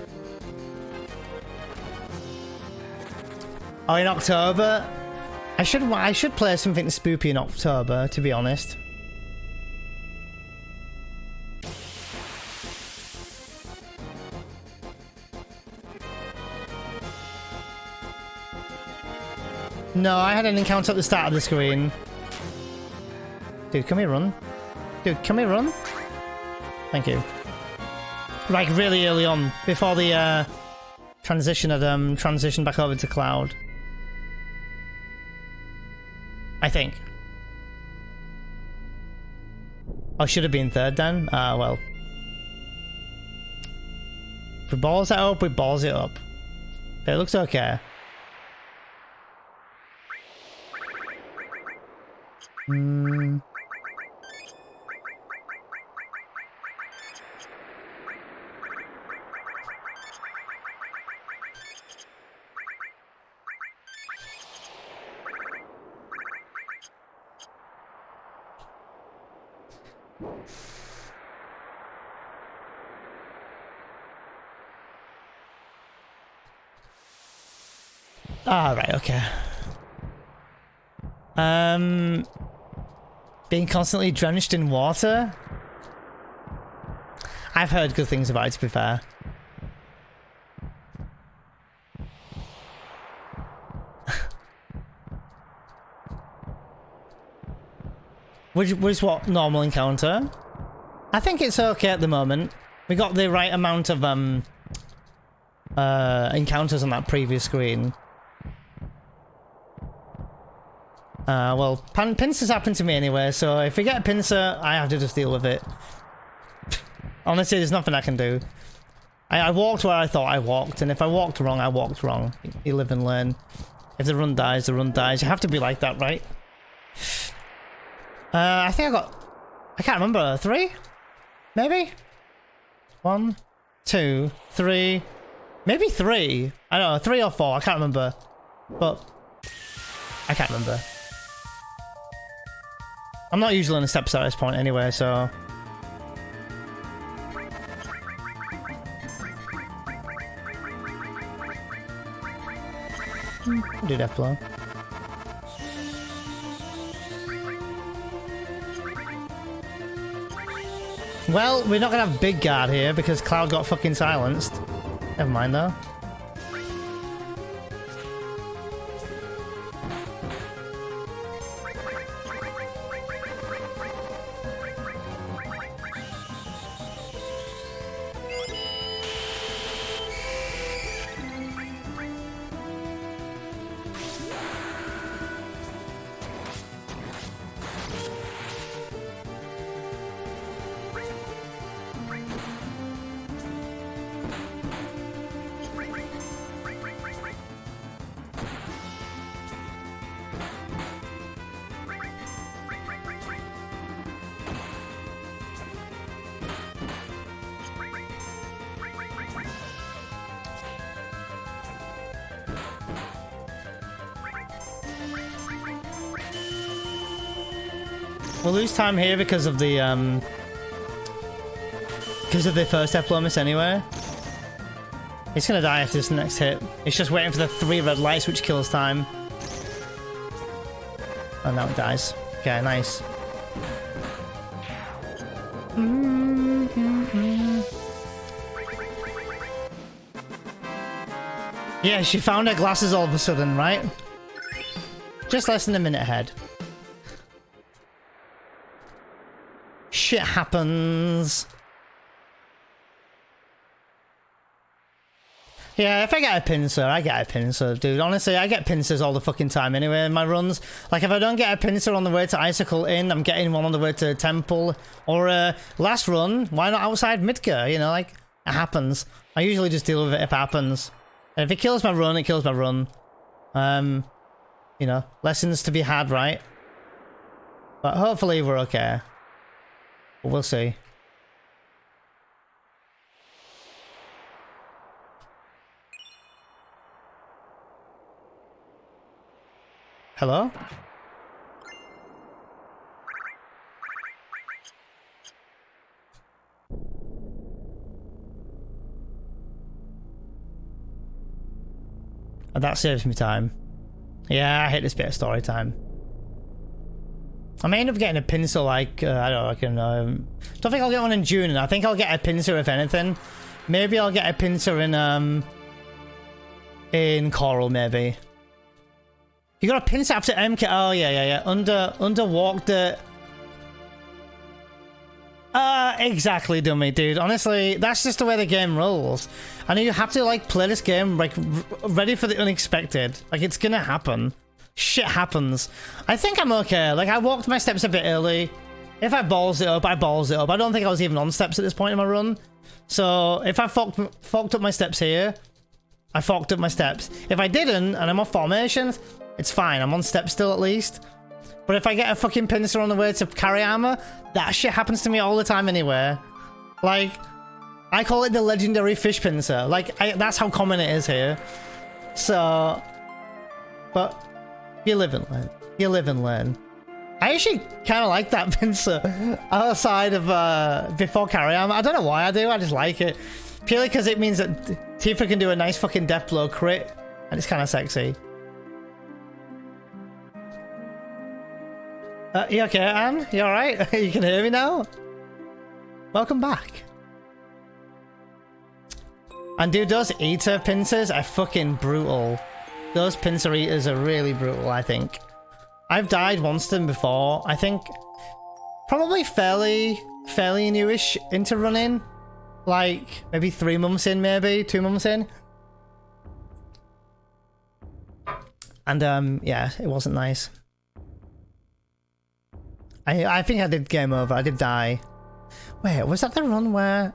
Oh, in October? I should play something spoopy in October, to be honest. No, I had an encounter at the start of the screen. Dude, can we run? Dude, can we run? Thank you. Like, really early on, before the transition had transitioned back over to Cloud. I think. Oh, should have been third then? Well. If we balls it up, we balls it up. It looks okay. Ah, right, okay. Being constantly drenched in water? I've heard good things about it, to be fair. Which was what normal encounter? I think it's okay at the moment. We got the right amount of encounters on that previous screen. Well, pincers happen to me anyway, so if we get a pincer, I have to just deal with it. Honestly, there's nothing I can do. I walked where I thought I walked, and if I walked wrong, I walked wrong. You live and learn. If the run dies, the run dies. You have to be like that, right? I think I got... I can't remember. 3? Maybe? 1, 2, 3... Maybe 3. I don't know, 3 or 4. I can't remember. But... I can't remember. I'm not usually on the steps at this point anyway, so... Do death blow. Well, we're not gonna have big guard here because Cloud got fucking silenced. Never mind though. We'll lose time here because of the first diplomas anyway. He's gonna die after this next hit. It's just waiting for the 3 red lights, which kills time. Oh, now it dies. Okay, nice. Yeah, she found her glasses all of a sudden, right? Just less than a minute ahead. Shit happens. Yeah, if I get a pincer, I get a pincer, dude. Honestly, I get pincers all the fucking time anyway in my runs. Like, if I don't get a pincer on the way to Icicle Inn, I'm getting one on the way to Temple. Or, last run, why not outside Midgar? You know, like, it happens. I usually just deal with it if it happens. And if it kills my run, it kills my run. You know, lessons to be had, right? But hopefully we're okay. We'll see. Hello? Oh, that saves me time. Yeah, I hate this bit of story time. I may end up getting a pincer, like, I don't think I'll get one in June, and I think I'll get a pincer if anything. Maybe I'll get a pincer in Coral, maybe. You got a pincer after MK, oh yeah. Under walk the... Exactly, dummy, dude. Honestly, that's just the way the game rolls. I know you have to, like, play this game, like, ready for the unexpected. Like, it's gonna happen. Shit happens. I think I'm okay. Like, I walked my steps a bit early. If I balls it up, I balls it up. I don't think I was even on steps at this point in my run. So, if I fucked up my steps here, I fucked up my steps. If I didn't, and I'm off formations, it's fine. I'm on steps still at least. But if I get a fucking pincer on the way to carry armor, that shit happens to me all the time anyway. Like, I call it the legendary fish pincer. Like, that's how common it is here. So, but you live and learn. You live and learn. I actually kind of like that pincer outside of before carry arm. I don't know why I do. I just like it purely because it means that Tifa can do a nice fucking death blow crit, and it's kind of sexy. You okay, Anne? You all right? You can hear me now. Welcome back. And dude, those eater pincers are fucking brutal. Those pincer eaters are really brutal, I think. I've died once to them before. I think probably fairly newish into running. Like maybe 3 months in, maybe 2 months in. And yeah, it wasn't nice. I think I did game over. I did die. Wait, was that the run where...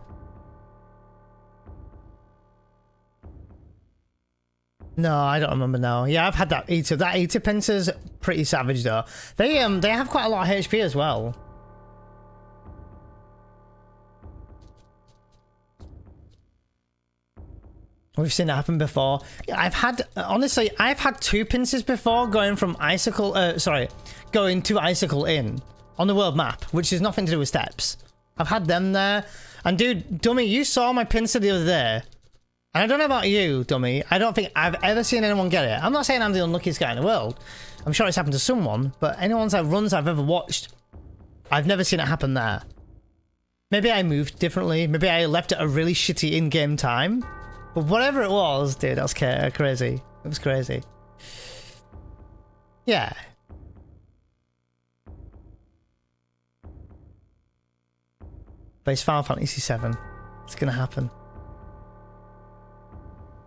No, I don't remember now. Yeah, I've had that eater. That eater pincer's pretty savage though. They have quite a lot of HP as well. We've seen it happen before. Honestly, I've had 2 pincers before going from Icicle, going to Icicle Inn on the world map, which is nothing to do with steps. I've had them there. And dude, dummy, you saw my pincer the other day. And I don't know about you, dummy. I don't think I've ever seen anyone get it. I'm not saying I'm the unluckiest guy in the world. I'm sure it's happened to someone, but anyone's runs I've ever watched, I've never seen it happen there. Maybe I moved differently. Maybe I left at a really shitty in-game time. But whatever it was, dude, that was crazy. It was crazy. Yeah. But it's Final Fantasy VII. It's gonna happen.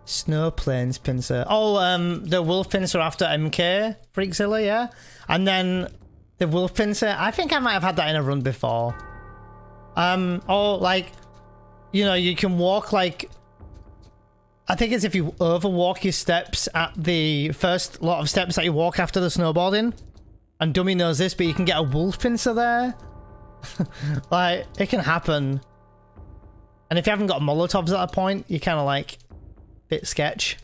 Snow Plains pincer. Oh, the wolf pincer after MK Freakzilla, yeah. And then the wolf pincer. I think I might have had that in a run before. Or like, you know, you can walk like. I think it's if you overwalk your steps at the first lot of steps that you walk after the snowboarding. And dummy knows this, but you can get a wolf pincer there. Like, it can happen. And if you haven't got Molotovs at that point, you're kind of like bit sketch.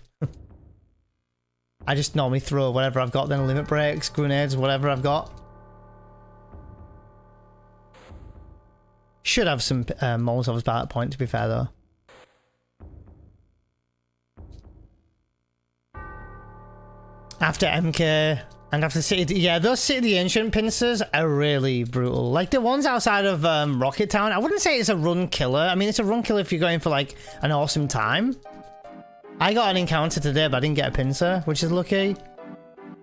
I just normally throw whatever I've got, then limit breaks, grenades, whatever I've got. Should have some Molotovs by that point, to be fair though. After MK and after City, yeah, those City of the Ancient pincers are really brutal. Like the ones outside of Rocket Town, I wouldn't say it's a run killer. I mean, it's a run killer if you're going for like an awesome time. I got an encounter today, but I didn't get a pincer, which is lucky.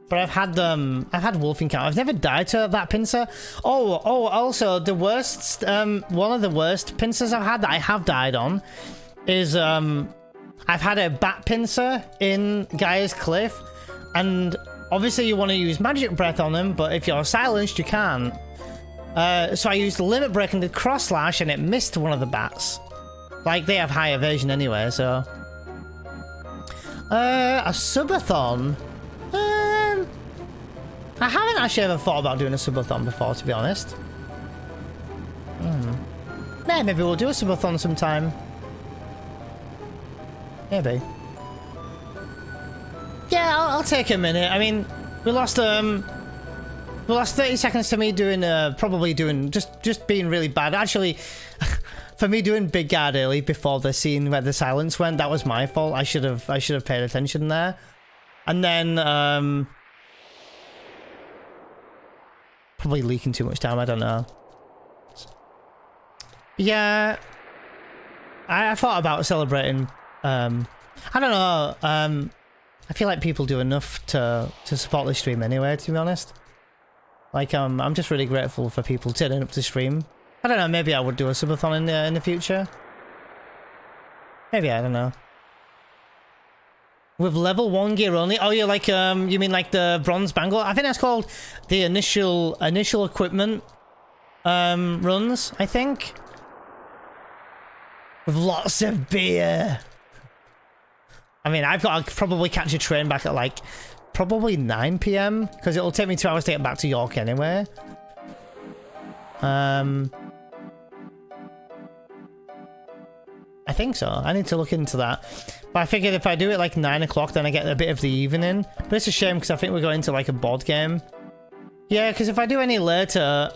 But I've had wolf encounter. I've never died to that pincer. Oh, also the worst, one of the worst pincers I've had that I have died on is I've had a bat pincer in Gaia's Cliff. And obviously you want to use magic breath on them, but if you're silenced, you can't. So I used the limit break and did cross slash, and it missed one of the bats. Like, they have high evasion anyway, so... a subathon? I haven't actually ever thought about doing a subathon before, to be honest. Yeah, maybe we'll do a subathon sometime. Maybe. Yeah, I'll take a minute. I mean, we lost 30 seconds to me doing probably doing just being really bad. Actually, for me doing big guard early before the scene where the silence went, that was my fault. I should have paid attention there. And then probably leaking too much time, I don't know. Yeah. I thought about celebrating I don't know, I feel like people do enough to support the stream anyway, to be honest. Like, I'm just really grateful for people turning up to stream. I don't know, maybe I would do a subathon in the future. Maybe, I don't know. With level 1 gear only? Oh, you're like, you mean like the bronze bangle? I think that's called the initial equipment runs, I think. With lots of beer. I mean, I've got to probably catch a train back at like probably 9 PM because it'll take me 2 hours to get back to York anyway. I think so. I need to look into that. But I figured if I do it like 9 o'clock, then I get a bit of the evening. But it's a shame because I think we're going to like a board game Yeah, because if I do any later,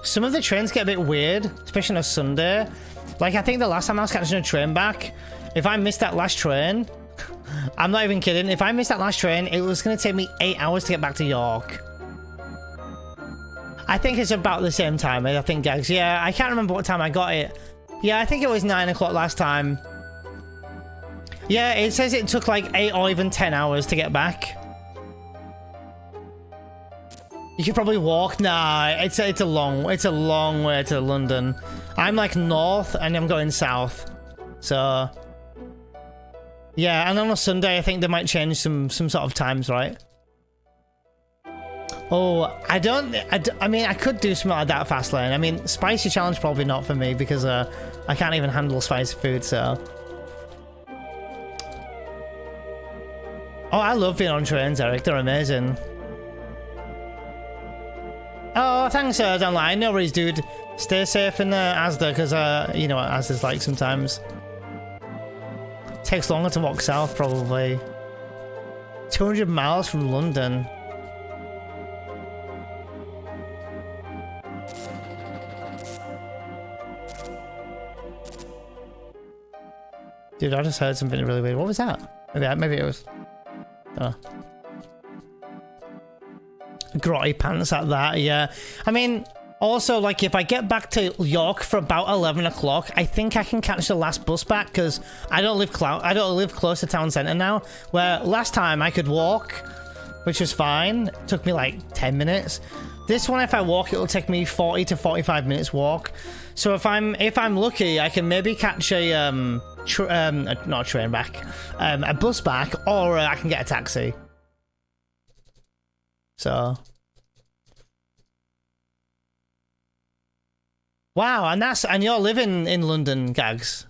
some of the trains get a bit weird, especially on a Sunday. Like, I think the last time I was catching a train back, if I missed that last train, I'm not even kidding, if I missed that last train, it was going to take me 8 hours to get back to York. I think it's about the same time, I think, Gags. Yeah, I can't remember what time I got it. Yeah, I think it was 9 o'clock last time. Yeah, it says it took like 8 or even 10 hours to get back. You could probably walk. Nah, it's a long way to London. I'm like north and I'm going south. So yeah, and on a Sunday I think they might change some sort of times, right? Oh, I mean, I could do something like that fast lane. I mean, spicy challenge probably not for me because I can't even handle spicy food, so. Oh, I love being on trains, Eric. They're amazing. Oh, thanks, Donline. No worries, dude. Stay safe in Asda, because, you know what Asda's like sometimes. Takes longer to walk south, probably. 200 miles from London. Dude, I just heard something really weird. What was that? Maybe it was... Oh. Grotty pants at that, yeah. I mean, also, like, if I get back to York for about 11 o'clock, I think I can catch the last bus back, because I don't live close to town centre now, where last time I could walk, which was fine. It took me like 10 minutes. This one, if I walk, it'll take me 40 to 45 minutes walk. So if I'm lucky, I can maybe catch a not a train back, a bus back, or I can get a taxi. So, wow, and you're living in London, Gags.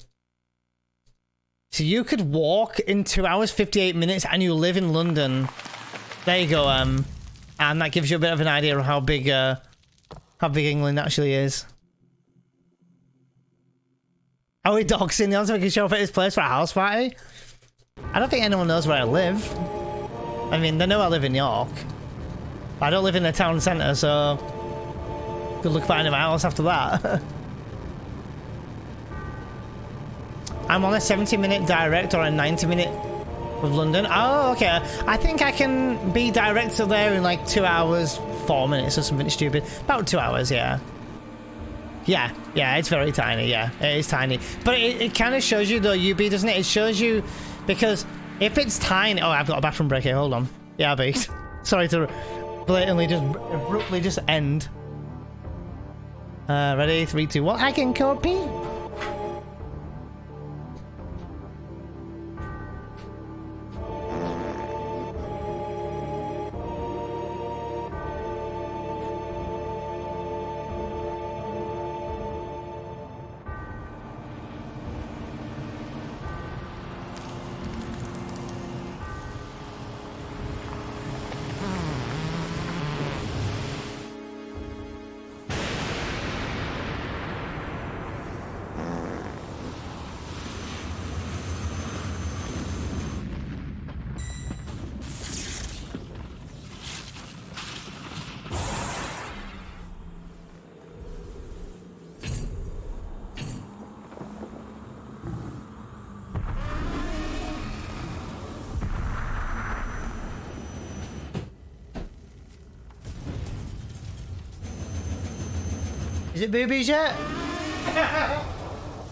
So you could walk in 2 hours 58 minutes, and you live in London. There you go, and that gives you a bit of an idea of how big England actually is. Are we doxing the answer? We can show up at his place for a house party? I don't think anyone knows where I live. I mean, they know I live in York. But I don't live in the town centre, so good luck finding my house after that. I'm on a 70-minute direct or a 90-minute with London. Oh, okay. I think I can be direct to there in like 2 hours, 4 minutes or something stupid. About 2 hours, yeah. Yeah, it's very tiny, yeah. It is tiny. But it kind of shows you though, UB, doesn't it? It shows you, because if it's tiny... Oh, I've got a bathroom break here, hold on. Yeah, but sorry to blatantly just abruptly just end. Ready? 3, 2, 1. I can copy. Is it boobies yet?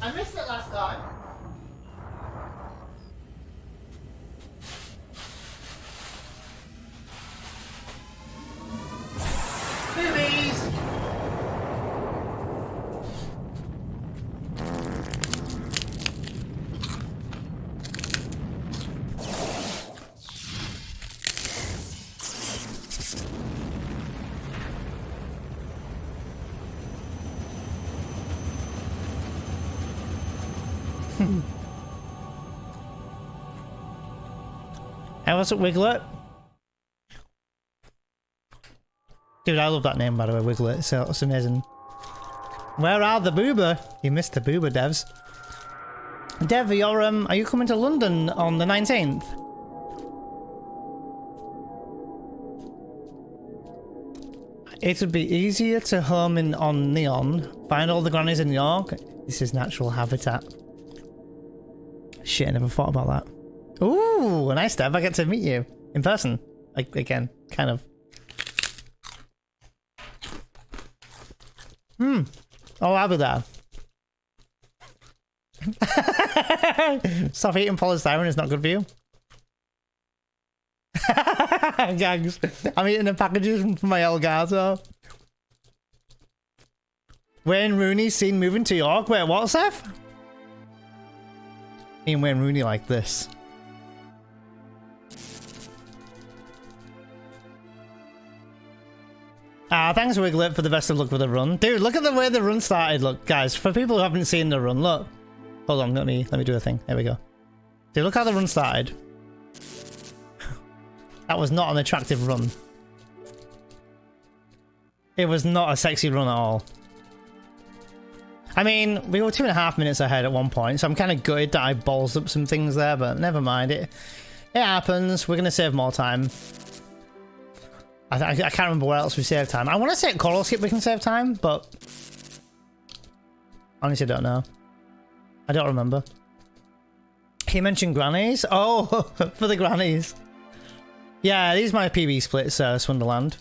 I missed it last time. Boobies! Hey, what's up, Wiglet? Dude, I love that name, by the way, Wiglet. So it's amazing. Where are the boober? You missed the boober, Devs. Dev, are you coming to London on the 19th? It would be easier to home in on Neon. Find all the grannies in York. This is natural habitat. Shit, I never thought about that. Ooh, nice, Deb. I get to meet you in person. Like, again, kind of. Oh, I'll be there. Stop eating polystyrene, it's not good for you. Gags. I'm eating the packages from my Elgato. Wayne Rooney seen moving to York. Wait, what, Seth? Me and Wayne Rooney like this. Ah, thanks Wiglet for the best of luck with the run. Dude, look at the way the run started. Look, guys, for people who haven't seen the run, look. Hold on, let me do a thing. There we go. Dude, look how the run started. That was not an attractive run. It was not a sexy run at all. I mean, we were 2.5 minutes ahead at one point, so I'm kind of gutted that I balls up some things there, but never mind. It happens. We're going to save more time. I can't remember where else we saved time. I want to say at Coral Skip we can save time, but honestly don't know. I don't remember. He mentioned grannies. Oh, for the grannies. Yeah, these are my PB splits, Swinderland.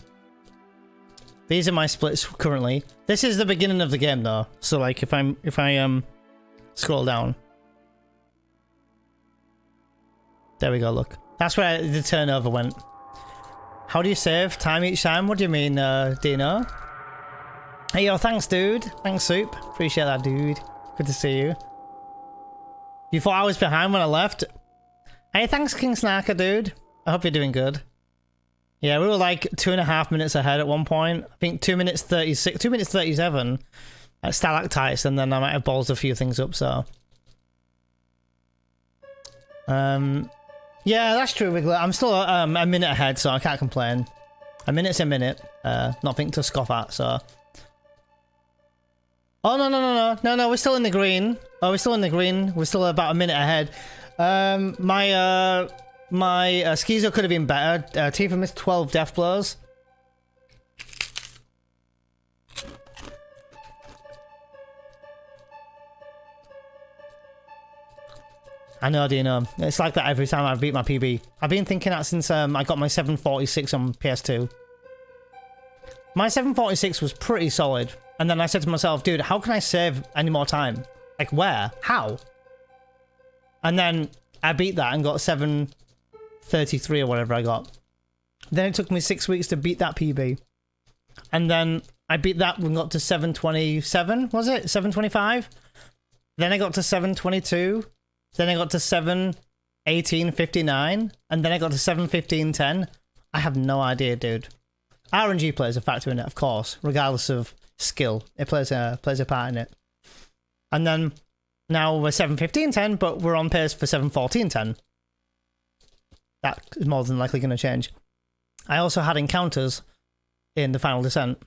These are my splits currently. This is the beginning of the game though. So like if I scroll down. There we go, look. That's where the turnover went. How do you save time each time? What do you mean, Dino? Hey yo, thanks dude. Thanks Soup. Appreciate that dude. Good to see you. You thought I was behind when I left? Hey, thanks King Snarker dude. I hope you're doing good. Yeah, we were like 2.5 minutes ahead at one point. I think 2 minutes 36, 2 minutes 37 at Stalactites, and then I might have ballsed a few things up, so. Yeah, that's true, Wiglet. I'm still a minute ahead, so I can't complain. A minute's a minute. Nothing to scoff at, so. Oh, no, we're still in the green. Oh, we're still in the green. We're still about a minute ahead. My Schizo could have been better. Tifa missed 12 death blows. I know, Dino. It's like that every time I beat my PB. I've been thinking that since I got my 746 on PS2. My 746 was pretty solid. And then I said to myself, dude, how can I save any more time? Like, where? How? And then I beat that and got 733 or whatever I got. Then it took me 6 weeks to beat that PB. And then I beat that and got to 727, was it? 725? Then I got to 722. Then I got to 718.59. And then I got to 715.10. I have no idea, dude. RNG plays a factor in it, of course, regardless of skill. It plays a part in it. And then now we're 715.10, but we're on pace for 714.10. That is more than likely going to change. I also had encounters in the Final Descent,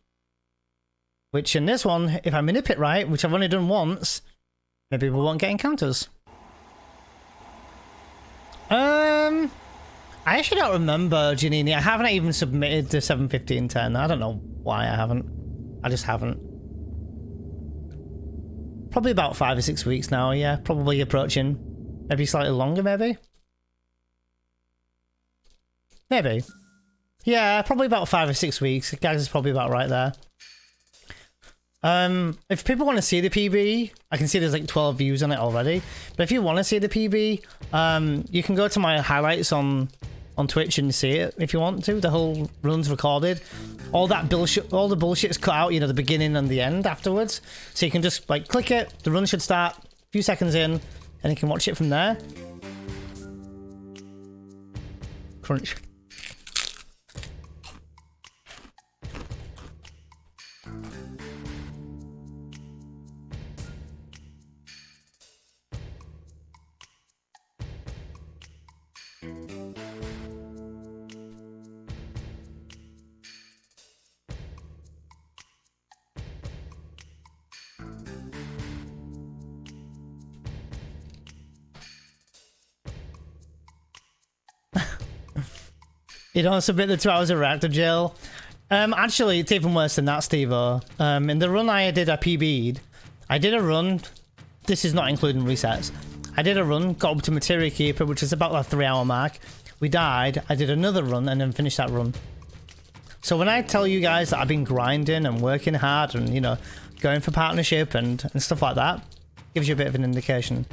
which in this one, if I manip it right, which I've only done once, maybe we won't get encounters. I actually don't remember, Janini. I haven't even submitted the 715.10. I don't know why I haven't. I just haven't. Probably about 5 or 6 weeks now, yeah. Probably approaching. Maybe slightly longer, maybe? Maybe. Yeah, probably about 5 or 6 weeks. Guys is probably about right there. If people want to see the PB, I can see there's like 12 views on it already. But if you want to see the PB, you can go to my highlights on Twitch and see it if you want to. The whole run's recorded. All that bullshit, all the bullshit's cut out, you know, the beginning and the end afterwards. So you can just like click it, the run should start a few seconds in, and you can watch it from there. Crunch. You don't submit the 2 hours of reactor jail. Actually, it's even worse than that, Steve-O. In the run I did, I PB'd. I did a run. This is not including resets. I did a run, got up to Materia Keeper, which is about the 3-hour mark. We died. I did another run and then finished that run. So when I tell you guys that I've been grinding and working hard and, you know, going for partnership and stuff like that, gives you a bit of an indication.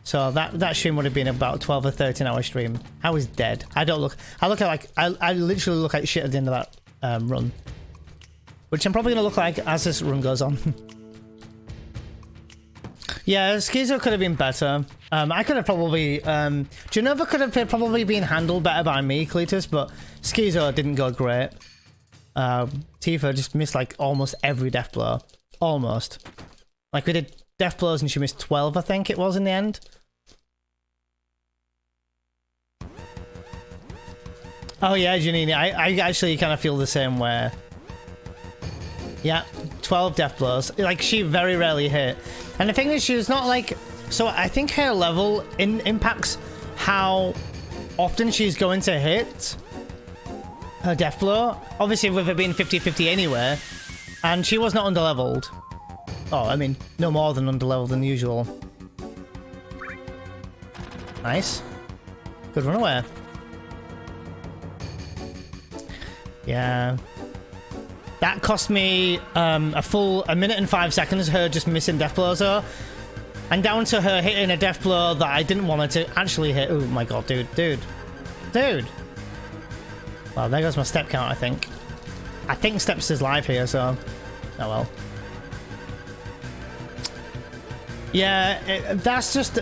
So that stream would have been about a 12 or 13 hour stream. I was dead. I look at I literally look like shit at the end of that run. Which I'm probably going to look like as this run goes on. Yeah, Schizo could have been better. I could have probably... Genova could have probably been handled better by me, Cletus, but Schizo didn't go great. Tifa just missed like almost every death blow. Almost. Like we did death blows and she missed 12, I think it was in the end. Oh yeah, Janini, I actually kind of feel the same way. Yeah, 12 death blows. Like, she very rarely hit. And the thing is, she was not like... So I think her level impacts how often she's going to hit her death blow. Obviously, with it being 50-50 anyway. And she was not underleveled. Oh, I mean, no more than underleveled than usual. Nice. Good run away. Yeah. That cost me a full 1 minute and 5 seconds, her just missing death blows though. And down to her hitting a death blow that I didn't want her to actually hit. Oh my god, dude. Well, there goes my step count, I think. I think Steps is live here, so... Oh well. Yeah, that's just...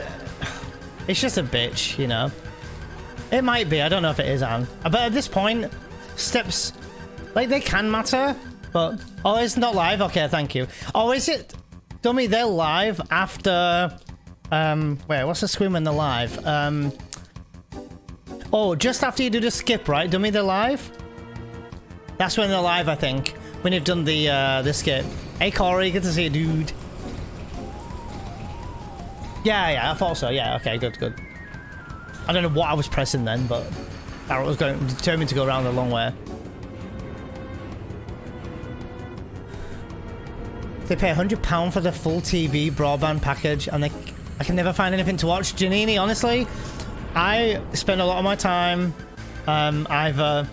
It's just a bitch, you know. It might be, I don't know if it is, Anne. But at this point, Steps... Like, they can matter, but... Oh, it's not live? Okay, thank you. Oh, is it... Dummy, they're live after... Wait, what's the screen when they're live? Oh, just after you do the skip, right? Dummy, they're live? That's when they're live, I think. When you've done the skip. Hey, Corey, good to see you, dude. Yeah, I thought so. Yeah, okay, good. I don't know what I was pressing then, but... Barrett was determined to go around the long way. They pay £100 for the full TV broadband package, and I can never find anything to watch. Janini, honestly, I spend a lot of my time either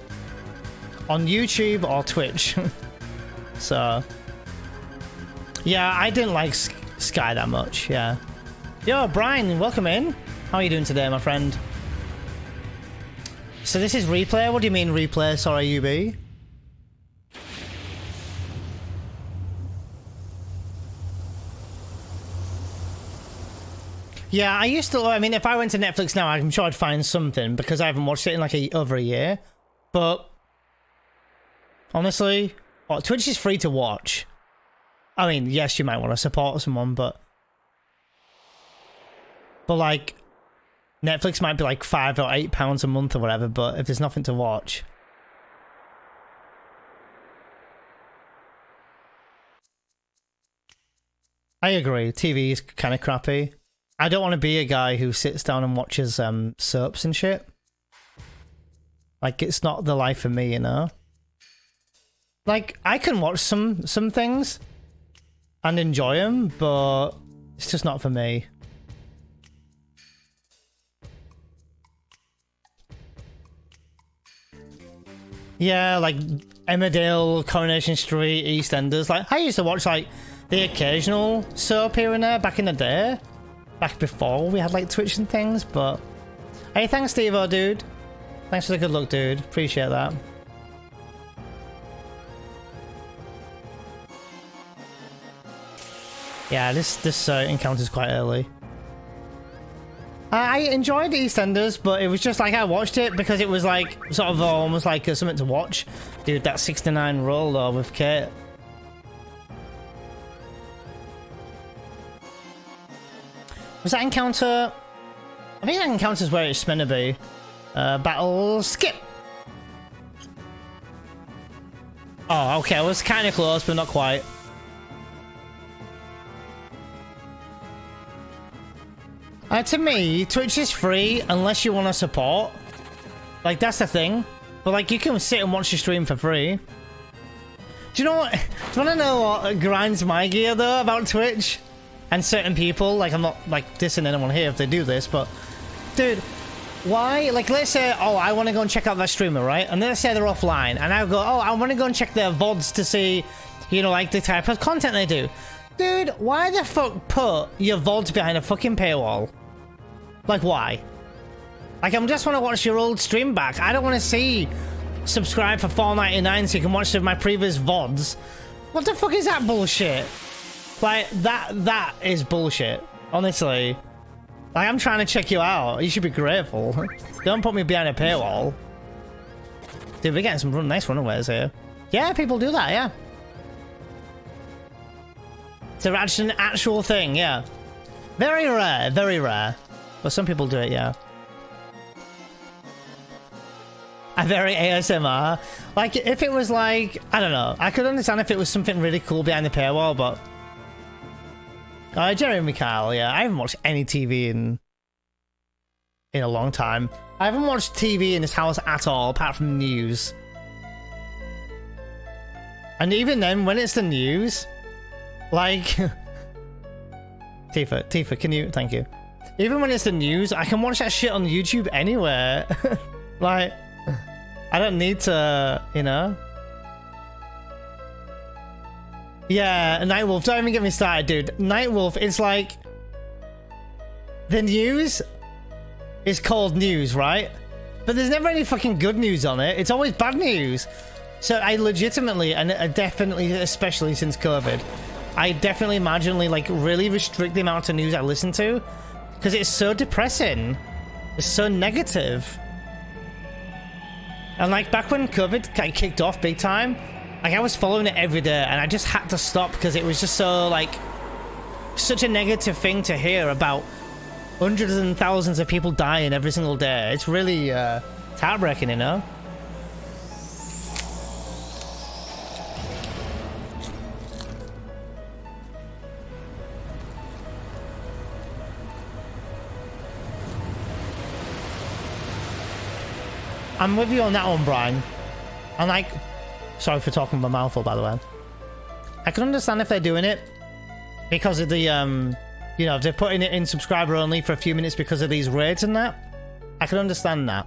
on YouTube or Twitch. So, yeah, I didn't like Sky that much, yeah. Yo, Brian, welcome in. How are you doing today, my friend? So this is replay? What do you mean replay? Sorry, UB? Yeah, I used to... I mean, if I went to Netflix now, I'm sure I'd find something, because I haven't watched it in like over a year. But... Honestly... Well, Twitch is free to watch. I mean, yes, you might want to support someone, but... But like... Netflix might be like £5 or £8 a month or whatever, but if there's nothing to watch... I agree, TV is kind of crappy. I don't want to be a guy who sits down and watches soaps and shit. Like, it's not the life for me, you know? Like, I can watch some things and enjoy them, but it's just not for me. Yeah, like Emmerdale, Coronation Street, EastEnders. Like, I used to watch like the occasional soap here and there back in the day. Back before we had like Twitch and things, but... Hey, thanks, Steve-O, dude. Thanks for the good luck, dude. Appreciate that. Yeah, this encounter's quite early. I enjoyed EastEnders, but it was just like I watched it because it was like sort of almost like something to watch. Dude, that 69 roll though with Kate. Was that encounter... I think that encounter's where it's meant to be. Battle skip! Oh, okay, I was kind of close, but not quite. To me, Twitch is free unless you want to support. Like, that's the thing. But like, you can sit and watch the stream for free. Do you know what? Do you want to know what grinds my gear though about Twitch and certain people? Like, I'm not like dissing anyone here if they do this, but dude, why? Like, let's say, oh, I want to go and check out that streamer, right? And then let's say they're offline, and I go, oh, I want to go and check their VODs to see, you know, like the type of content they do. Dude, why the fuck put your VODs behind a fucking paywall? Like, why? Like, I just want to watch your old stream back. I don't want to see subscribe for $4.99 so you can watch my previous VODs. What the fuck is that bullshit? Like, that is bullshit. Honestly. Like, I'm trying to check you out. You should be grateful. Don't put me behind a paywall. Dude, we're getting some nice runaways here. Yeah, people do that, yeah. It's an actual thing, yeah. Very rare, very rare. But some people do it, yeah. A very ASMR. Like, if it was like, I don't know. I could understand if it was something really cool behind the paywall, but... Jerry and Mikhail, yeah. I haven't watched any TV in a long time. I haven't watched TV in this house at all, apart from news. And even then, when it's the news, like... Tifa, can you... Thank you. Even when it's the news, I can watch that shit on YouTube anywhere. Like, I don't need to, you know? Yeah, Nightwolf, don't even get me started, dude. Nightwolf, it's like... The news is called news, right? But there's never any fucking good news on it. It's always bad news. So I legitimately, and definitely, especially since COVID, I definitely marginally, like, really restrict the amount of news I listen to. Because it's so depressing. It's so negative. And, like, back when COVID kicked off big time, like, I was following it every day, and I just had to stop because it was just so, like, such a negative thing to hear about hundreds and thousands of people dying every single day. It's really, it's heartbreaking, you know? I'm with you on that one, Brian. And, like... Sorry for talking my mouth full, by the way. I can understand if they're doing it because of the, you know, if they're putting it in subscriber only for a few minutes because of these raids and that. I can understand that.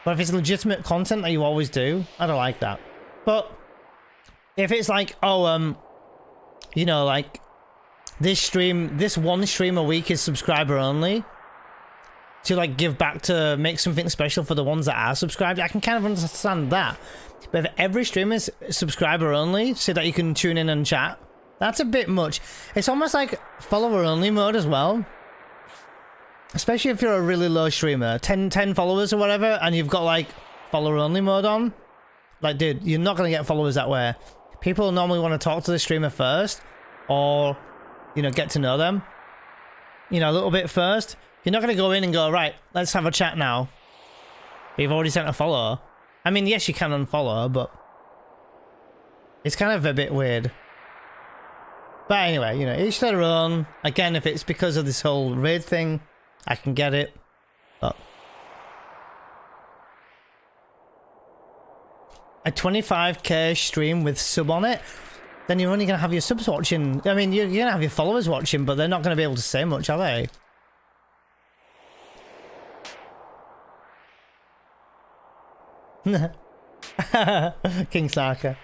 But if it's legitimate content that you always do, I don't like that. But if it's like, oh, you know, like this one stream a week is subscriber only to like give back to make something special for the ones that are subscribed, I can kind of understand that. But if every stream is subscriber only so that you can tune in and chat, that's a bit much. It's almost like follower only mode as well. Especially if you're a really low streamer, 10 followers or whatever, and you've got like follower only mode on. Like, dude, you're not going to get followers that way. People normally want to talk to the streamer first, or, you know, get to know them, you know, a little bit first. You're not going to go in and go, right, let's have a chat now. But you've already sent a follow. I mean, yes, you can unfollow, but it's kind of a bit weird. But anyway, you know, each their own. Again, if it's because of this whole raid thing, I can get it. But a 25k stream with sub on it, then you're only going to have your subs watching. I mean, you're going to have your followers watching, but they're not going to be able to say much, are they? King Snarker.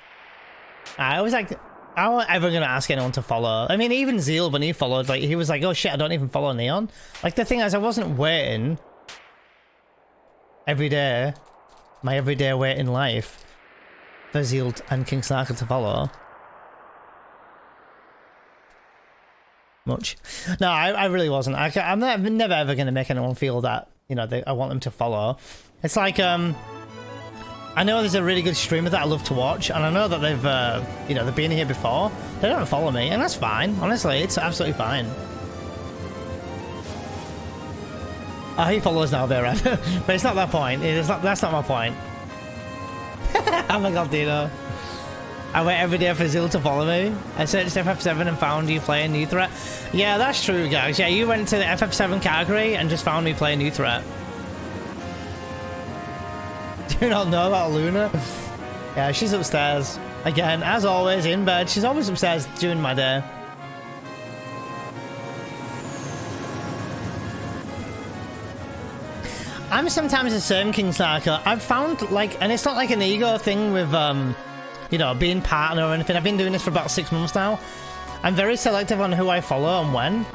I was like, I wasn't ever gonna ask anyone to follow. I mean, even Zeal, when he followed, like, he was like, oh shit, I don't even follow Neon. Like, the thing is, I wasn't waiting every day, my everyday wait in life, for Zeal and King Snarker to follow. Much. No, I really wasn't. I'm never ever gonna make anyone feel that, you know, I want them to follow. It's like, I know there's a really good streamer that I love to watch, and I know that they've, you know, they've been here before. They don't follow me, and that's fine. Honestly, it's absolutely fine. Oh, he follows now, there, right? But it's not that point. That's not my point. Oh my god, Dino. I wait every day for Zil to follow me. I searched FF7 and found you playing New Threat. Yeah, that's true, guys. Yeah, you went to the FF7 category and just found me playing New Threat. Do you not know about Luna? Yeah, she's upstairs. Again, as always, in bed. She's always upstairs during my day. I'm sometimes the same, King Snarker. I've found, like, and it's not like an ego thing with, you know, being partner or anything. I've been doing this for about 6 months now. I'm very selective on who I follow and when.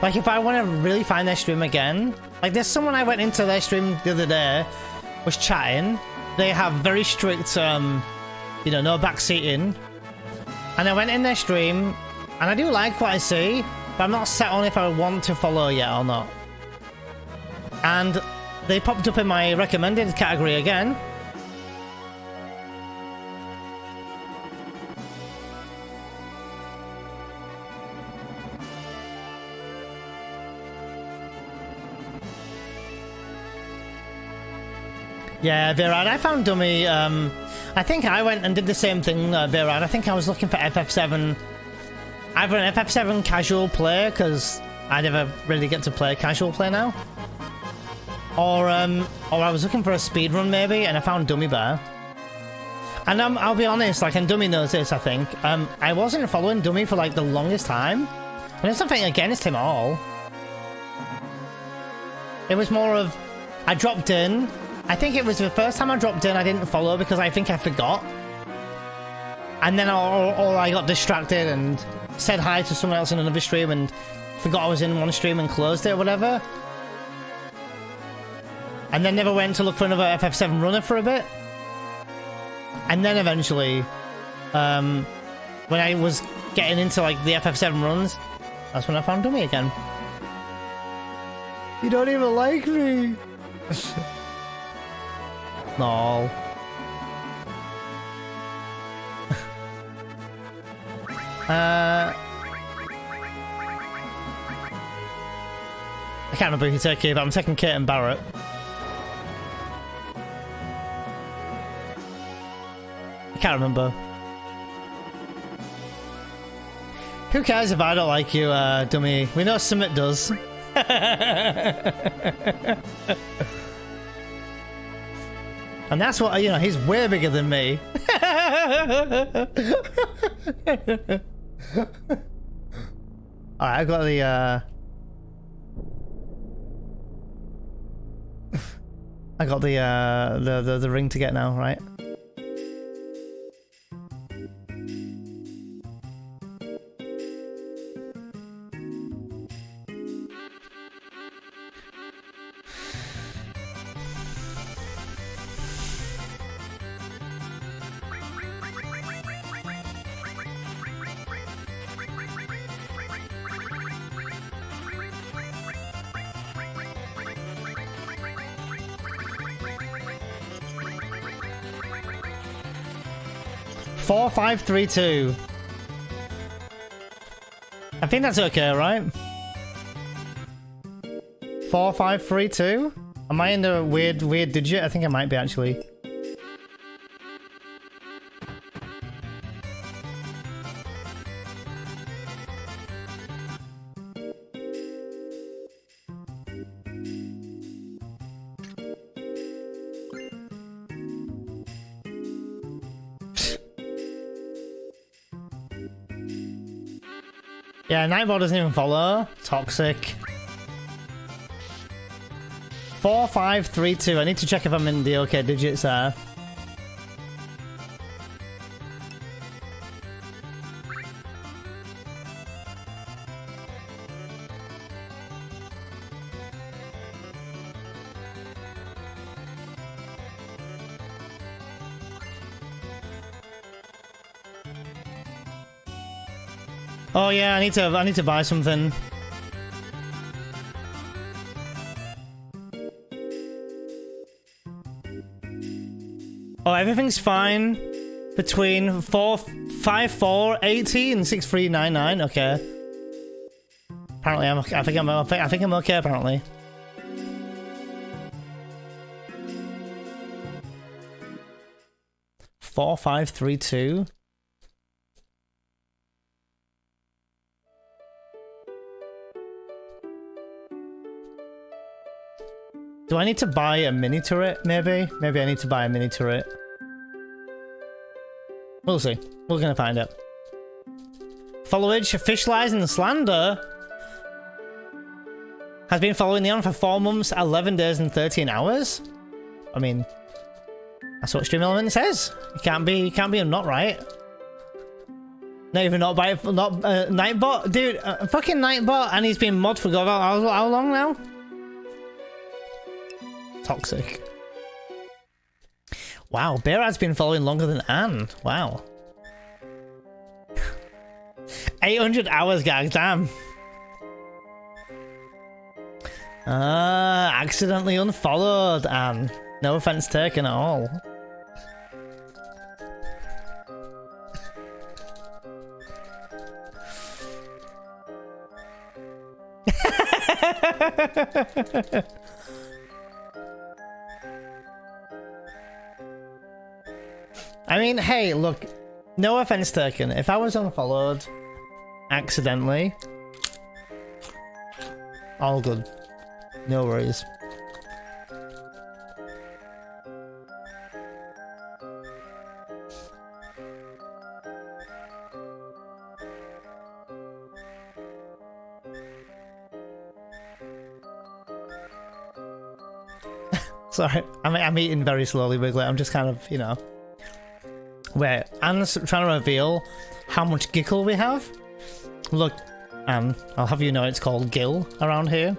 Like, if I want to really find their stream again, like, there's someone I went into their stream the other day, was chatting. They have very strict, you know, no backseating. And I went in their stream, and I do like what I see, but I'm not set on if I want to follow yet or not. And they popped up in my recommended category again. Yeah, Virad, I found Dummy. I think I went and did the same thing, Virad. I think I was looking for FF7, either an FF7 casual play, because I never really get to play casual play now. Or I was looking for a speedrun maybe, and I found Dummy Bear. And I'll be honest, like, and Dummy knows this, I think. I wasn't following Dummy for like the longest time. And there's nothing against him at all. It was more of, I dropped in. I think it was the first time I dropped in, I didn't follow because I think I forgot. And then or I got distracted and said hi to someone else in another stream and forgot I was in one stream and closed it or whatever. And then never went to look for another FF7 runner for a bit. And then eventually, when I was getting into like the FF7 runs, that's when I found Dummy again. You don't even like me! No. I can't remember who took it, but I'm taking Kate and Barrett. I can't remember. Who cares if I don't like you, Dummy? We know Summit does. And that's what, you know, he's way bigger than me. Alright, I got the, I got the ring to get now, right? Four, 5, 3, 2. I think that's okay, right? 4, 5, 3, 2? Am I in the weird digit? I think I might be actually. Yeah, Nightball doesn't even follow. Toxic. 4, 5, 3, 2. I need to check if I'm in the okay digits there. Oh yeah, I need to buy something. Oh, everything's fine between 45480 and 6399. Okay. Apparently, I think I'm okay. Apparently. Four, 5, 3, 2. Do I need to buy a mini turret, maybe? Maybe I need to buy a mini turret. We'll see. We're gonna find it. Followage, fish lies and slander has been following Neon for 4 months, 11 days and 13 hours. I mean, that's what Stream Element says. You can't be not right. Not even not by Nightbot, dude. Fucking Nightbot, and he's been mod for God how long now? Toxic. Wow, Bearrad's been following longer than Anne. Wow. 800 hours, guys. Damn. Accidentally unfollowed Anne. No offense taken at all. I mean, hey, look, no offense taken. If I was unfollowed accidentally, all good. No worries. Sorry, I'm eating very slowly, Wiggly. I'm just kind of, you know. Wait, Anne's trying to reveal how much Gickle we have. Look, Anne, I'll have you know it's called Gil around here.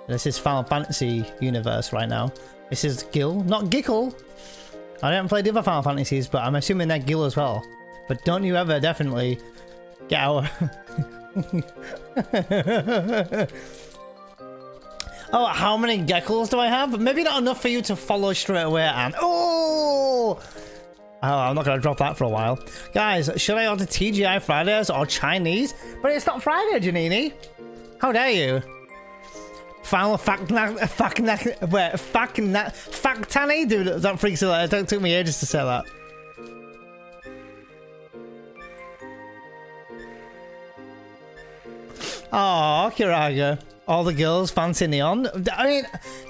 This is Final Fantasy universe right now. This is Gil, not Gickle. I haven't played the other Final Fantasies, but I'm assuming they're Gil as well. But don't you ever definitely get our... Oh, how many Geckles do I have? Maybe not enough for you to follow straight away, Anne. Oh! Oh, I'm not going to drop that for a while. Guys, should I order TGI Fridays or Chinese? But it's not Friday, Janini. How dare you? Final Factani? Dude, that freaks me out. It took me ages to say that. Oh, Kiraga. All the girls fancy Neon. I mean,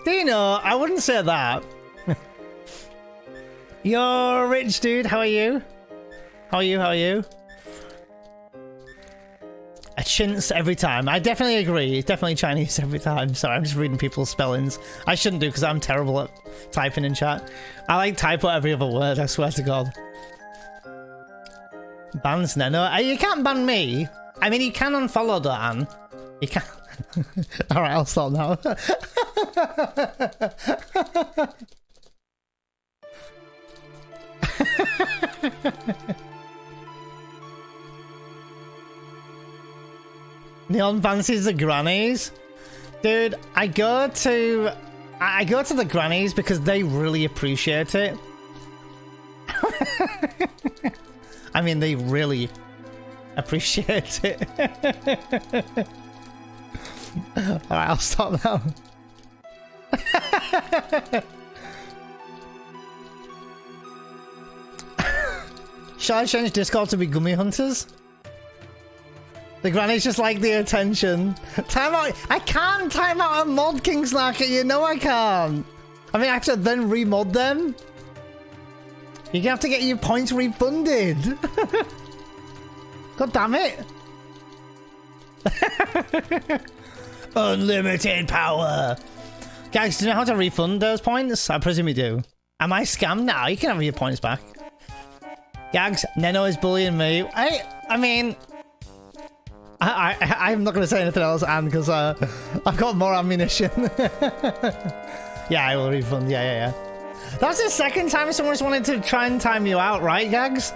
do you know, I wouldn't say that. You're rich, dude. How are you? How are you? How are you? A chintz every time. I definitely agree. It's definitely Chinese every time. Sorry, I'm just reading people's spellings. I shouldn't do because I'm terrible at typing in chat. I like typo every other word, I swear to God. Bans Neno. You can't ban me. I mean, you can unfollow that, Anne. You can. Alright, I'll stop now. Neon fancies the grannies. Dude, I go to the grannies because they really appreciate it. I mean, they really appreciate it. Alright, I'll stop now. Shall I change Discord to be Gummy Hunters? The grannies just like the attention. Time out! I can't time out a mod, King Snacker, you know I can't! I mean, I have to then remod them? You're gonna have to get your points refunded! God damn it! Unlimited power! Guys, do you know how to refund those points? I presume you do. Am I scammed now? You can have your points back. Gags, Neno is bullying me. I mean... I'm not going to say anything else, Anne, because I've got more ammunition. Yeah, I will refund. Yeah. That's the second time someone's wanted to try and time you out, right, Gags?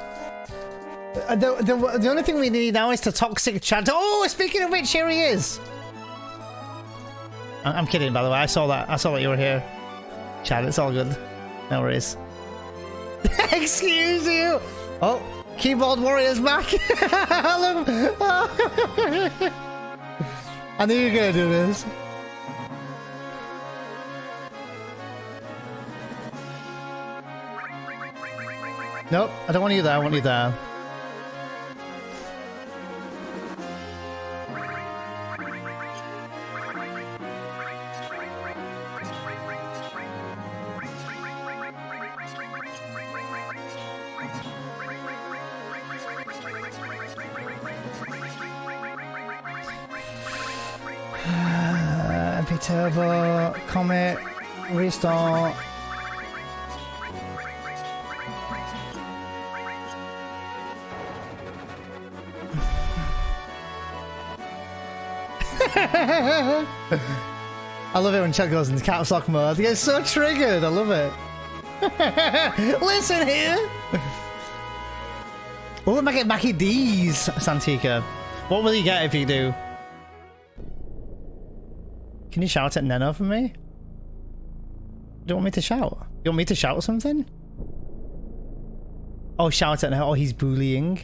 The only thing we need now is to toxic chat. Oh, speaking of which, here he is. I'm kidding, by the way. I saw that you were here. Chad, it's all good. No worries. Excuse you. Oh, keyboard warrior's back. Hello. I knew you were gonna do this. Nope, I don't want you there. I want you there. Turbo, Comet, restart. I love it when chat goes into caps lock mode. He gets so triggered. I love it. Listen here. What would make it Mackie D's, Santika? What will you get if you do? Can you shout at Neno for me? You don't want me to shout? You want me to shout something? Oh, shout at Neno. Oh, he's bullying.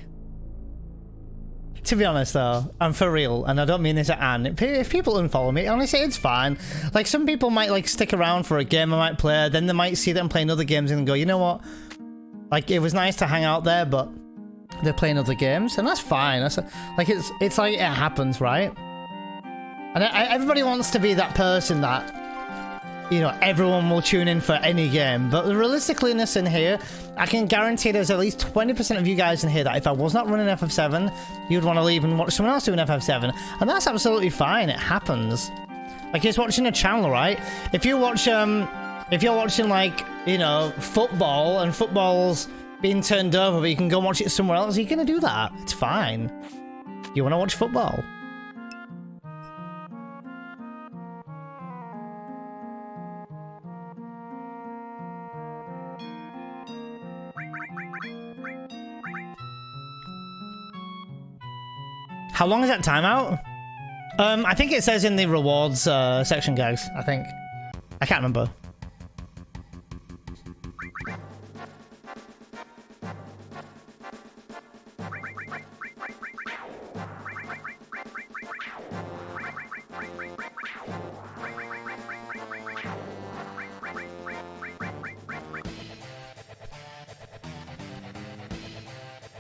To be honest though, I'm for real, and I don't mean this at Anne. If people unfollow me, honestly, it's fine. Like, some people might like stick around for a game I might play, then they might see them playing other games and go, you know what? Like, it was nice to hang out there, but they're playing other games, and that's fine. That's like, it's like it happens, right? And everybody wants to be that person that, you know, everyone will tune in for any game. But realistically, in here, I can guarantee there's at least 20% of you guys in here that if I was not running FF7, you'd want to leave and watch someone else doing FF7. And that's absolutely fine. It happens. Like, it's watching a channel, right? If you watch, if you're watching, like, you know, football, and football's being turned over, but you can go and watch it somewhere else, you're going to do that. It's fine. You want to watch football? How long is that timeout? I think it says in the rewards section, guys. I think. I can't remember.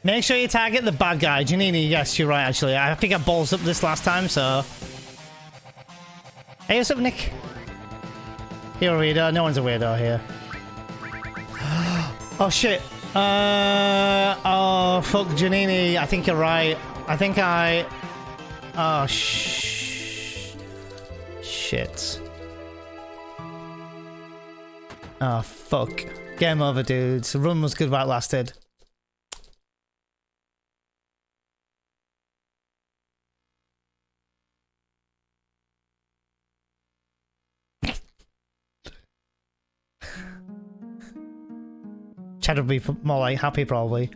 Make sure you target the bad guy. Janini, yes, you're right, actually. I think I balls up this last time, so... Hey, what's up, Nick? You're a weirdo. No one's a weirdo here. Oh, shit. Oh, fuck, Janini. I think you're right. I think I... Oh, shit. Oh, fuck. Game over, dudes. The run was good while it lasted. Chad would be more like happy, probably.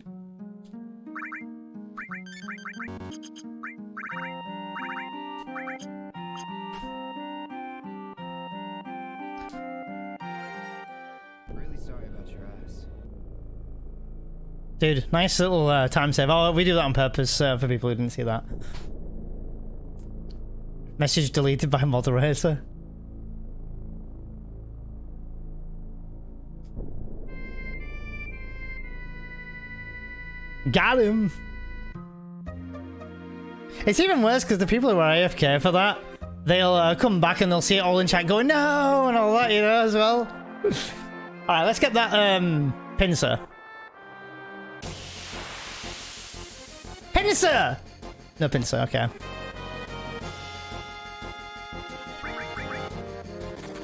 Really sorry about your eyes. Dude, nice little time save. Oh, we do that on purpose for people who didn't see that. Message deleted by moderator. Got him! It's even worse because the people who are AFK for that, they'll come back and they'll see it all in chat going, no! And all that, you know, as well. Alright, let's get that, pincer. Pincer! No pincer, okay.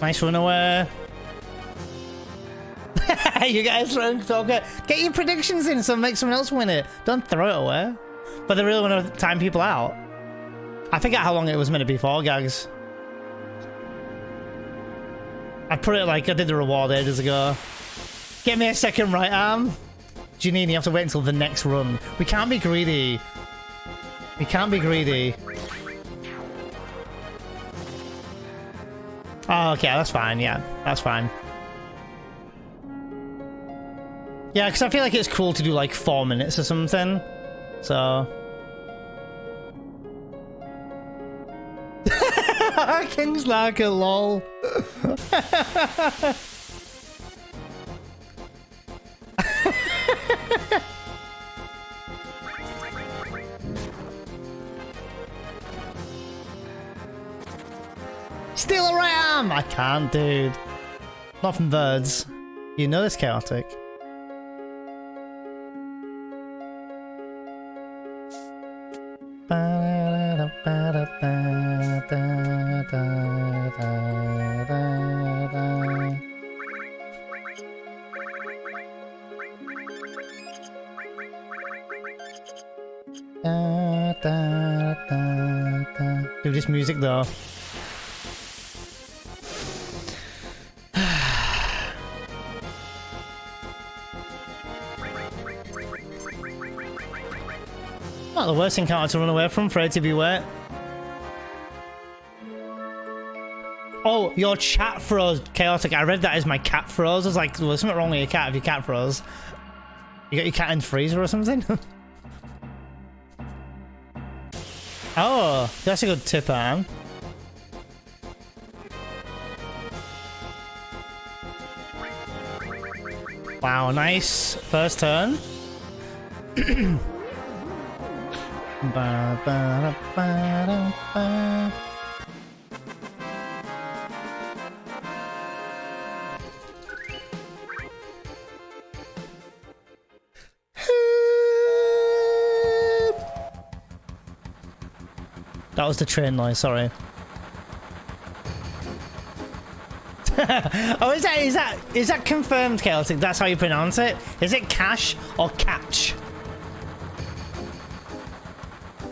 Nice run away. You guys are okay. Get your predictions in so make someone else win it. Don't throw it away. But they really want to time people out. I forget how long it was meant to be for, guys. I put it like I did the reward ages ago. Get me a second right arm. Janine, you have to wait until the next run. We can't be greedy. We can't be greedy. Oh, okay, that's fine. Yeah, that's fine. Yeah, because I feel like it's cool to do like 4 minutes or something. So. King's like a lol. Still where I am! I can't, dude. Not from birds. You know it's chaotic. Do this music though. Not the worst encounter to run away from, afraid to be wet. Oh, your chat froze, Chaotic. I read that as my cat froze. I was like, well, there's something wrong with your cat if your cat froze. You got your cat in freezer or something? Oh, that's a good tip, Anne. Wow, nice first turn. Ba, ba, da, ba, da, ba. That was the train noise, sorry. Oh, is that confirmed, Chaotic? That's how you pronounce it? Is it cash or catch?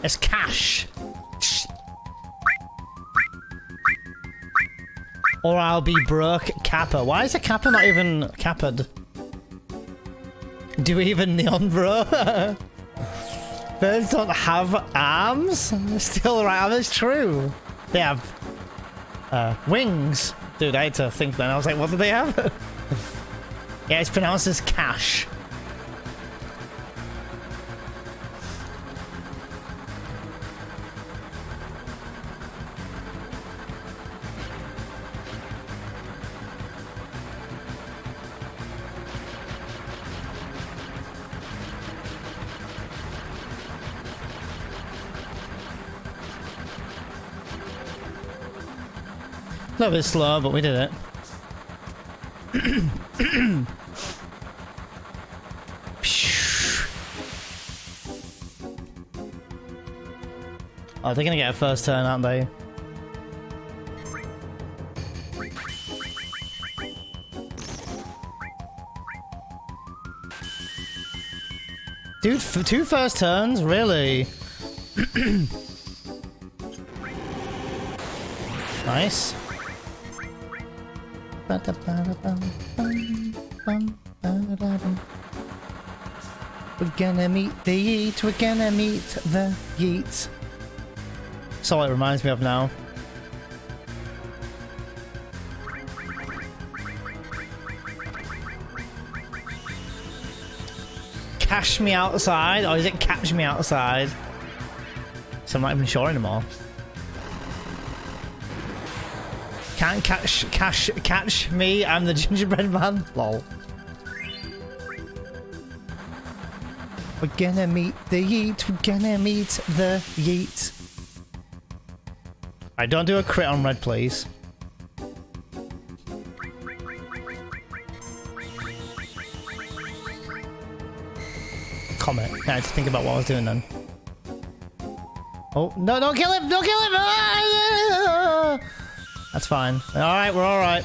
It's cash. Or I'll be broke, Kappa. Why is the Kappa not even Kappa'd? Do we even neon, bro? Birds don't have arms? Still right, that's true. They have wings. Dude, I had to think then. I was like, what do they have? Yeah, it's pronounced as cash. A little bit slow, but we did it. Oh, they're gonna get a first turn, aren't they? Dude, for 2 first turns? Really? Nice. We're gonna meet the yeet, we're gonna meet the yeet. That's all it reminds me of now. Cash me outside, or is it catch me outside? So I'm not even sure anymore. Can't catch me, I'm the gingerbread man. Lol. We're gonna meet the yeet, we're gonna meet the yeet. Alright, don't do a crit on red, please. Comet. I had to think about what I was doing then. Oh, no, don't kill him! Don't kill him! Ah! That's fine. Alright, we're alright.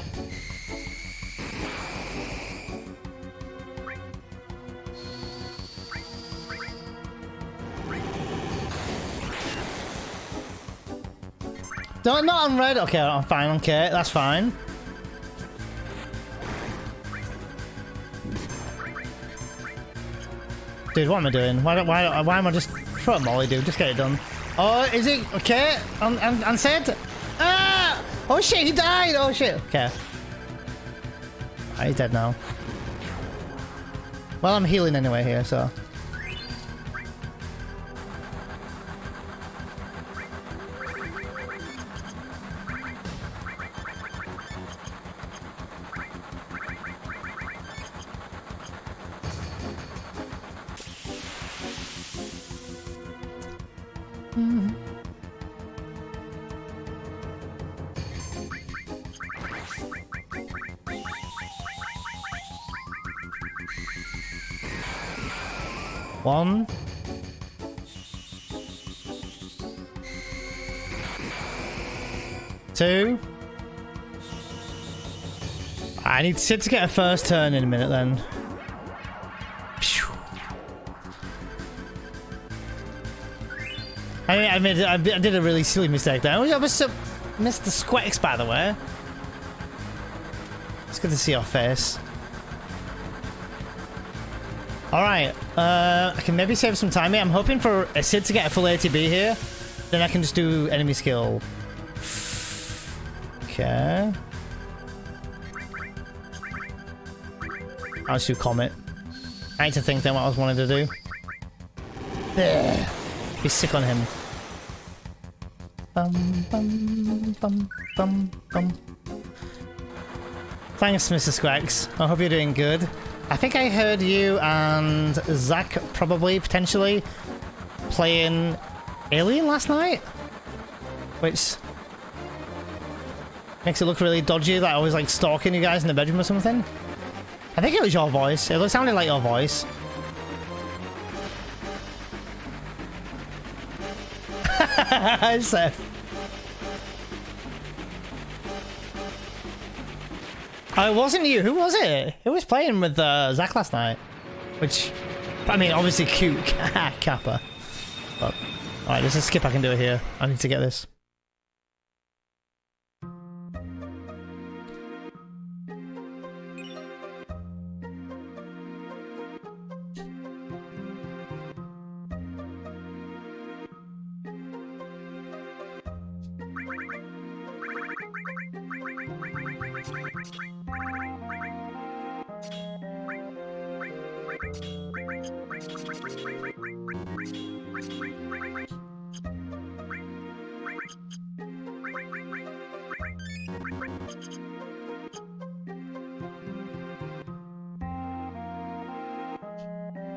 Not on red. Okay, I'm fine. Okay, that's fine. Dude, what am I doing? Why am I just throw a molly, dude? Just get it done. Oh, is it okay? Unsaid? Ah! Oh shit, he died! Oh shit. Okay. Ah, he's dead now. Well, I'm healing anyway here, so. One. 2. I need Sid to get a first turn in a minute then. I did a really silly mistake there. I missed the Squex, by the way. It's good to see your face. Alright, I can maybe save some time here. I'm hoping for a Sid to get a full ATB here. Then I can just do enemy skill. Okay. I'll just do Comet. I need to think then what I was wanting to do. There. Be sick on him. Bum, bum, bum, bum, bum. Thanks, Mr. Squex. I hope you're doing good. I think I heard you and Zach probably, potentially, playing Alien last night? Which makes it look really dodgy that I was like stalking you guys in the bedroom or something. I think it was your voice. It sounded like your voice. Seth. Oh, it wasn't you. Who was it? Who was playing with Zach last night? Which, I mean, obviously cute. Kappa. But, alright, there's a skip I can do it here. I need to get this.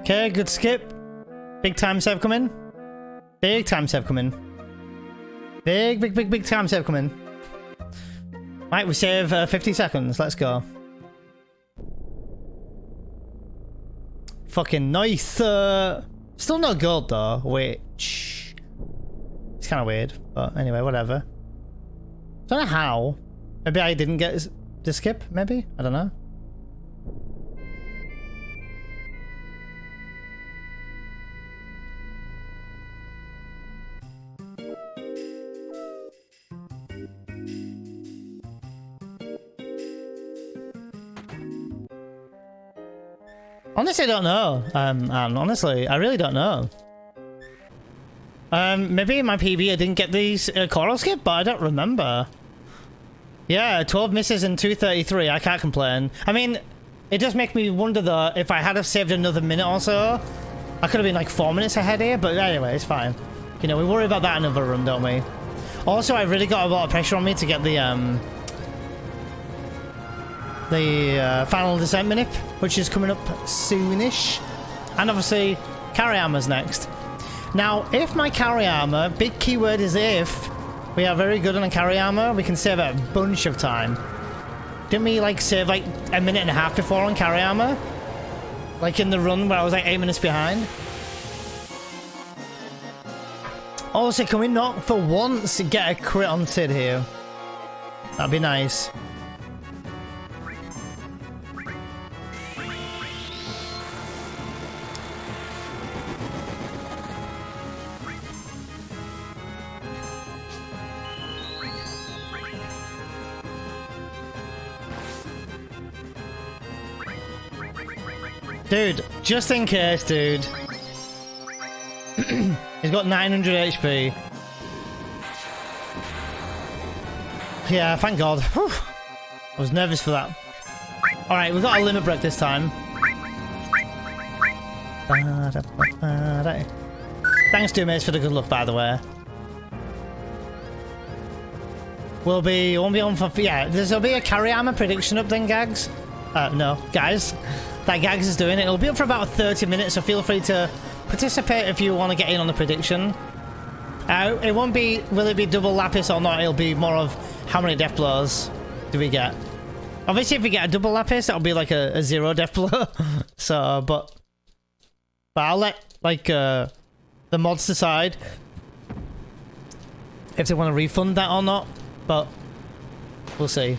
Okay, good skip. Big time save coming. Big time save coming. Big time save coming. Right, we save 50 seconds. Let's go. Fucking nice. Still no gold though, which it's kind of weird. But anyway, whatever. Don't know how. Maybe I didn't get the skip. Maybe I don't know. Honestly, I don't know. And honestly, I really don't know. Maybe in my PB I didn't get these coral skip, but I don't remember. Yeah, 12 misses and 233. I can't complain. I mean, it does make me wonder though if I had have saved another minute or so, I could have been like 4 minutes ahead here. But anyway, it's fine. You know, we worry about that another run, don't we? Also, I really got a lot of pressure on me to get the final descent minip, which is coming up soonish, and obviously carry armor's next. Now, if my carry armor, big keyword is if we are very good on a carry armor, we can save a bunch of time. Didn't we like save like a minute and a half before on carry armor? Like in the run where I was like 8 minutes behind. Also, can we not for once get a crit on Sid here? That'd be nice. Dude, just in case, dude. He's got 900 HP. Yeah, thank God. Whew. I was nervous for that. Alright, we've got a limit break this time. Thanks, Doomates, for the good luck, by the way. Won't be on for... Yeah, there'll be a carry armor prediction up then, Gags. No, guys. That Gags is doing it. It'll be up for about 30 minutes, so feel free to participate if you want to get in on the prediction. It won't be, will it be double lapis or not? It'll be more of how many death blows do we get. Obviously, if we get a double lapis, that'll be like a 0 death blow. So, but I'll let like the mods decide if they want to refund that or not. But We'll see.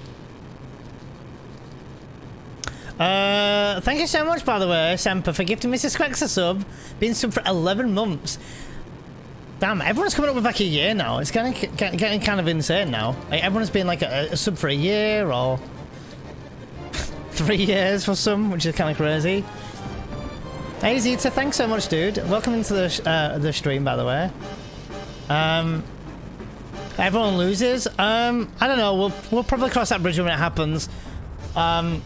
Thank you so much, by the way, Semper, for gifting Mr. Squex a sub. Been sub for 11 months. Damn, everyone's coming up with like a year now. It's getting kind of insane now. Like, everyone's been like a sub for a year or 3 years for some, which is kind of crazy. Hey Zeta, thanks so much, dude. Welcome into the stream, by the way. Everyone loses. I don't know. We'll probably cross that bridge when it happens. I'm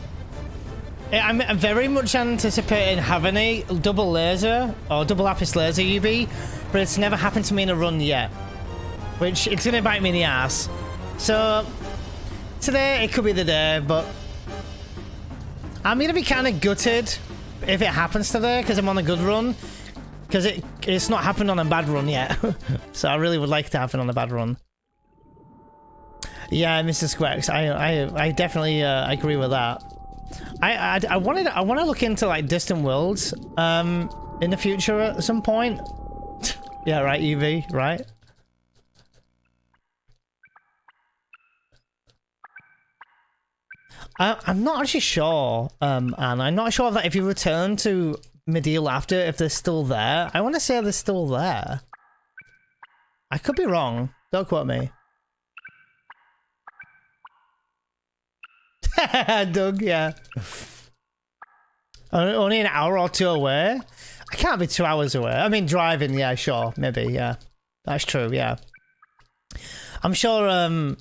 very much anticipating having a double laser or double lapis laser UB, but it's never happened to me in a run yet, which it's gonna bite me in the ass. So today it could be the day, but I'm gonna be kind of gutted if it happens today because I'm on a good run, because it's not happened on a bad run yet. So I really would like it to happen on a bad run. Yeah, Mr. Squex, I definitely agree with that. I want to look into like distant worlds in the future at some point. Yeah, right, UV, right? I'm not actually sure, and I'm not sure that if you return to Medieval after, if they're still there. I want to say they're still there. I could be wrong. Don't quote me. Doug, yeah. Only an hour or two away? I can't be 2 hours away. I mean, driving, yeah, sure. Maybe, yeah. That's true, yeah. I'm sure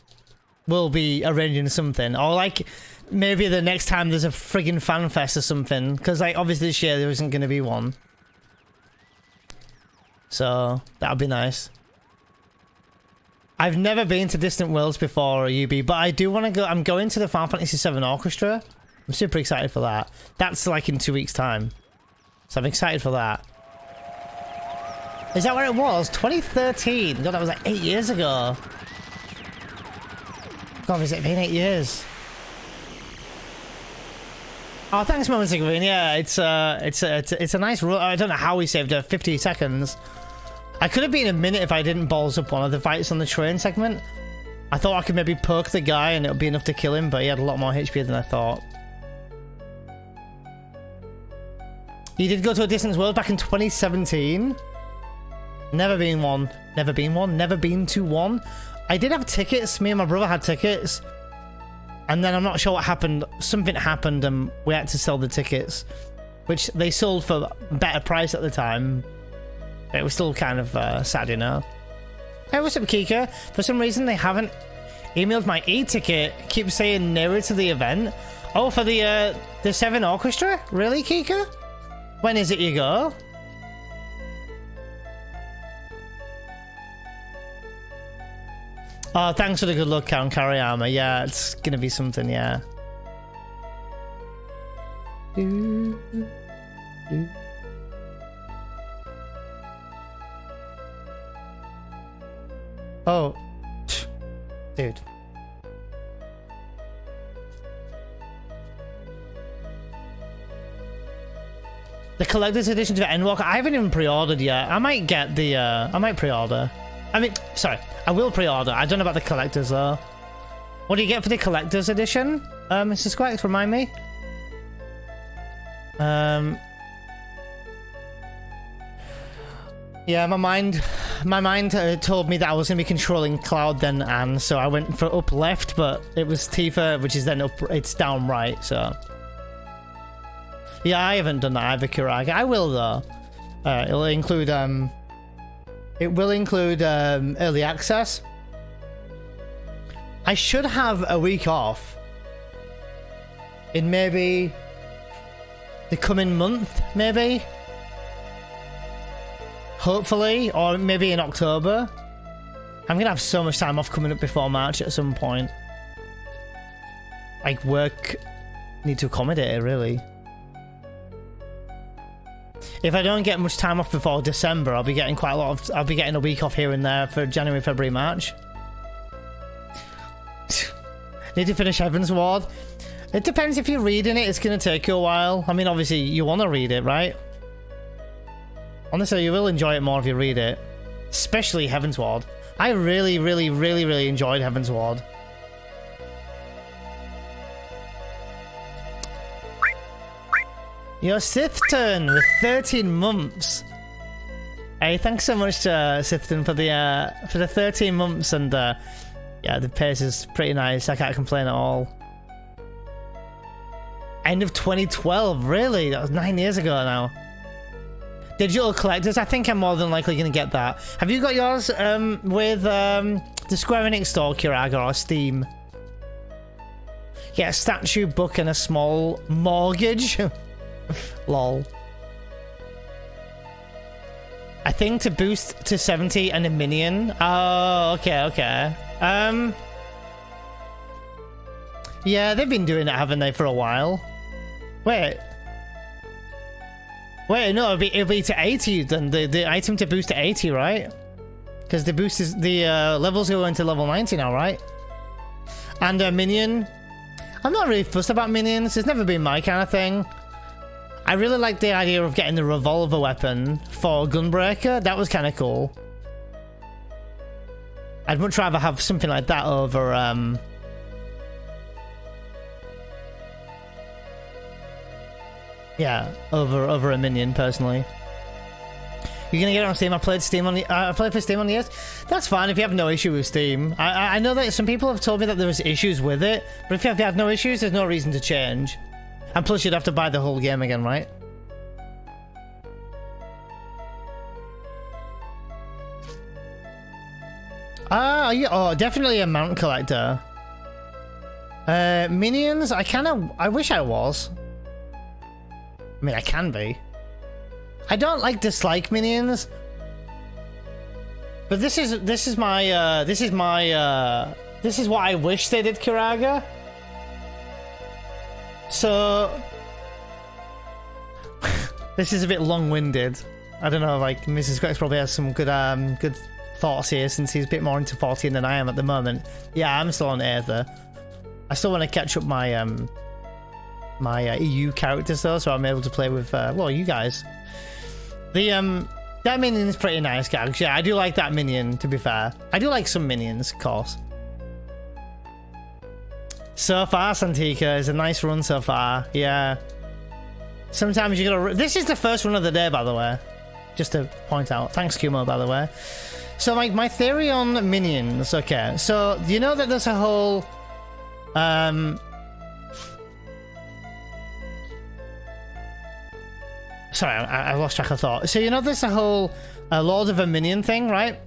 we'll be arranging something. Or, like, maybe the next time there's a friggin' fan fest or something. Because, like, obviously this year there isn't going to be one. So, that would be nice. I've never been to Distant Worlds before, or UB, but I do want to go. I'm going to the Final Fantasy VII Orchestra. I'm super excited for that. That's like in 2 weeks' time. So I'm excited for that. Is that where it was? 2013. God, that was like 8 years ago. God, has it been 8 years? Oh, thanks, Moments of Green. Yeah, it's a nice run. I don't know how we saved it. 50 seconds. I could have been a minute if I didn't balls up one of the fights on the train segment. I thought I could maybe poke the guy and it would be enough to kill him, but he had a lot more HP than I thought. You did go to a Distance World back in 2017. Never been one. Never been one. Never been to one. I did have tickets. Me and my brother had tickets. And then I'm not sure what happened. Something happened and we had to sell the tickets, which they sold for a better price at the time. It was still kind of sad, you know. Hey, what's up, Kika? For some reason, they haven't emailed my e-ticket. Keep saying nearer to the event. Oh, for the 7 Orchestra? Really, Kika? When is it you go? Oh, thanks for the good luck, Count Kariyama. Yeah, it's gonna be something, yeah. Oh, dude. The collector's edition to Endwalker. I haven't even pre-ordered yet. I might get the. I might pre-order. I mean, sorry, I will pre-order. I don't know about the collector's though. What do you get for the collector's edition, Mr. Squax? Remind me. Yeah, my mind told me that I was going to be controlling Cloud then Anne, so I went for up left, but it was Tifa, which is then up, it's down right, so. Yeah, I haven't done that either, Kuraga. I will, though. It'll include, early access. I should have a week off in maybe the coming month, maybe? Hopefully, or maybe in October. I'm gonna have so much time off coming up before March at some point. Like, work need to accommodate it, really. If I don't get much time off before December, I'll be getting quite a lot of... I'll be getting a week off here and there for January, February, March. Need to finish Heaven's Ward. It depends if you're reading it, it's gonna take you a while. I mean, obviously, you want to read it, right? Honestly, you will enjoy it more if you read it. Especially Heaven's Ward. I really, really, really, really enjoyed Heaven's Ward. Your Sithton with 13 months. Hey, thanks so much to Sithton for the 13 months, and yeah, the pace is pretty nice. I can't complain at all. End of 2012, really? That was 9 years ago now. Digital collectors, I think I'm more than likely going to get that. Have you got yours with the Square Enix store, Kiraga, or Steam? Yeah, a statue, book, and a small mortgage. Lol. I think to boost to 70 and a minion. Oh, okay, okay. Yeah, they've been doing it, haven't they, for a while? Wait, no, it'll be to 80 then. The item to boost to 80, right? Because the boost is the levels go into level 90 now, right? And a minion. I'm not really fussed about minions. It's never been my kind of thing. I really like the idea of getting the revolver weapon for Gunbreaker. That was kind of cool. I'd much rather have something like that over yeah, over a minion personally. You're gonna get it on Steam. I played for Steam on the ES. That's fine if you have no issue with Steam. I know that some people have told me that there was issues with it, but if you have no issues, there's no reason to change. And plus, you'd have to buy the whole game again, right? Oh, definitely a mount collector. Minions, I wish I was. I mean, I can be. I don't dislike minions, but this is what I wish they did, Kiraga. So this is a bit long-winded. I don't know, like Mrs. Grex probably has some good thoughts here, since he's a bit more into 14 than I am at the moment. Yeah, I'm still on Aether. I still want to catch up my my EU characters though, so I'm able to play with well, you guys. That minion is pretty nice, guys. Yeah, I do like that minion, to be fair. I do like some minions, of course. So far, Santika is a nice run so far. Yeah. Sometimes you gotta. This is the first run of the day, by the way. Just to point out. Thanks, Kumo, by the way. So, my theory on minions. Okay, so you know that there's a whole. Sorry, I lost track of thought. So you know there's a whole Lord of a Minion thing, right?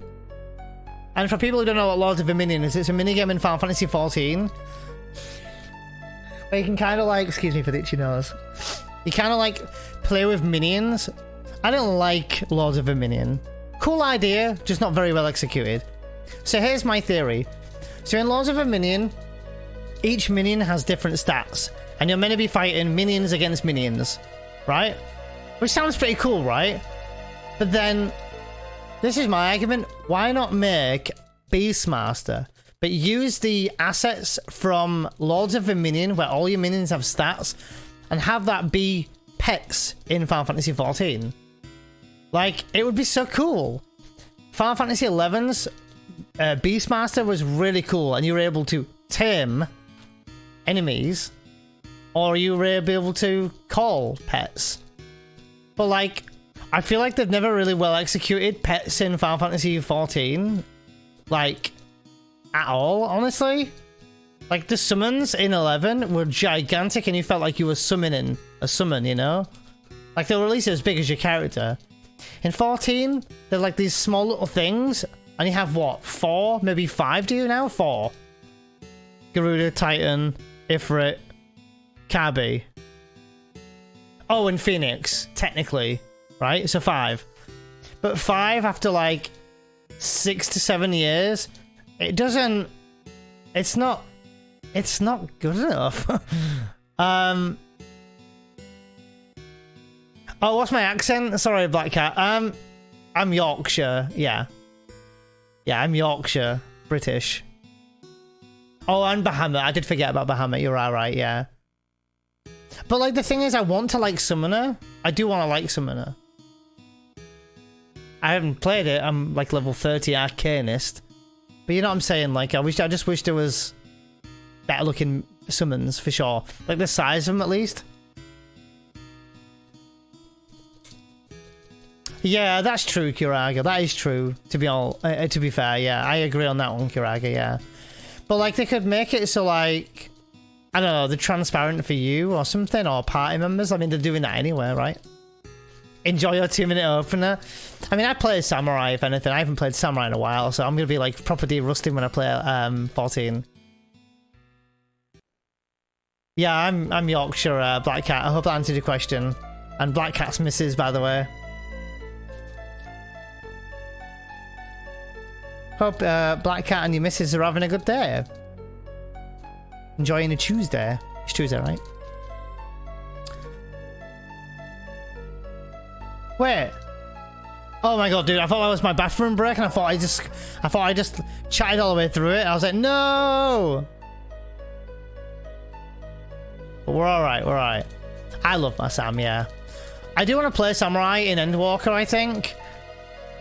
And for people who don't know what Lord of a Minion is, it's a minigame in Final Fantasy XIV. Where you can kind of like, excuse me for the itchy nose. You kind of like play with minions. I don't like Lord of a Minion. Cool idea, just not very well executed. So here's my theory. So in Lords of a Minion, each minion has different stats. And you're meant to be fighting minions against minions, right? Which sounds pretty cool, right? But then, this is my argument. Why not make Beastmaster, but use the assets from Lords of the Minion, where all your minions have stats, and have that be pets in Final Fantasy XIV? Like, it would be so cool. Final Fantasy XI's Beastmaster was really cool, and you were able to tame enemies, or you were able to call pets. But like, I feel like they've never really well executed pets in Final Fantasy XIV, like, at all, honestly. Like, the summons in 11 were gigantic, and you felt like you were summoning a summon, you know? Like, they were at least as big as your character. In 14, they're like these small little things, and you have, what, 4? Maybe 5 do you now? 4. Garuda, Titan, Ifrit, Kabi. Oh, and Phoenix, technically, right? So 5. But 5 after like 6 to 7 years, it doesn't. It's not good enough. Oh, what's my accent? Sorry, Black Cat. I'm Yorkshire. Yeah, I'm Yorkshire, British. Oh, and Bahamut. I did forget about Bahamut. You're right. Yeah. But like the thing is, I want to like Summoner. I do want to like Summoner. I haven't played it. I'm like level 30 Arcanist. But you know what I'm saying? Like I just wish there was better looking summons for sure. Like the size of them at least. Yeah, that's true, Kiraga. That is true. To be fair, yeah, I agree on that one, Kiraga. Yeah, but like they could make it so like I don't know, they're transparent for you or something, or party members. I mean, they're doing that anyway, right? Enjoy your 2-minute opener. I mean, I play Samurai, if anything. I haven't played Samurai in a while, so I'm going to be like properly rusting when I play 14. Yeah, I'm Yorkshire Black Cat. I hope that answered your question. And Black Cat's misses, by the way. Hope Black Cat and your missus are having a good day. Enjoying a Tuesday. It's Tuesday, right? Wait. Oh my god, dude! I thought that was my bathroom break, and I thought I just chatted all the way through it. I was like, no. But we're all right. We're all right. I love my Sam. Yeah, I do want to play Samurai in Endwalker, I think,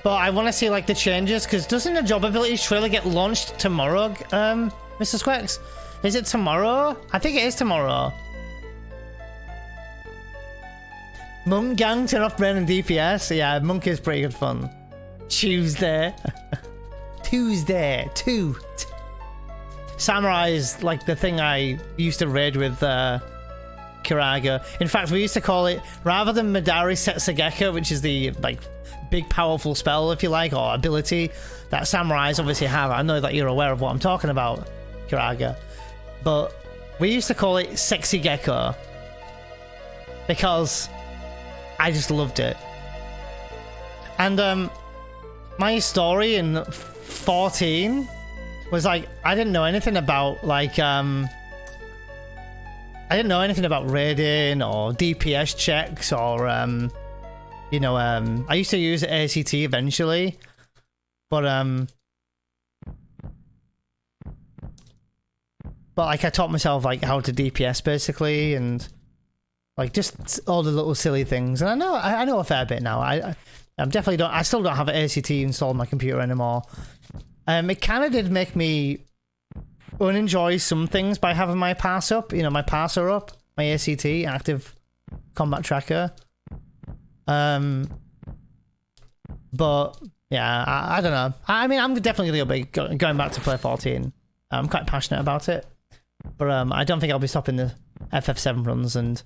but I want to see like the changes because doesn't the job abilities trailer get launched tomorrow, Mr. Squex? Is it tomorrow? I think it is tomorrow. Monk Gang, turn off brain and DPS. Yeah, Monk is pretty good fun. Tuesday. Tuesday. Samurai is like the thing I used to raid with Kiraga. In fact, we used to call it, rather than Madari Setsugeki, which is the like big powerful spell, if you like, or ability that samurais obviously have. I know that you're aware of what I'm talking about, Kiraga. But we used to call it Sexy Gecko because I just loved it. And my story in 14 was like, I didn't know anything about like I didn't know anything about raiding or DPS checks or you know, I used to use ACT eventually, but like I taught myself like how to DPS basically, and like just all the little silly things. And I know a fair bit now. I'm definitely don't. I still don't have an ACT installed on my computer anymore. It kind of did make me unenjoy some things by having my pass up. You know, my passer up, my ACT, active combat tracker. But yeah, I don't know. I mean, I'm definitely gonna be going back to play 14. I'm quite passionate about it, but I don't think I'll be stopping the FF7 runs and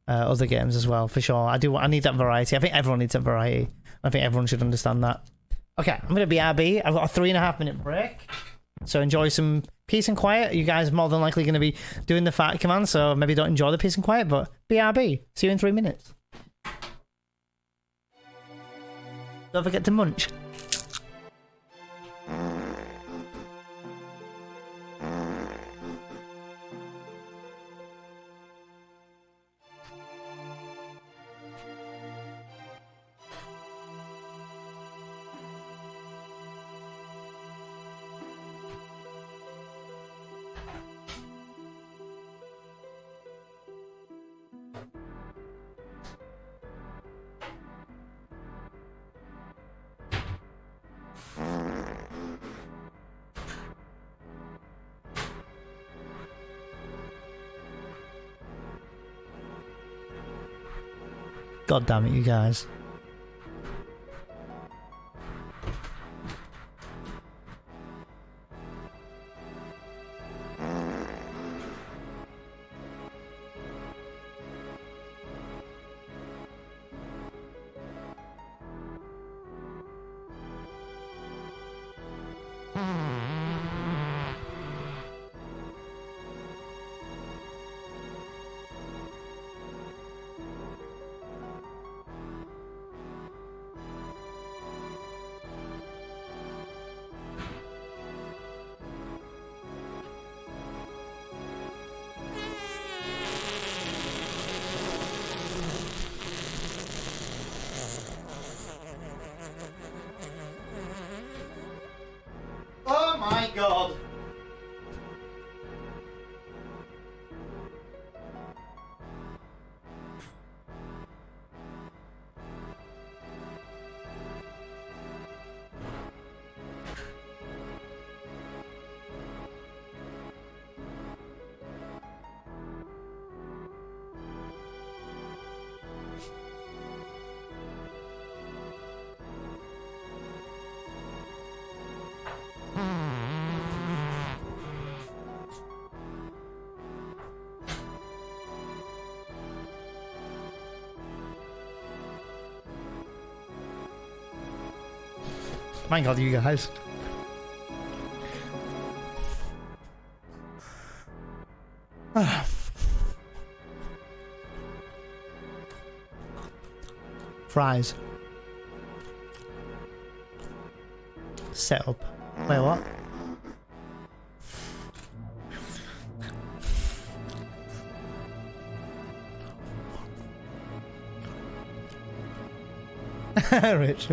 other games as well, for sure. I need that variety. I think everyone needs that variety. I think everyone should understand that. Okay, I'm gonna BRB. I've got a 3.5 minute break, so enjoy some peace and quiet. You guys are more than likely gonna be doing the fat command, so maybe don't enjoy the peace and quiet, but BRB. See you in 3 minutes. Don't forget to munch. God damn it, you guys. My god, you guys. Fries. Setup. Wait, what? Rich.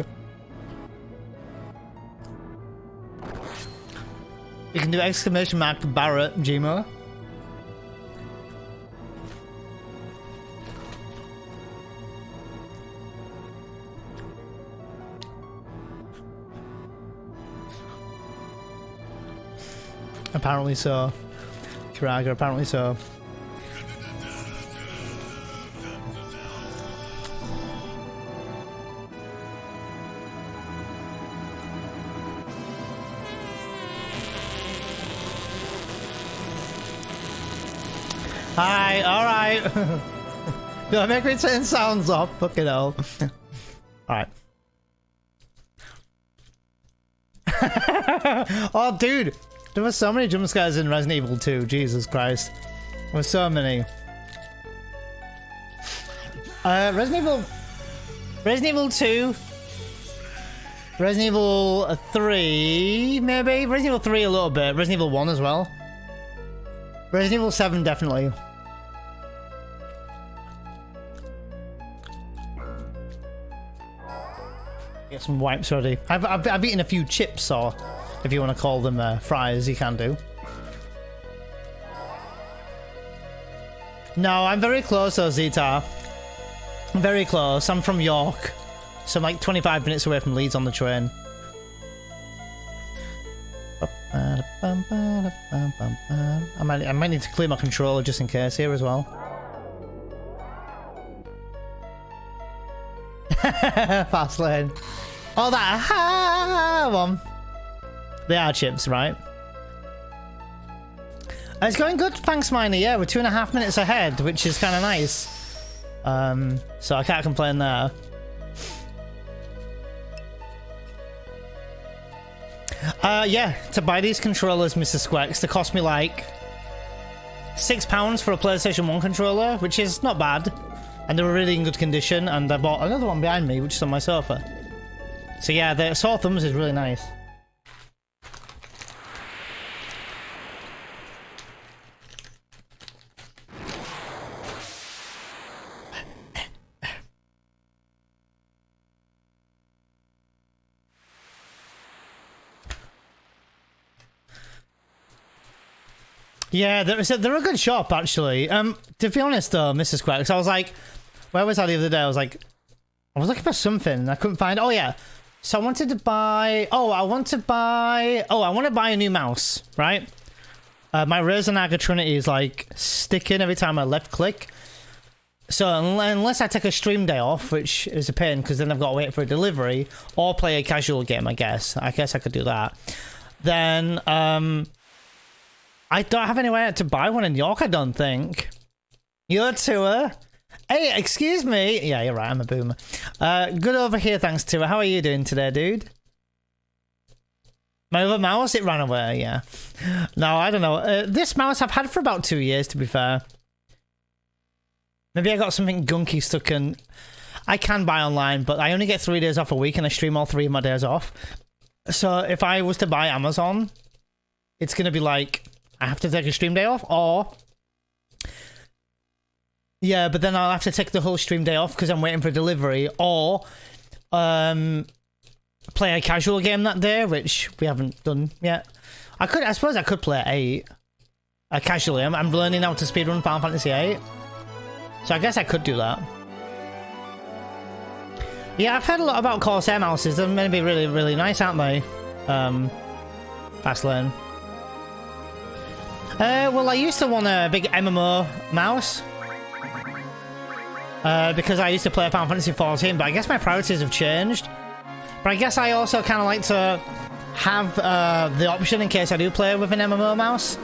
You can do exclamation mark Barrett, Gmo. Apparently so. Kiraga, apparently so. Hi, alright. Don't make me turn sounds off, fucking hell. Alright. Oh, dude. There were so many jump scares in Resident Evil 2. Jesus Christ. There were so many. Resident Evil 2. Resident Evil 3, maybe? Resident Evil 3 a little bit. Resident Evil 1 as well. Resident Evil 7 definitely. Get some wipes ready. I've eaten a few chips, or if you want to call them fries, you can do. No, I'm very close though, Zitar. I'm very close. I'm from York, so I'm like 25 minutes away from Leeds on the train. I might need to clear my controller just in case here as well. Fast lane. Oh, that one. They are chips, right? It's going good, thanks, Miney. Yeah, we're 2.5 minutes ahead, which is kind of nice. So I can't complain there. Yeah, to buy these controllers, Mr. Squex, they cost me like £6 for a PlayStation 1 controller, which is not bad. And they were really in good condition, and I bought another one behind me, which is on my sofa. So yeah, the Saw Thumbs is really nice. Yeah, they're a good shop, actually. To be honest, though, Mrs. Quacks, I was like, where was I the other day? I was looking for something, and I couldn't find. Oh yeah, so I wanted to buy. I want to buy a new mouse, right? My Razer Naga Trinity is like sticking every time I left click. So unless I take a stream day off, which is a pain because then I've got to wait for a delivery or play a casual game, I guess I could do that. Then I don't have anywhere to buy one in York, I don't think. Your tour? Hey, excuse me. Yeah, you're right, I'm a boomer. Good over here, thanks, Tour. How are you doing today, dude? My other mouse, it ran away, yeah. No, I don't know. This mouse I've had for about 2 years, to be fair. Maybe I got something gunky stuck in. I can buy online, but I only get 3 days off a week, and I stream all 3 of my days off. So if I was to buy Amazon, it's going to be like, I have to take a stream day off, or... Yeah, but then I'll have to take the whole stream day off because I'm waiting for delivery, or play a casual game that day, which we haven't done yet. I suppose I could play at 8. Casually. I'm learning how to speedrun Final Fantasy 8. So I guess I could do that. Yeah, I've heard a lot about Corsair mouses. They're meant to be really, really nice, aren't they? Fast lane. Well, I used to want a big MMO mouse. Because I used to play Final Fantasy 14, but I guess my priorities have changed. But I guess I also kind of like to have the option in case I do play with an MMO mouse.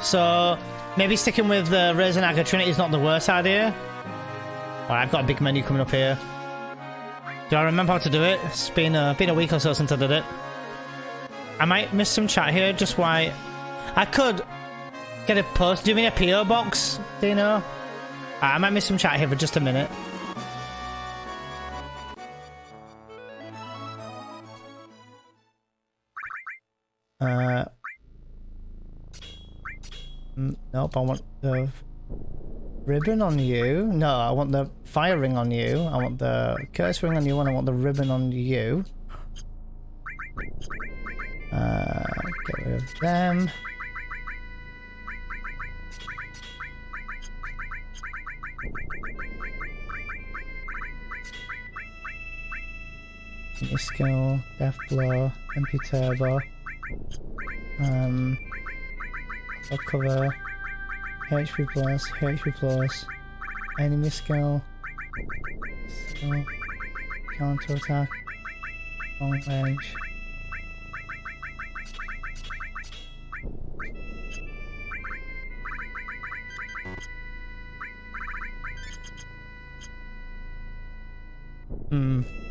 So maybe sticking with the Razer Naga Trinity is not the worst idea. Alright, I've got a big menu coming up here. Do I remember how to do it? It's been a week or so since I did it. I might miss some chat here, just why... I could get a post. Do you mean a PO box? Do you know? I might miss some chat here for just a minute. Nope, I want the ribbon on you. No, I want the fire ring on you. I want the curse ring on you, and I want the ribbon on you. Get rid of them. Skill, Death Blow, MP Turbo, cover, HP plus, enemy skill, counter attack, long range.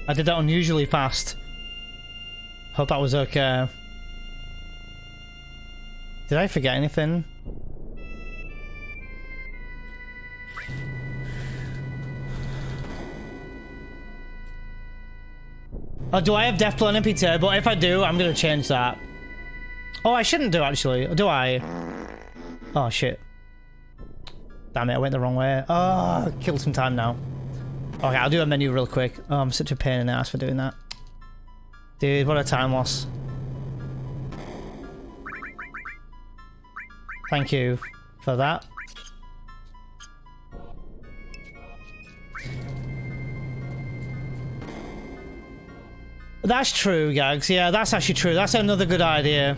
I did that unusually fast. Hope that was okay. Did I forget anything? Oh, do I have Death Blow and MP Turbo? If I do, I'm gonna change that. Oh, I shouldn't do actually. Do I? Oh shit. Damn it, I went the wrong way. Oh, killed some time now. Okay, I'll do a menu real quick. Oh, I'm such a pain in the ass for doing that. Dude, what a time loss. Thank you for that. That's true, Gags. Yeah, that's actually true. That's another good idea.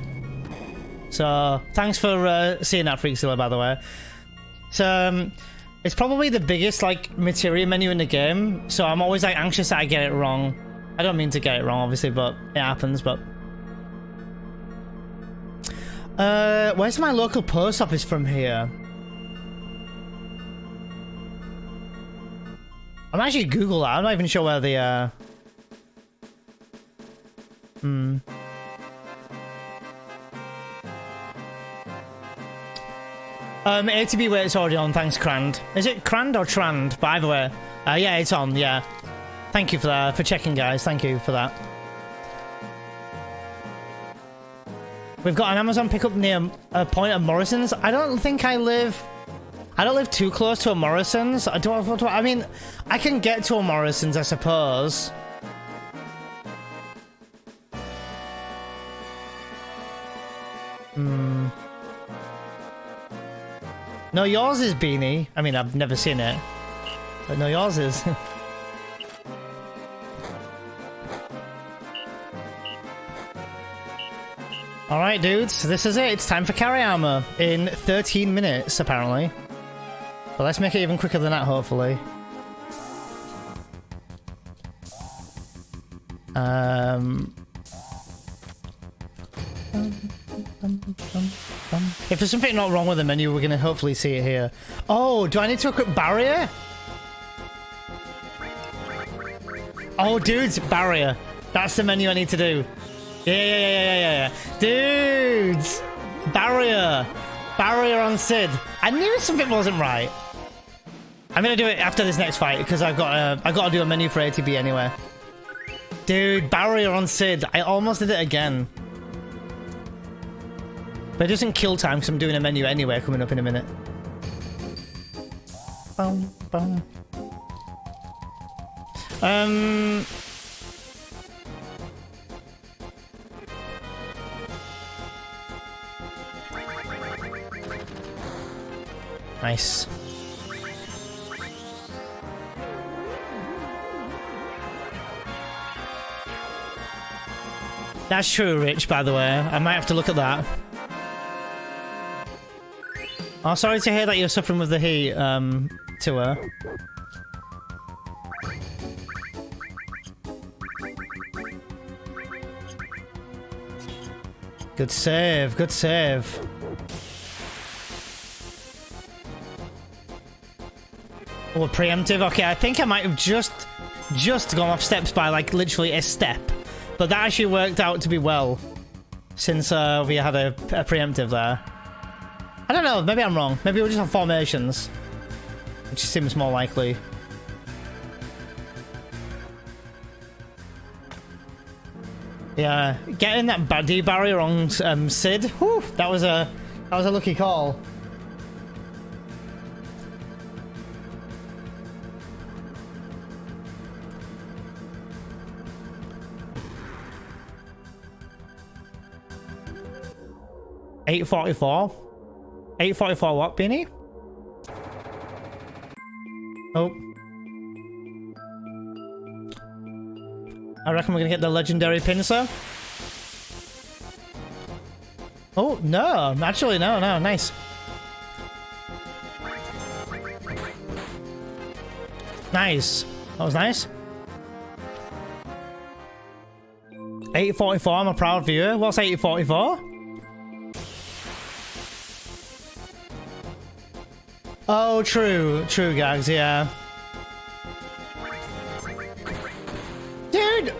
So, thanks for seeing that, Freakzilla, by the way. So, it's probably the biggest, like, materia menu in the game, so I'm always, like, anxious that I get it wrong. I don't mean to get it wrong, obviously, but it happens, but... where's my local post office from here? I'm actually Google that. I'm not even sure where the, ATB wait, it's already on, thanks Crand. Is it Crand or Trand? But either way. Yeah, it's on, yeah. Thank you for that, for checking, guys. Thank you for that. We've got an Amazon pickup near a point of Morrison's. I don't think I live too close to a Morrison's. I mean, I can get to a Morrison's, I suppose. No, yours is Beanie. I mean, I've never seen it. But no, yours is. Alright, dudes. This is it. It's time for carry armor in 13 minutes, apparently. But let's make it even quicker than that, hopefully. If there's something not wrong with the menu, we're going to hopefully see it here. Oh, do I need to equip barrier? Oh, dudes, barrier. That's the menu I need to do. Yeah. Dudes! Barrier! Barrier on Sid. I knew something wasn't right. I'm going to do it after this next fight, because I've got to do a menu for ATB anyway. Dude, barrier on Sid. I almost did it again. But it doesn't kill time because I'm doing a menu anyway coming up in a minute. Nice. That's true, Rich, by the way. I might have to look at that. Oh, sorry to hear that you're suffering with the heat, Tua. Good save, good save. Oh, preemptive. Okay, I think I might have just just gone off steps by like literally a step. But that actually worked out to be well, since we had a preemptive there. I don't know, maybe I'm wrong. Maybe we'll just have formations, which seems more likely. Yeah, getting that baddie barrier on Sid, whew, that was a lucky call. $844. $844 what, Beanie? Oh. I reckon we're gonna get the legendary pincer. Oh, no. Actually, no. Nice. Nice. That was nice. 844, I'm a proud viewer. What's 844? Oh, true. True, Gags, yeah. Dude!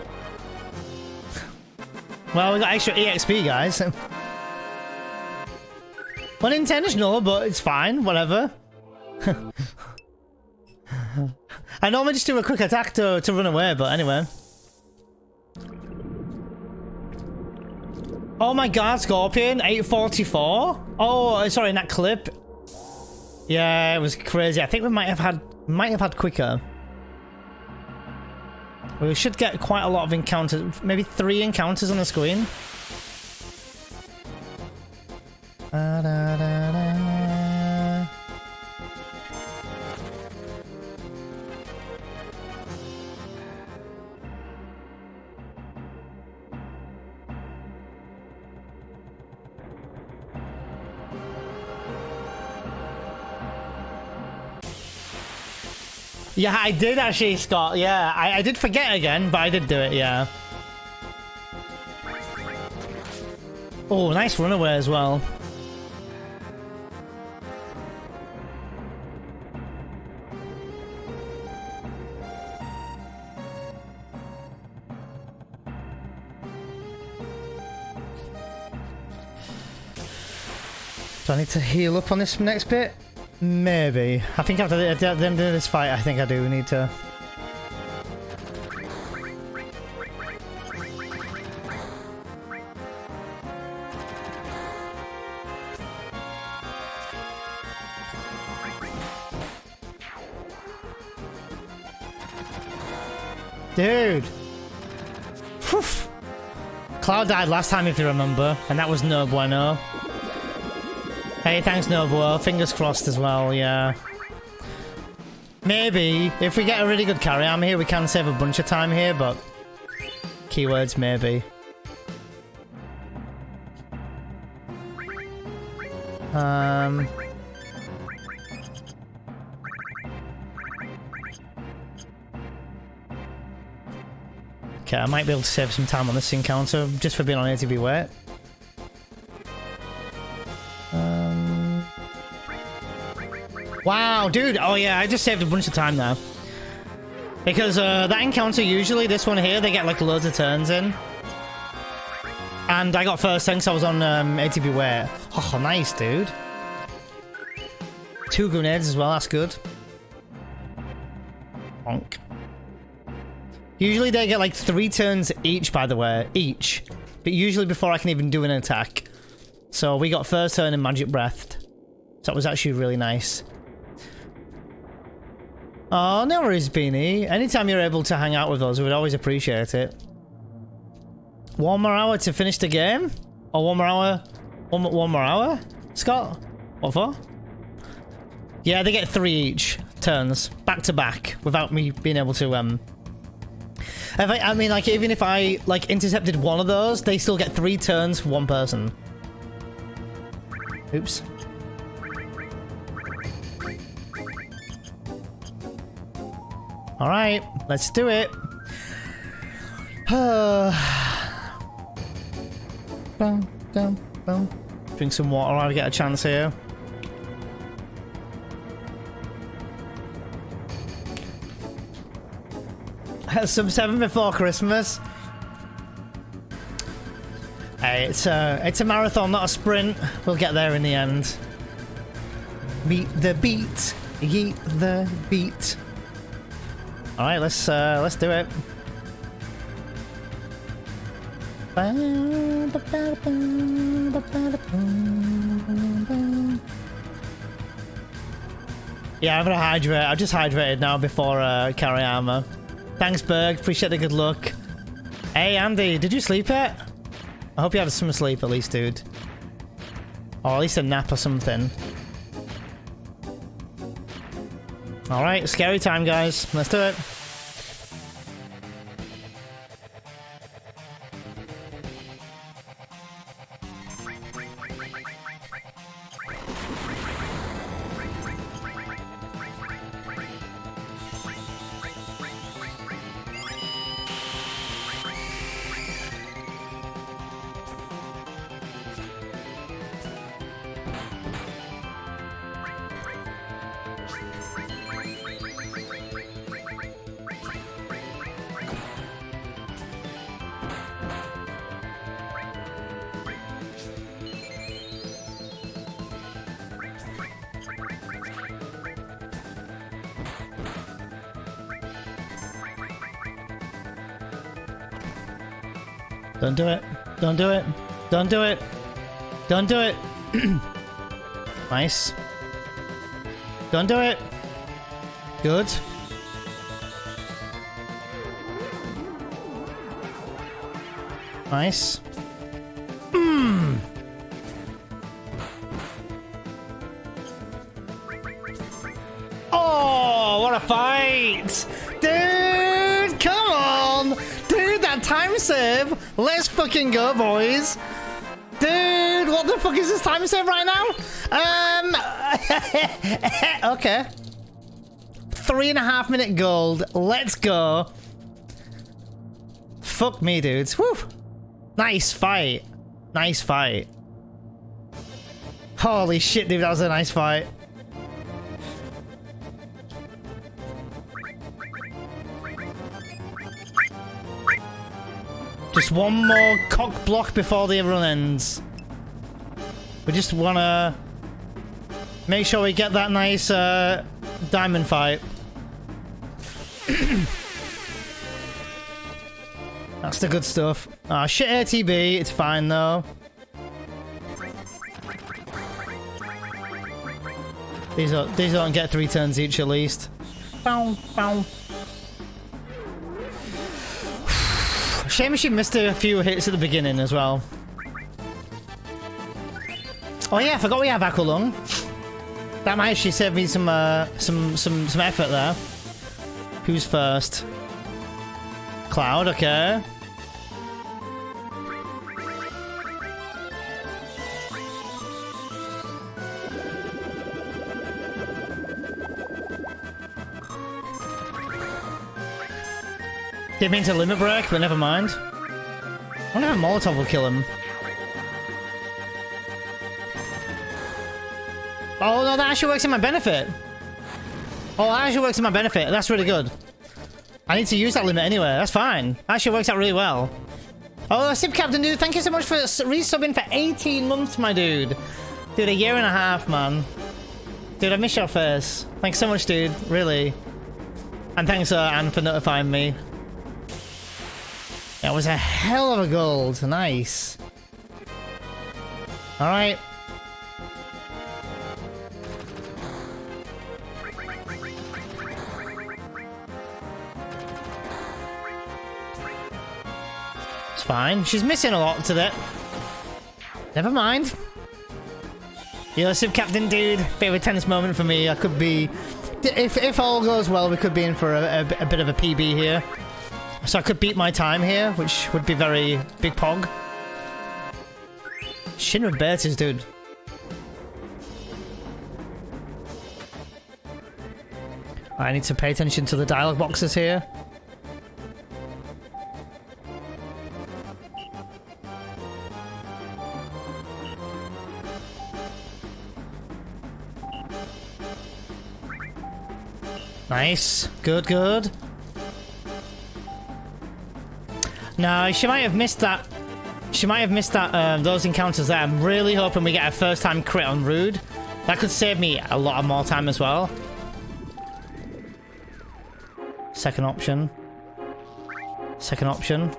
Well, we got extra EXP, guys. Unintentional, but it's fine. Whatever. I normally just do a quick attack to run away, but anyway. Oh my god, Scorpion, 844? Oh, sorry, in that clip. Yeah, it was crazy. I think we might have had quicker. We should get quite a lot of encounters, maybe 3 encounters on the screen. Yeah, I did actually, Scott. Yeah, I did forget again, but I did do it, yeah. Oh, nice runaway as well. Do I need to heal up on this next bit? Maybe. I think after the end of this fight, I think I do need to. Dude! Whew. Cloud died last time, if you remember, and that was no bueno. Hey, thanks, Nobuo. Fingers crossed as well, yeah. Maybe, if we get a really good carry arm here, we can save a bunch of time here, but... Keywords, maybe. Okay, I might be able to save some time on this encounter, just for being on ATV weight. Wow, dude. Oh, yeah, I just saved a bunch of time now. Because that encounter, usually, this one here, they get like loads of turns in. And I got first since I was on ATB weight. Oh, nice, dude. 2 grenades as well, that's good. Bonk. Usually they get like 3 turns each, by the way. Each. But usually before I can even do an attack. So we got first turn in Magic Breath. So that was actually really nice. Oh, no worries, Beanie. Anytime you're able to hang out with us, we'd always appreciate it. 1 more hour to finish the game? Or 1 more hour? One more hour? Scott? What for? Yeah, they get 3 each turns, back to back, without me being able to, I mean, like, even if I, like, intercepted one of those, they still get 3 turns for 1 person. Oops. Alright, let's do it. Drink some water while I get a chance here. Sub 7 before Christmas. Hey, it's a marathon, not a sprint. We'll get there in the end. Meet the beat. Yeet the beat. All right, let's do it. Yeah, I'm gonna hydrate. I've just hydrated now before carry armor. Thanks, Berg. Appreciate the good luck. Hey, Andy, did you sleep yet? I hope you had some sleep at least, dude. Or at least a nap or something. Alright, scary time, guys. Let's do it. Don't do it. Don't do it. Don't do it. Don't do it. Nice. Don't do it. Good. Nice. Oh, what a fight! Dude, come on! Dude, that time save! Let's fucking go, boys! Dude, what the fuck is this time save right now? Okay. 3.5 minute gold. Let's go. Fuck me, dudes. Woo! Nice fight. Nice fight. Holy shit, dude, that was a nice fight. Just one more cock block before the run ends. We just wanna make sure we get that nice diamond fight. That's the good stuff. Ah, shit ATB, it's fine though. These don't get 3 turns each at least. Bow, bow. Shame she missed a few hits at the beginning as well. Oh yeah, I forgot we have Aqualung. That might actually save me some effort there. Who's first? Cloud, okay. Didn't mean to limit break, but never mind. I wonder if a Molotov will kill him. Oh no, that actually works in my benefit. Oh, that actually works in my benefit. That's really good. I need to use that limit anyway. That's fine. That actually works out really well. Oh, Sip Captain, dude, thank you so much for resubbing for 18 months, my dude. Dude, 1.5 years, man. Dude, I miss your face. Thanks so much, dude. Really. And thanks, Anne, for notifying me. That was a hell of a gold. Nice. Alright. It's fine. She's missing a lot today. Never mind. You're Sub Captain, dude. Bit of a tense moment for me. I could be... If all goes well, we could be in for a bit of a PB here. So I could beat my time here, which would be very big pog. Shinra Beartooth, dude. I need to pay attention to the dialogue boxes here. Nice. Good, good. No, she might have missed that. She might have missed that. Those encounters there. I'm really hoping we get a first-time crit on Rude. That could save me a lot of more time as well. Second option. Second option.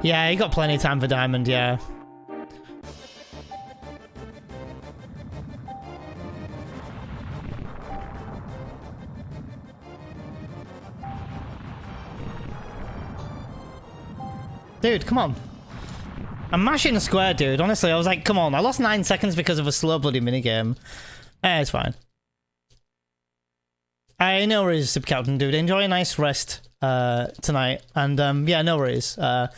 Yeah, you got plenty of time for Diamond, yeah. Dude, come on. I'm mashing the square, dude. Honestly, I was like, come on. I lost 9 seconds because of a slow bloody minigame. It's fine. I no worries, Sub Captain, dude. Enjoy a nice rest tonight. And yeah, no worries. I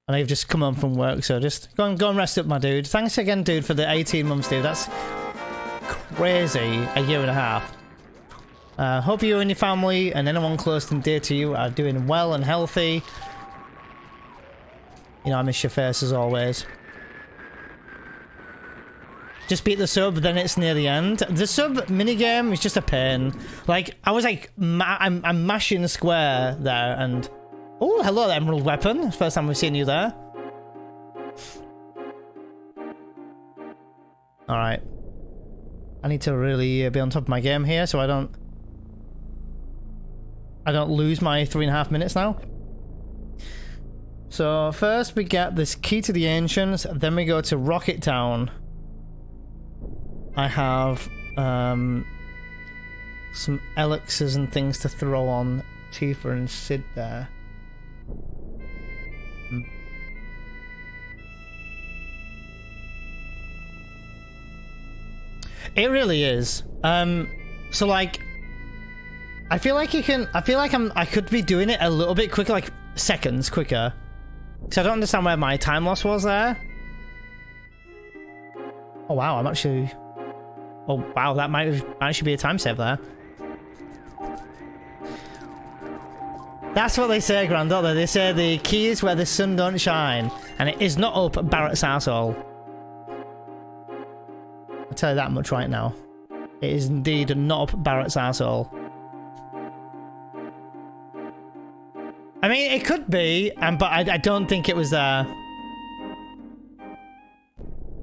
know you've just come home from work, so just go and rest up, my dude. Thanks again, dude, for the 18 months, dude. That's crazy. A year and a half. Hope you and your family and anyone close and dear to you are doing well and healthy. You know, I miss your face as always. Just beat the sub, then it's near the end. The sub minigame is just a pain. Like, I was like, I'm mashing the square there, and... Oh, hello, Emerald Weapon. First time we've seen you there. Alright. I need to really be on top of my game here, so I don't lose my 3.5 minutes now. So first we get this key to the Ancients, then we go to Rocket Town. I have some elixirs and things to throw on Tifa and Sid there. It really is. So like, I feel like I could be doing it a little bit quicker, like seconds quicker. So I don't understand where my time loss was there. Oh wow, I'm actually... Oh wow, that might actually be a time save there. That's what they say, Grand, don't they? They say the key is where the sun don't shine, and it is not up Barrett's arsehole. I'll tell you that much right now. It is indeed not up Barrett's arsehole. I mean, it could be, but I don't think it was there.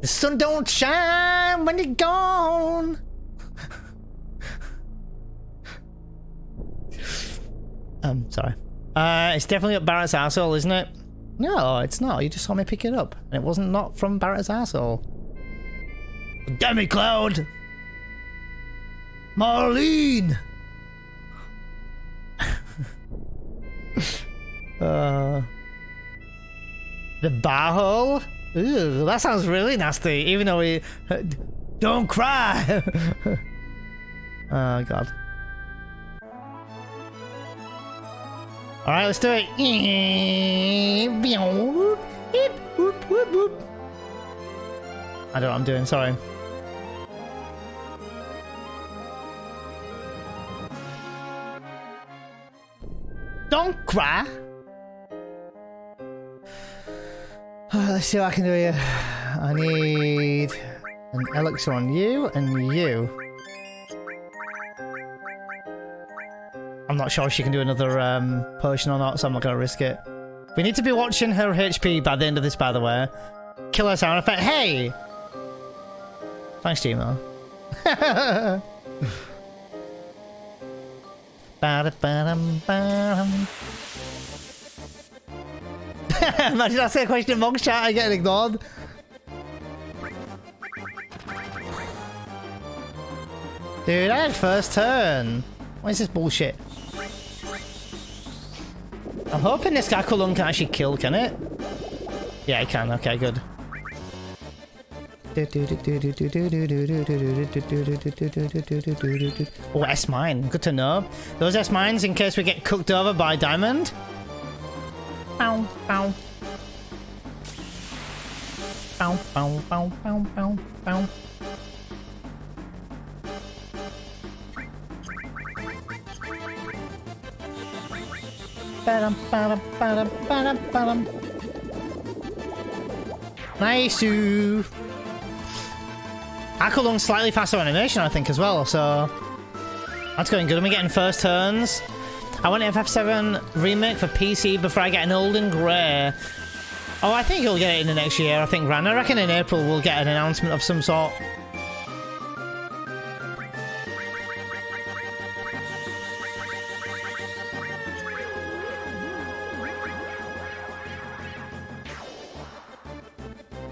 The sun don't shine when you're gone. Sorry. It's definitely up Barrett's arsehole, isn't it? No, it's not. You just saw me pick it up, and it wasn't not from Barrett's arsehole. Damn it, Cloud! Marlene! The bar hole? Ooh, that sounds really nasty, even though we... don't cry! Oh, God. Alright, let's do it. I don't know what I'm doing, sorry. Don't cry! Let's see what I can do here. I need an elixir on you and you. I'm not sure if she can do another potion or not, so I'm not going to risk it. We need to be watching her HP by the end of this, by the way. Killer sound effect. Hey! Thanks, Gmo. Imagine I say a question in Mog's chat, I get ignored. Dude, I had first turn. What is this bullshit? I'm hoping this Gakulun can actually kill, can it? Yeah, it can. Okay, good. Oh, S-Mine. Good to know. Those S-Mines in case we get cooked over by Diamond. Bow, bow. Bow, bow, bow, bow, bow, bow. Ba-dum, ba-dum, ba-dum, ba-dum, ba-dum. Nice. Akulung's slightly faster animation, I think, as well, so... That's going good. Am we getting first turns? I want FF7 remake for PC before I get an old and grey. Oh, I think you'll get it in the next year. I think, Ran. I reckon in April we'll get an announcement of some sort.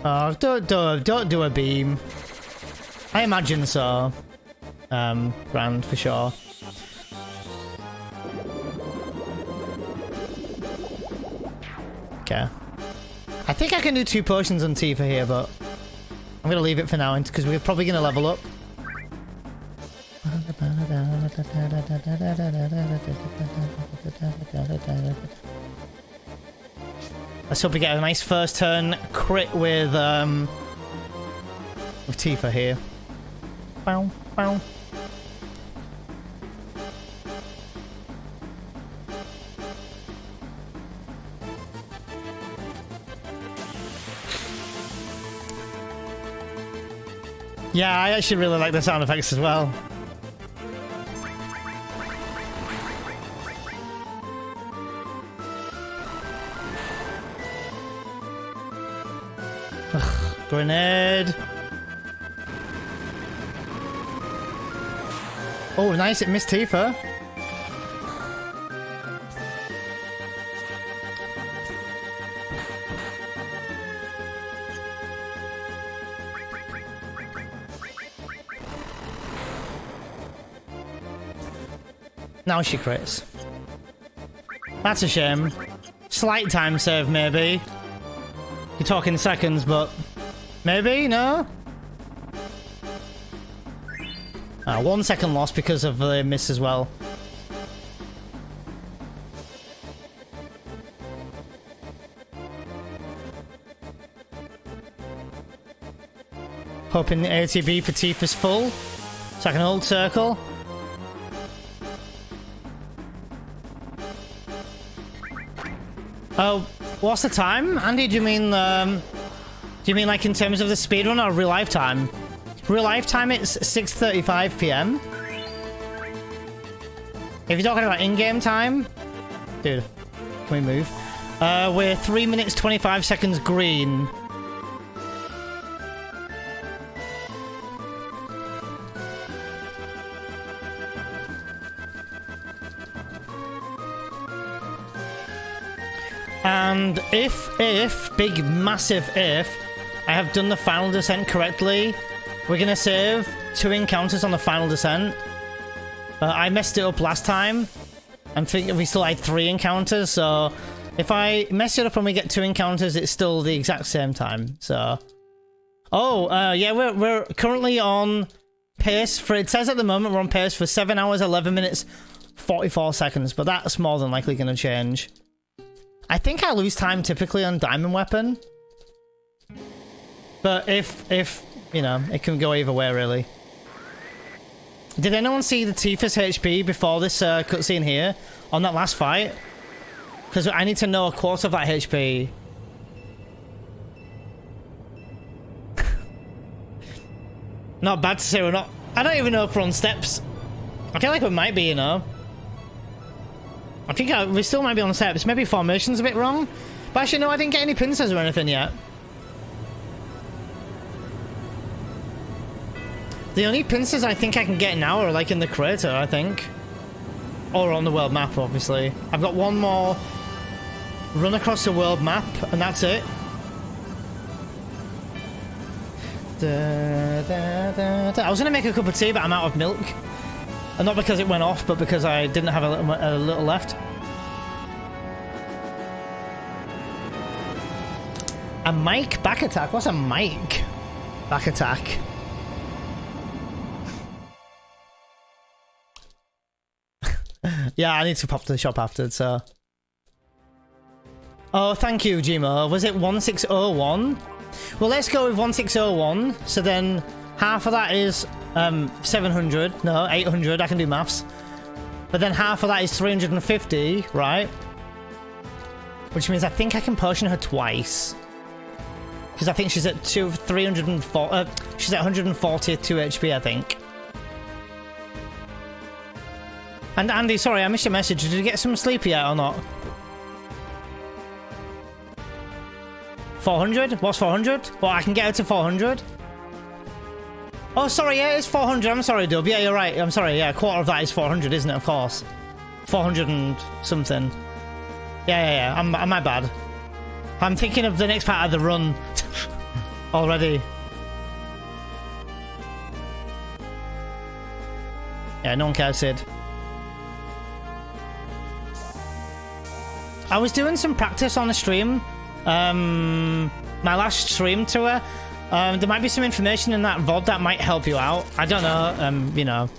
Oh, don't do a beam. I imagine so. Grand for sure. Okay. I think I can do 2 potions on Tifa here, but I'm gonna leave it for now because we're probably gonna level up. Let's hope we get a nice first turn crit with Tifa here. Bow, bow. Yeah, I actually really like the sound effects as well. Ugh, grenade. Oh, nice, it missed Tifa. Now she crits. That's a shame. Slight time save, maybe. You're talking seconds, but... Maybe? No? 1 second loss because of the miss as well. Hoping the ATB for Tifa's full. So I can hold circle. Oh, what's the time? Andy, do you mean like in terms of the speedrun or real life time? Real life time, it's 6:35 PM. If you're talking about in-game time, dude, can we move? We're 3 minutes 25 seconds green. And if, big massive if, I have done the final descent correctly, we're gonna save 2 encounters on the final descent. I messed it up last time, and think we still had 3 encounters, so if I mess it up and we get 2 encounters, it's still the exact same time, so... Oh, yeah, we're currently on pace for, it says at the moment we're on pace for 7 hours, 11 minutes, 44 seconds, but that's more than likely gonna change. I think I lose time typically on Diamond Weapon. But if you know, it can go either way, really. Did anyone see the Tifa's HP before this cutscene here? On that last fight? Because I need to know a quarter of that HP. Not bad to say we're not... I don't even know if we're on steps. I feel like we might be, you know. I think we still might be on steps. Maybe formation's a bit wrong. But actually, no, I didn't get any pincers or anything yet. The only pincers I think I can get now are like in the crater, I think. Or on the world map, obviously. I've got one more run across the world map, and that's it. I was going to make a cup of tea, but I'm out of milk. And not because it went off, but because I didn't have a little left. A mic back attack? What's a mic back attack? Yeah, I need to pop to the shop after, so... Oh, thank you, Gmo. Was it 1601? Well, let's go with 1601, so then half of that is 700. No, 800. I can do maths. But then half of that is 350, right? Which means I think I can potion her twice. Because I think she's at 304. She's at 140 2 HP, I think. And Andy, sorry, I missed your message. Did you get some sleep yet or not? 400? What's 400? Well, I can get it to 400. Oh, sorry, yeah, it's 400. I'm sorry, Dub. Yeah, you're right. I'm sorry, yeah, a quarter of that is 400, isn't it? Of course. 400 and something. Yeah. I'm my bad. I'm thinking of the next part of the run already. Yeah, no one cares, Sid. I was doing some practice on the stream. My last stream tour. There might be some information in that VOD that might help you out. I don't know. You know.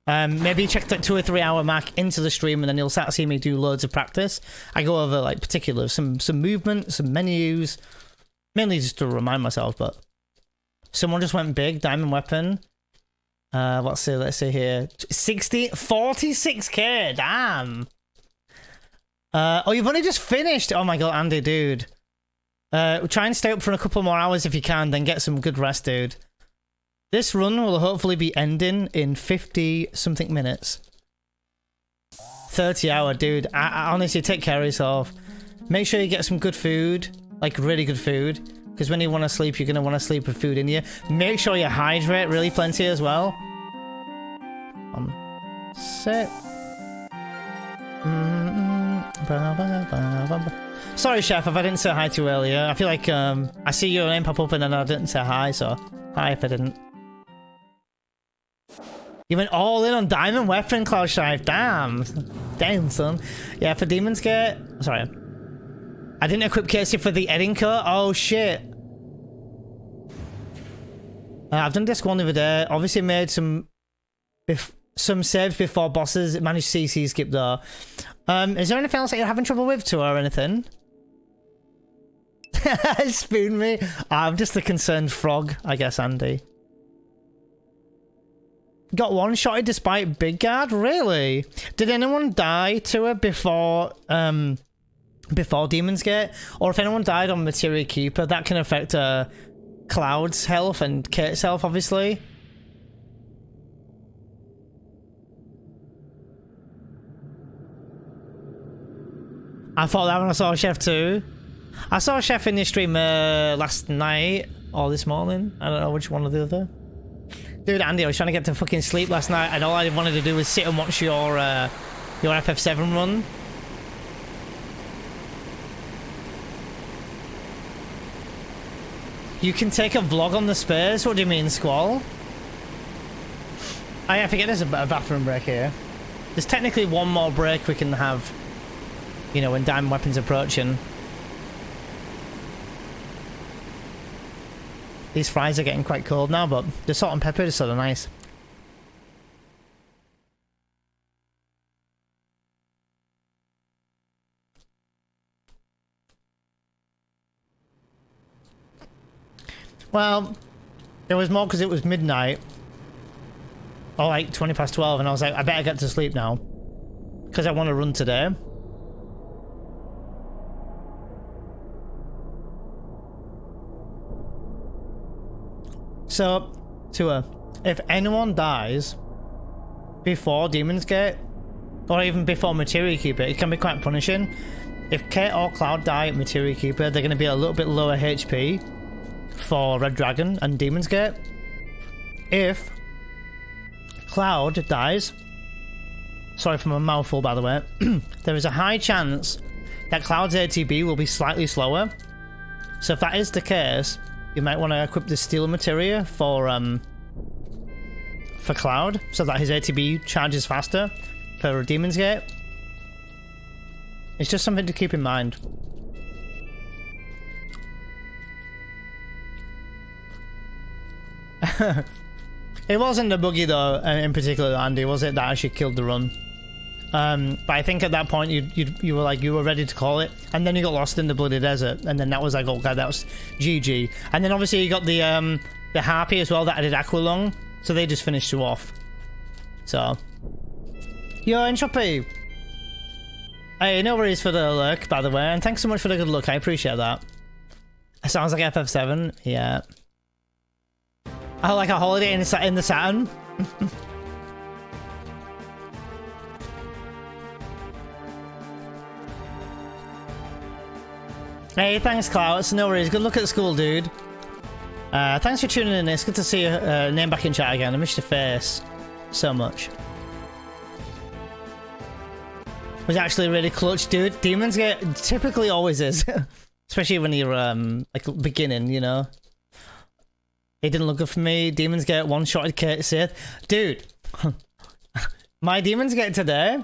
Maybe check that 2 or 3 hour mark into the stream, and then you'll start to see me do loads of practice. I go over like particulars, some movement, some menus, mainly just to remind myself. But someone just went big. Diamond weapon. Let's see here. 46k. Damn. Oh, you've only just finished. Oh my god, Andy, dude. Try and stay up for a couple more hours if you can, then get some good rest, dude. This run will hopefully be ending in 50-something minutes. 30 hour, dude. I honestly, take care of yourself. Make sure you get some good food, like really good food. Because when you want to sleep, you're going to want to sleep with food in you. Make sure you hydrate really plenty as well. Sit. Sorry, Chef, if I didn't say hi to you earlier. I feel like I see your name pop up and then I didn't say hi, so hi if I didn't. You went all in on Diamond Weapon, Cloud Shive. Damn. Damn, son. Yeah, for Demon's Gate. Sorry. I didn't equip Casey for the Edinco. Oh, shit. I've done Disc 1 the other day. Obviously made some saves before bosses. It managed CC skip though. Is there anything else that you're having trouble with too or anything? Spoon me. I'm just a concerned frog, I guess, Andy. Got one-shotted despite Big Guard? Really? Did anyone die to her before Demon's Gate? Or if anyone died on Materia Keeper, that can affect Cloud's health and Kate's health, obviously. I thought that when I saw Chef too. I saw Chef in the stream last night or this morning. I don't know which one or the other. Dude, Andy, I was trying to get to fucking sleep last night, and all I wanted to do was sit and watch your FF7 run. You can take a vlog on the space? What do you mean, Squall? Oh yeah, I forget there's a bathroom break here. There's technically one more break we can have, you know, when Diamond Weapon's approaching. These fries are getting quite cold now, but the salt and pepper is sort of nice. Well, it was more because it was midnight. Or like 20 past 12, and I was like, I better get to sleep now. Because I want to run today. So, Tua, if anyone dies before Demon's Gate, or even before Materia Keeper, it can be quite punishing. If Kate or Cloud die at Materia Keeper, they're going to be a little bit lower HP for Red Dragon and Demon's Gate. If Cloud dies, sorry for my mouthful by the way, there is a high chance that Cloud's ATB will be slightly slower. So if that is the case, you might want to equip the Steel Materia for Cloud, so that his ATB charges faster for Demon's Gate. It's just something to keep in mind. It wasn't the buggy though, in particular, Andy, was it, that actually killed the run? But I think at that point you were ready to call it, and then you got lost in the bloody desert, and then that was like, oh god, that was GG. And then obviously you got the Harpy as well that added Aqualung, so they just finished you off. So, yo, Entropy. Hey, no worries for the lurk, by the way, and thanks so much for the good luck. I appreciate that. It sounds like FF7, yeah. Oh, like a holiday in the Saturn. Hey, thanks, Clouts. No worries. Good luck at school, dude. Thanks for tuning in. It's good to see your name back in chat again. I missed your face so much. Was actually really clutch, dude. Demons get typically always is, especially when you're like beginning, you know. It didn't look good for me. Demons get one-shotted Kate Sith, dude. My demons get today.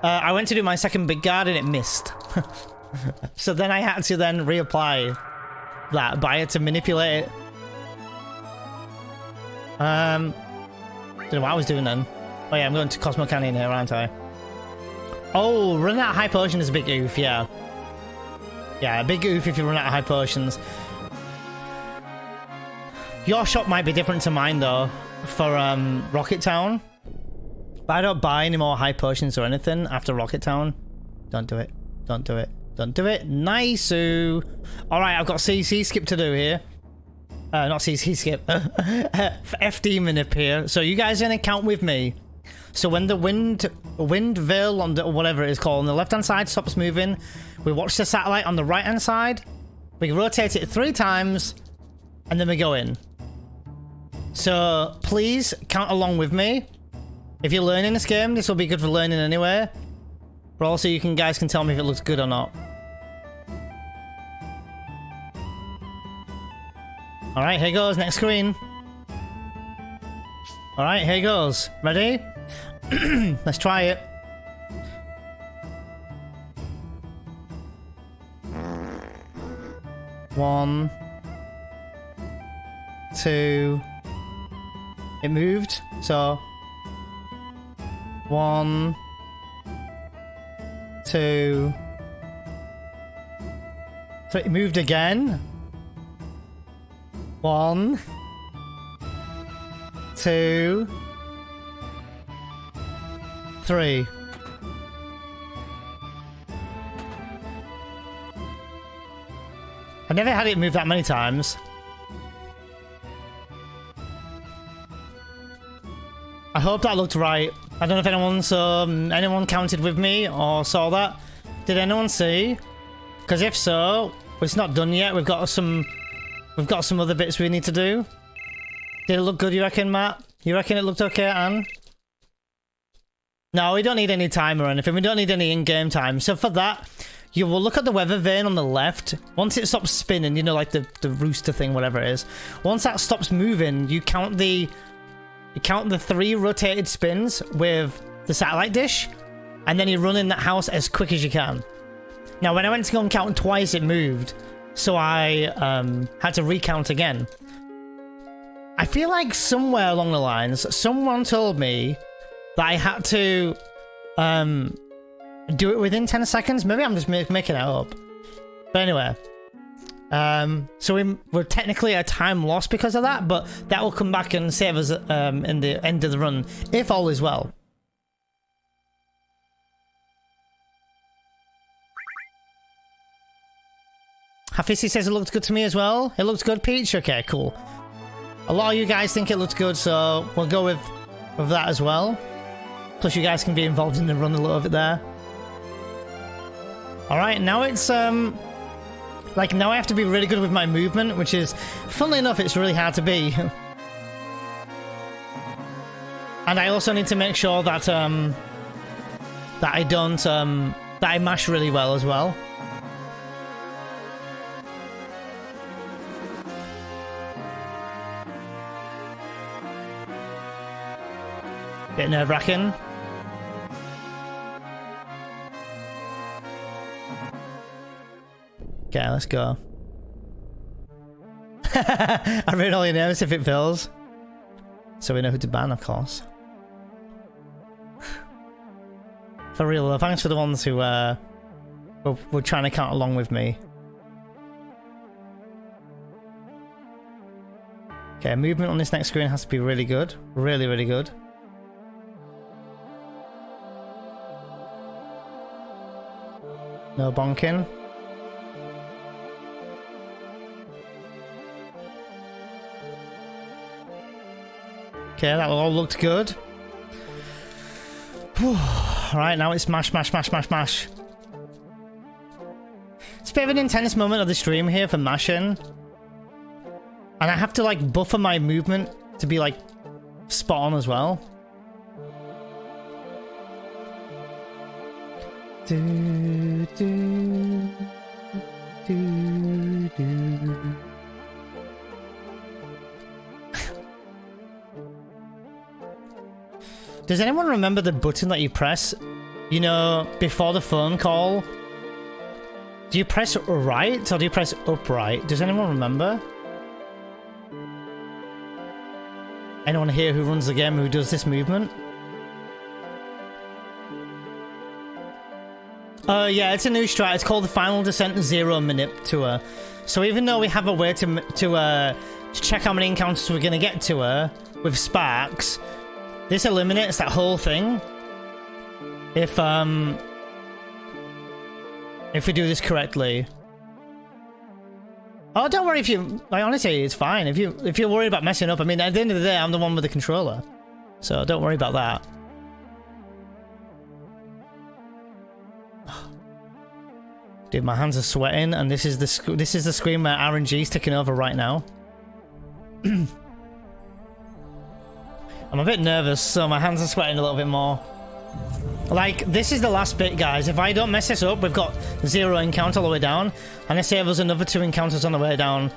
I went to do my second big guard and it missed. So then I had to then reapply that, but I had to manipulate it. Don't know what I was doing then. Oh yeah, I'm going to Cosmo Canyon here, aren't I? Oh, running out of high potion is a big oof, yeah. Yeah, a big oof if you run out of high potions. Your shop might be different to mine though, for Rocket Town. But I don't buy any more high potions or anything after Rocket Town. Don't do it. Don't do it. Don't do it. Nice-oo. Alright, I've got CC skip to do here. Not CC skip. FD minute here. So you guys are going to count with me. So when the wind veil on the, whatever it is called on the left hand side stops moving, we watch the satellite on the right hand side. We rotate it 3 times, and then we go in. So please count along with me. If you're learning this game, this will be good for learning anyway. But also you guys can tell me if it looks good or not. Alright, here goes, next screen. Alright, here goes. Ready? Let's try it. One, two. It moved, so 1, 2, 3. It moved again. 1, 2, 3. I never had it move that many times. I hope that looked right. I don't know if anyone counted with me or saw that. Did anyone see? Because if so, it's not done yet. We've got some other bits we need to do. Did it look good, you reckon, Matt? You reckon it looked okay, Anne? No, we don't need any time or anything. We don't need any in-game time. So for that, you will look at the weather vane on the left. Once it stops spinning, you know, like the rooster thing, whatever it is. Once that stops moving, you count the 3 rotated spins with the satellite dish, and then you run in that house as quick as you can. Now, when I went to go and count twice, it moved, so I had to recount again. I feel like somewhere along the lines, someone told me that I had to do it within 10 seconds. Maybe I'm just making it up. But anyway. So we're technically at a time loss because of that, but that will come back and save us in the end of the run, if all is well. Hafisi says it looked good to me as well. It looked good, Peach? Okay, cool. A lot of you guys think it looked good, so we'll go with that as well. Plus you guys can be involved in the run a little bit there. Alright, now it's like, now I have to be really good with my movement, which is, funnily enough, it's really hard to be. And I also need to make sure that that I don't that I mash really well as well. Bit nerve-wracking. Okay, let's go. I read all your names if it fills. So we know who to ban, of course. For real though, thanks for the ones who were trying to count along with me. Okay, movement on this next screen has to be really good. Really, really good. No bonking. Okay, that all looked good. Alright, now it's mash, mash, mash, mash, mash. It's a bit of an intense moment of the stream here for mashing. And I have to like buffer my movement to be like spot on as well. Do, do, do, do. Does anyone remember the button that you press, you know, before the phone call? Do you press right or do you press upright? Does anyone remember? Anyone here who runs the game who does this movement? Yeah, it's a new strat. It's called the Final Descent 0 Minute Tour. So even though we have a way to check how many encounters we're going to get to her with Sparks, this eliminates that whole thing. If we do this correctly. Oh, don't worry if you... Like, honestly, it's fine. If you're worried about messing up, I mean, at the end of the day, I'm the one with the controller. So don't worry about that. Dude, my hands are sweating, and this is the screen where RNG's taking over right now. I'm a bit nervous, so my hands are sweating a little bit more. Like, this is the last bit, guys. If I don't mess this up, we've got 0 encounter all the way down, and I save us another 2 encounters on the way down.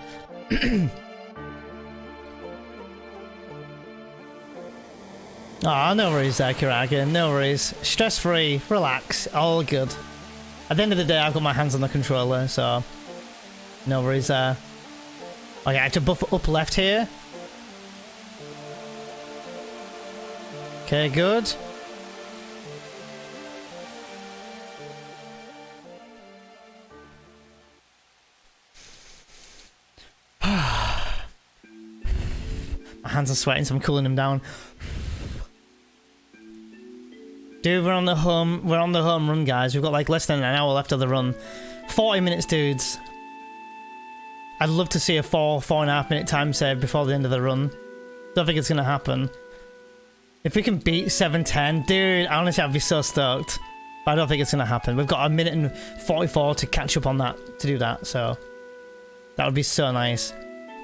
Oh, no worries there, Kiraga. No worries. Stress-free. Relax. All good. At the end of the day, I've got my hands on the controller, so no worries there. Okay, I have to buff up left here. Okay, good. My hands are sweating, so I'm cooling them down. Dude, we're on the home run, guys. We've got like less than an hour left of the run. 40 minutes, dudes. I'd love to see a 4.5 minute time save before the end of the run. Don't think it's gonna happen. If we can beat 7:10, dude, honestly, I'd be so stoked. But I don't think it's gonna happen. We've got 1 minute and 44 to catch up on that, to do that, so that would be so nice.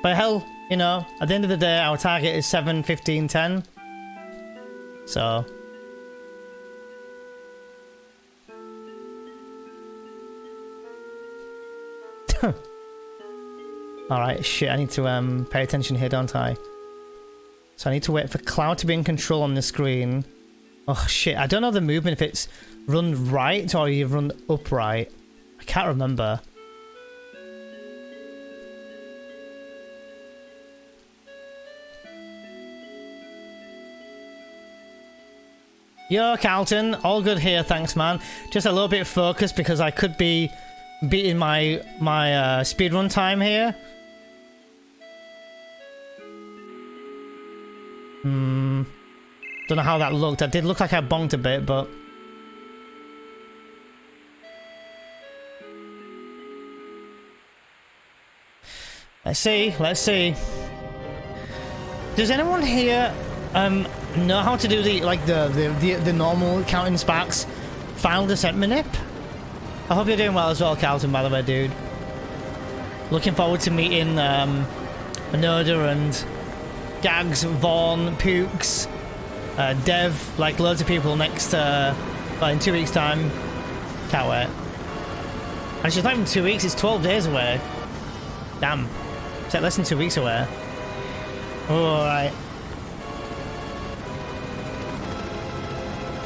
But hell, you know, at the end of the day, our target is 7:15:10. So alright, shit, I need to pay attention here, don't I? So I need to wait for Cloud to be in control on the screen. Oh shit, I don't know the movement, if it's run right or you run upright. I can't remember. Yo, Carlton, all good here, thanks, man. Just a little bit focused because I could be beating my speedrun time here. Don't know how that looked. It did look like I bonked a bit, but let's see. Does anyone here know how to do the normal counting Sparks Final Descent manip? I hope you're doing well as well, Carlton, by the way, dude. Looking forward to meeting Anoda and Gags, Vaughn, Pooks, Dev, like loads of people next in 2 weeks time. Can't wait. Actually, it's not even 2 weeks, it's 12 days away. Damn. It's like less than 2 weeks away. Alright.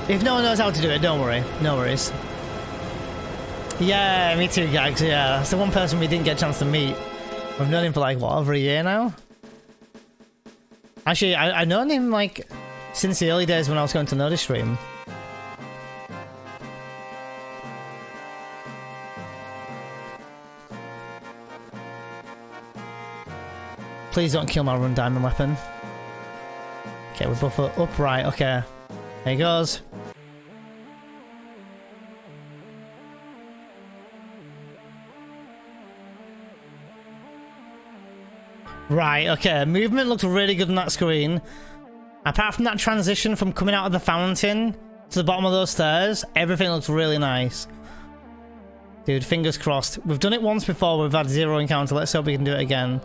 If no one knows how to do it, don't worry. No worries. Yeah, me too, Gags. Yeah, that's the one person we didn't get a chance to meet. We've known him for like, what, over a year now? Actually, I've known him like since the early days when I was going to Noda stream. Please don't kill my run diamond weapon. Okay, we're both upright. Okay, there he goes. Right, okay, movement looks really good on that screen. Apart from that transition from coming out of the fountain to the bottom of those stairs, everything looks really nice. Dude, fingers crossed. We've done it once before, we've had 0 encounter. Let's hope we can do it again.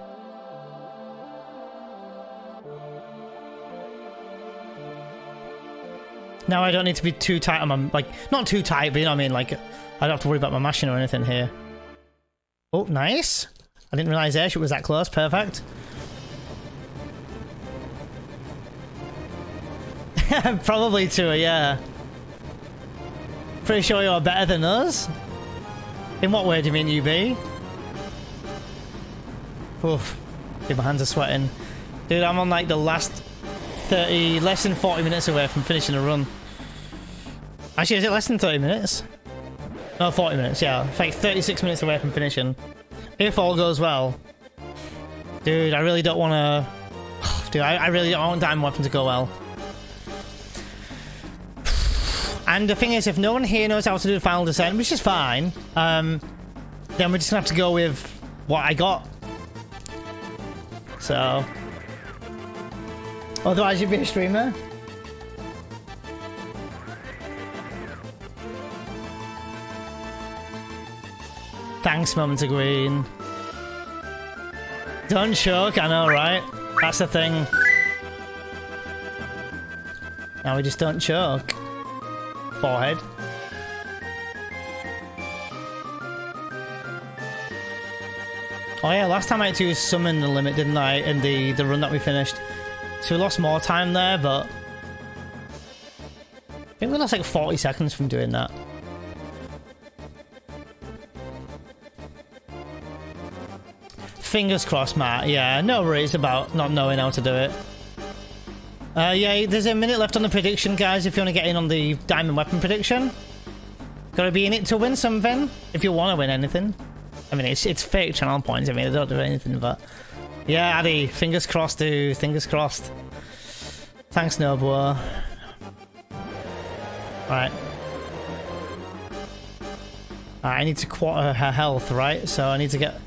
Now I don't need to be too tight on my, like, not too tight, but you know what I mean, like, I don't have to worry about my mashing or anything here. Oh, nice. I didn't realise airship was that close. Perfect. Probably too, yeah. Pretty sure you're better than us. In what way do you mean UB? Oof. Dude, my hands are sweating. Dude, I'm on like the last 30, less than 40 minutes away from finishing a run. Actually, is it less than 30 minutes? No, 40 minutes, yeah. It's like 36 minutes away from finishing. If all goes well. Dude, I really don't want to... Dude, I really don't want Diamond Weapon to go well. And the thing is, if no one here knows how to do the final descent, which is fine, then we're just gonna have to go with what I got. So... Otherwise you'd be a streamer? Thanks, Moment of Green. Don't choke, I know, right? That's the thing. Now we just don't choke. Forehead. Oh yeah, last time I had to summon the limit, didn't I? In the run that we finished. So we lost more time there, but... I think we lost like 40 seconds from doing that. Fingers crossed, Matt. Yeah, no worries about not knowing how to do it. Yeah, there's a minute left on the prediction, guys, if you want to get in on the Diamond Weapon prediction. Gotta be in it to win something, if you want to win anything. I mean, it's fake channel points, I mean, I don't do anything, but... Yeah, Addy, fingers crossed, dude. Fingers crossed. Thanks, Nobuo. Right. I need to quarter her health, right? So I need to get...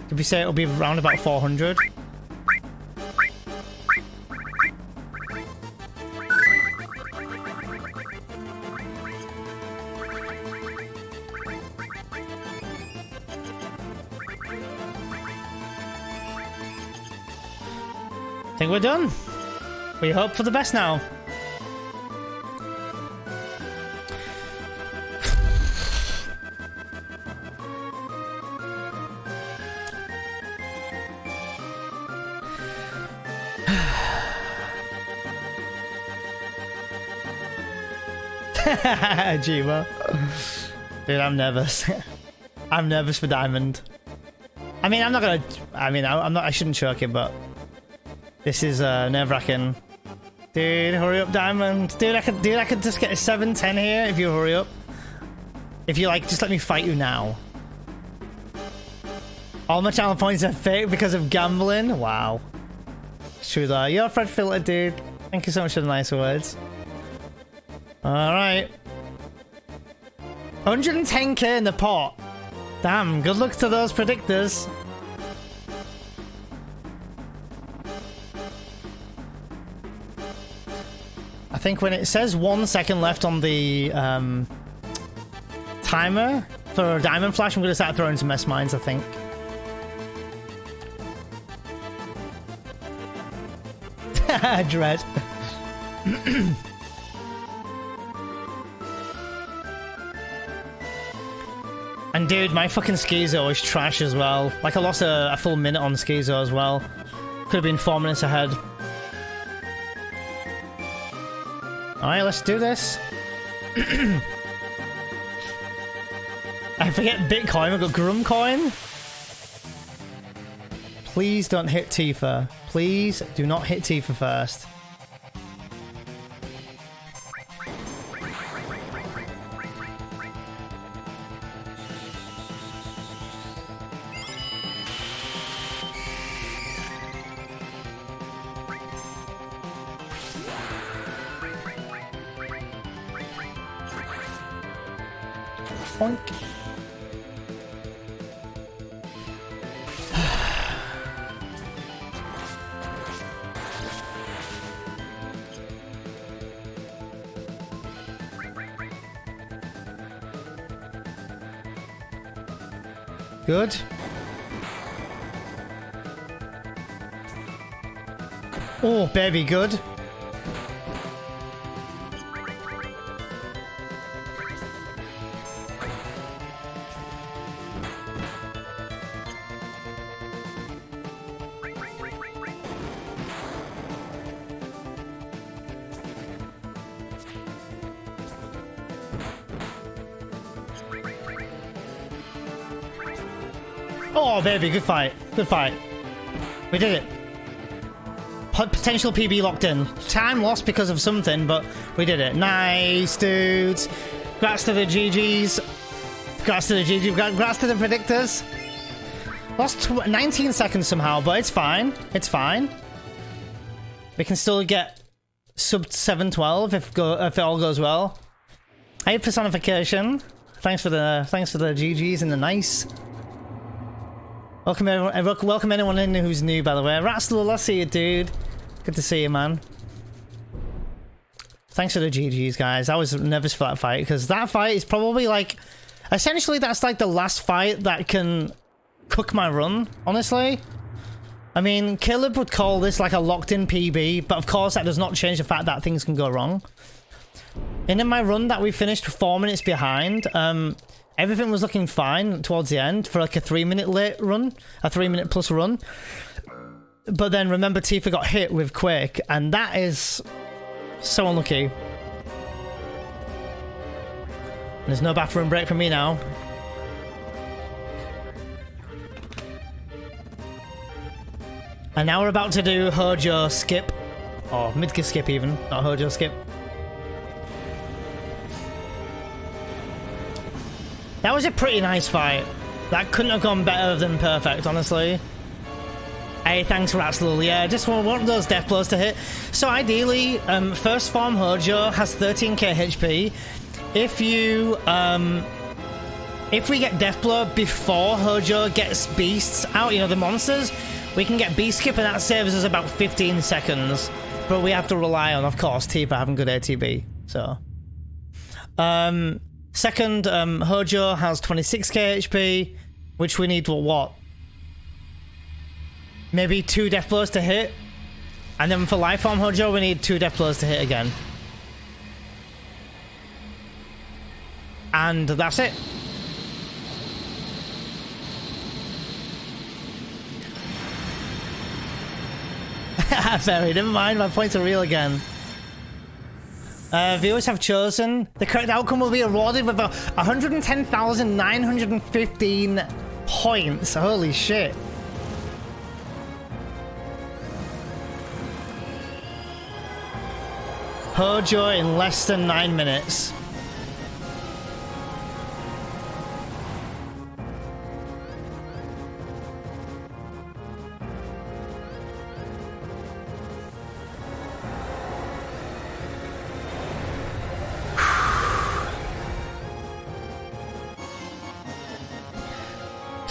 Did we say it'll be around about 400? I think we're done. We hope for the best now. Jima. Dude, I'm nervous. I'm nervous for Diamond. I mean, I'm not gonna... I mean, I'm not... I shouldn't choke it, but... This is nerve-wracking. Dude, hurry up, Diamond. Dude, I could just get a 7-10 here if you hurry up. If you like, just let me fight you now. All my channel points are fake because of gambling. Wow. It's true though. You're Fred Filter, dude. Thank you so much for the nice words. Alright. 110k in the pot. Damn, good luck to those predictors. I think when it says 1 second left on the timer for Diamond Flash, I'm going to start throwing some mess mines, I think. Dread. And dude, my fucking Schizo is trash as well. Like I lost a full minute on Schizo as well. Could have been 4 minutes ahead. Alright, let's do this. I forget Bitcoin, we've got Grum coin. Please don't hit Tifa. Please do not hit Tifa first. Bonk. Good. Oh, baby, good. Oh, baby, good fight. Good fight. We did it. Potential PB locked in. Time lost because of something, but we did it. Nice, dudes. Congrats to the GGs. Congrats to the GGs. Congrats to the predictors. Lost 19 seconds somehow, but it's fine. It's fine. We can still get sub 712 if it all goes well. 8 personification. Thanks for the GGs and the nice. Welcome anyone in who's new, by the way. Ratslool, I see you, dude. Good to see you, man. Thanks for the GGs, guys. I was nervous for that fight, because that fight is probably like... Essentially, that's like the last fight that can cook my run, honestly. I mean, Caleb would call this like a locked-in PB, but of course that does not change the fact that things can go wrong. And in my run that we finished 4 minutes behind, everything was looking fine towards the end for like a 3-minute late run, a 3-minute plus run. But then remember Tifa got hit with Quake, and that is so unlucky. There's no bathroom break for me now. And now we're about to do Hojo skip, or mid-gear skip even, not Hojo skip. That was a pretty nice fight. That couldn't have gone better than perfect, honestly. Hey, thanks Ratslool. Yeah, just want those death blows to hit. So ideally, first form Hojo has 13k HP. If we get death blow before Hojo gets beasts out, you know, the monsters, we can get beast skip, and that saves us about 15 seconds. But we have to rely on, of course, Tifa having good ATB. So, second, Hojo has 26k HP, which we need, what? Maybe 2 death blows to hit. And then for life form Hojo, we need 2 death blows to hit again. And that's it. Fairy, never mind, my points are real again. Viewers have chosen. The correct outcome will be awarded with 110,915 points. Holy shit. Hojo in less than 9 minutes.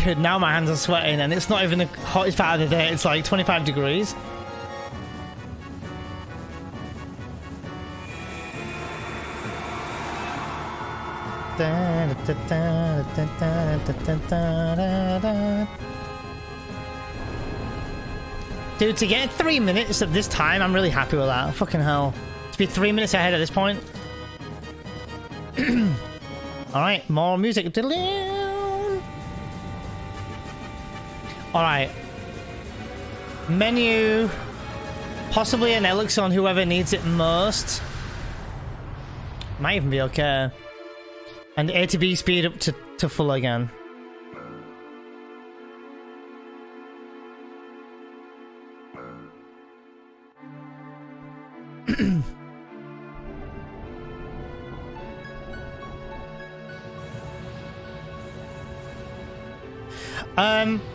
Dude, now my hands are sweating, and it's not even the hottest part of the day. It's like 25 degrees. Dude, to get 3 minutes at this time, I'm really happy with that. Fucking hell. To be 3 minutes ahead at this point. Alright, more music. Alright. Menu. Possibly an elixir on whoever needs it most. Might even be okay. And A to B speed up to full again.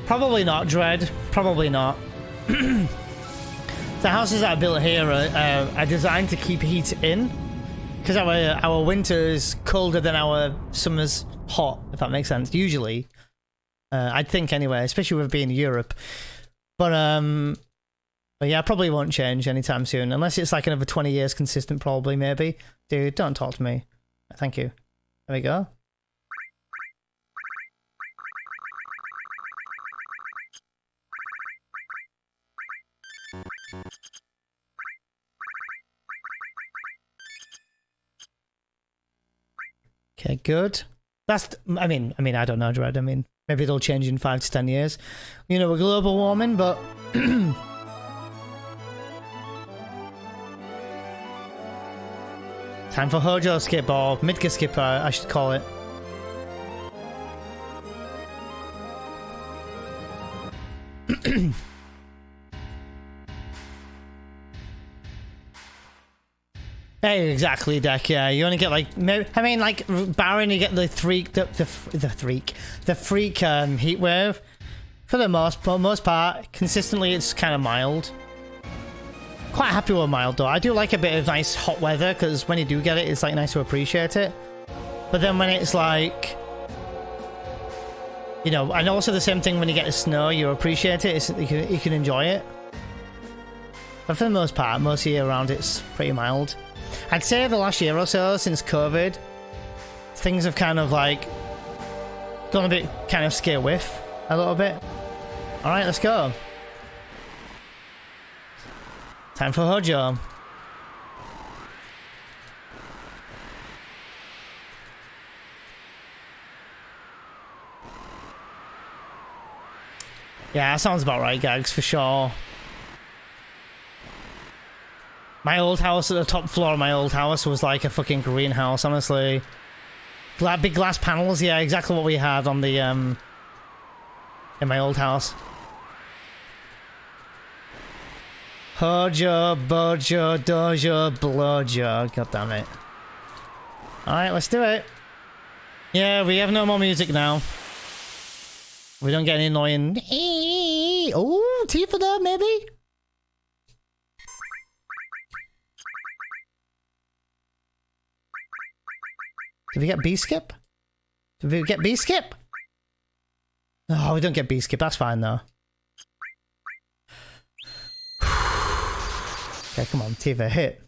Probably not, Dread. Probably not. The houses that I built here are designed to keep heat in. Because our winter is colder than our summer's hot, if that makes sense. Usually. I'd think anyway, especially with being Europe. But yeah, probably won't change anytime soon. Unless it's like another 20 years consistent, probably, maybe. Dude, don't talk to me. Thank you. There we go. Okay, good. That's, I mean, I don't know, Dread. I mean, maybe it'll change in 5 to 10 years. You know, with global warming, but... Time for Hojo skip, or Midga skip, I should call it. Hey, exactly, Deck. Yeah, you only get like, maybe, I mean, like Baron, you get the freak, the freak heat wave. For the most part, consistently, it's kind of mild. Quite happy with mild though. I do like a bit of nice hot weather because when you do get it, it's like nice to appreciate it. But then when it's like, you know, and also the same thing when you get the snow, you appreciate it. It's, you can enjoy it. But for the most part, most year round, it's pretty mild. I'd say the last year or so since COVID, things have kind of like gone a bit kind of scare whiff a little bit. All right, let's go. Time for Hojo. Yeah, that sounds about right, Gags, for sure. My old house, at the top floor of my old house, was like a fucking greenhouse, honestly. Big glass panels, yeah, exactly what we had on the, in my old house. Hojo, Bojo, Dojo, Blojo. God damn it. Alright, let's do it. Yeah, we have no more music now. We don't get any annoying... Oh, Tifa there, maybe? Did we get B-skip? Did we get B-skip? Oh, we don't get B-skip. That's fine, though. Okay, come on, Tifa, hit.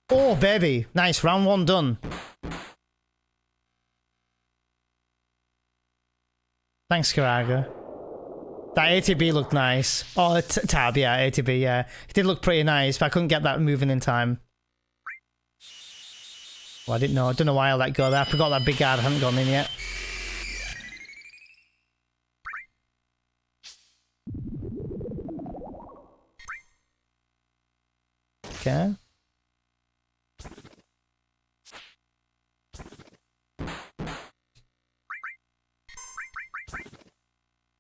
Oh, baby. Nice, round 1 done. Thanks, Karaga. That ATB looked nice. Oh, tab, yeah, ATB, yeah. It did look pretty nice, but I couldn't get that moving in time. Well, I didn't know. I don't know why I let go there. I forgot that big guard hadn't gone in yet. Okay.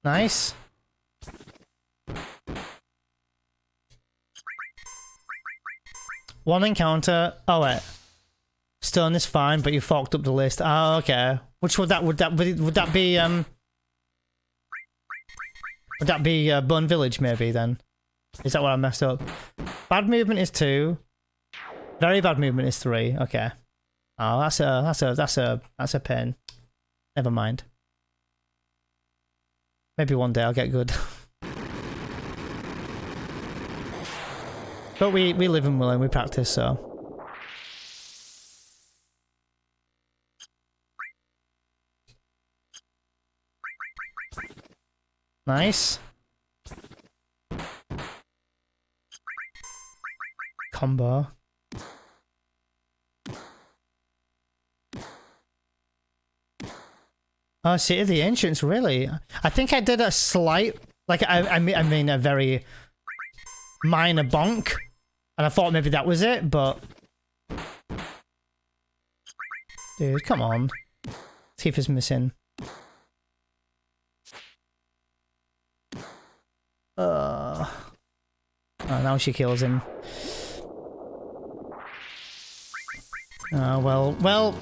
Nice. One encounter. Oh wait. Stone is fine, but you fucked up the list. Oh, okay. Which would that be Bone Village maybe then? Is that what I messed up? Bad movement is 2. Very bad movement is 3. Okay. Oh, that's a pain. Never mind. Maybe one day I'll get good. But we live and we learn, we practice, so. Nice. Combo. Oh, City of the Ancients, really? I think I did a slight, like, I mean a very minor bonk. And I thought maybe that was it, but... Dude, come on. Tifa's missing. Oh, now she kills him. Oh, well...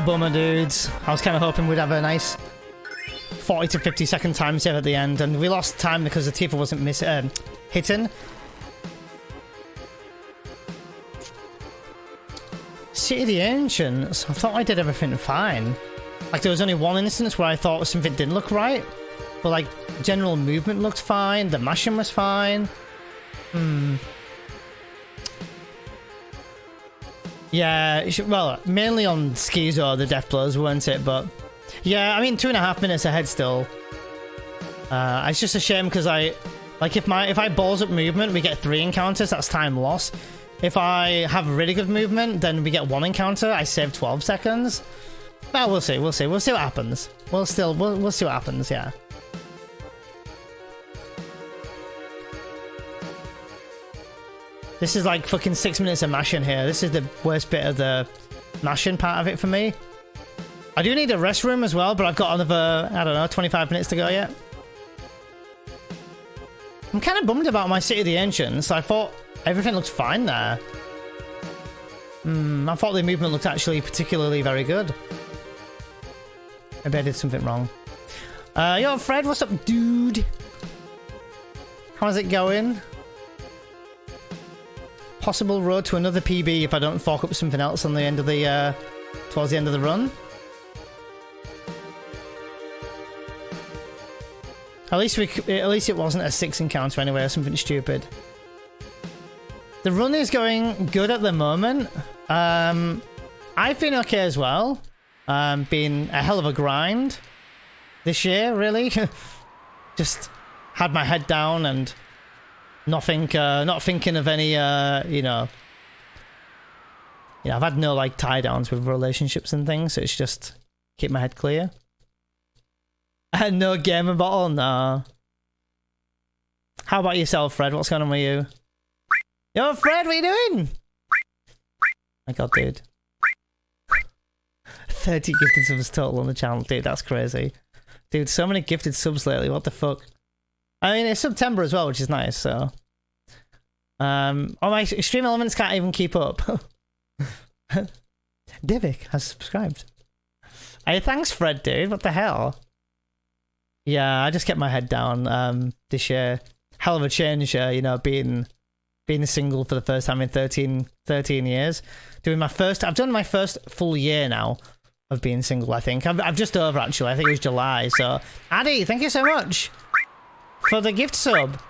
bummer, dudes. I was kind of hoping we'd have a nice 40 to 50 second time save at the end, and we lost time because the Tifa wasn't hitting. City of the Ancients. I thought I did everything fine. Like, there was only one instance where I thought something didn't look right. But, like, general movement looked fine. The mashing was fine. Yeah, well, mainly on Schizo, the death blows, weren't it? But, yeah, I mean, 2.5 minutes ahead still. It's just a shame because if I balls up movement, we get 3 encounters, that's time lost. If I have really good movement, then we get 1 encounter. I save 12 seconds. Well, we'll see. We'll see. We'll see what happens. We'll see what happens. Yeah. This is like fucking 6 minutes of mashing here. This is the worst bit of the mashing part of it for me. I do need a rest room as well, but I've got another, I don't know, 25 minutes to go yet. I'm kind of bummed about my City of the Ancients. I thought everything looked fine there. I thought the movement looked actually particularly very good. Maybe I did something wrong. Yo, Fred, what's up, dude? How's it going? Possible road to another PB if I don't fork up something else on the end of the, towards the end of the run. At least it wasn't a 6 encounter anyway, or something stupid. The run is going good at the moment. I've been okay as well. Been a hell of a grind this year, really. Just had my head down and not thinking of any, you know, I've had no like tie downs with relationships and things. So it's just keep my head clear. And no gamer bottle, no. How about yourself, Fred? What's going on with you? Yo, Fred, what are you doing? My God, dude. 30 gifted subs total on the channel, dude. That's crazy. Dude, so many gifted subs lately. What the fuck? I mean, it's September as well, which is nice, so. Oh, my stream elements can't even keep up. Divik has subscribed. Hey, thanks, Fred, dude. What the hell? Yeah, I just kept my head down this year. Hell of a change, you know, being single for the first time in 13 years. I've done my first full year now of being single, I think. I'm just over, actually. I think it was July, so. Addy, thank you so much for the gift sub.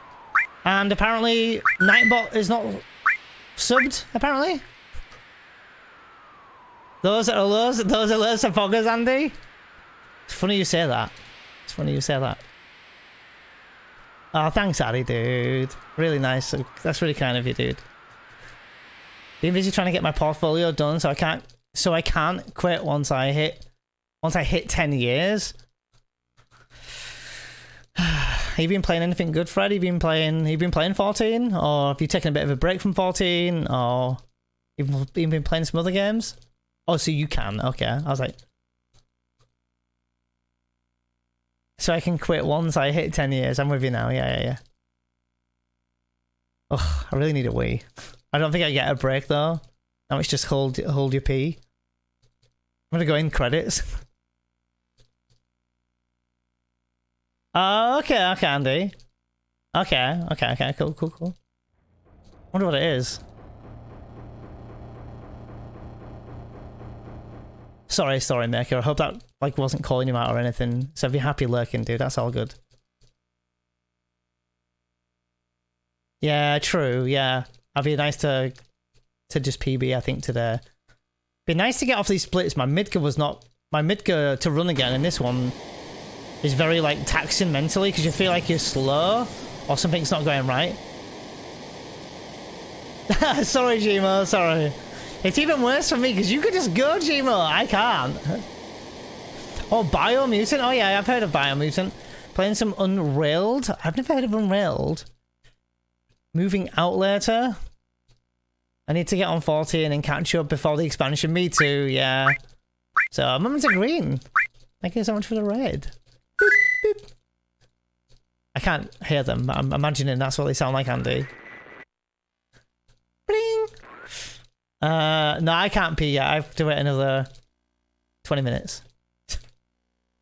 And apparently, Nightbot is not subbed, apparently. Those are lows of poggers, Andy. It's funny you say that. It's funny you say that. Oh, thanks, Addy, dude. Really nice. That's really kind of you, dude. Been busy trying to get my portfolio done, so I can't quit once I hit 10 years. Have you been playing anything good, Fred? Have you been playing 14, or have you taken a bit of a break from 14, or you've been playing some other games? Oh, so you can. Okay, I was like. So I can quit once I hit 10 years. I'm with you now. Yeah. Oh, I really need a Wii. I don't think I get a break though. Now it's just hold your pee. I'm gonna go in credits. Oh, okay, Andy. Okay, cool. Wonder what it is. Sorry, Maker. I hope that like wasn't calling you out or anything. So if you're happy lurking, dude, that's all good. Yeah, true. Yeah, it'd be nice to just PB. I think today. Be nice to get off these splits. My Midgar to run again in this one is very like taxing mentally because you feel like you're slow or something's not going right. Sorry, Gmo. Sorry. It's even worse for me because you could just go, Gmo. I can't. Oh, Biomutant. Oh yeah, I've heard of Biomutant. Playing some Unrailed. I've never heard of Unrailed. Moving out later. I need to get on 14 and catch up before the expansion. Me too, yeah. So, Moments of Green. Thank you so much for the raid. Boop, boop. I can't hear them, but I'm imagining that's what they sound like, Andy. Bling! No, I can't pee yet. I have to wait another 20 minutes.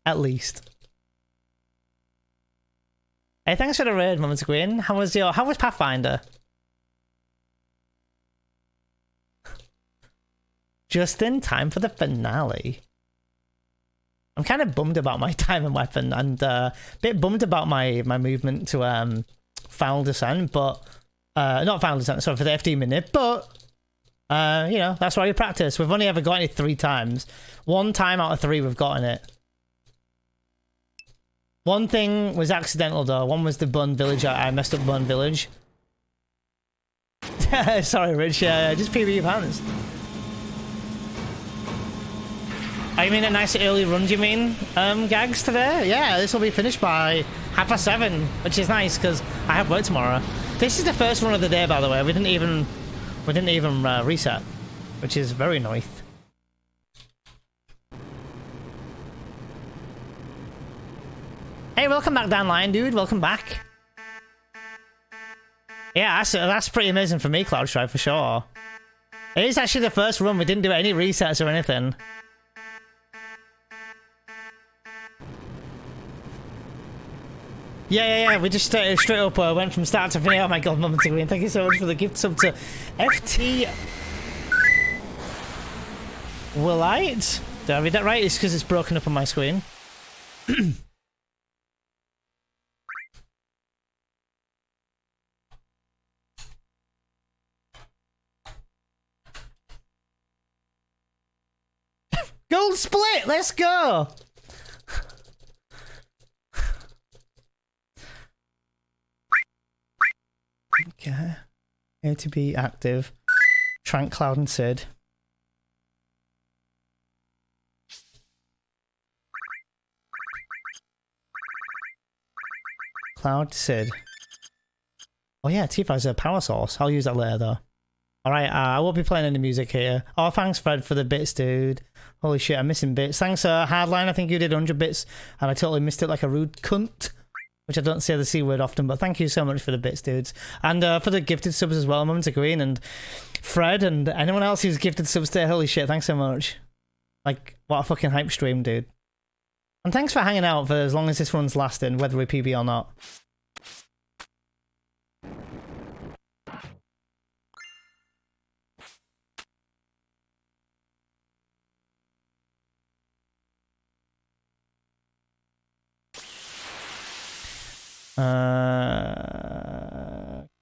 At least. Hey, thanks for the raid, Moments of Green. How was Pathfinder? Just in time for the finale. I'm kind of bummed about my time and weapon, and a bit bummed about my movement to Final Descent, but not Final Descent, sorry, for the FD minute, but you know, that's why we practice. We've only ever gotten it 3 times. 1 time out of 3 we've gotten it. One thing was accidental though. One was the Bun Village. I messed up Bun Village. Sorry, Rich. Just PB your pants. Oh, you mean a nice early run, do you mean, Gags, today? Yeah, this will be finished by 7:30, which is nice, because I have work tomorrow. This is the first run of the day, by the way. We didn't even reset, which is very nice. Hey, welcome back, Dan Lion, dude. Welcome back. Yeah, that's pretty amazing for me, Cloud Strife, for sure. It is actually the first run. We didn't do any resets or anything. Yeah. We just straight up went from start to finish. Oh my god, Moment to Green. Thank you so much for the gift sub to FT Willite. Did I read that right? It's because it's broken up on my screen. Gold split! Let's go! Okay. Here to be active. Trank, Cloud, and Sid. Cloud, Sid. Oh yeah, T5's a power source. I'll use that later though. Alright, I won't be playing any music here. Oh, thanks Fred for the bits, dude. Holy shit, I'm missing bits. Thanks Hardline, I think you did 100 bits and I totally missed it like a rude cunt. Which I don't say the C word often, but thank you so much for the bits, dudes. And for the gifted subs as well, Moment of Green and Fred and anyone else who's gifted subs today. Holy shit, thanks so much. Like, what a fucking hype stream, dude. And thanks for hanging out for as long as this one's lasting, whether we PB or not.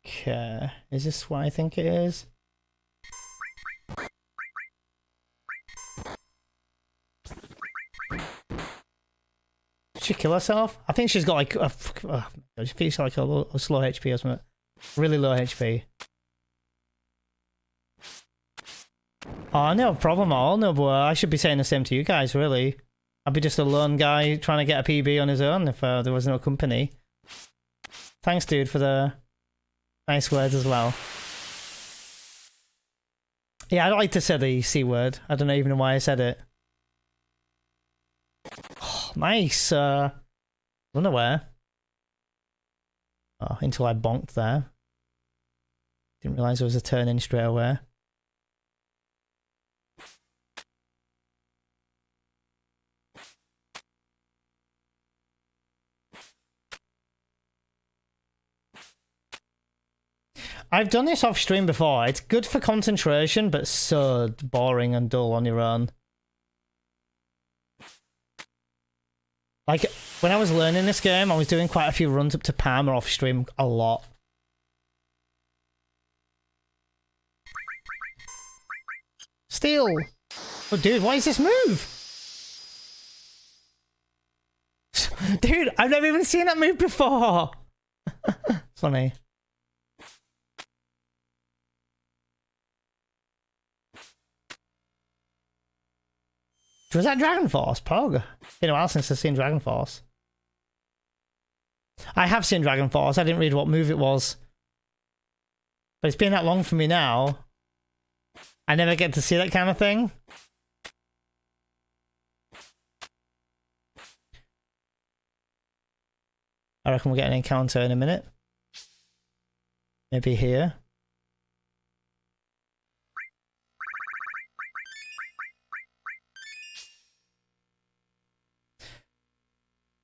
Okay. Is this what I think it is? Did she kill herself? I think she's got like she feels like a slow HP or something. Really low HP. Oh, no problem at all, no, but I should be saying the same to you guys, really. I'd be just a lone guy trying to get a PB on his own if there was no company. Thanks, dude, for the nice words as well. Yeah, I don't like to say the C word. I don't even know why I said it. Oh, nice. Underwear. Oh, until I bonked there. Didn't realise there was a turn in straight away. I've done this off stream before. It's good for concentration, but so boring and dull on your own. Like, when I was learning this game, I was doing quite a few runs up to Palmer off stream a lot. Steal! Oh, dude, why is this move? Dude, I've never even seen that move before! Funny. Was that Dragon Force? Pog? Been a while since I've seen Dragon Force. I have seen Dragon Force. I didn't read what move it was. But it's been that long for me now. I never get to see that kind of thing. I reckon we'll get an encounter in a minute. Maybe here.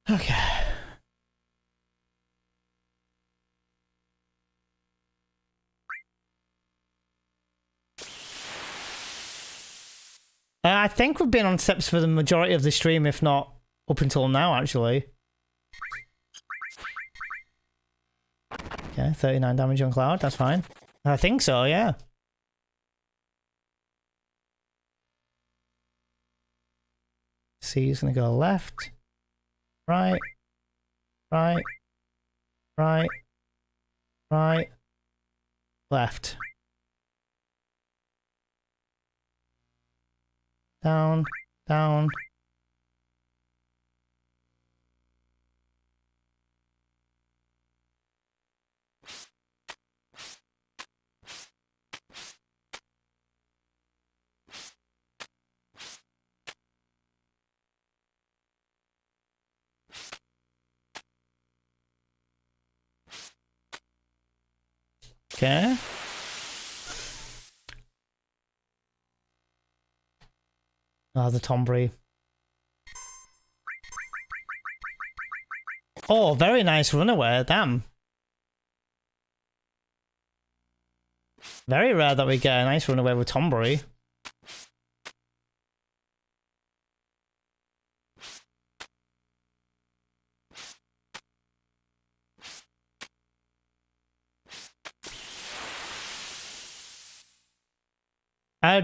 Okay. I think we've been on steps for the majority of the stream, if not up until now, actually. Okay, 39 damage on Cloud, that's fine. I think so, yeah. C is going to go left. Right, right, left. Down, down. Okay. Oh, the Tombury. Oh, very nice runaway. Damn. Very rare that we get a nice runaway with Tombury.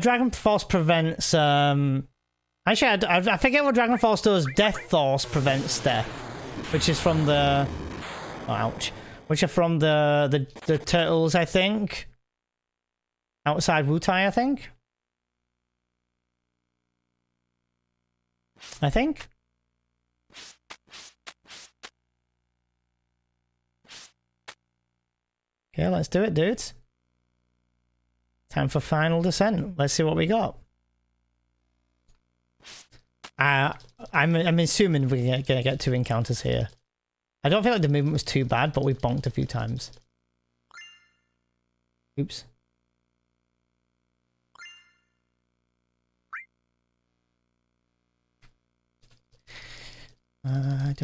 Dragon Force prevents, actually, I forget what Dragon Force does. Death Force prevents death, which is from the... Oh, ouch. Which are from the turtles, I think. Outside Wutai, I think. Okay, let's do it, dudes. Time for final descent. Let's see what we got. I'm assuming we're gonna get 2 encounters here. I don't feel like the movement was too bad, but we bonked a few times. Oops. Do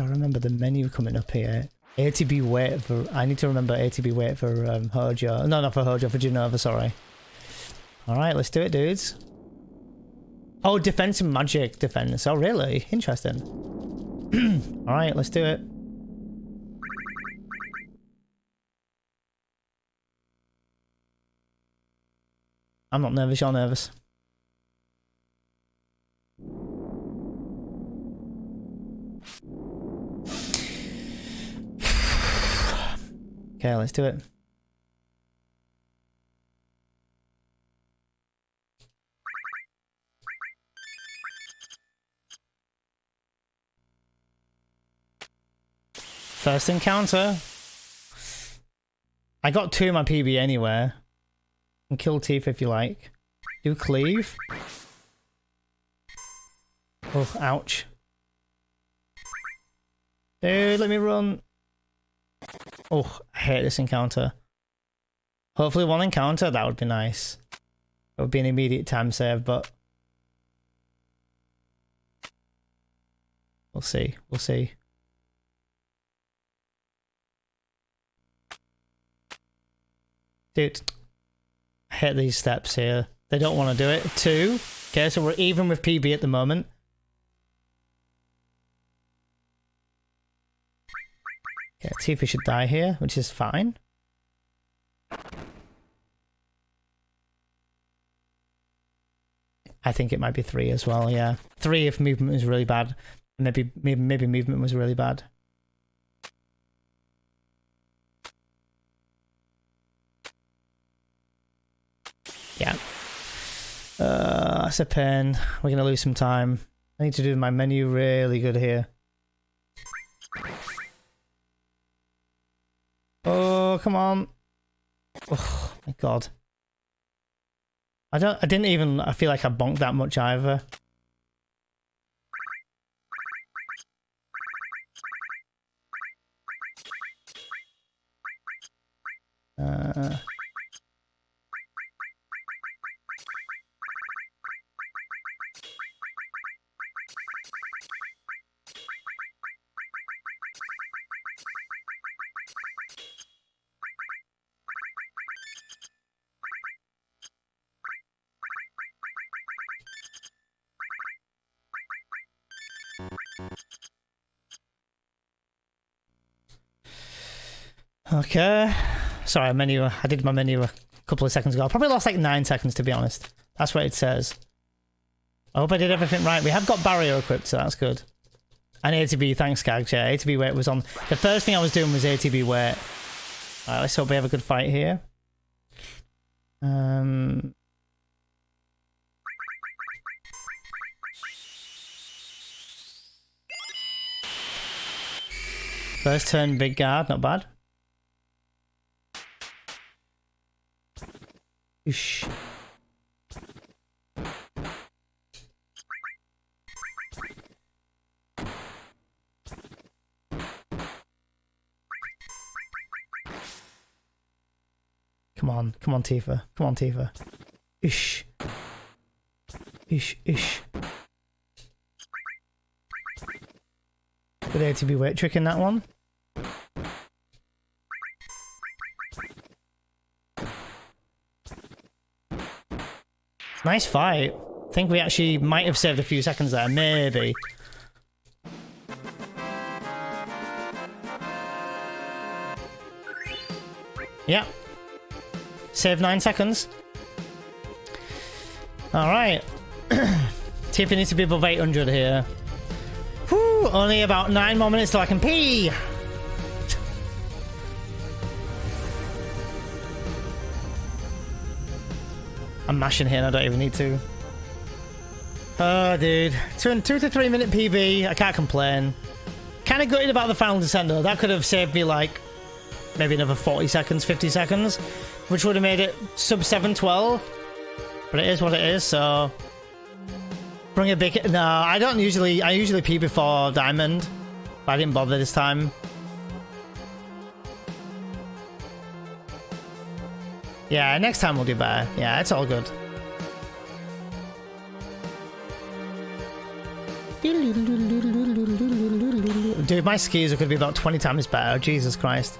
I remember the menu coming up here? ATB wait for... I need to remember ATB wait for Hojo. No, not for Hojo, for Genova, sorry. Alright, let's do it, dudes. Oh, defense and magic defense. Oh, really? Interesting. Alright, let's do it. I'm not nervous, you're nervous. Okay, let's do it. First encounter. I got 2 in my PB anywhere. And kill teeth if you like. Do cleave. Oh, ouch. Dude, let me run. Oh, I hate this encounter. Hopefully 1 encounter, that would be nice. It would be an immediate time save, but... We'll see, we'll see. Dude, I hate these steps here. They don't want to do it. 2. Okay, so we're even with PB at the moment. Okay, Tifa should die here, which is fine. I think it might be 3 as well, yeah. 3 if movement was really bad. Maybe movement was really bad. Yeah. That's a pain. We're gonna lose some time. I need to do my menu really good here. Oh, come on. Oh my god. I feel like I bonked that much either. Okay. Sorry, I did my menu a couple of seconds ago. I probably lost like 9 seconds to be honest. That's what it says. I hope I did everything right. We have got barrier equipped, so that's good. And ATB, thanks Gags. Yeah, ATB weight was on. The first thing I was doing was ATB weight. Alright, let's hope we have a good fight here. First turn, big guard, not bad. Oosh. Come on, come on, Tifa. Come on, Tifa. Ish. Ish, ish. Good ATB weight trick in that one. Nice fight. I think we actually might have saved a few seconds there, maybe. Yep. Save 9 seconds. Alright. Tifa needs to be above 800 here. Whew, only about 9 more minutes till I can pee. I'm mashing here and I don't even need to. Oh, dude. 2 to 3 minute PB. I can't complain. Kind of gutted about the final descender. That could have saved me like maybe another 40 seconds, 50 seconds, which would have made it sub 712. But it is what it is, so bring a big... No, I don't usually... I usually pee before Diamond, but I didn't bother this time. Yeah, next time we'll do better. Yeah, it's all good. Dude, my skis are going to be about 20 times better. Jesus Christ.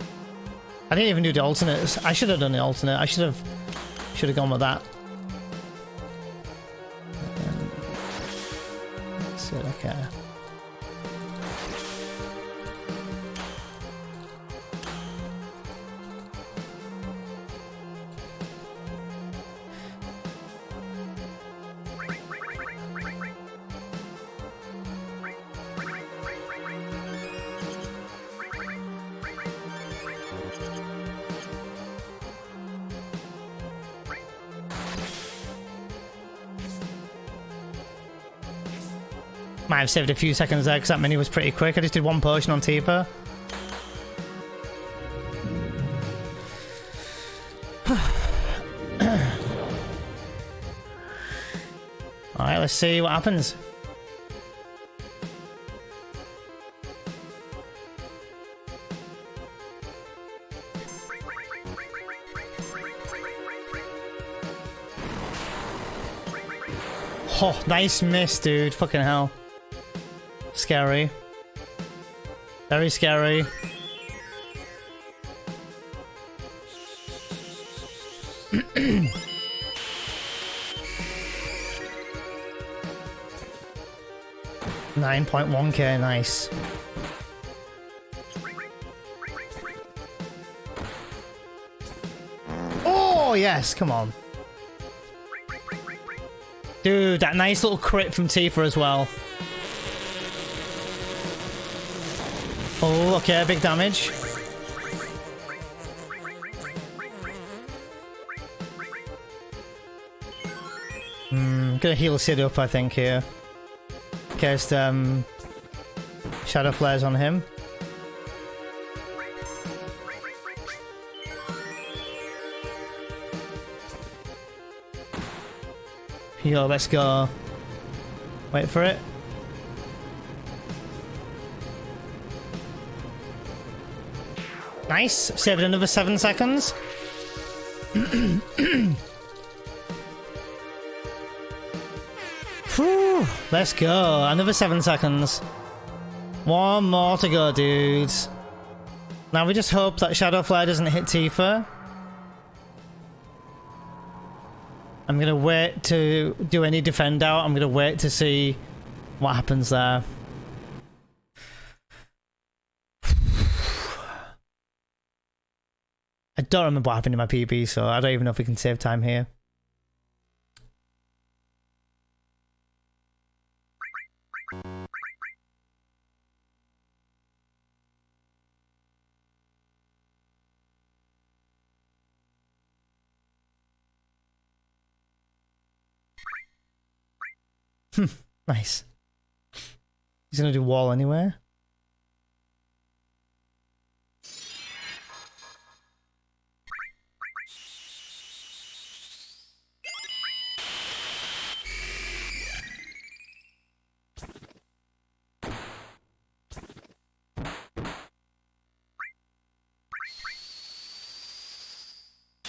I didn't even do the alternates. I should have done the alternate. I should have gone with that. That's it, okay. Might have saved a few seconds there because that mini was pretty quick. I just did one potion on Tifa. Alright, let's see what happens. Oh, nice miss, dude. Fucking hell. Scary. Very scary. $9.1k, nice. Oh yes, come on. Dude, that nice little crit from Tifa as well. Oh, okay, big damage. Gonna heal Sid up, I think, here. In case Shadow Flare's on him. Yo, let's go. Wait for it. Nice. Saved another 7 seconds. Whew. Let's go. Another 7 seconds. One more to go, dudes. Now we just hope that Shadow Flare doesn't hit Tifa. I'm gonna wait to do any defend out. I'm gonna wait to see what happens there. I don't remember what happened in my PB, so I don't even know if we can save time here. Nice. He's gonna do wall anyway.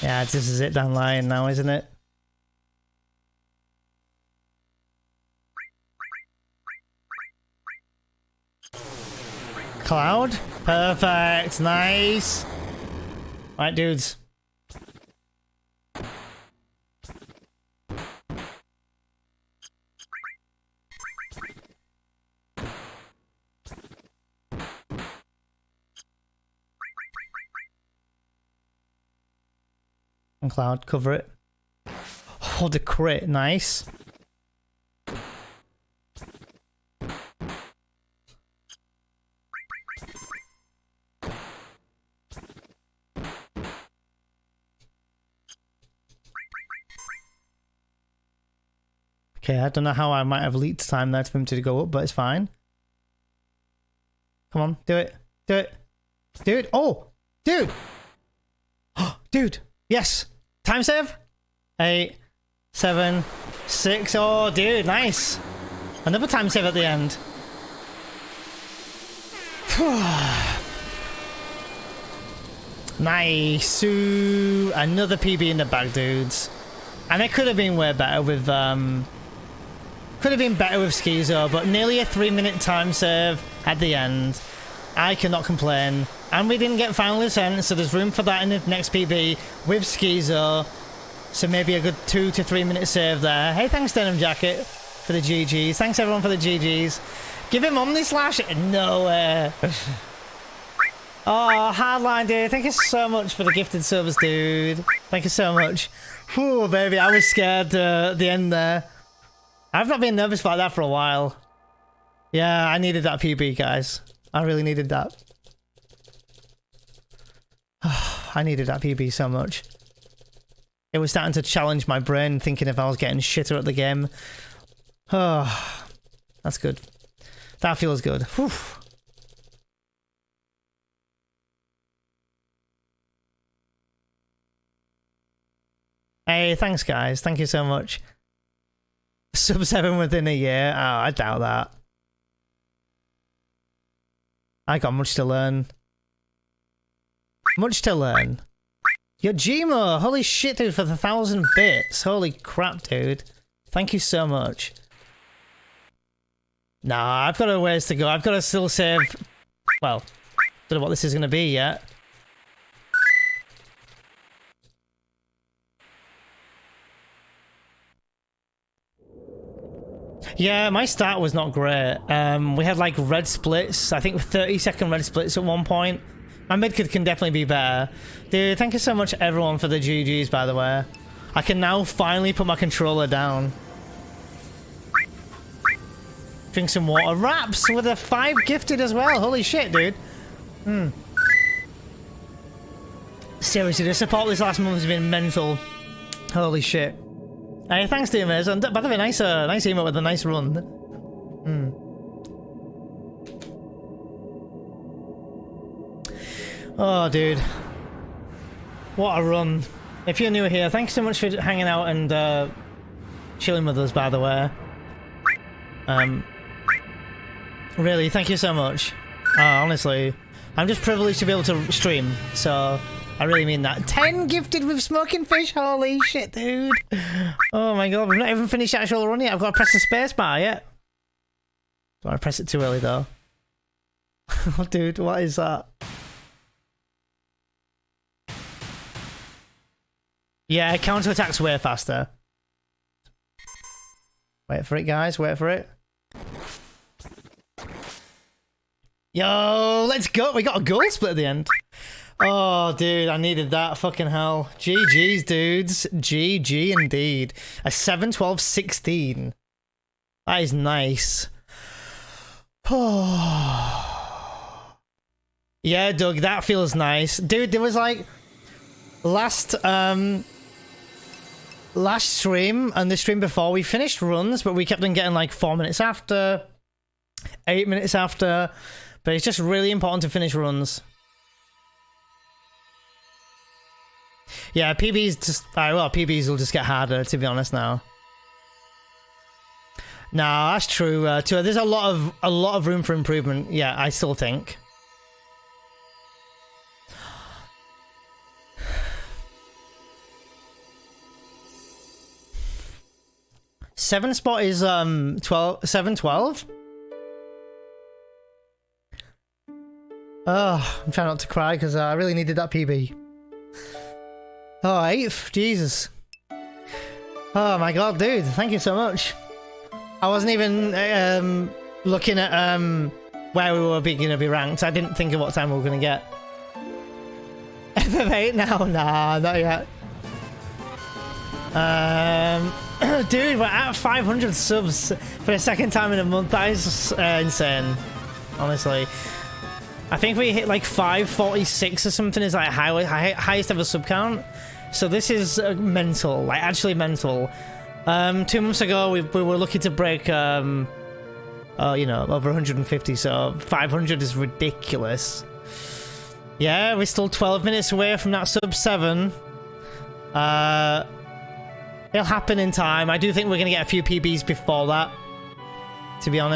Yeah, this is it down line now, isn't it? Cloud? Perfect. Nice. Right, dudes. And Cloud, cover it. Oh, the crit. Nice. Okay, I don't know how I might have leaked time there for him to go up, but it's fine. Come on, do it. Do it. Dude. Oh, dude. Dude. Yes. Time save. 8, 7, 6. Oh, dude. Nice. Another time save at the end. Nice. Ooh, another PB in the bag, dudes. And it could have been way better with could have been better with Schizo, but nearly a 3-minute time save at the end. I cannot complain. And we didn't get final ascent, so there's room for that in the next PB with Schizo. So maybe a good 2 to 3 minute save there. Hey, thanks Denim Jacket for the GGs. Thanks everyone for the GGs. Give him Omni Slash. No way. Oh, Hardline dude. Thank you so much for the gifted subs, dude. Thank you so much. Whew, baby. I was scared at the end there. I've not been nervous like that for a while. Yeah, I needed that PB, guys. I really needed that. I needed that PB so much. It was starting to challenge my brain, thinking if I was getting shitter at the game. Oh, that's good. That feels good. Whew. Hey, thanks guys. Thank you so much. Sub 7 within a year? Oh, I doubt that. I got much to learn. Much to learn. Yo, Gmo! Holy shit, dude, for the 1,000 bits. Holy crap, dude. Thank you so much. Nah, I've got a ways to go. I've got to still save... Well, don't know what this is going to be yet. Yeah, my start was not great. We had like red splits. I think 30-second red splits at one point. My mid can definitely be better. Dude, thank you so much everyone for the GGs, by the way. I can now finally put my controller down. Drink some water. Raps with a 5 gifted as well. Holy shit, dude. Seriously, the support this last month has been mental. Holy shit. Hey, thanks, Demers. And by the way, nice email with a nice run. Oh, dude. What a run. If you're new here, thanks so much for hanging out and chilling with us, by the way. Really, thank you so much. Honestly, I'm just privileged to be able to stream, so I really mean that. 10 gifted with smoking fish. Holy shit, dude. Oh my god, we've not even finished the actual run yet. I've got to press the space bar yet. Don't want to press it too early, though. Oh, dude, what is that? Yeah, counter-attack's way faster. Wait for it, guys. Wait for it. Yo, let's go. We got a goal split at the end. Oh, dude, I needed that. Fucking hell. GG's, dudes. GG indeed. A 7-12-16. That is nice. Oh. Yeah, Doug, that feels nice. Dude, there was like... Last stream and the stream before, we finished runs, but we kept on getting like 4 minutes after, 8 minutes after. But it's just really important to finish runs. Yeah, PBs just... well, PBs will just get harder, to be honest, now. Nah, that's true. There's a lot of room for improvement. Yeah, I still think. 7 spot is 712. Oh, I'm trying not to cry because I really needed that PB. Oh, 8th, Jesus. Oh my god, dude, thank you so much. I wasn't even looking at where we were going to be ranked. I didn't think of what time we were going to get. FF8 now? Nah, not yet. Dude, we're at 500 subs for the second time in a month. That is insane, honestly. I think we hit like 546 or something is like highest ever sub count. So this is mental, like actually mental. 2 months ago we were looking to break you know, over 150, so 500 is ridiculous. Yeah, we're still 12 minutes away from that sub 7. It'll happen in time. I do think we're gonna get a few PBs before that, to be honest.